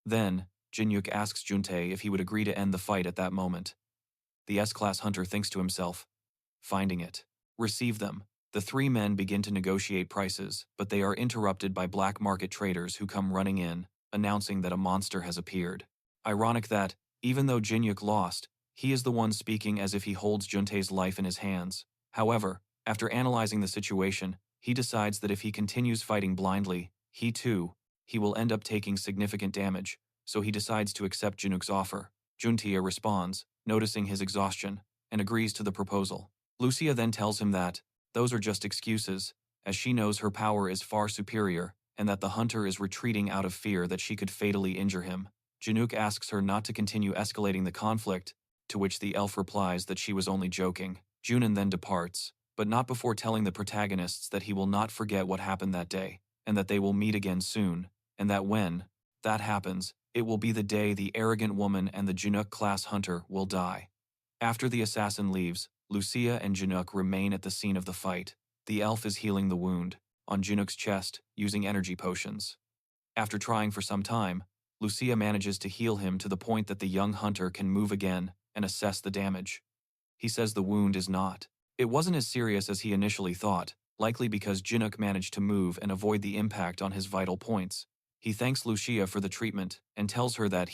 Then, Jinuk asks Juntae if he would agree to end the fight at that moment. The S-class hunter thinks to himself, finding it. Receive them. The three men begin to negotiate prices, but they are interrupted by black market traders who come running in, announcing that a monster has appeared. Ironic that, even though Jinuk lost, he is the one speaking as if he holds Juntae's life in his hands. However, after analyzing the situation, he decides that if he continues fighting blindly, he will end up taking significant damage, so he decides to accept Jinuk's offer. Juntae responds, noticing his exhaustion, and agrees to the proposal. Lucia then tells him that those are just excuses, as she knows her power is far superior and that the hunter is retreating out of fear that she could fatally injure him. Jinuk asks her not to continue escalating the conflict, to which the elf replies that she was only joking. Junin then departs, but not before telling the protagonists that he will not forget what happened that day, and that they will meet again soon, and that when that happens, it will be the day the arrogant woman and the Jinuk-class hunter will die. After the assassin leaves, Lucia and Jinuk remain at the scene of the fight. The elf is healing the wound on Jinuk's chest using energy potions. After trying for some time, Lucia manages to heal him to the point that the young hunter can move again and assess the damage. He says the wound is not. It wasn't as serious as he initially thought, likely because Jinuk managed to move and avoid the impact on his vital points. He thanks Lucia for the treatment and tells her that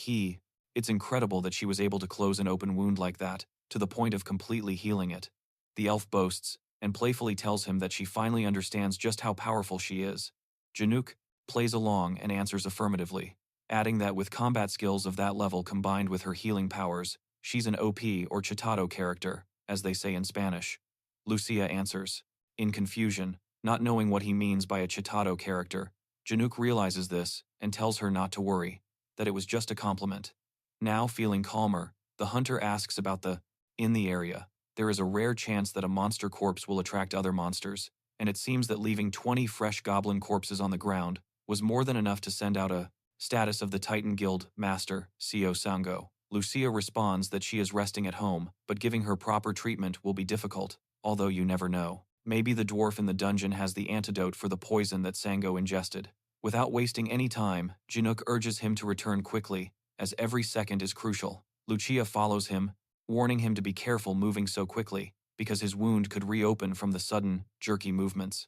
it's incredible that she was able to close an open wound like that, to the point of completely healing it. The elf boasts and playfully tells him that she finally understands just how powerful she is. Jinuk plays along and answers affirmatively, adding that with combat skills of that level combined with her healing powers, she's an OP or chetado character, as they say in Spanish. Lucia answers, in confusion, not knowing what he means by a chetado character. Jinuk realizes this and tells her not to worry, that it was just a compliment. Now feeling calmer, the hunter asks about in the area. There is a rare chance that a monster corpse will attract other monsters, and it seems that leaving 20 fresh goblin corpses on the ground was more than enough to send out a status of the Titan Guild Master, Seo Sango. Lucia responds that she is resting at home, but giving her proper treatment will be difficult, although you never know. Maybe the dwarf in the dungeon has the antidote for the poison that Sango ingested. Without wasting any time, Jinuk urges him to return quickly, as every second is crucial. Lucia follows him, warning him to be careful moving so quickly, because his wound could reopen from the sudden, jerky movements.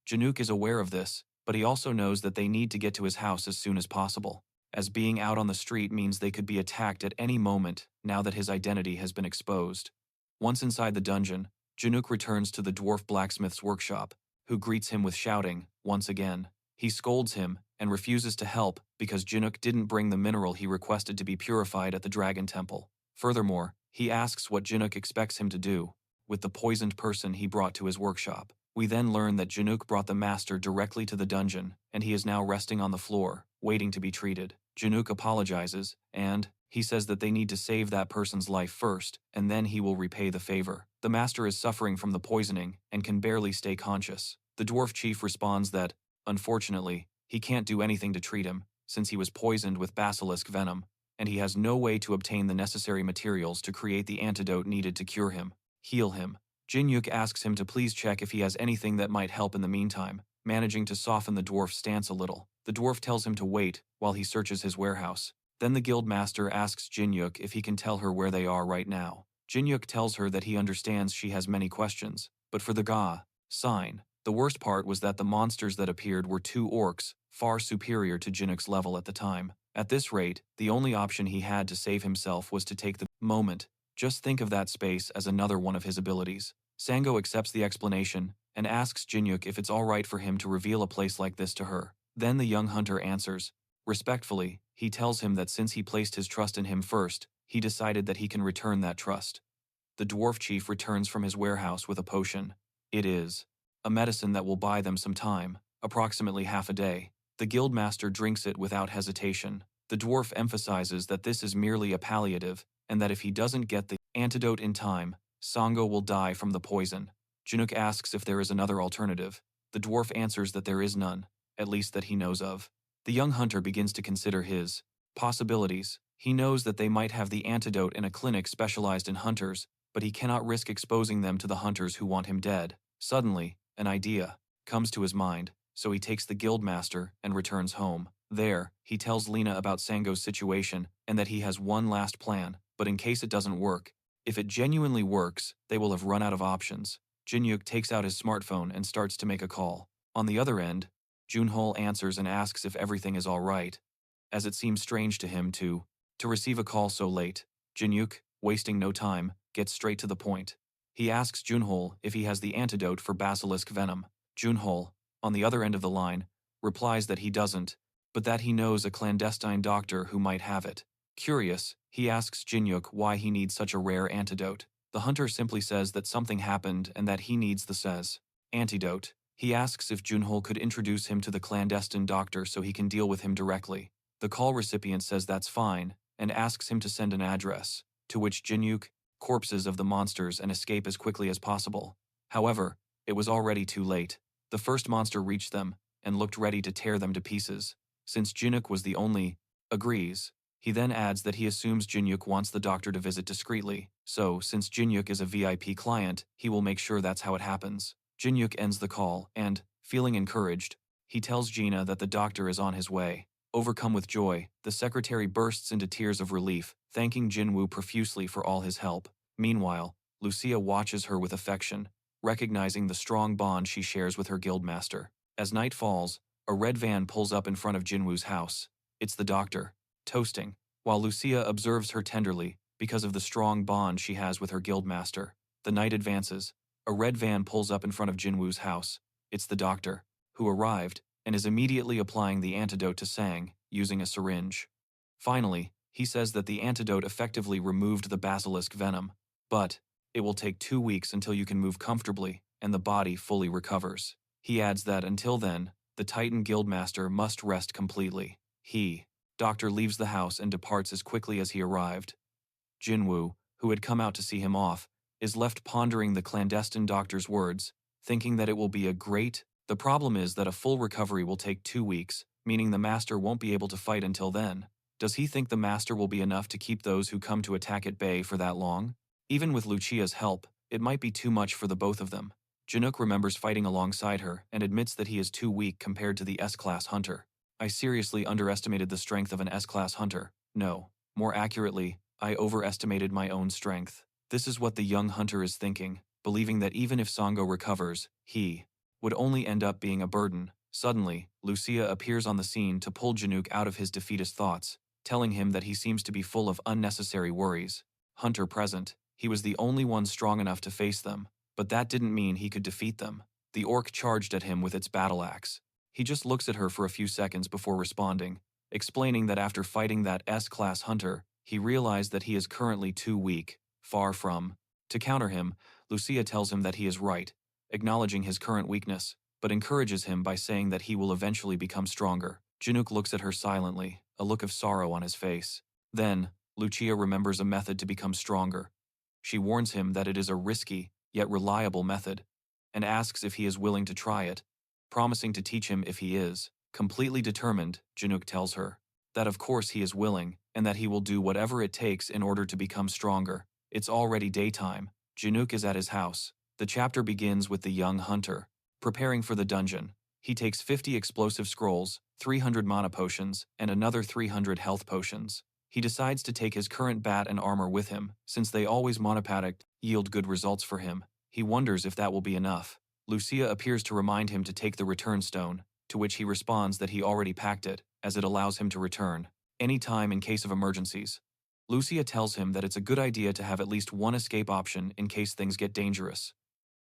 Jinuk is aware of this, but he also knows that they need to get to his house as soon as possible, as being out on the street means they could be attacked at any moment now that his identity has been exposed. Once inside the dungeon, Jinuk returns to the dwarf blacksmith's workshop, who greets him with shouting, once again. He scolds him and refuses to help because Jinuk didn't bring the mineral he requested to be purified at the Dragon Temple. Furthermore, he asks what Jinuk expects him to do with the poisoned person he brought to his workshop. We then learn that Jinuk brought the master directly to the dungeon, and he is now resting on the floor, waiting to be treated. Jinuk apologizes, and he says that they need to save that person's life first, and then he will repay the favor. The master is suffering from the poisoning and can barely stay conscious. The dwarf chief responds that, unfortunately, he can't do anything to treat him, since he was poisoned with basilisk venom, and he has no way to obtain the necessary materials to create the antidote needed to cure him, heal him. Jinuk asks him to please check if he has anything that might help in the meantime, managing to soften the dwarf's stance a little. The dwarf tells him to wait while he searches his warehouse. Then the guild master asks Jinuk if he can tell her where they are right now. Jinuk tells her that he understands she has many questions, but for the sign. The worst part was that the monsters that appeared were 2 orcs, far superior to Jinuk's level at the time. At this rate, the only option he had to save himself was to take the moment. Just think of that space as another one of his abilities. Sango accepts the explanation and asks Jinuk if it's alright for him to reveal a place like this to her. Then the young hunter answers. Respectfully, he tells him that since he placed his trust in him first, he decided that he can return that trust. The dwarf chief returns from his warehouse with a potion. It is a medicine that will buy them some time, approximately half a day. The guildmaster drinks it without hesitation. The dwarf emphasizes that this is merely a palliative, and that if he doesn't get the antidote in time, Sango will die from the poison. Jinuk asks if there is another alternative. The dwarf answers that there is none, at least that he knows of. The young hunter begins to consider his possibilities. He knows that they might have the antidote in a clinic specialized in hunters, but he cannot risk exposing them to the hunters who want him dead. Suddenly, an idea comes to his mind, so he takes the guildmaster and returns home. There, he tells Lena about Sango's situation and that he has one last plan, but in case it doesn't work, if it genuinely works, they will have run out of options. Jinuk takes out his smartphone and starts to make a call. On the other end, Junhol answers and asks if everything is all right, as it seems strange to him to receive a call so late. Jinuk, wasting no time, gets straight to the point. He asks Junhol if he has the antidote for basilisk venom. Junhol, on the other end of the line, replies that he doesn't, but that he knows a clandestine doctor who might have it. Curious, he asks Jinuk why he needs such a rare antidote. The hunter simply says that something happened and that he needs the antidote. He asks if Junhol could introduce him to the clandestine doctor so he can deal with him directly. The call recipient says that's fine, and asks him to send an address, to which Jinuk, corpses of the monsters and escape as quickly as possible. However, it was already too late. The first monster reached them, and looked ready to tear them to pieces. Since Jinuk was the only, agrees. He then adds that he assumes Jinuk wants the doctor to visit discreetly, so since Jinuk is a VIP client, he will make sure that's how it happens. Jinuk ends the call, and, feeling encouraged, he tells Gina that the doctor is on his way. Overcome with joy, the secretary bursts into tears of relief, thanking Jinwoo profusely for all his help. Meanwhile, Lucia watches her with affection, recognizing the strong bond she shares with her guildmaster. As night falls, a red van pulls up in front of Jinwoo's house. It's the doctor, toasting, while Lucia observes her tenderly because of the strong bond she has with her guildmaster. The night advances. A red van pulls up in front of Jinwoo's house. It's the doctor, who arrived, and is immediately applying the antidote to Sang, using a syringe. Finally, he says that the antidote effectively removed the basilisk venom, but it will take 2 weeks until you can move comfortably and the body fully recovers. He adds that until then, the Titan Guildmaster must rest completely. Doctor leaves the house and departs as quickly as he arrived. Jinwoo, who had come out to see him off, is left pondering the clandestine doctor's words, thinking that it will be the problem is that a full recovery will take 2 weeks, meaning the master won't be able to fight until then. Does he think the master will be enough to keep those who come to attack at bay for that long? Even with Lucia's help, it might be too much for the both of them. Jinuk remembers fighting alongside her and admits that he is too weak compared to the S-Class hunter. I seriously underestimated the strength of an S-Class hunter. No, more accurately, I overestimated my own strength. This is what the young hunter is thinking, believing that even if Sango recovers, he would only end up being a burden. Suddenly, Lucia appears on the scene to pull Jinuk out of his defeatist thoughts, telling him that he seems to be full of unnecessary worries. Hunter present, he was the only one strong enough to face them, but that didn't mean he could defeat them. The orc charged at him with its battle axe. He just looks at her for a few seconds before responding, explaining that after fighting that S-Class hunter, he realized that he is currently too weak, far from. To counter him, Lucia tells him that he is right, acknowledging his current weakness, but encourages him by saying that he will eventually become stronger. Jinuk looks at her silently, a look of sorrow on his face. Then, Lucia remembers a method to become stronger. She warns him that it is a risky, yet reliable method, and asks if he is willing to try it, promising to teach him if he is. Completely determined, Jinuk tells her that of course he is willing, and that he will do whatever it takes in order to become stronger. It's already daytime. Jinuk is at his house. The chapter begins with the young hunter preparing for the dungeon. He takes 50 explosive scrolls, 300 mana potions, and another 300 health potions. He decides to take his current bat and armor with him, since they always monopathic yield good results for him. He wonders if that will be enough. Lucia appears to remind him to take the return stone, to which he responds that he already packed it, as it allows him to return any time in case of emergencies. Lucia tells him that it's a good idea to have at least one escape option in case things get dangerous.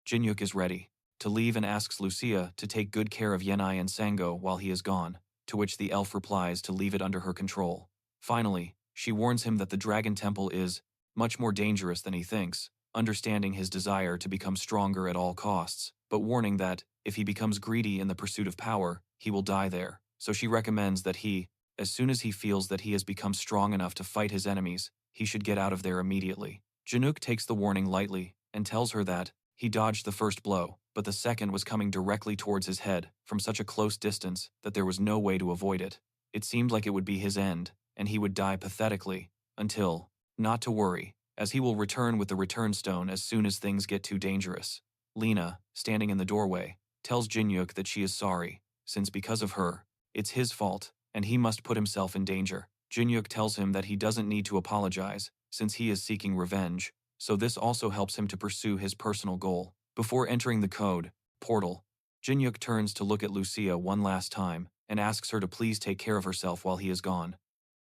Jinuk is ready to leave and asks Lucia to take good care of Yenai and Sango while he is gone, to which the elf replies to leave it under her control. Finally, she warns him that the Dragon Temple is much more dangerous than he thinks, understanding his desire to become stronger at all costs, but warning that, if he becomes greedy in the pursuit of power, he will die there. So she recommends that he, as soon as he feels that he has become strong enough to fight his enemies, he should get out of there immediately. Jinuk takes the warning lightly, and tells her that he dodged the first blow, but the second was coming directly towards his head, from such a close distance that there was no way to avoid it. It seemed like it would be his end, and he would die pathetically, until, not to worry, as he will return with the return stone as soon as things get too dangerous. Lena, standing in the doorway, tells Jinuk that she is sorry, since because of her, it's his fault, and he must put himself in danger. Jinuk tells him that he doesn't need to apologize, since he is seeking revenge, so this also helps him to pursue his personal goal. Before entering the code portal, Jinuk turns to look at Lucia one last time and asks her to please take care of herself while he is gone.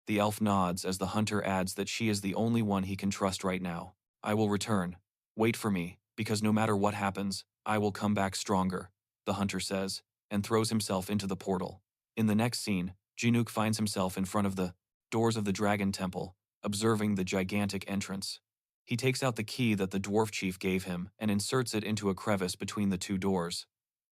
The elf nods as the hunter adds that she is the only one he can trust right now. I will return. Wait for me, because no matter what happens, I will come back stronger, the hunter says, and throws himself into the portal. In the next scene, Jinuk finds himself in front of the doors of the Dragon Temple, observing the gigantic entrance. He takes out the key that the dwarf chief gave him and inserts it into a crevice between the two doors.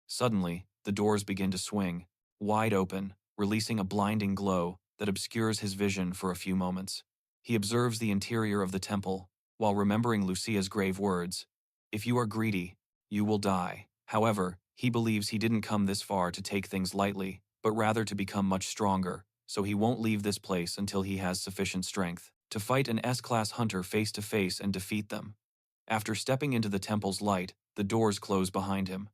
Suddenly, the doors begin to swing, wide open, releasing a blinding glow that obscures his vision for a few moments. He observes the interior of the temple, while remembering Lucia's grave words, "If you are greedy, you will die." However, he believes he didn't come this far to take things lightly, but rather to become much stronger, so he won't leave this place until he has sufficient strength to fight an S-class hunter face to face and defeat them. After stepping into the temple's light, the doors close behind him.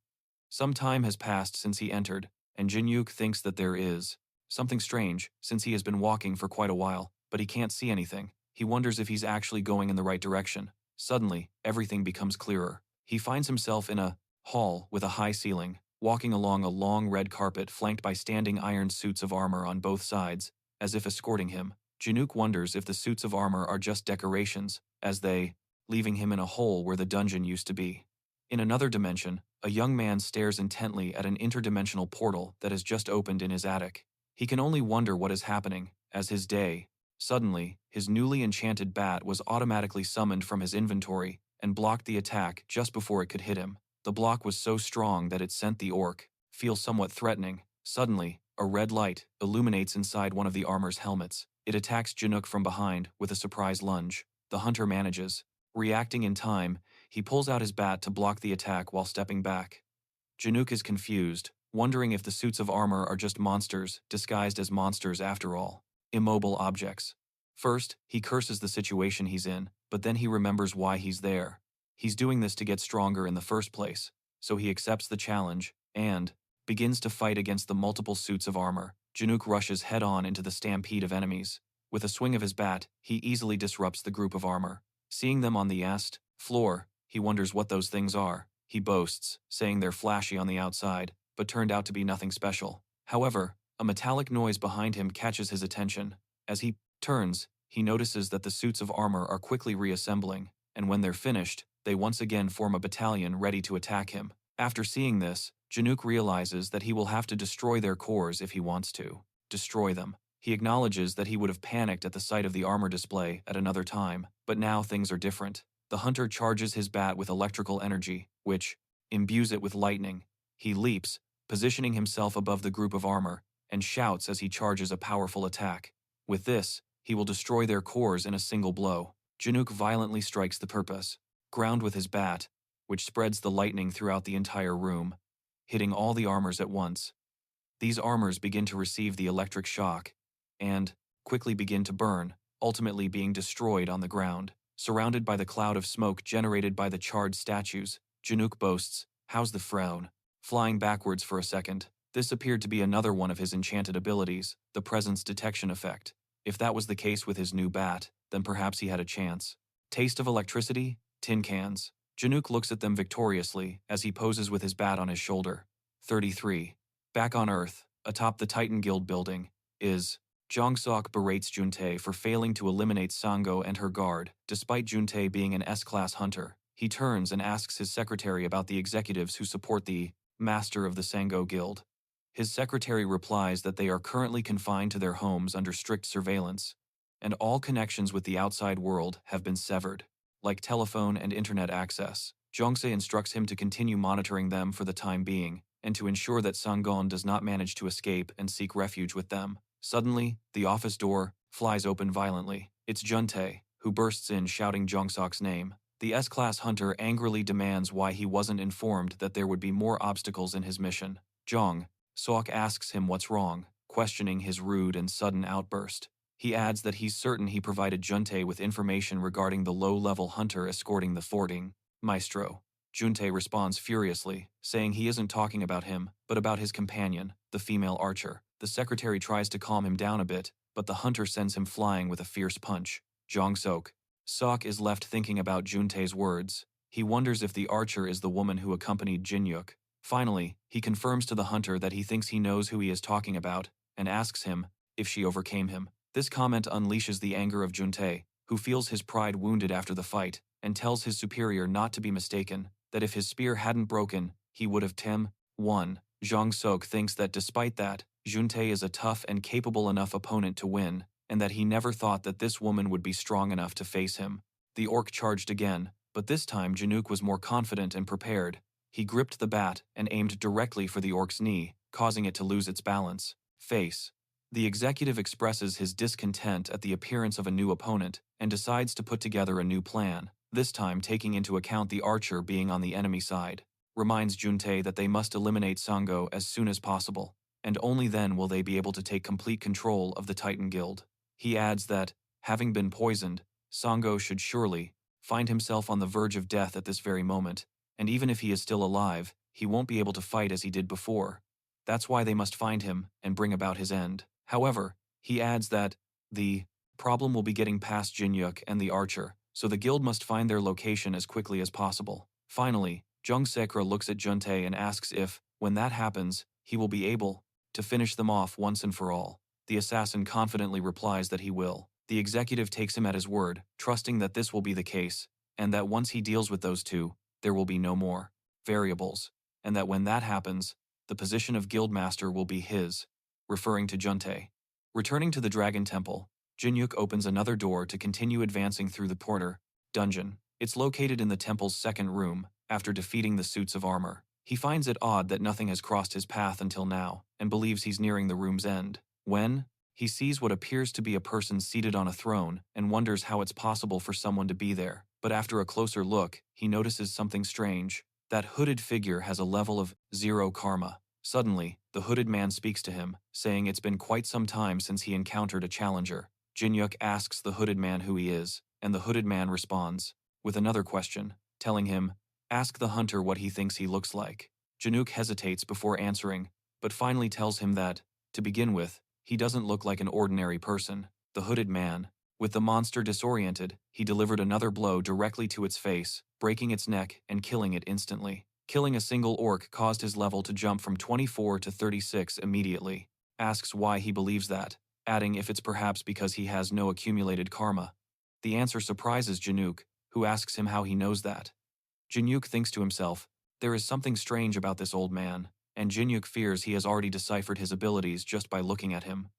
Some time has passed since he entered, and Jinuk thinks that there is something strange, since he has been walking for quite a while, but he can't see anything. He wonders if he's actually going in the right direction. Suddenly, everything becomes clearer. He finds himself in a hall with a high ceiling, walking along a long red carpet flanked by standing iron suits of armor on both sides, as if escorting him. Jinuk wonders if the suits of armor are just decorations, as they, leaving him in a hole where the dungeon used to be. In another dimension, a young man stares intently at an interdimensional portal that has just opened in his attic. He can only wonder what is happening, as his day. Suddenly, his newly enchanted bat was automatically summoned from his inventory and blocked the attack just before it could hit him. The block was so strong that it sent the orc feel somewhat threatening. Suddenly, a red light illuminates inside one of the armor's helmets. It attacks Jinuk from behind with a surprise lunge. The hunter manages. Reacting in time, he pulls out his bat to block the attack while stepping back. Jinuk is confused, wondering if the suits of armor are just monsters disguised as monsters after all. Immobile objects. First, he curses the situation he's in, but then he remembers why he's there. He's doing this to get stronger in the first place, so he accepts the challenge and begins to fight against the multiple suits of armor. Jinuk rushes head-on into the stampede of enemies. With a swing of his bat, he easily disrupts the group of armor. Seeing them on the floor, he wonders what those things are. He boasts, saying they're flashy on the outside, but turned out to be nothing special. However, a metallic noise behind him catches his attention. As he turns, he notices that the suits of armor are quickly reassembling, and when they're finished, they once again form a battalion ready to attack him. After seeing this, Jinuk realizes that he will have to destroy their cores if he wants to destroy them. He acknowledges that he would have panicked at the sight of the armor display at another time, but now things are different. The hunter charges his bat with electrical energy, which imbues it with lightning. He leaps, positioning himself above the group of armor, and shouts as he charges a powerful attack. With this, he will destroy their cores in a single blow. Jinuk violently strikes the purpose ground with his bat, which spreads the lightning throughout the entire room, hitting all the armors at once. These armors begin to receive the electric shock and quickly begin to burn, ultimately being destroyed on the ground. Surrounded by the cloud of smoke generated by the charred statues, Jinuk boasts, "How's the frown?" Flying backwards for a second, this appeared to be another one of his enchanted abilities, the presence detection effect. If that was the case with his new bat, then perhaps he had a chance. Taste of electricity? Tin cans. Jinuk looks at them victoriously as he poses with his bat on his shoulder. 33. Back on Earth, atop the Titan Guild building, is Jongseok berates Juntae for failing to eliminate Sango and her guard. Despite Juntae being an S-class hunter, he turns and asks his secretary about the executives who support the master of the Sango Guild. His secretary replies that they are currently confined to their homes under strict surveillance, and all connections with the outside world have been severed, like telephone and internet access. Jongse instructs him to continue monitoring them for the time being, and to ensure that Sangon does not manage to escape and seek refuge with them. Suddenly, the office door flies open violently. It's Juntae, who bursts in shouting Jongseok's name. The S-class hunter angrily demands why he wasn't informed that there would be more obstacles in his mission. Jong-seok asks him what's wrong, questioning his rude and sudden outburst. He adds that he's certain he provided Juntae with information regarding the low-level hunter escorting the forting maestro. Juntae responds furiously, saying he isn't talking about him, but about his companion, the female archer. The secretary tries to calm him down a bit, but the hunter sends him flying with a fierce punch. Sok is left thinking about Juntae's words. He wonders if the archer is the woman who accompanied Jinuk. Finally, he confirms to the hunter that he thinks he knows who he is talking about, and asks him if she overcame him. This comment unleashes the anger of Juntae, who feels his pride wounded after the fight, and tells his superior not to be mistaken, that if his spear hadn't broken, he would have won. Sok thinks that despite that, Juntae is a tough and capable enough opponent to win, and that he never thought that this woman would be strong enough to face him. The orc charged again, but this time Jinuk was more confident and prepared. He gripped the bat and aimed directly for the orc's knee, causing it to lose its balance. Face. The executive expresses his discontent at the appearance of a new opponent and decides to put together a new plan, this time taking into account the archer being on the enemy side. Reminds Juntae that they must eliminate Sango as soon as possible, and only then will they be able to take complete control of the Titan Guild. He adds that, having been poisoned, Sango should surely find himself on the verge of death at this very moment, and even if he is still alive, he won't be able to fight as he did before. That's why they must find him and bring about his end. However, he adds that the problem will be getting past Jinuk and the archer, so the guild must find their location as quickly as possible. Finally, Jung Sekra looks at Juntae and asks if, when that happens, he will be able to finish them off once and for all. The assassin confidently replies that he will. The executive takes him at his word, trusting that this will be the case, and that once he deals with those two, there will be no more variables, and that when that happens, the position of guildmaster will be his, referring to Juntae. Returning to the Dragon Temple, Jinuk opens another door to continue advancing through the porter dungeon. It's located in the temple's second room, after defeating the suits of armor. He finds it odd that nothing has crossed his path until now, and believes he's nearing the room's end, when he sees what appears to be a person seated on a throne and wonders how it's possible for someone to be there. But after a closer look, he notices something strange. That hooded figure has a level of 0 karma. Suddenly, the hooded man speaks to him, saying it's been quite some time since he encountered a challenger. Jinuk asks the hooded man who he is, and the hooded man responds with another question, telling him, ask the hunter what he thinks he looks like. Jinuk hesitates before answering, but finally tells him that, to begin with, he doesn't look like an ordinary person. The hooded man, with the monster disoriented, he delivered another blow directly to its face, breaking its neck and killing it instantly. Killing a single orc caused his level to jump from 24 to 36 immediately. Asks why he believes that, adding if it's perhaps because he has no accumulated karma. The answer surprises Jinuk, who asks him how he knows that. Jinuk thinks to himself, there is something strange about this old man, and Jinuk fears he has already deciphered his abilities just by looking at him.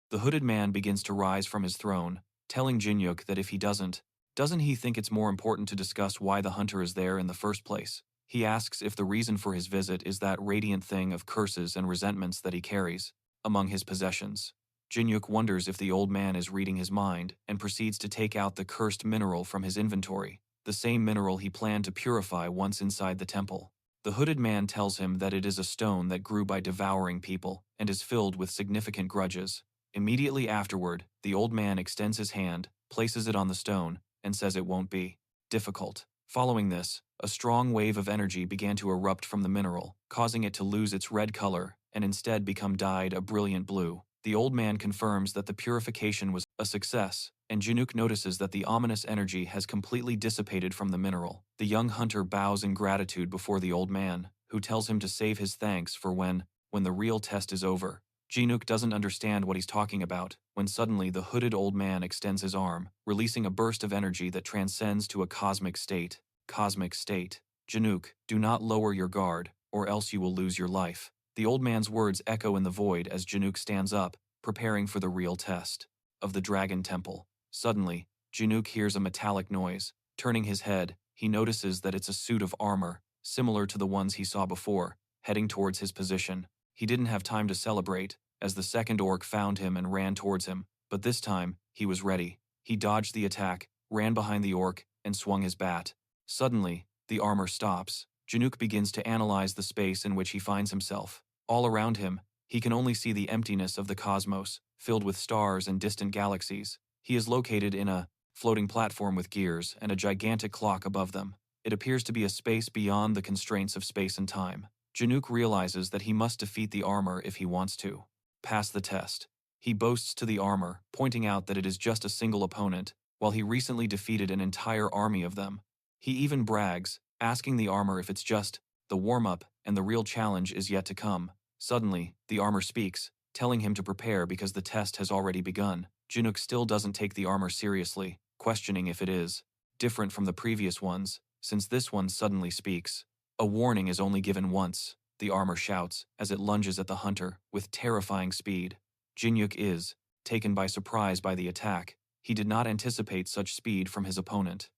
The hooded man begins to rise from his throne, telling Jinuk that if he doesn't he think it's more important to discuss why the hunter is there in the first place. He asks if the reason for his visit is that radiant thing of curses and resentments that he carries among his possessions. Jinuk wonders if the old man is reading his mind and proceeds to take out the cursed mineral from his inventory, the same mineral he planned to purify once inside the temple. The hooded man tells him that it is a stone that grew by devouring people and is filled with significant grudges. Immediately afterward, the old man extends his hand, places it on the stone, and says it won't be difficult. Following this, a strong wave of energy began to erupt from the mineral, causing it to lose its red color and instead become dyed a brilliant blue. The old man confirms that the purification was a success, and Jinuk notices that the ominous energy has completely dissipated from the mineral. The young hunter bows in gratitude before the old man, who tells him to save his thanks for when the real test is over. Jinuk doesn't understand what he's talking about, when suddenly the hooded old man extends his arm, releasing a burst of energy that transcends to a cosmic state. Cosmic state. Jinuk, do not lower your guard, or else you will lose your life. The old man's words echo in the void as Jinuk stands up, preparing for the real test of the Dragon Temple. Suddenly, Jinuk hears a metallic noise. Turning his head, he notices that it's a suit of armor, similar to the ones he saw before, heading towards his position. He didn't have time to celebrate, as the second orc found him and ran towards him, but this time, he was ready. He dodged the attack, ran behind the orc, and swung his bat. Suddenly, the armor stops. Jinuk begins to analyze the space in which he finds himself. All around him, he can only see the emptiness of the cosmos, filled with stars and distant galaxies. He is located in a floating platform with gears and a gigantic clock above them. It appears to be a space beyond the constraints of space and time. Jinuk realizes that he must defeat the armor if he wants to pass the test. He boasts to the armor, pointing out that it is just a single opponent, while he recently defeated an entire army of them. He even brags, asking the armor if it's just the warm-up and the real challenge is yet to come. Suddenly, the armor speaks, telling him to prepare because the test has already begun. Jinuk still doesn't take the armor seriously, questioning if it is different from the previous ones, since this one suddenly speaks. A warning is only given once, the armor shouts, as it lunges at the hunter, with terrifying speed. Jinuk is taken by surprise by the attack. He did not anticipate such speed from his opponent.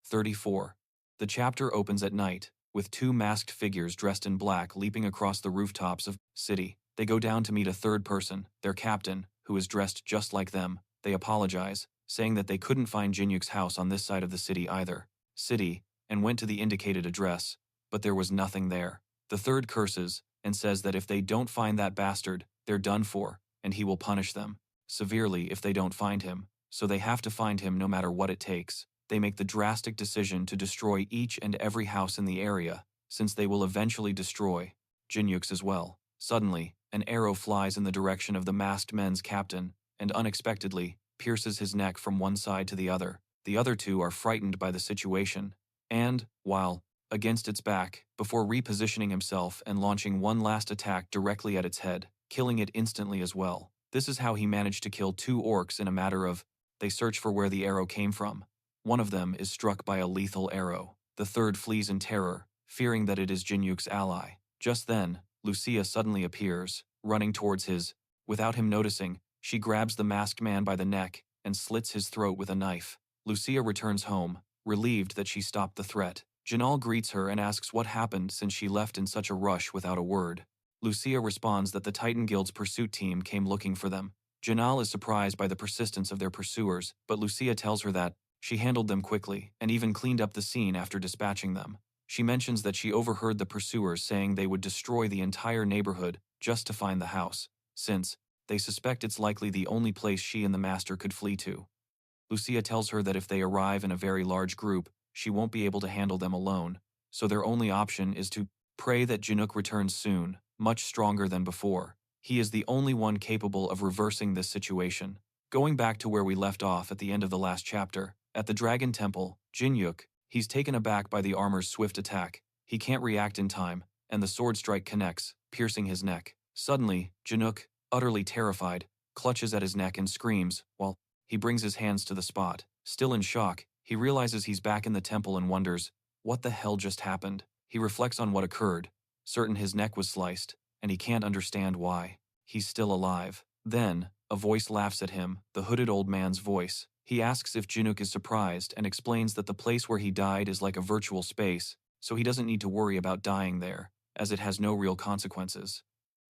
34. The chapter opens at night, with two masked figures dressed in black leaping across the rooftops of city. They go down to meet a third person, their captain, who is dressed just like them. They apologize, saying that they couldn't find Jinuk's house on this side of the city either. And went to the indicated address, but there was nothing there. The third curses, and says that if they don't find that bastard, they're done for, and he will punish them severely if they don't find him, so they have to find him no matter what it takes. They make the drastic decision to destroy each and every house in the area, since they will eventually destroy Jinuk's as well. Suddenly, an arrow flies in the direction of the masked men's captain, and unexpectedly, pierces his neck from one side to the other. The other two are frightened by the situation, and, while against its back, before repositioning himself and launching one last attack directly at its head, killing it instantly as well. This is how he managed to kill two orcs in a matter of. They search for where the arrow came from. One of them is struck by a lethal arrow. The third flees in terror, fearing that it is Jinuk's ally. Just then, Lucia suddenly appears, running towards his. Without him noticing, she grabs the masked man by the neck and slits his throat with a knife. Lucia returns home, relieved that she stopped the threat. Janal greets her and asks what happened since she left in such a rush without a word. Lucia responds that the Titan Guild's pursuit team came looking for them. Janal is surprised by the persistence of their pursuers, but Lucia tells her that she handled them quickly and even cleaned up the scene after dispatching them. She mentions that she overheard the pursuers saying they would destroy the entire neighborhood just to find the house, since they suspect it's likely the only place she and the master could flee to. Lucia tells her that if they arrive in a very large group, she won't be able to handle them alone, so their only option is to pray that Jinuk returns soon, much stronger than before. He is the only one capable of reversing this situation. Going back to where we left off at the end of the last chapter, at the Dragon Temple, Jinuk, he's taken aback by the armor's swift attack. He can't react in time, and the sword strike connects, piercing his neck. Suddenly, Jinuk, utterly terrified, clutches at his neck and screams, while he brings his hands to the spot. Still in shock, he realizes he's back in the temple and wonders, what the hell just happened? He reflects on what occurred, certain his neck was sliced, and he can't understand why. He's still alive. Then, a voice laughs at him, the hooded old man's voice. He asks if Jinuk is surprised and explains that the place where he died is like a virtual space, so he doesn't need to worry about dying there, as it has no real consequences.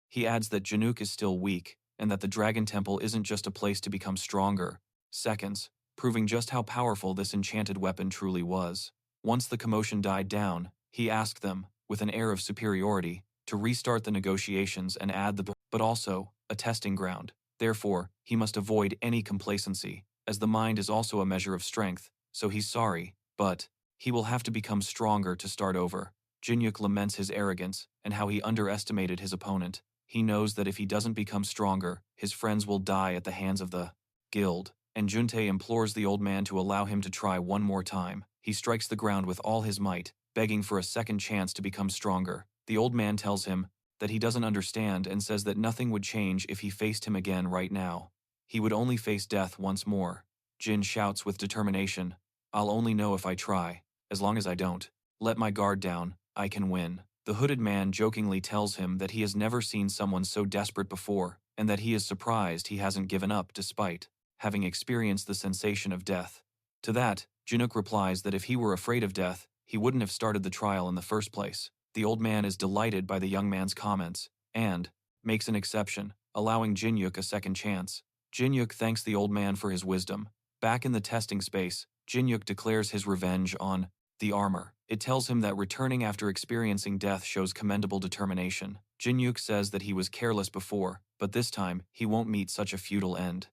He adds that Jinuk is still weak, and that the Dragon Temple isn't just a place to become stronger. Seconds, proving just how powerful this enchanted weapon truly was. Once the commotion died down, he asked them, with an air of superiority, to restart the negotiations and add but also, a testing ground. Therefore, he must avoid any complacency, as the mind is also a measure of strength, so he's sorry, but he will have to become stronger to start over. Jinuk laments his arrogance and how he underestimated his opponent. He knows that if he doesn't become stronger, his friends will die at the hands of the guild, and Junte implores the old man to allow him to try one more time. He strikes the ground with all his might, begging for a second chance to become stronger. The old man tells him that he doesn't understand and says that nothing would change if he faced him again right now. He would only face death once more. Jin shouts with determination, "I'll only know if I try. As long as I don't let my guard down, I can win." The hooded man jokingly tells him that he has never seen someone so desperate before, and that he is surprised he hasn't given up despite having experienced the sensation of death. To that, Jinuk replies that if he were afraid of death, he wouldn't have started the trial in the first place. The old man is delighted by the young man's comments, and makes an exception, allowing Jinuk a second chance. Jinuk thanks the old man for his wisdom. Back in the testing space, Jinuk declares his revenge on the armor. It tells him that returning after experiencing death shows commendable determination. Jinuk says that he was careless before, but this time, he won't meet such a futile end.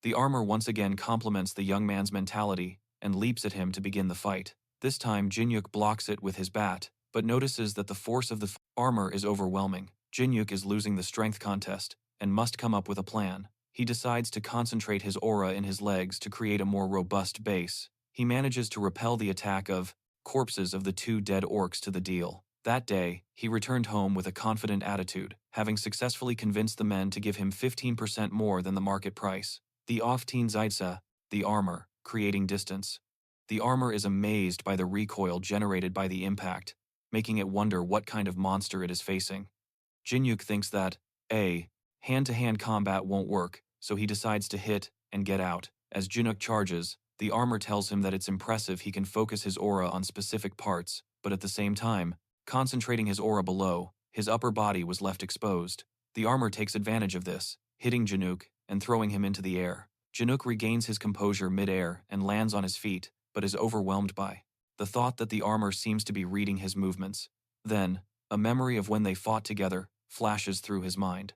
The armor once again compliments the young man's mentality and leaps at him to begin the fight. This time Jinuk blocks it with his bat, but notices that the force of the armor is overwhelming. Jinuk is losing the strength contest, and must come up with a plan. He decides to concentrate his aura in his legs to create a more robust base. He manages to repel the attack of corpses of the 2 dead orcs to the deal. That day, he returned home with a confident attitude, having successfully convinced the men to give him 15% more than the market price. The Ofteen Zeitza, the armor, creating distance. The armor is amazed by the recoil generated by the impact, making it wonder what kind of monster it is facing. Jinuk thinks that, hand-to-hand combat won't work, so he decides to hit and get out. As Jinuk charges, the armor tells him that it's impressive he can focus his aura on specific parts, but at the same time, concentrating his aura below, his upper body was left exposed. The armor takes advantage of this, hitting Jinuk and throwing him into the air. Jinuk regains his composure mid-air and lands on his feet, but is overwhelmed by the thought that the armor seems to be reading his movements. Then, a memory of when they fought together flashes through his mind.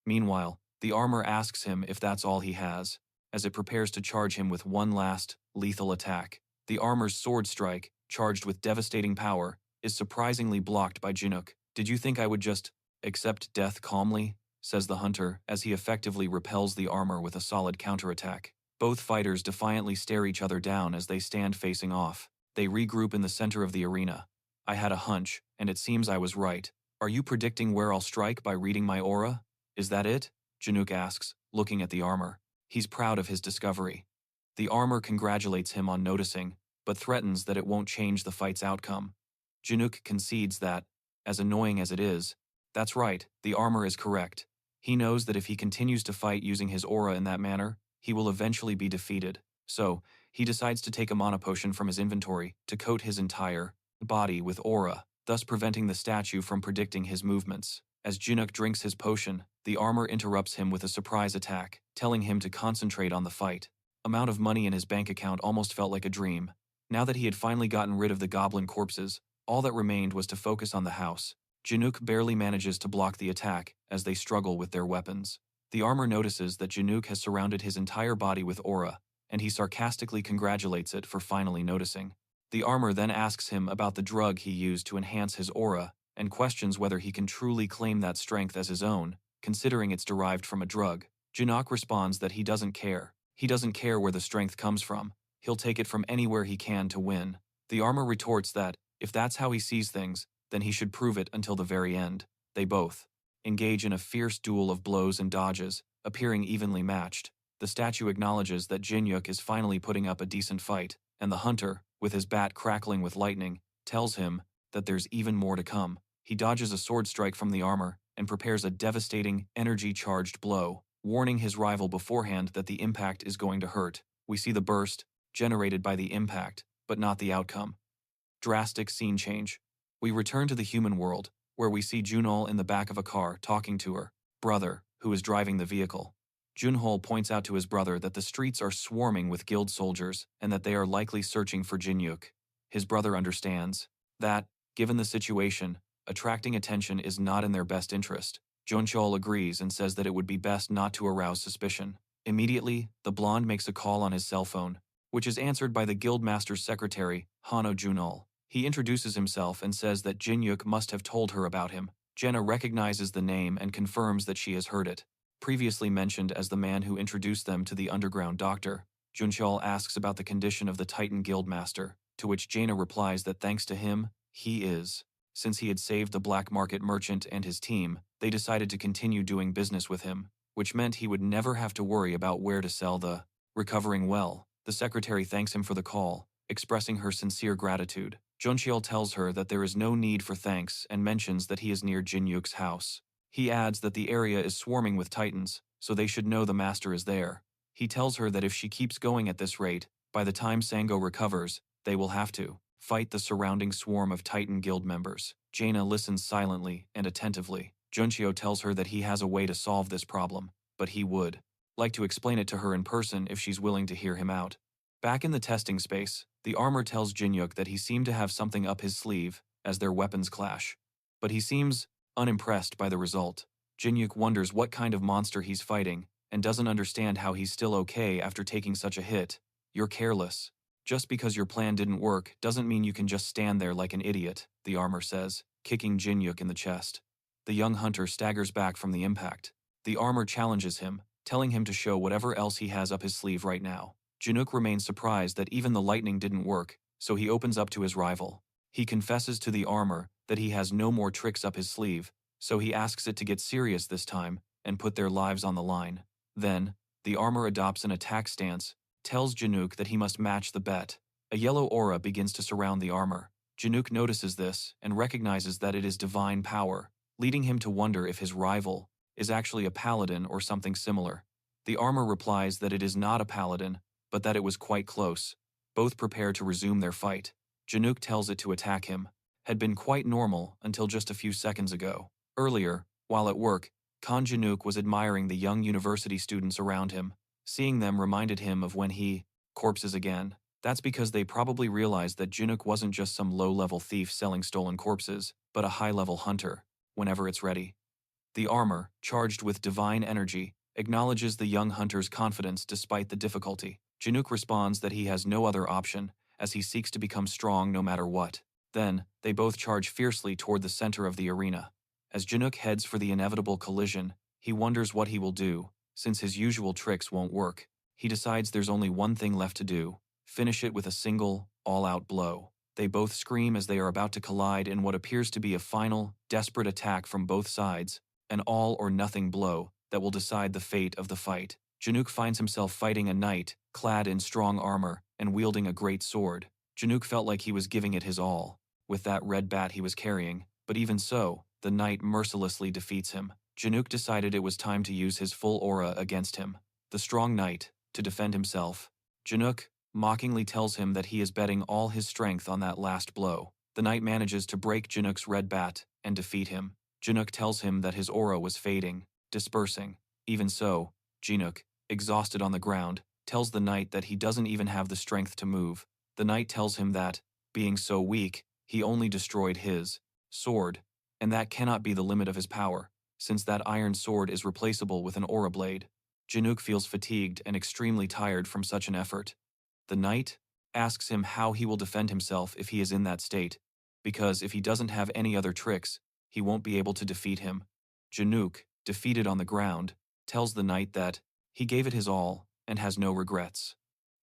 Meanwhile, the armor asks him if that's all he has, as it prepares to charge him with one last, lethal attack. The armor's sword strike, charged with devastating power, is surprisingly blocked by Jinuk. "Did you think I would just accept death calmly?" says the hunter, as he effectively repels the armor with a solid counterattack. Both fighters defiantly stare each other down as they stand facing off. They regroup in the center of the arena. "I had a hunch, and it seems I was right. Are you predicting where I'll strike by reading my aura? Is that it?" Jinuk asks, looking at the armor. He's proud of his discovery. The armor congratulates him on noticing, but threatens that it won't change the fight's outcome. Jinuk concedes that, as annoying as it is, that's right, the armor is correct. He knows that if he continues to fight using his aura in that manner, he will eventually be defeated. So, he decides to take a mana potion from his inventory to coat his entire body with aura, thus preventing the statue from predicting his movements. As Jinuk drinks his potion, the armor interrupts him with a surprise attack, telling him to concentrate on the fight. Amount of money in his bank account almost felt like a dream. Now that he had finally gotten rid of the goblin corpses, all that remained was to focus on the house. Jinuk barely manages to block the attack as they struggle with their weapons. The armor notices that Jinuk has surrounded his entire body with aura, and he sarcastically congratulates it for finally noticing. The armor then asks him about the drug he used to enhance his aura, and questions whether he can truly claim that strength as his own, considering it's derived from a drug. Jinuk responds that he doesn't care. He doesn't care where the strength comes from. He'll take it from anywhere he can to win. The armor retorts that, if that's how he sees things, then he should prove it until the very end. They both engage in a fierce duel of blows and dodges, appearing evenly matched. The statue acknowledges that Jinuk is finally putting up a decent fight, and the hunter, with his bat crackling with lightning, tells him that there's even more to come. He dodges a sword strike from the armor and prepares a devastating, energy-charged blow, warning his rival beforehand that the impact is going to hurt. We see the burst, generated by the impact, but not the outcome. Drastic scene change. We return to the human world, where we see Junhol in the back of a car talking to her brother, who is driving the vehicle. Junhol points out to his brother that the streets are swarming with guild soldiers and that they are likely searching for Jinuk. His brother understands that, given the situation, attracting attention is not in their best interest. Junhol agrees and says that it would be best not to arouse suspicion. Immediately, the blonde makes a call on his cell phone, which is answered by the guildmaster's secretary, Hano Junhol. He introduces himself and says that Jinuk must have told her about him. Jenna recognizes the name and confirms that she has heard it. Previously mentioned as the man who introduced them to the underground doctor, Junhol asks about the condition of the Titan guildmaster, to which Jaina replies that thanks to him, he is. Since he had saved the black market merchant and his team, they decided to continue doing business with him, which meant he would never have to worry about where to sell the recovering well. The secretary thanks him for the call, expressing her sincere gratitude. Junhol tells her that there is no need for thanks and mentions that he is near Jinuk's house. He adds that the area is swarming with titans, so they should know the master is there. He tells her that if she keeps going at this rate, by the time Sango recovers, they will have to fight the surrounding swarm of Titan guild members. Jaina listens silently and attentively. Junhol tells her that he has a way to solve this problem, but he would like to explain it to her in person if she's willing to hear him out. Back in the testing space, the armor tells Jinuk that he seemed to have something up his sleeve as their weapons clash, but he seems unimpressed by the result. Jinuk wonders what kind of monster he's fighting and doesn't understand how he's still okay after taking such a hit. "You're careless," Just because your plan didn't work doesn't mean you can just stand there like an idiot, the armor says, kicking Jinuk in the chest. The young hunter staggers back from the impact. The armor challenges him, telling him to show whatever else he has up his sleeve right now. Jinuk remains surprised that even the lightning didn't work, so he opens up to his rival. He confesses to the armor that he has no more tricks up his sleeve, so he asks it to get serious this time and put their lives on the line. Then, the armor adopts an attack stance, tells Jinuk that he must match the bet. A yellow aura begins to surround the armor. Jinuk notices this and recognizes that it is divine power, leading him to wonder if his rival is actually a paladin or something similar. The armor replies that it is not a paladin, but that it was quite close. Both prepare to resume their fight. Jinuk tells it to attack him. Had been quite normal until just a few seconds ago. Earlier, while at work, Kan Jinuk was admiring the young university students around him. Seeing them reminded him of when he corpses again. That's because they probably realized that Jinuk wasn't just some low-level thief selling stolen corpses, but a high-level hunter, whenever it's ready. The armor, charged with divine energy, acknowledges the young hunter's confidence despite the difficulty. Jinuk responds that he has no other option, as he seeks to become strong no matter what. Then, they both charge fiercely toward the center of the arena. As Jinuk heads for the inevitable collision, he wonders what he will do, since his usual tricks won't work. He decides there's only one thing left to do: finish it with a single, all-out blow. They both scream as they are about to collide in what appears to be a final, desperate attack from both sides, an all-or-nothing blow that will decide the fate of the fight. Jinuk finds himself fighting a knight, clad in strong armor, and wielding a great sword. Jinuk felt like he was giving it his all, with that red bat he was carrying, but even so, the knight mercilessly defeats him. Jinuk decided it was time to use his full aura against him. The strong knight, to defend himself. Jinuk mockingly tells him that he is betting all his strength on that last blow. The knight manages to break Jinuk's red bat and defeat him. Jinuk tells him that his aura was fading, dispersing. Even so, Jinuk, exhausted on the ground, tells the knight that he doesn't even have the strength to move. The knight tells him that, being so weak, he only destroyed his sword, and that cannot be the limit of his power, since that iron sword is replaceable with an aura blade. Jinuk feels fatigued and extremely tired from such an effort. The knight asks him how he will defend himself if he is in that state, because if he doesn't have any other tricks, he won't be able to defeat him. Jinuk, defeated on the ground, tells the knight that he gave it his all and has no regrets.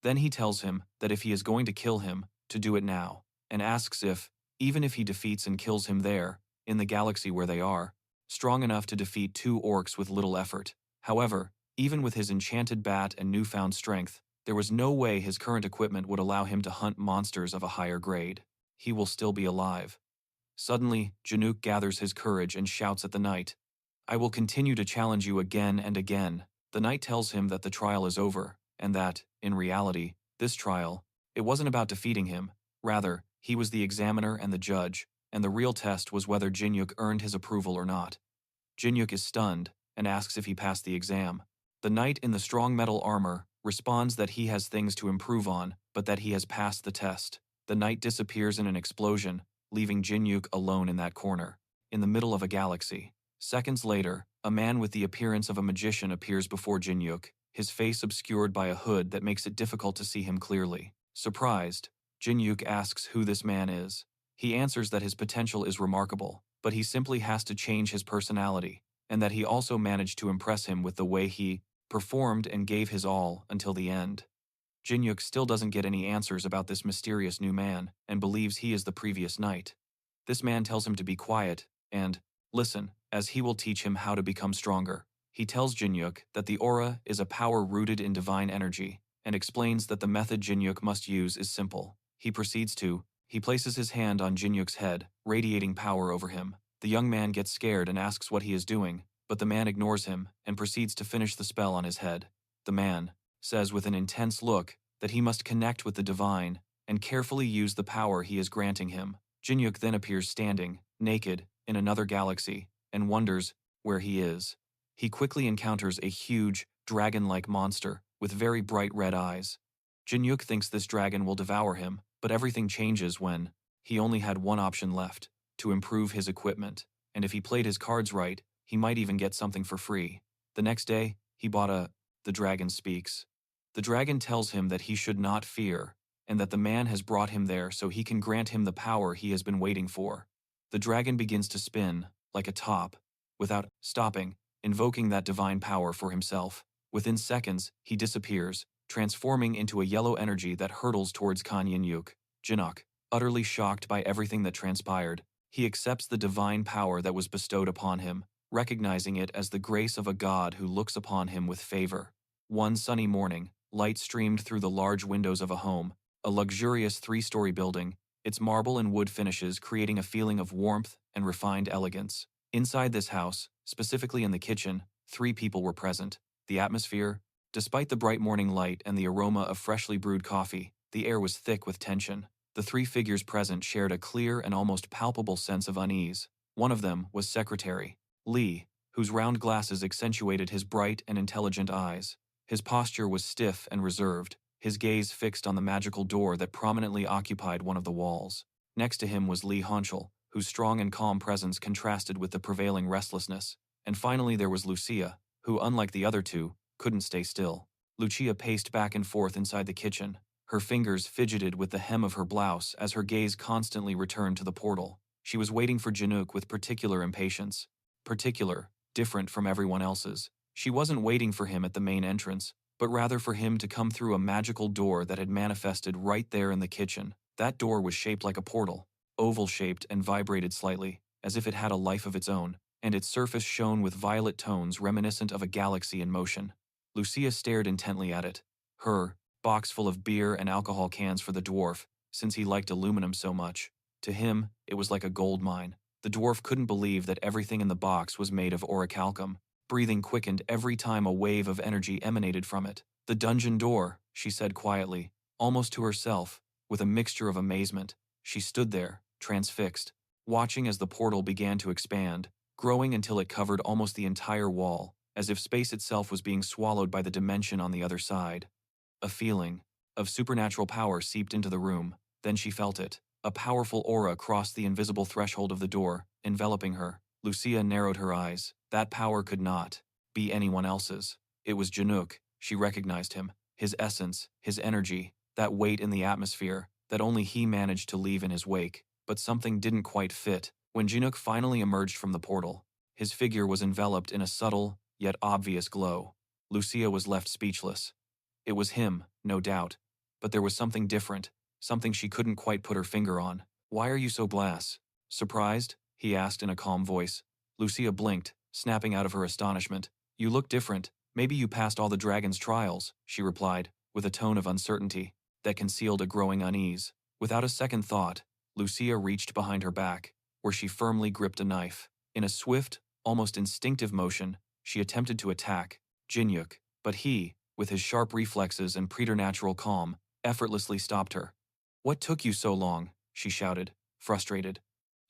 Then he tells him that if he is going to kill him, to do it now, and asks if, even if he defeats and kills him there, in the galaxy where they are, strong enough to defeat 2 orcs with little effort. However, even with his enchanted bat and newfound strength, there was no way his current equipment would allow him to hunt monsters of a higher grade. He will still be alive. Suddenly, Jinuk gathers his courage and shouts at the knight, "I will continue to challenge you again and again." The knight tells him that the trial is over, and that, in reality, this trial, it wasn't about defeating him. Rather, he was the examiner and the judge, and the real test was whether Jinuk earned his approval or not. Jinuk is stunned and asks if he passed the exam. The knight in the strong metal armor responds that he has things to improve on, but that he has passed the test. The knight disappears in an explosion, leaving Jinuk alone in that corner, in the middle of a galaxy. Seconds later, a man with the appearance of a magician appears before Jinuk, his face obscured by a hood that makes it difficult to see him clearly. Surprised, Jinuk asks who this man is. He answers that his potential is remarkable, but he simply has to change his personality, and that he also managed to impress him with the way he performed and gave his all until the end. Jinuk still doesn't get any answers about this mysterious new man and believes he is the previous knight. This man tells him to be quiet and listen, as he will teach him how to become stronger. He tells Jinuk that the aura is a power rooted in divine energy and explains that the method Jinuk must use is simple. He places his hand on Jinuk's head, radiating power over him. The young man gets scared and asks what he is doing, but the man ignores him and proceeds to finish the spell on his head. The man says with an intense look that he must connect with the divine and carefully use the power he is granting him. Jinuk then appears standing, naked, in another galaxy, and wonders where he is. He quickly encounters a huge, dragon-like monster with very bright red eyes. Jinuk thinks this dragon will devour him, but everything changes when he only had one option left: to improve his equipment, and if he played his cards right, he might even get something for free. The next day, he bought the dragon speaks. The dragon tells him that he should not fear, and that the man has brought him there so he can grant him the power he has been waiting for. The dragon begins to spin, like a top, without stopping, invoking that divine power for himself. Within seconds, he disappears, transforming into a yellow energy that hurtles towards Kan Jinuk. Utterly shocked by everything that transpired, he accepts the divine power that was bestowed upon him, recognizing it as the grace of a god who looks upon him with favor. One sunny morning, light streamed through the large windows of a home, a luxurious 3-story building, its marble and wood finishes creating a feeling of warmth and refined elegance. Inside this house, specifically in the kitchen, 3 people were present. The atmosphere, despite the bright morning light and the aroma of freshly brewed coffee, the air was thick with tension. The 3 figures present shared a clear and almost palpable sense of unease. One of them was Secretary Lee, whose round glasses accentuated his bright and intelligent eyes. His posture was stiff and reserved, his gaze fixed on the magical door that prominently occupied one of the walls. Next to him was Lee Honchel, whose strong and calm presence contrasted with the prevailing restlessness. And finally there was Lucia, who, unlike the other 2, couldn't stay still. Lucia paced back and forth inside the kitchen. Her fingers fidgeted with the hem of her blouse as her gaze constantly returned to the portal. She was waiting for Jinuk with particular impatience. Particular, different from everyone else's. She wasn't waiting for him at the main entrance, but rather for him to come through a magical door that had manifested right there in the kitchen. That door was shaped like a portal, oval-shaped and vibrated slightly, as if it had a life of its own, and its surface shone with violet tones reminiscent of a galaxy in motion. Lucia stared intently at it. Her box full of beer and alcohol cans for the dwarf, since he liked aluminum so much. To him, it was like a gold mine. The dwarf couldn't believe that everything in the box was made of orichalcum. Breathing quickened every time a wave of energy emanated from it. "The dungeon door," she said quietly, almost to herself, with a mixture of amazement. She stood there, transfixed, watching as the portal began to expand, growing until it covered almost the entire wall, as if space itself was being swallowed by the dimension on the other side. A feeling of supernatural power seeped into the room, then she felt it. A powerful aura crossed the invisible threshold of the door, enveloping her. Lucia narrowed her eyes. That power could not be anyone else's. It was Jinuk. She recognized him. His essence, his energy, that weight in the atmosphere that only he managed to leave in his wake. But something didn't quite fit. When Jinuk finally emerged from the portal, his figure was enveloped in a subtle, yet obvious glow. Lucia was left speechless. It was him, no doubt, but there was something different, something she couldn't quite put her finger on. "Why are you so surprised?" he asked in a calm voice. Lucia blinked, snapping out of her astonishment. "You look different. Maybe you passed all the dragon's trials," she replied, with a tone of uncertainty that concealed a growing unease. Without a second thought, Lucia reached behind her back, where she firmly gripped a knife. In a swift, almost instinctive motion, she attempted to attack Jinuk, but he, with his sharp reflexes and preternatural calm, effortlessly stopped her. "What took you so long?" she shouted, frustrated.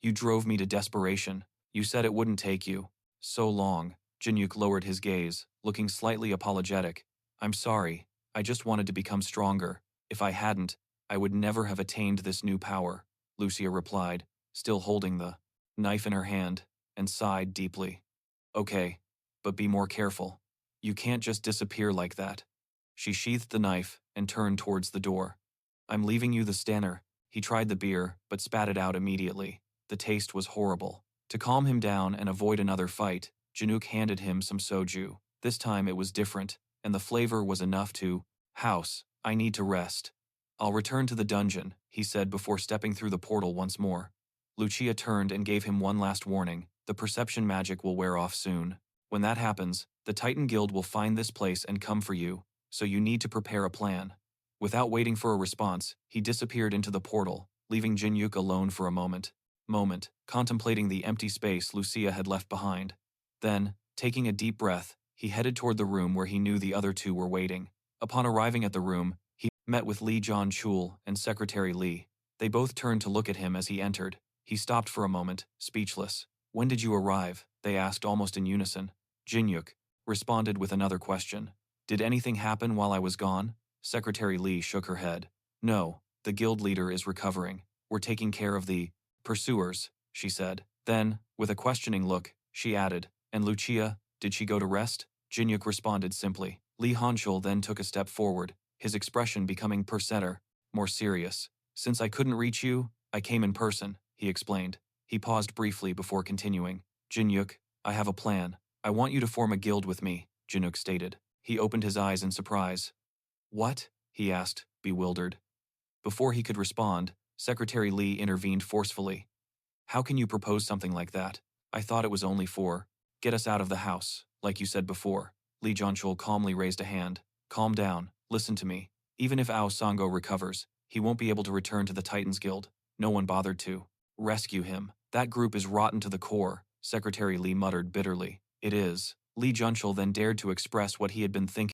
"You drove me to desperation. You said it wouldn't take you so long." Jinuk lowered his gaze, looking slightly apologetic. "I'm sorry. I just wanted to become stronger. If I hadn't, I would never have attained this new power," Lucia replied, still holding the knife in her hand, and sighed deeply. "Okay, but be more careful. You can't just disappear like that." She sheathed the knife and turned towards the door. "I'm leaving you the stanner." He tried the beer, but spat it out immediately. The taste was horrible. To calm him down and avoid another fight, Jinuk handed him some soju. This time it was different, and the flavor was enough to house. "I need to rest. I'll return to the dungeon," he said before stepping through the portal once more. Lucia turned and gave him one last warning. "The perception magic will wear off soon. When that happens, the Titan Guild will find this place and come for you, so you need to prepare a plan." Without waiting for a response, he disappeared into the portal, leaving Jinuk alone for a moment, contemplating the empty space Lucia had left behind. Then, taking a deep breath, he headed toward the room where he knew the other 2 were waiting. Upon arriving at the room, he met with Lee John Chul and Secretary Lee. They both turned to look at him as he entered. He stopped for a moment, speechless. "When did you arrive?" they asked almost in unison. Jinuk responded with another question. "Did anything happen while I was gone?" Secretary Lee shook her head. "No, the guild leader is recovering. We're taking care of the pursuers," she said. Then, with a questioning look, she added, "And Lucia, did she go to rest?" Jinuk responded simply. Lee Honchul then took a step forward, his expression becoming persetter. more serious. Since I couldn't reach you, I came in person, he explained. He paused briefly before continuing. Jinuk, I have a plan. I want you to form a guild with me, Jinuk stated. He opened his eyes in surprise. What? He asked, bewildered. Before he could respond, Secretary Lee intervened forcefully. How can you propose something like that? I thought it was only for, get us out of the house, like you said before. Lee Junchul calmly raised a hand. Calm down, listen to me. Even if Ao Sango recovers, he won't be able to return to the Titans Guild. No one bothered to rescue him. That group is rotten to the core, Secretary Lee muttered bitterly. It is. Lee Junchul then dared to express what he had been thinking.